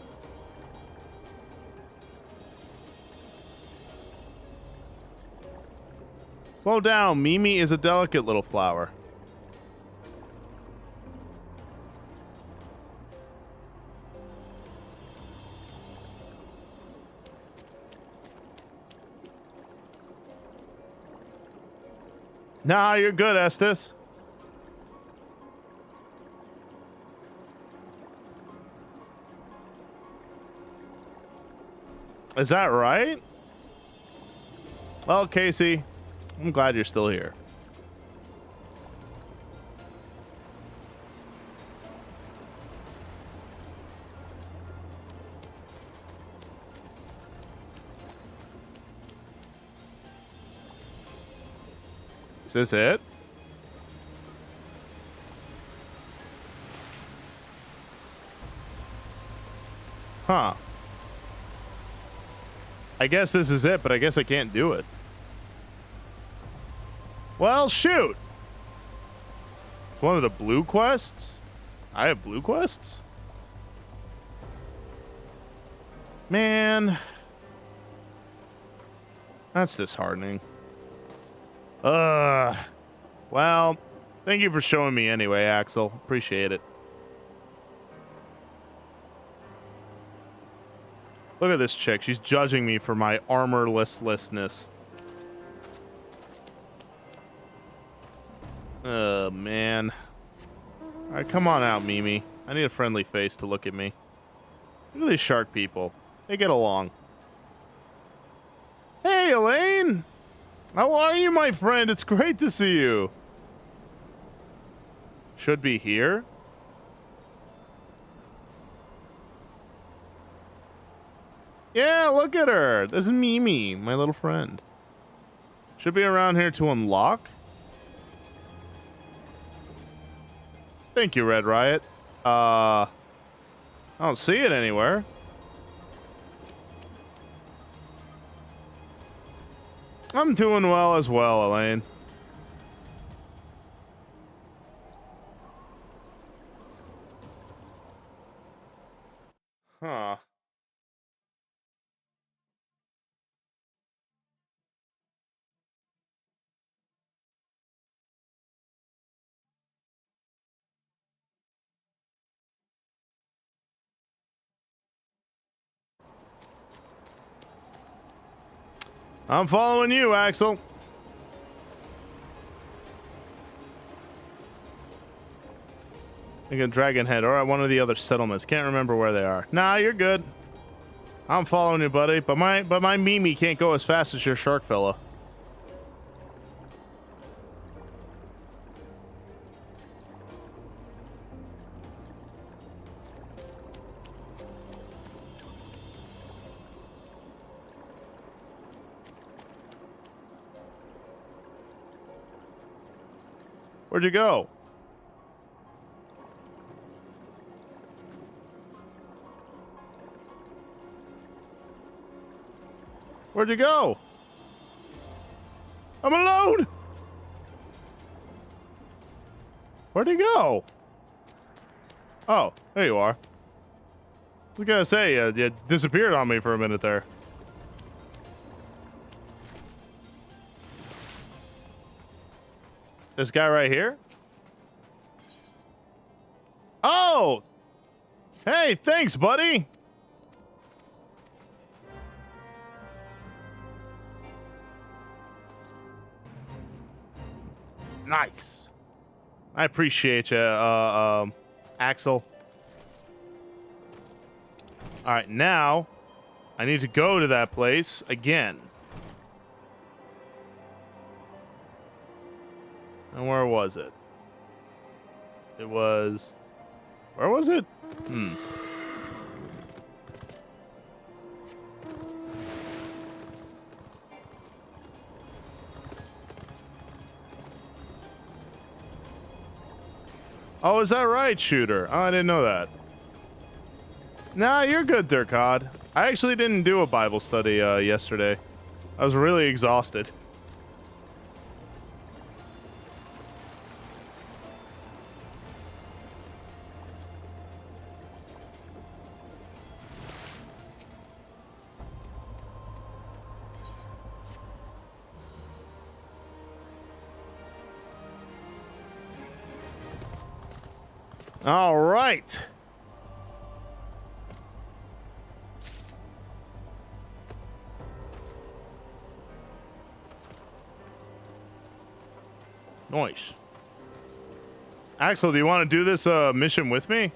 Slow down. Mimi is a delicate little flower. Nah, you're good, Estes. Is that right? Well, Casey, I'm glad you're still here. Is this it? Huh. I guess this is it, but I guess I can't do it. Well, shoot. One of the blue quests? I have blue quests? Man. That's disheartening. Well, thank you for showing me anyway, Axel. Appreciate it. Look at this chick. She's judging me for my armorlessness. Oh, man. Alright, come on out, Mimi. I need a friendly face to look at me. Look at these shark people. They get along. Hey, Elaine! How are you, my friend? It's great to see you. Should be here. Yeah, look at her. This is Mimi, my little friend. Should be around here to unlock. Thank you, Red Riot. I don't see it anywhere. I'm doing well as well, Elaine. Huh. I'm following you, Axel. I think a Dragon Head or at one of the other settlements. Can't remember where they are. Nah, you're good. I'm following you, buddy. But my Mimi can't go as fast as your shark fella. Where'd you go? Where'd you go? I'm alone! Where'd he go? Oh, there you are. I was gonna say, you disappeared on me for a minute there. This guy right here? Oh! Hey, thanks, buddy! Nice. I appreciate you, Axel. Alright, now I need to go to that place again. And where was it? It was... Where was it? Oh, is that right, Shooter? Oh, I didn't know that. Nah, you're good, Durkod. I actually didn't do a Bible study yesterday. I was really exhausted. All right. Nice. Axel, do you want to do this mission with me?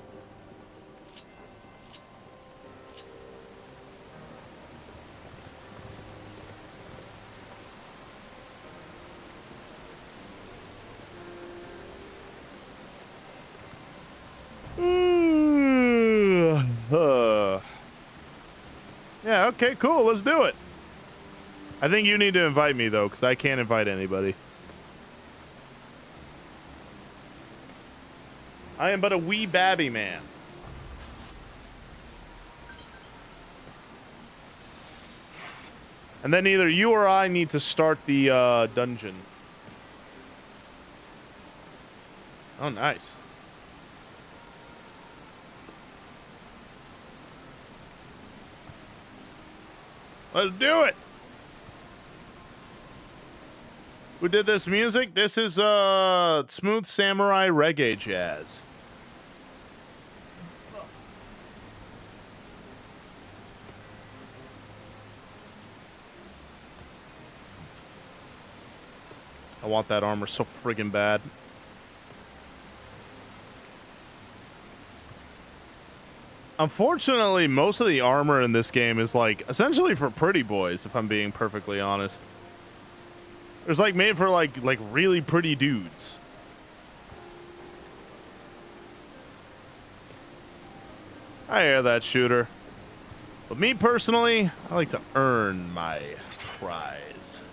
Yeah, okay, cool. Let's do it. I think you need to invite me, though, because I can't invite anybody. I am but a wee babby man. And then either you or I need to start the dungeon. Oh, nice. Let's do it. Who did this music? This is Smooth Samurai Reggae Jazz. I want that armor so friggin' bad. Unfortunately, most of the armor in this game is like essentially for pretty boys, if I'm being perfectly honest. It's like made for like really pretty dudes. I hear that, shooter. But me personally, I like to earn my prize.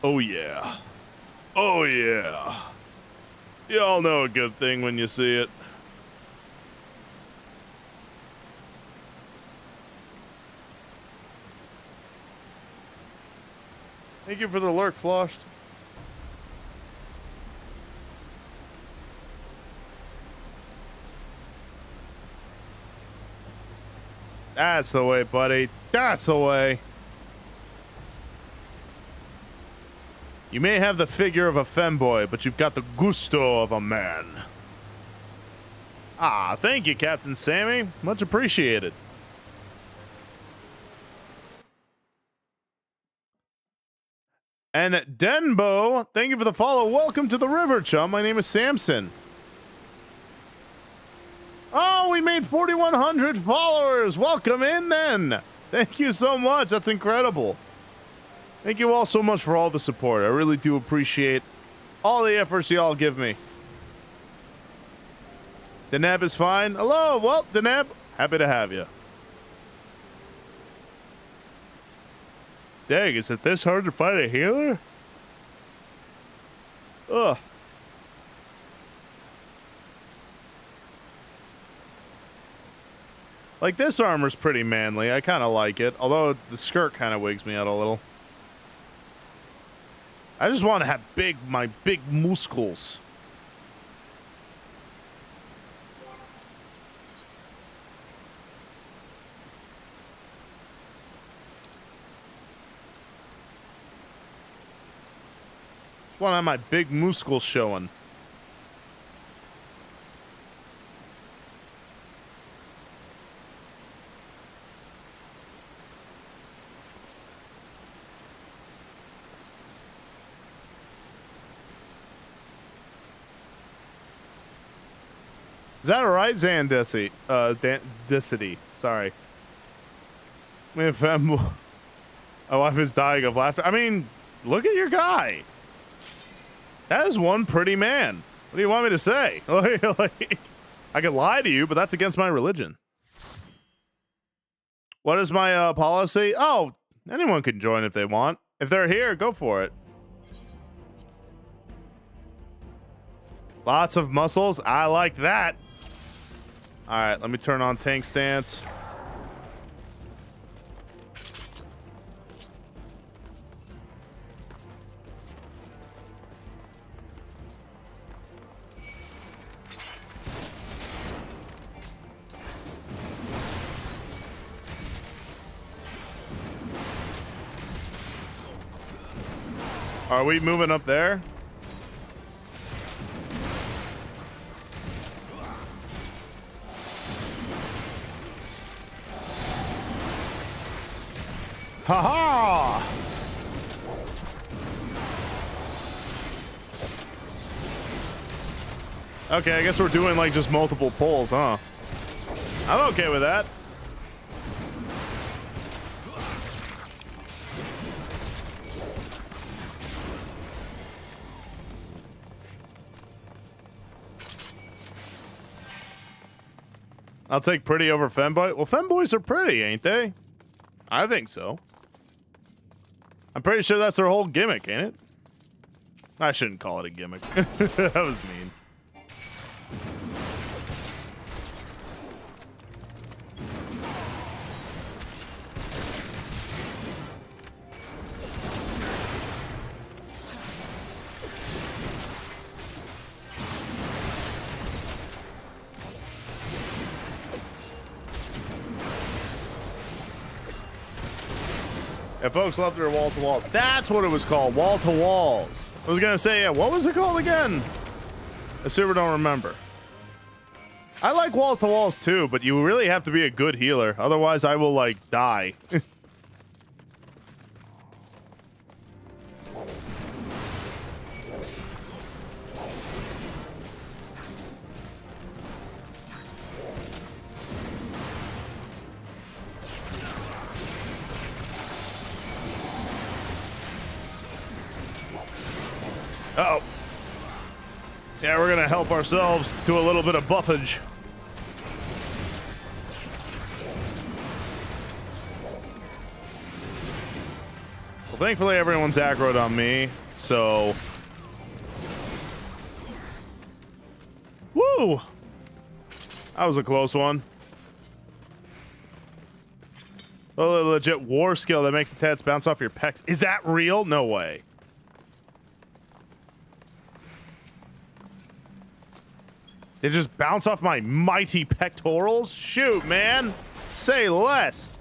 Oh yeah. Oh yeah. Y'all know a good thing when you see it. Thank you for the lurk, Floshed. That's the way, buddy. That's the way. You may have the figure of a femboy, but you've got the gusto of a man. Ah, thank you, Captain Sammy. Much appreciated. And Denbo, thank you for the follow. Welcome to the river, chum. My name is Samson. Oh, we made 4,100 followers. Welcome in, then. Thank you so much. That's incredible. Thank you all so much for all the support. I really do appreciate all the efforts y'all give me. Deneb is fine. Hello, well, Deneb, happy to have you. Dang, is it this hard to find a healer? Ugh. Like, this armor's pretty manly. I kind of like it, although the skirt kind of wigs me out a little. I just want to have my big muscles. Just want to have my big muscles showing. Is that right, Zandesi? Dicity. Sorry. I mean, if my wife is dying of laughter. I mean, look at your guy. That is one pretty man. What do you want me to say? Like, I could lie to you, but that's against my religion. What is my policy? Oh, anyone can join if they want. If they're here, go for it. Lots of muscles. I like that. All right, let me turn on tank stance. Are we moving up there? Ha-ha! Okay, I guess we're doing like just multiple pulls, huh? I'm okay with that. I'll take pretty over femboy. Well, femboys are pretty, ain't they? I think so. I'm pretty sure that's their whole gimmick, ain't it? I shouldn't call it a gimmick. That was mean. Yeah, folks left their wall to walls. That's what it was called, wall to walls. I was gonna say, yeah, what was it called again? I super don't remember. I like wall to walls too, but you really have to be a good healer. Otherwise, I will, like, die. Uh-oh. Yeah, we're gonna help ourselves to a little bit of buffage. Well, thankfully everyone's aggroed on me, so... Woo! That was a close one. Oh, a legit war skill that makes the tats bounce off your pecs. Is that real? No way. They just bounce off my mighty pectorals? Shoot, man! Say less!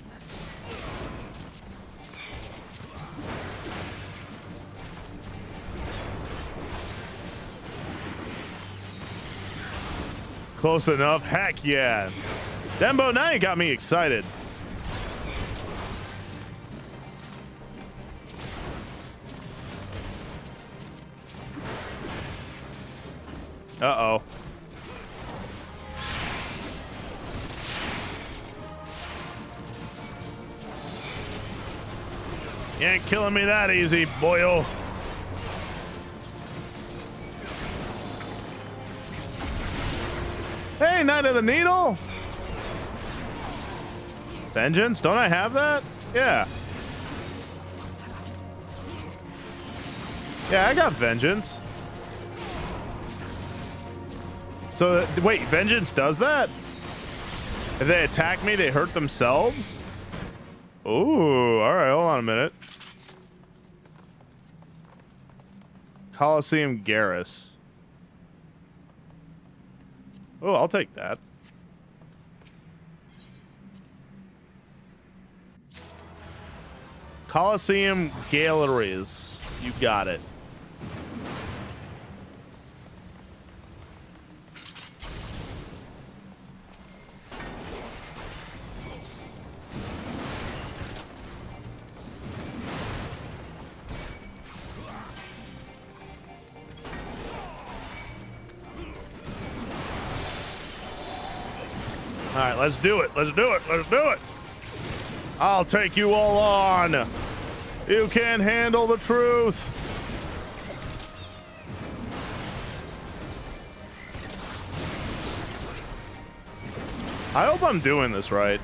Close enough? Heck yeah! Dembo, now you got me excited. Uh-oh. You ain't killing me that easy, boyo. Hey, Knight of the Needle! Vengeance? Don't I have that? Yeah. Yeah, I got Vengeance. So, wait, Vengeance does that? If they attack me, they hurt themselves? Ooh, alright, hold on a minute. Coliseum Garrus. Oh, I'll take that. Coliseum Galleries. You got it. All right, let's do it. Let's do it. Let's do it. I'll take you all on. You can't handle the truth. I hope I'm doing this right.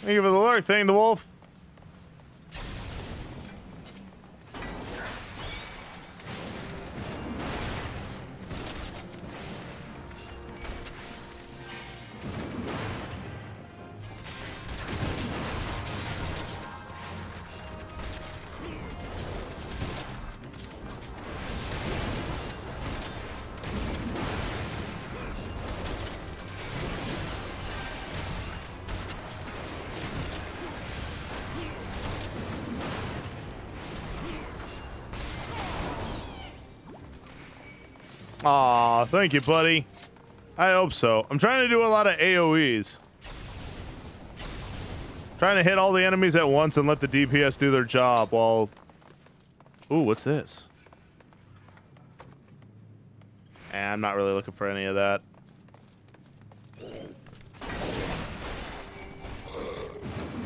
Thank you for the lurk thing, the wolf. Aw, thank you, buddy. I hope so. I'm trying to do a lot of AoEs. Trying to hit all the enemies at once and let the DPS do their job while... Ooh, what's this? I'm not really looking for any of that.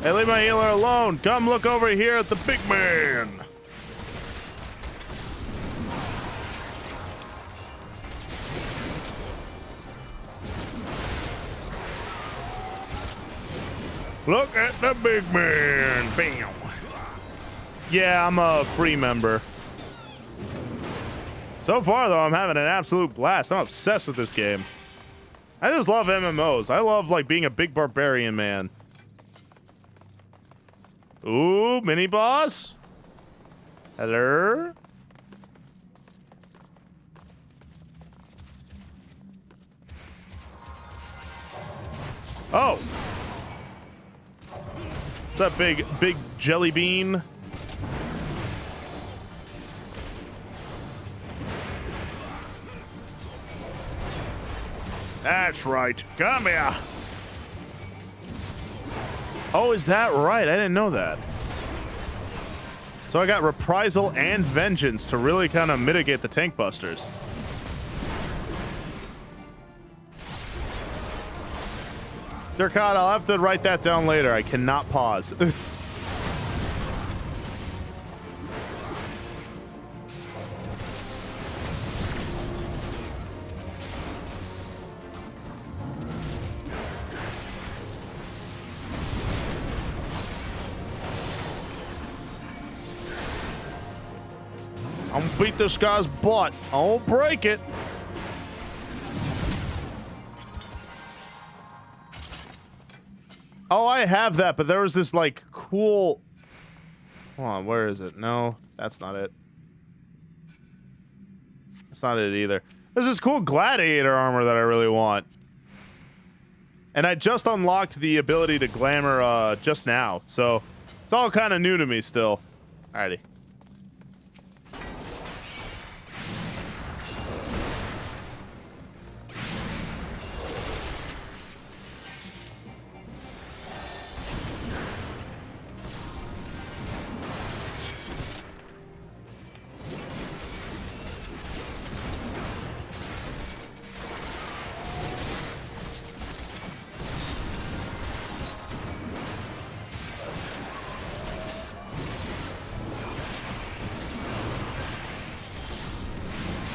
Hey, leave my healer alone. Come look over here at the big man. Look at the big man. Bam. Yeah, I'm a free member. So far, though, I'm having an absolute blast. I'm obsessed with this game. I just love MMOs. I love, like, being a big barbarian man. Ooh, mini boss. Hello. Oh. What's up, big jelly bean? That's right. Come here. Oh, is that right? I didn't know that. So I got Reprisal and Vengeance to really kind of mitigate the tank busters. Durkot, I'll have to write that down later. I cannot pause. I'm gonna beat this guy's butt. I'll break it. Oh, I have that, but there was this, like, cool... Hold on, where is it? No, that's not it. That's not it either. There's this cool gladiator armor that I really want. And I just unlocked the ability to glamour, just now, so... It's all kind of new to me still. Alrighty.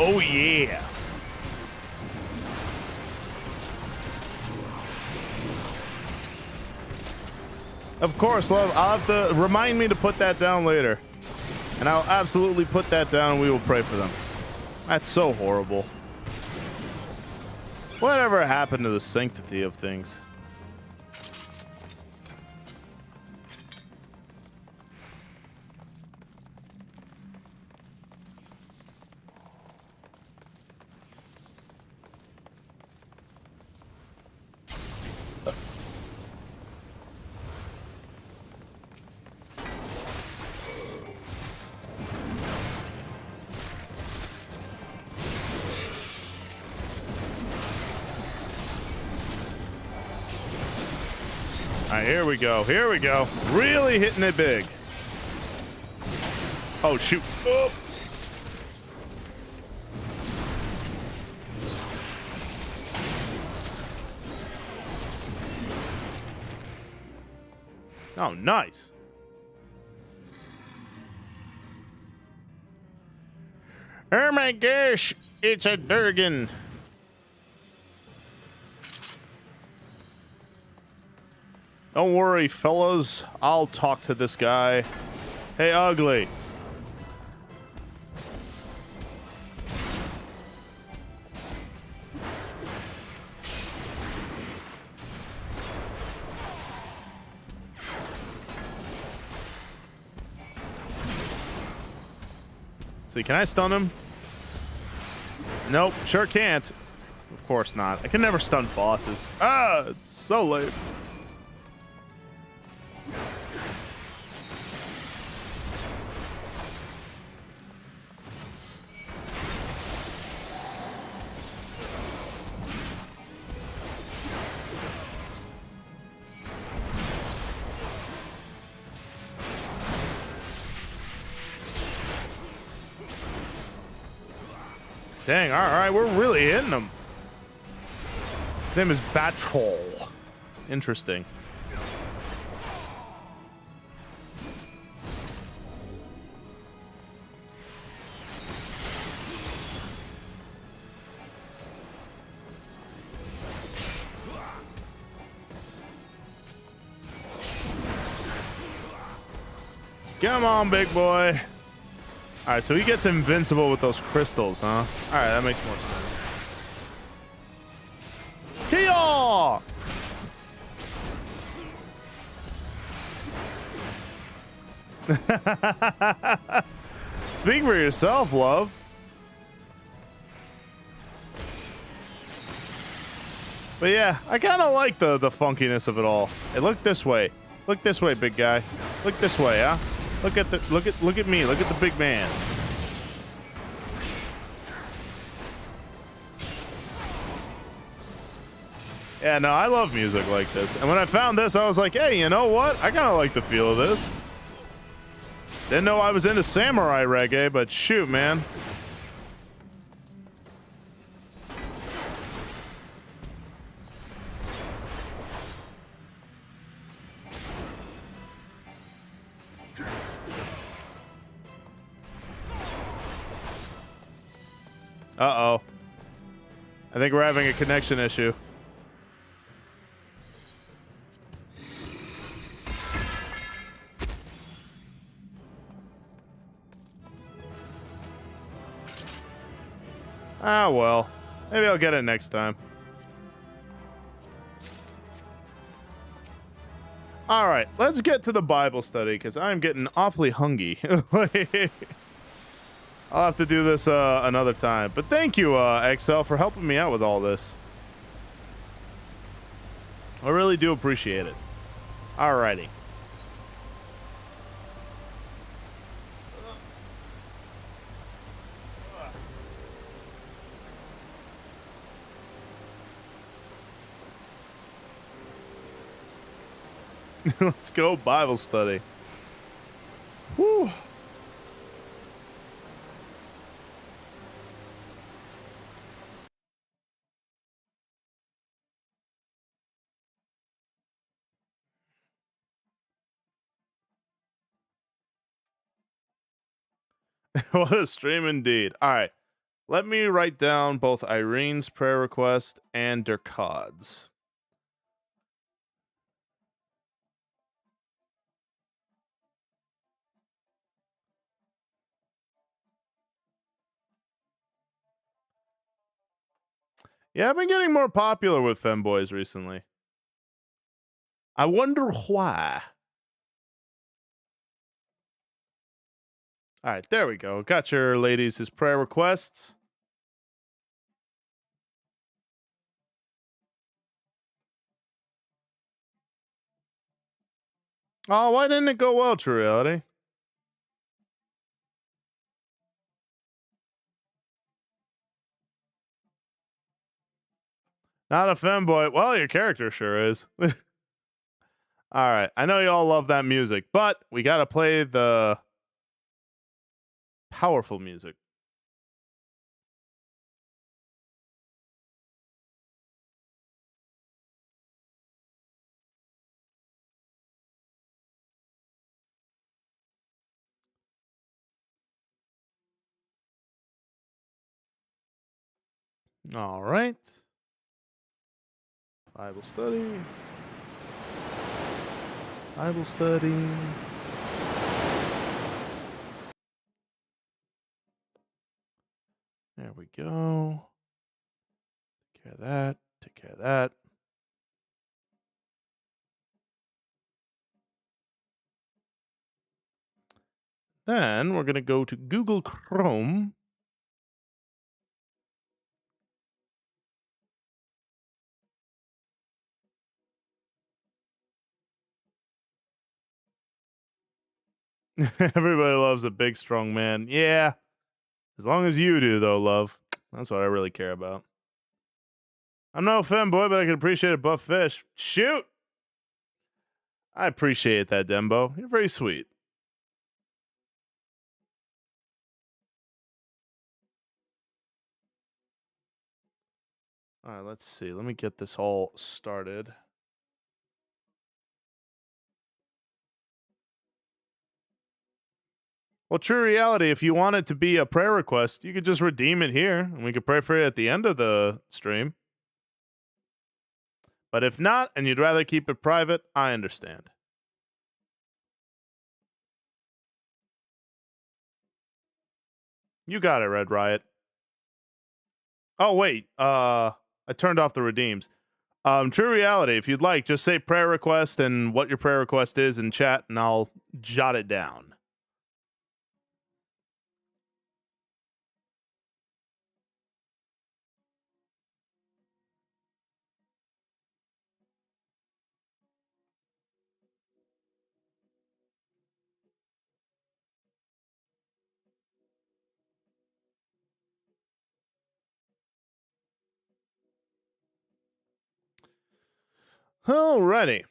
Oh, yeah. Of course, love. I'll have to remind me to put that down later. And I'll absolutely put that down and we will pray for them. That's so horrible. Whatever happened to the sanctity of things? Alright, here we go. Here we go. Really hitting it big. Oh, shoot. Oh. Oh, nice. Oh my gosh, it's a Durgan. Don't worry, fellas. I'll talk to this guy. Hey, ugly. See, can I stun him? Nope, sure can't. Of course not. I can never stun bosses. Ah, it's so lame. Dang, all right, we're really hitting him. His name is Batroll. Interesting. Come on, big boy. All right, so he gets invincible with those crystals, huh? All right, that makes more sense. Kia! Speak for yourself, love. But yeah, I kind of like the funkiness of it all. Hey, look this way. Look this way, big guy. Look this way, huh? Look at me. Look at the big man. Yeah, no, I love music like this. And when I found this, I was like, hey, you know what? I kind of like the feel of this. Didn't know I was into samurai reggae, but shoot, man. Uh-oh. I think we're having a connection issue. Ah, well. Maybe I'll get it next time. All right, let's get to the Bible study, because I'm getting awfully hungry. I'll have to do this another time. But thank you, XL, for helping me out with all this. I really do appreciate it. Alrighty. Let's go Bible study. Whew. What a stream indeed. All right. Let me write down both Irene's prayer request and Durkad's. Yeah, I've been getting more popular with femboys recently. I wonder why. All right, there we go. Got your ladies' prayer requests. Oh, why didn't it go well, True Reality? Not a femboy. Well, your character sure is. All right. I know you all love that music, but we got to play the powerful music. All right. Bible study. Bible study. There we go. Take care of that. Take care of that. Then we're going to go to Google Chrome. Everybody loves a big, strong man. Yeah. As long as you do, though, love. That's what I really care about. I'm no femboy, but I can appreciate a buff fish. Shoot! I appreciate that, Dembo. You're very sweet. All right, let's see. Let me get this all started. Well, True Reality, if you want it to be a prayer request, you could just redeem it here, and we could pray for it at the end of the stream. But if not, and you'd rather keep it private, I understand. You got it, Red Riot. Oh, wait. I turned off the redeems. True Reality, if you'd like, just say prayer request and what your prayer request is in chat, and I'll jot it down. Alrighty.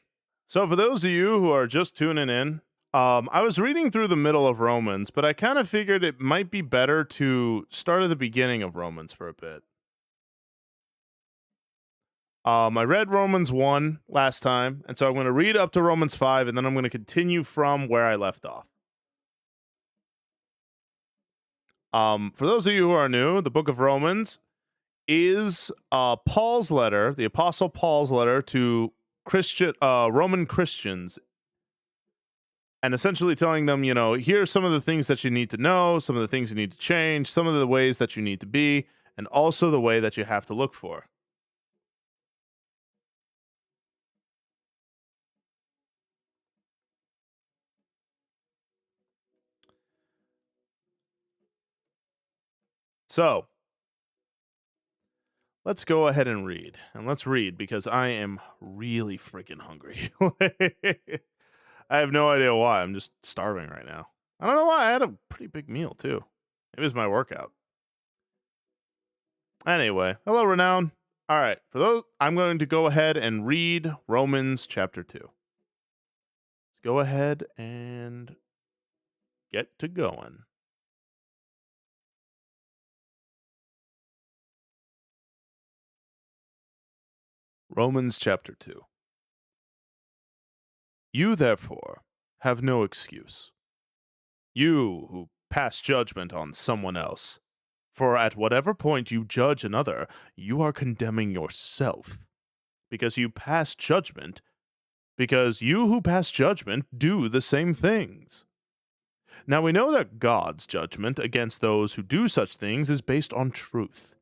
So for those of you who are just tuning in, I was reading through the middle of Romans, but I kind of figured it might be better to start at the beginning of Romans for a bit. I read Romans 1 last time, and so I'm going to read up to Romans 5, and then I'm going to continue from where I left off. For those of you who are new, the book of Romans is Paul's letter, the Apostle Paul's letter to Roman Christians, and essentially telling them, here's some of the things that you need to know, some of the things you need to change, some of the ways that you need to be, and also the way that you have to look for. So, let's go ahead and read. And let's read because I am really freaking hungry. I have no idea why. I'm just starving right now. I don't know why. I had a pretty big meal, too. It was my workout. Anyway, hello, Renown. All right, for those, I'm going to go ahead and read Romans chapter 2. Let's go ahead and get to going. Romans chapter 2. You, therefore, have no excuse. You who pass judgment on someone else. For at whatever point you judge another, you are condemning yourself. Because you who pass judgment do the same things. Now we know that God's judgment against those who do such things is based on truth.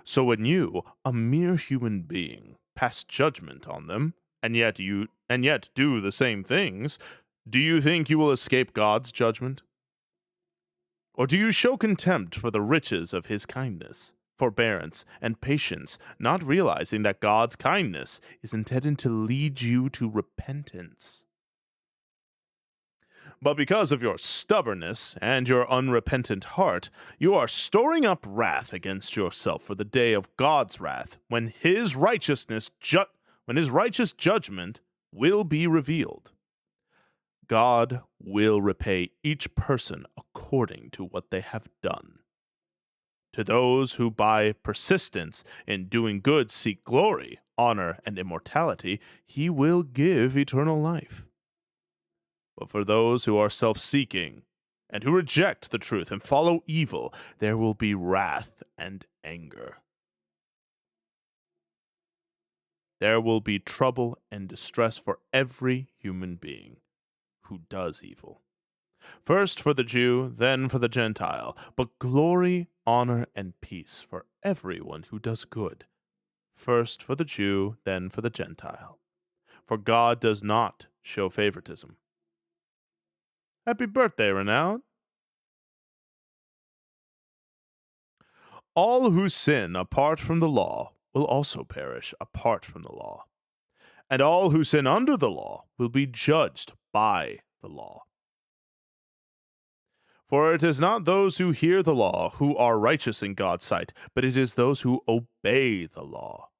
So when you, a mere human being, pass judgment on them, and yet do the same things, do you think you will escape God's judgment? Or do you show contempt for the riches of his kindness, forbearance, and patience, not realizing that God's kindness is intended to lead you to repentance? But because of your stubbornness and your unrepentant heart, you are storing up wrath against yourself for the day of God's wrath, when his righteous judgment will be revealed. God will repay each person according to what they have done. To those who by persistence in doing good seek glory, honor, and immortality, he will give eternal life. But for those who are self-seeking and who reject the truth and follow evil, there will be wrath and anger. There will be trouble and distress for every human being who does evil. First for the Jew, then for the Gentile, but glory, honor, and peace for everyone who does good. First for the Jew, then for the Gentile. For God does not show favoritism. Happy birthday, Renown. All who sin apart from the law will also perish apart from the law. And all who sin under the law will be judged by the law. For it is not those who hear the law who are righteous in God's sight, but it is those who obey the law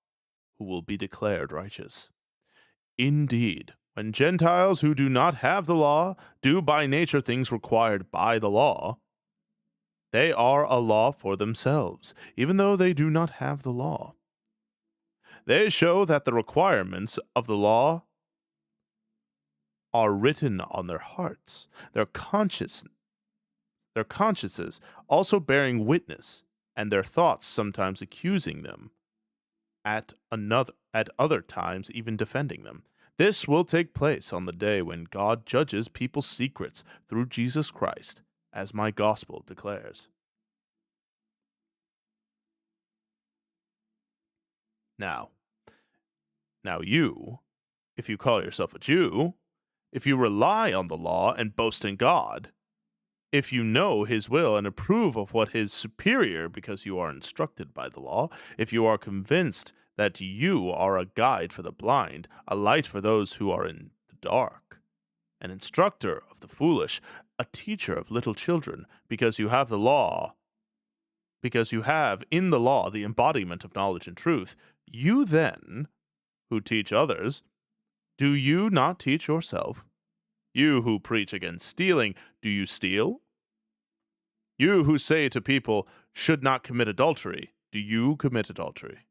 who will be declared righteous. Indeed, when Gentiles who do not have the law do by nature things required by the law, they are a law for themselves, even though they do not have the law. They show that the requirements of the law are written on their hearts, their consciences also bearing witness, and their thoughts sometimes accusing them, at other times even defending them. This will take place on the day when God judges people's secrets through Jesus Christ, as my gospel declares. Now you, if you call yourself a Jew, if you rely on the law and boast in God, if you know his will and approve of what is superior because you are instructed by the law, if you are convinced that you are a guide for the blind, a light for those who are in the dark, an instructor of the foolish, a teacher of little children, because you have in the law the embodiment of knowledge and truth, you then who teach others, do you not teach yourself? You who preach against stealing, do you steal? You who say to people, should not commit adultery, do you commit adultery?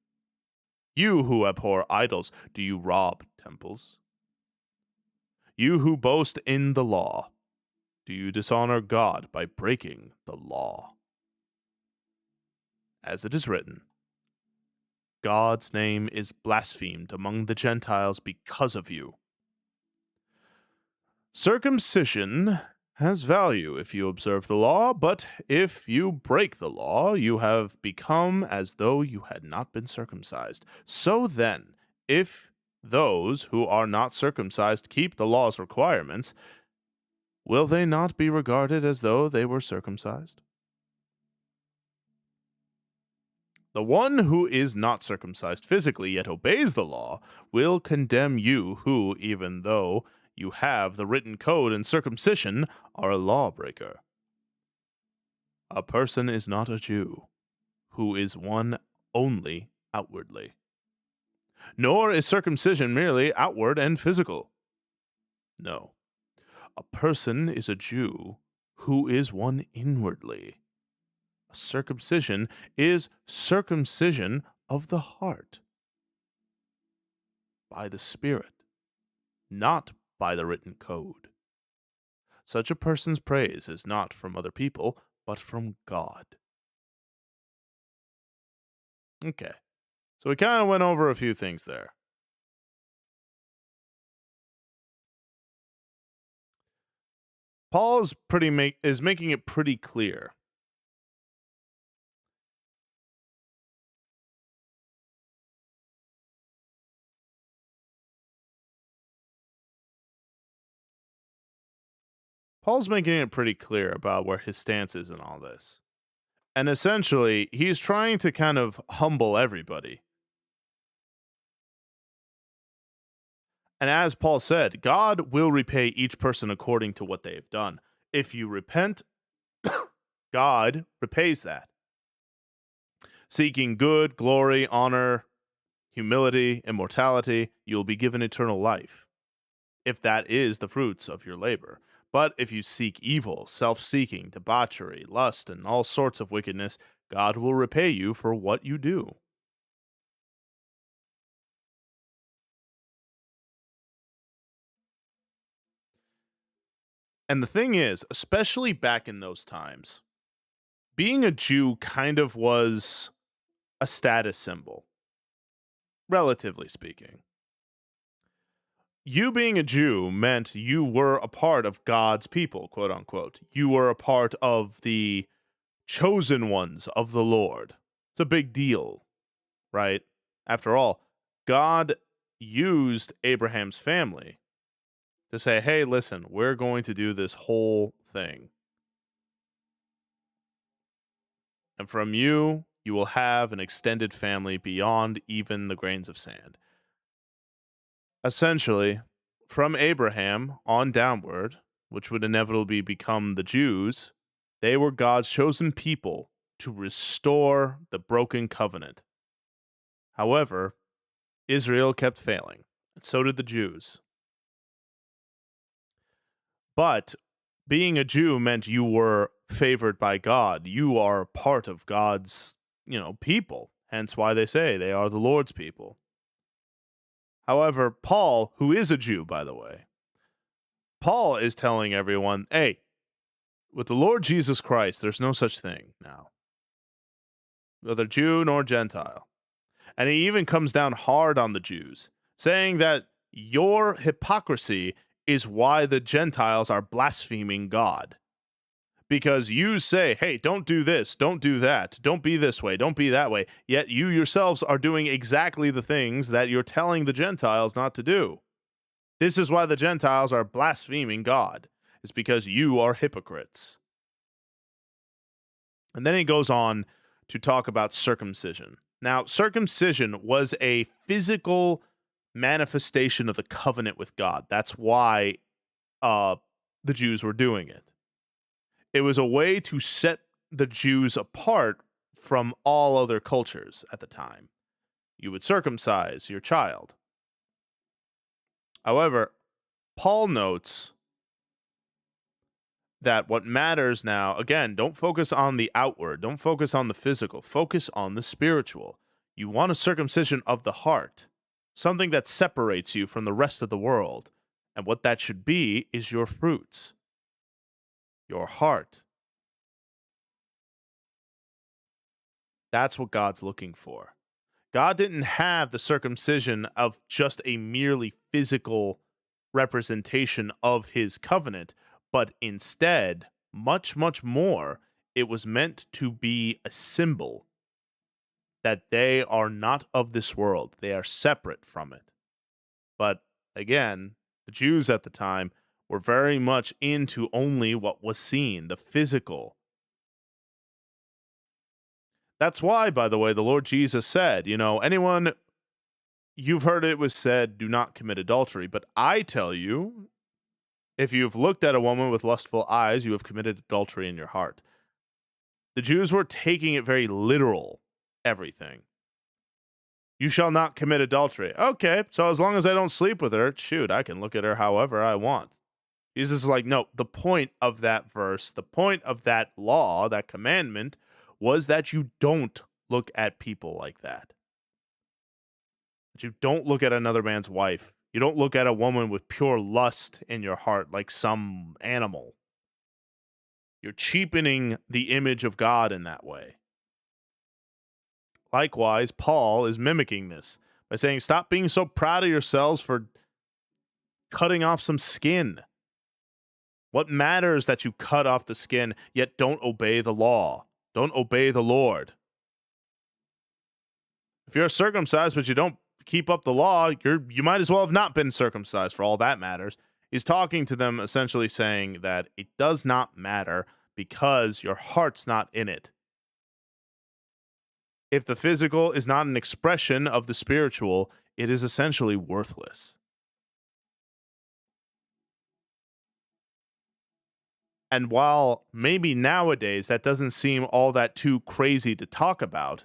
You who abhor idols, do you rob temples? You who boast in the law, do you dishonor God by breaking the law? As it is written, God's name is blasphemed among the Gentiles because of you. Circumcision has value if you observe the law, but if you break the law, you have become as though you had not been circumcised. So then, if those who are not circumcised keep the law's requirements, will they not be regarded as though they were circumcised? The one who is not circumcised physically yet obeys the law will condemn you who, even though you have the written code and circumcision, are a lawbreaker. A person is not a Jew, who is one only outwardly. Nor is circumcision merely outward and physical. No, a person is a Jew who is one inwardly. Circumcision is circumcision of the heart, by the Spirit, not by the written code. Such a person's praise is not from other people, but from God. Okay, so we kind of went over a few things there. Paul is making it pretty clear. Paul's making it pretty clear about where his stance is in all this. And essentially, he's trying to kind of humble everybody. And as Paul said, God will repay each person according to what they have done. If you repent, God repays that. Seeking good, glory, honor, humility, immortality, you'll be given eternal life, if that is the fruits of your labor. But if you seek evil, self-seeking, debauchery, lust, and all sorts of wickedness, God will repay you for what you do. And the thing is, especially back in those times, being a Jew kind of was a status symbol, relatively speaking. You being a Jew meant you were a part of God's people, quote unquote. You were a part of the chosen ones of the Lord. It's a big deal, right? After all, God used Abraham's family to say, hey, listen, we're going to do this whole thing. And from you, you will have an extended family beyond even the grains of sand. Essentially, from Abraham on downward, which would inevitably become the Jews, they were God's chosen people to restore the broken covenant. However, Israel kept failing, and so did the Jews. But being a Jew meant you were favored by God. You are part of God's, people. Hence why they say they are the Lord's people. However, Paul, who is a Jew, by the way, Paul is telling everyone, hey, with the Lord Jesus Christ, there's no such thing now. Neither Jew nor Gentile. And he even comes down hard on the Jews, saying that your hypocrisy is why the Gentiles are blaspheming God. Because you say, hey, don't do this, don't do that, don't be this way, don't be that way, yet you yourselves are doing exactly the things that you're telling the Gentiles not to do. This is why the Gentiles are blaspheming God. It's because you are hypocrites. And then he goes on to talk about circumcision. Now, circumcision was a physical manifestation of the covenant with God. That's why the Jews were doing it. It was a way to set the Jews apart from all other cultures at the time. You would circumcise your child. However, Paul notes that what matters now, again, don't focus on the outward, don't focus on the physical, focus on the spiritual. You want a circumcision of the heart, something that separates you from the rest of the world. And what that should be is your fruits, your heart. That's what God's looking for. God didn't have the circumcision of just a merely physical representation of his covenant, but instead, much, much more, it was meant to be a symbol that they are not of this world. They are separate from it. But again, the Jews at the time were very much into only what was seen, the physical. That's why, by the way, the Lord Jesus said, anyone, you've heard it was said, do not commit adultery. But I tell you, if you've looked at a woman with lustful eyes, you have committed adultery in your heart. The Jews were taking it very literal, everything. You shall not commit adultery. Okay, so as long as I don't sleep with her, shoot, I can look at her however I want. Jesus is like, no, the point of that verse, the point of that law, that commandment, was that you don't look at people like that. That you don't look at another man's wife. You don't look at a woman with pure lust in your heart like some animal. You're cheapening the image of God in that way. Likewise, Paul is mimicking this by saying, stop being so proud of yourselves for cutting off some skin. What matters that you cut off the skin, yet don't obey the law? Don't obey the Lord. If you're circumcised but you don't keep up the law, you might as well have not been circumcised for all that matters. He's talking to them essentially saying that it does not matter because your heart's not in it. If the physical is not an expression of the spiritual, it is essentially worthless. And while maybe nowadays that doesn't seem all that too crazy to talk about,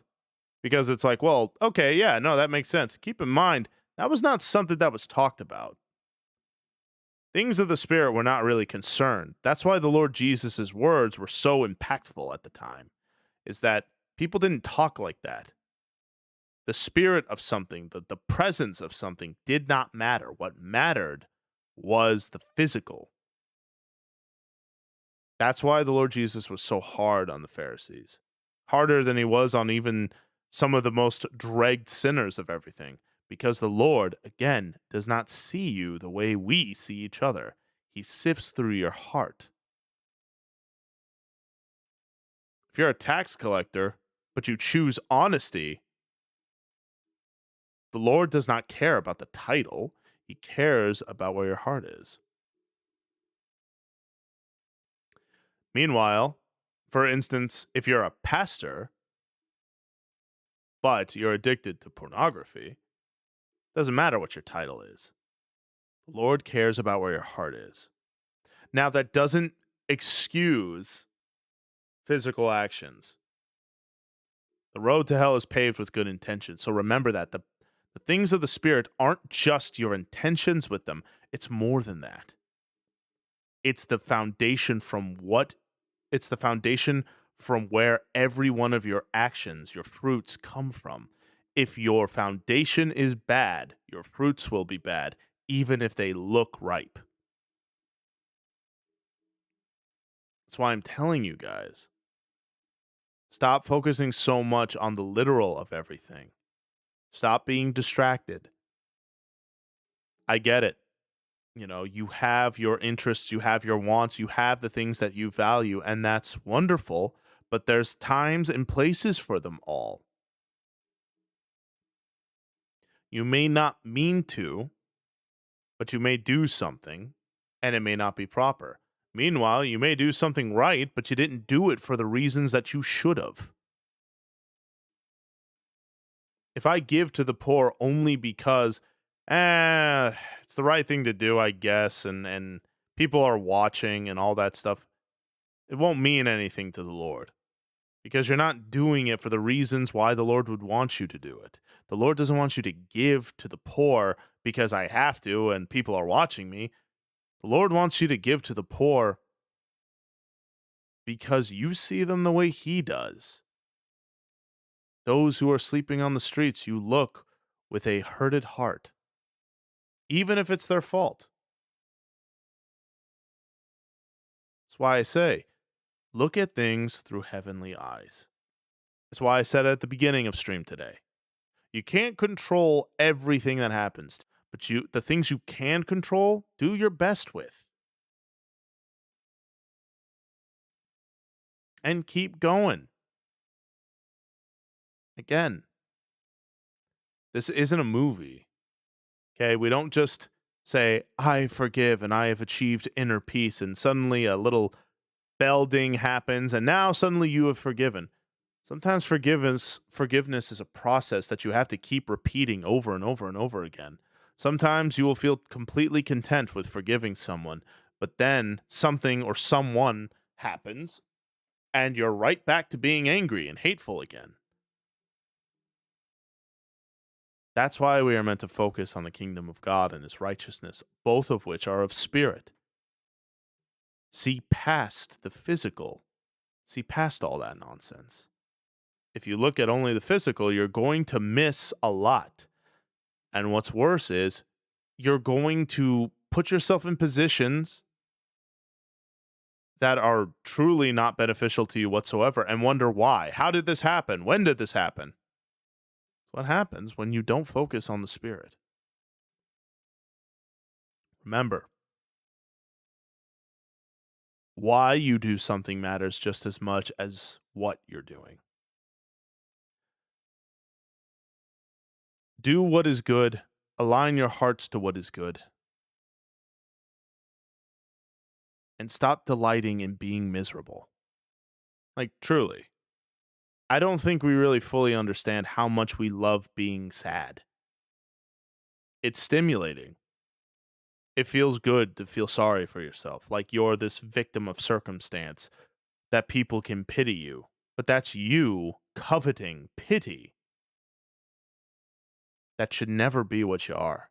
because it's like, well, okay, yeah, no, that makes sense. Keep in mind, that was not something that was talked about. Things of the Spirit were not really concerned. That's why the Lord Jesus' words were so impactful at the time, is that people didn't talk like that. The spirit of something, the presence of something did not matter. What mattered was the physical. That's why the Lord Jesus was so hard on the Pharisees, harder than he was on even some of the most dregged sinners of everything, because the Lord, again, does not see you the way we see each other. He sifts through your heart. If you're a tax collector, but you choose honesty, the Lord does not care about the title. He cares about where your heart is. Meanwhile, for instance, if you're a pastor, but you're addicted to pornography, doesn't matter what your title is. The Lord cares about where your heart is. Now, that doesn't excuse physical actions. The road to hell is paved with good intentions. So remember that. The things of the Spirit aren't just your intentions with them. It's more than that. It's the foundation from where every one of your actions, your fruits come from. If your foundation is bad, your fruits will be bad, even if they look ripe. That's why I'm telling you guys, stop focusing so much on the literal of everything. Stop being distracted. I get it. You have your interests, you have your wants, you have the things that you value, and that's wonderful, but there's times and places for them all. You may not mean to, but you may do something, and it may not be proper. Meanwhile, you may do something right, but you didn't do it for the reasons that you should have. If I give to the poor only because, it's the right thing to do, I guess, and people are watching and all that stuff, it won't mean anything to the Lord. because you're not doing it for the reasons why the Lord would want you to do it. The Lord doesn't want you to give to the poor because I have to and people are watching me. The Lord wants you to give to the poor because you see them the way He does. Those who are sleeping on the streets, you look with a hurted heart, even if it's their fault. That's why I say, look at things through heavenly eyes. That's why I said at the beginning of stream today. You can't control everything that happens, but the things you can control, do your best with. And keep going. Again, this isn't a movie. Okay, we don't just say, I forgive and I have achieved inner peace, and suddenly a little bell ding happens, and now suddenly you have forgiven. Sometimes forgiveness is a process that you have to keep repeating over and over and over again. Sometimes you will feel completely content with forgiving someone, but then something or someone happens, and you're right back to being angry and hateful again. That's why we are meant to focus on the kingdom of God and His righteousness, both of which are of spirit. See past the physical. See past all that nonsense. If you look at only the physical, you're going to miss a lot. And what's worse is you're going to put yourself in positions that are truly not beneficial to you whatsoever and wonder why. How did this happen? When did this happen? What happens when you don't focus on the Spirit? Remember, why you do something matters just as much as what you're doing. Do what is good. Align your hearts to what is good. And stop delighting in being miserable. Like, truly. I don't think we really fully understand how much we love being sad. It's stimulating. It feels good to feel sorry for yourself, like you're this victim of circumstance, that people can pity you. But that's you coveting pity. That should never be what you are.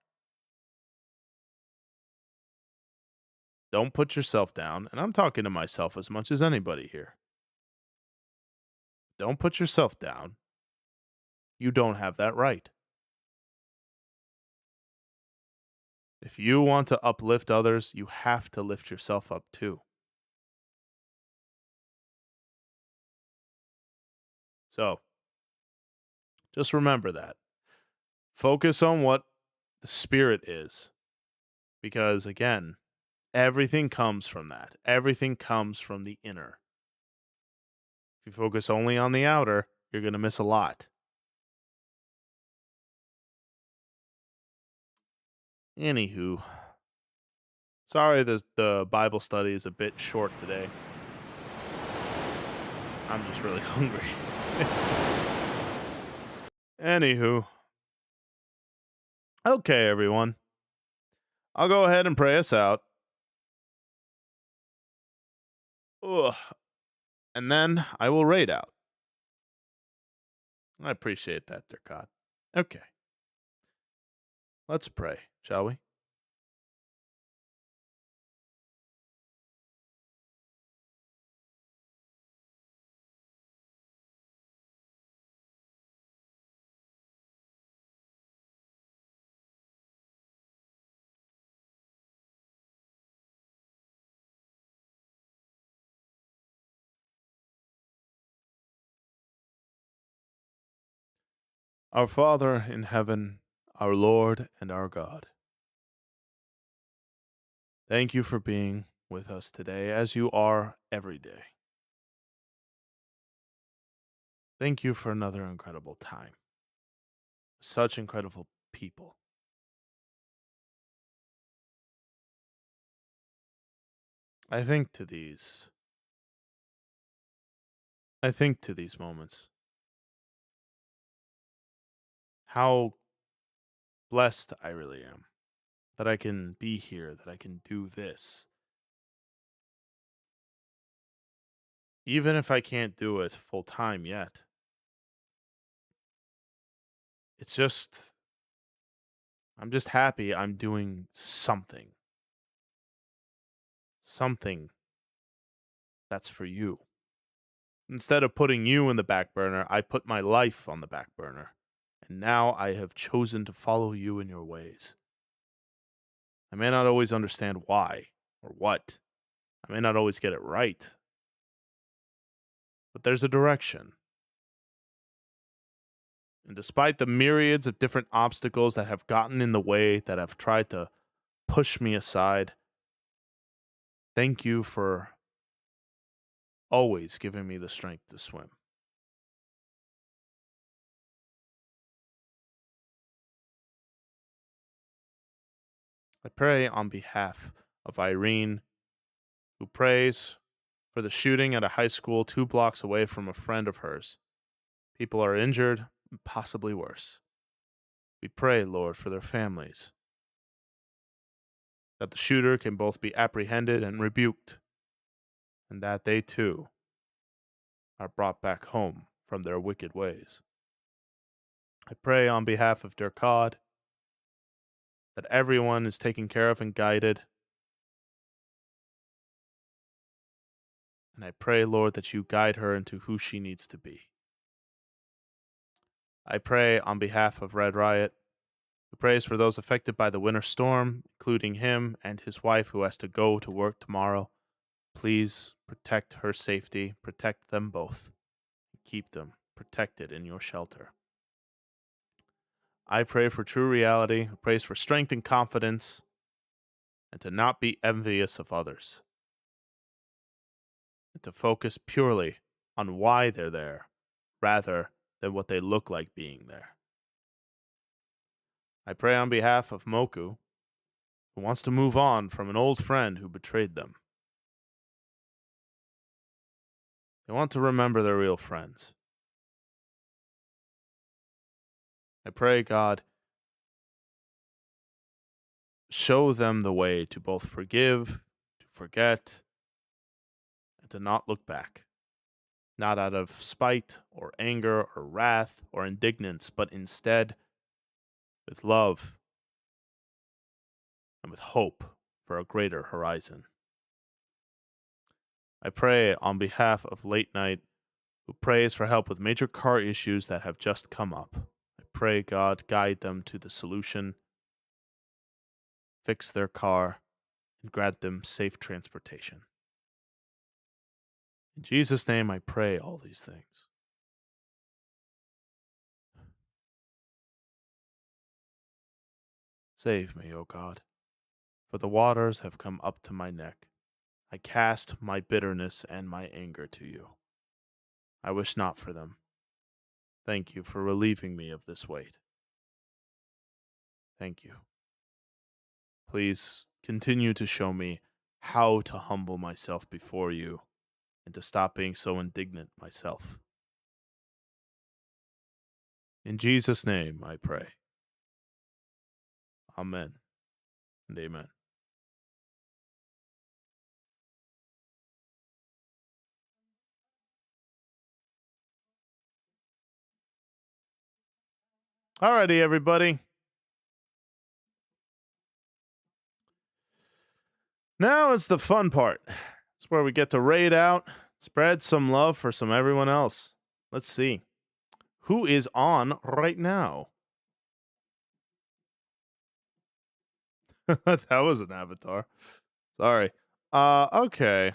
Don't put yourself down, and I'm talking to myself as much as anybody here. Don't put yourself down. You don't have that right. If you want to uplift others, you have to lift yourself up too. So, just remember that. Focus on what the Spirit is. Because, again, everything comes from that. Everything comes from the inner. If you focus only on the outer, you're going to miss a lot. Anywho, sorry the Bible study is a bit short today. I'm just really hungry. Anywho. Okay, everyone. I'll go ahead and pray us out. Ugh. And then I will raid out. I appreciate that, dear God. Okay. Let's pray, shall we? Our Father in heaven, our Lord and our God, thank you for being with us today as you are every day. Thank you for another incredible time. Such incredible people. I think to these moments how blessed I really am that I can be here, that I can do this. even if I can't do it full time yet. It's just, I'm just happy I'm doing something. Something that's for you. Instead of putting you in the back burner, I put my life on the back burner. And now I have chosen to follow you in your ways. I may not always understand why or what. I may not always get it right. But there's a direction. And despite the myriads of different obstacles that have gotten in the way, that have tried to push me aside, thank you for always giving me the strength to swim. I pray on behalf of Irene, who prays for the shooting at a high school 2 blocks away from a friend of hers. People are injured, and possibly worse. We pray, Lord, for their families, that the shooter can both be apprehended and rebuked, and that they too are brought back home from their wicked ways. I pray on behalf of Durkad that everyone is taken care of and guided. And I pray, Lord, that you guide her into who she needs to be. I pray on behalf of Red Riot, who prays for those affected by the winter storm, including him and his wife who has to go to work tomorrow. Please protect her safety, protect them both, and keep them protected in your shelter. I pray for True Reality, who prays for strength and confidence, and to not be envious of others, and to focus purely on why they're there, rather than what they look like being there. I pray on behalf of Moku, who wants to move on from an old friend who betrayed them. They want to remember their real friends. I pray, God, show them the way to both forgive, to forget, and to not look back. Not out of spite or anger or wrath or indignance, but instead with love and with hope for a greater horizon. I pray on behalf of Late Night, who prays for help with major car issues that have just come up. I pray God guide them to the solution, fix their car, and grant them safe transportation. In Jesus' name I pray all these things. Save me, O God, for the waters have come up to my neck. I cast my bitterness and my anger to you. I wish not for them. Thank you for relieving me of this weight. Thank you. Please continue to show me how to humble myself before you and to stop being so indignant myself. In Jesus' name I pray. Amen and amen. Alrighty, everybody. Now it's the fun part. It's where we get to raid out, spread some love for some everyone else. Let's see. Who is on right now? That was an avatar. Sorry. Okay.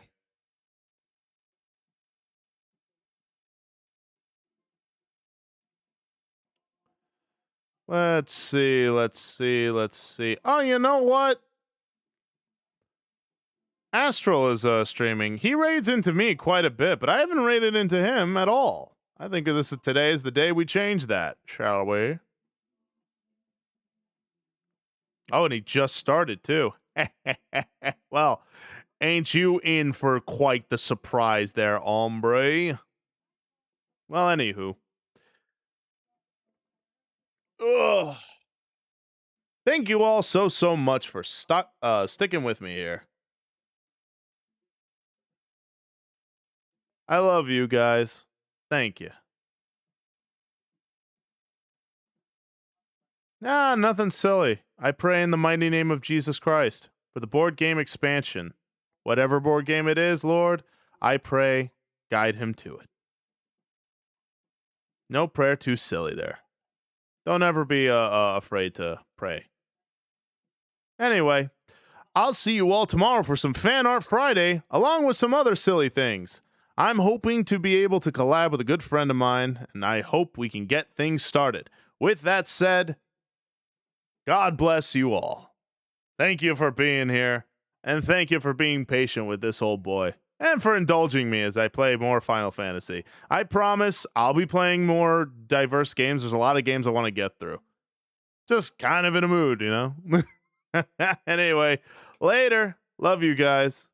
Let's see. Oh, you know what? Astral is streaming. He raids into me quite a bit, but I haven't raided into him at all. I think today is the day we change that, shall we? Oh, and he just started too. Well, ain't you in for quite the surprise there, hombre? Well, anywho. Ugh. Thank you all so much for sticking with me here. I love you guys. Thank you. Nah, nothing silly. I pray in the mighty name of Jesus Christ for the board game expansion. Whatever board game it is, Lord, I pray, guide him to it. No prayer too silly there. Don't ever be afraid to pray. Anyway, I'll see you all tomorrow for some Fan Art Friday, along with some other silly things. I'm hoping to be able to collab with a good friend of mine, and I hope we can get things started. With that said, God bless you all. Thank you for being here, and thank you for being patient with this old boy, and for indulging me as I play more Final Fantasy. I promise I'll be playing more diverse games. There's a lot of games I want to get through. Just kind of in a mood, you know? Anyway, later. Love you guys.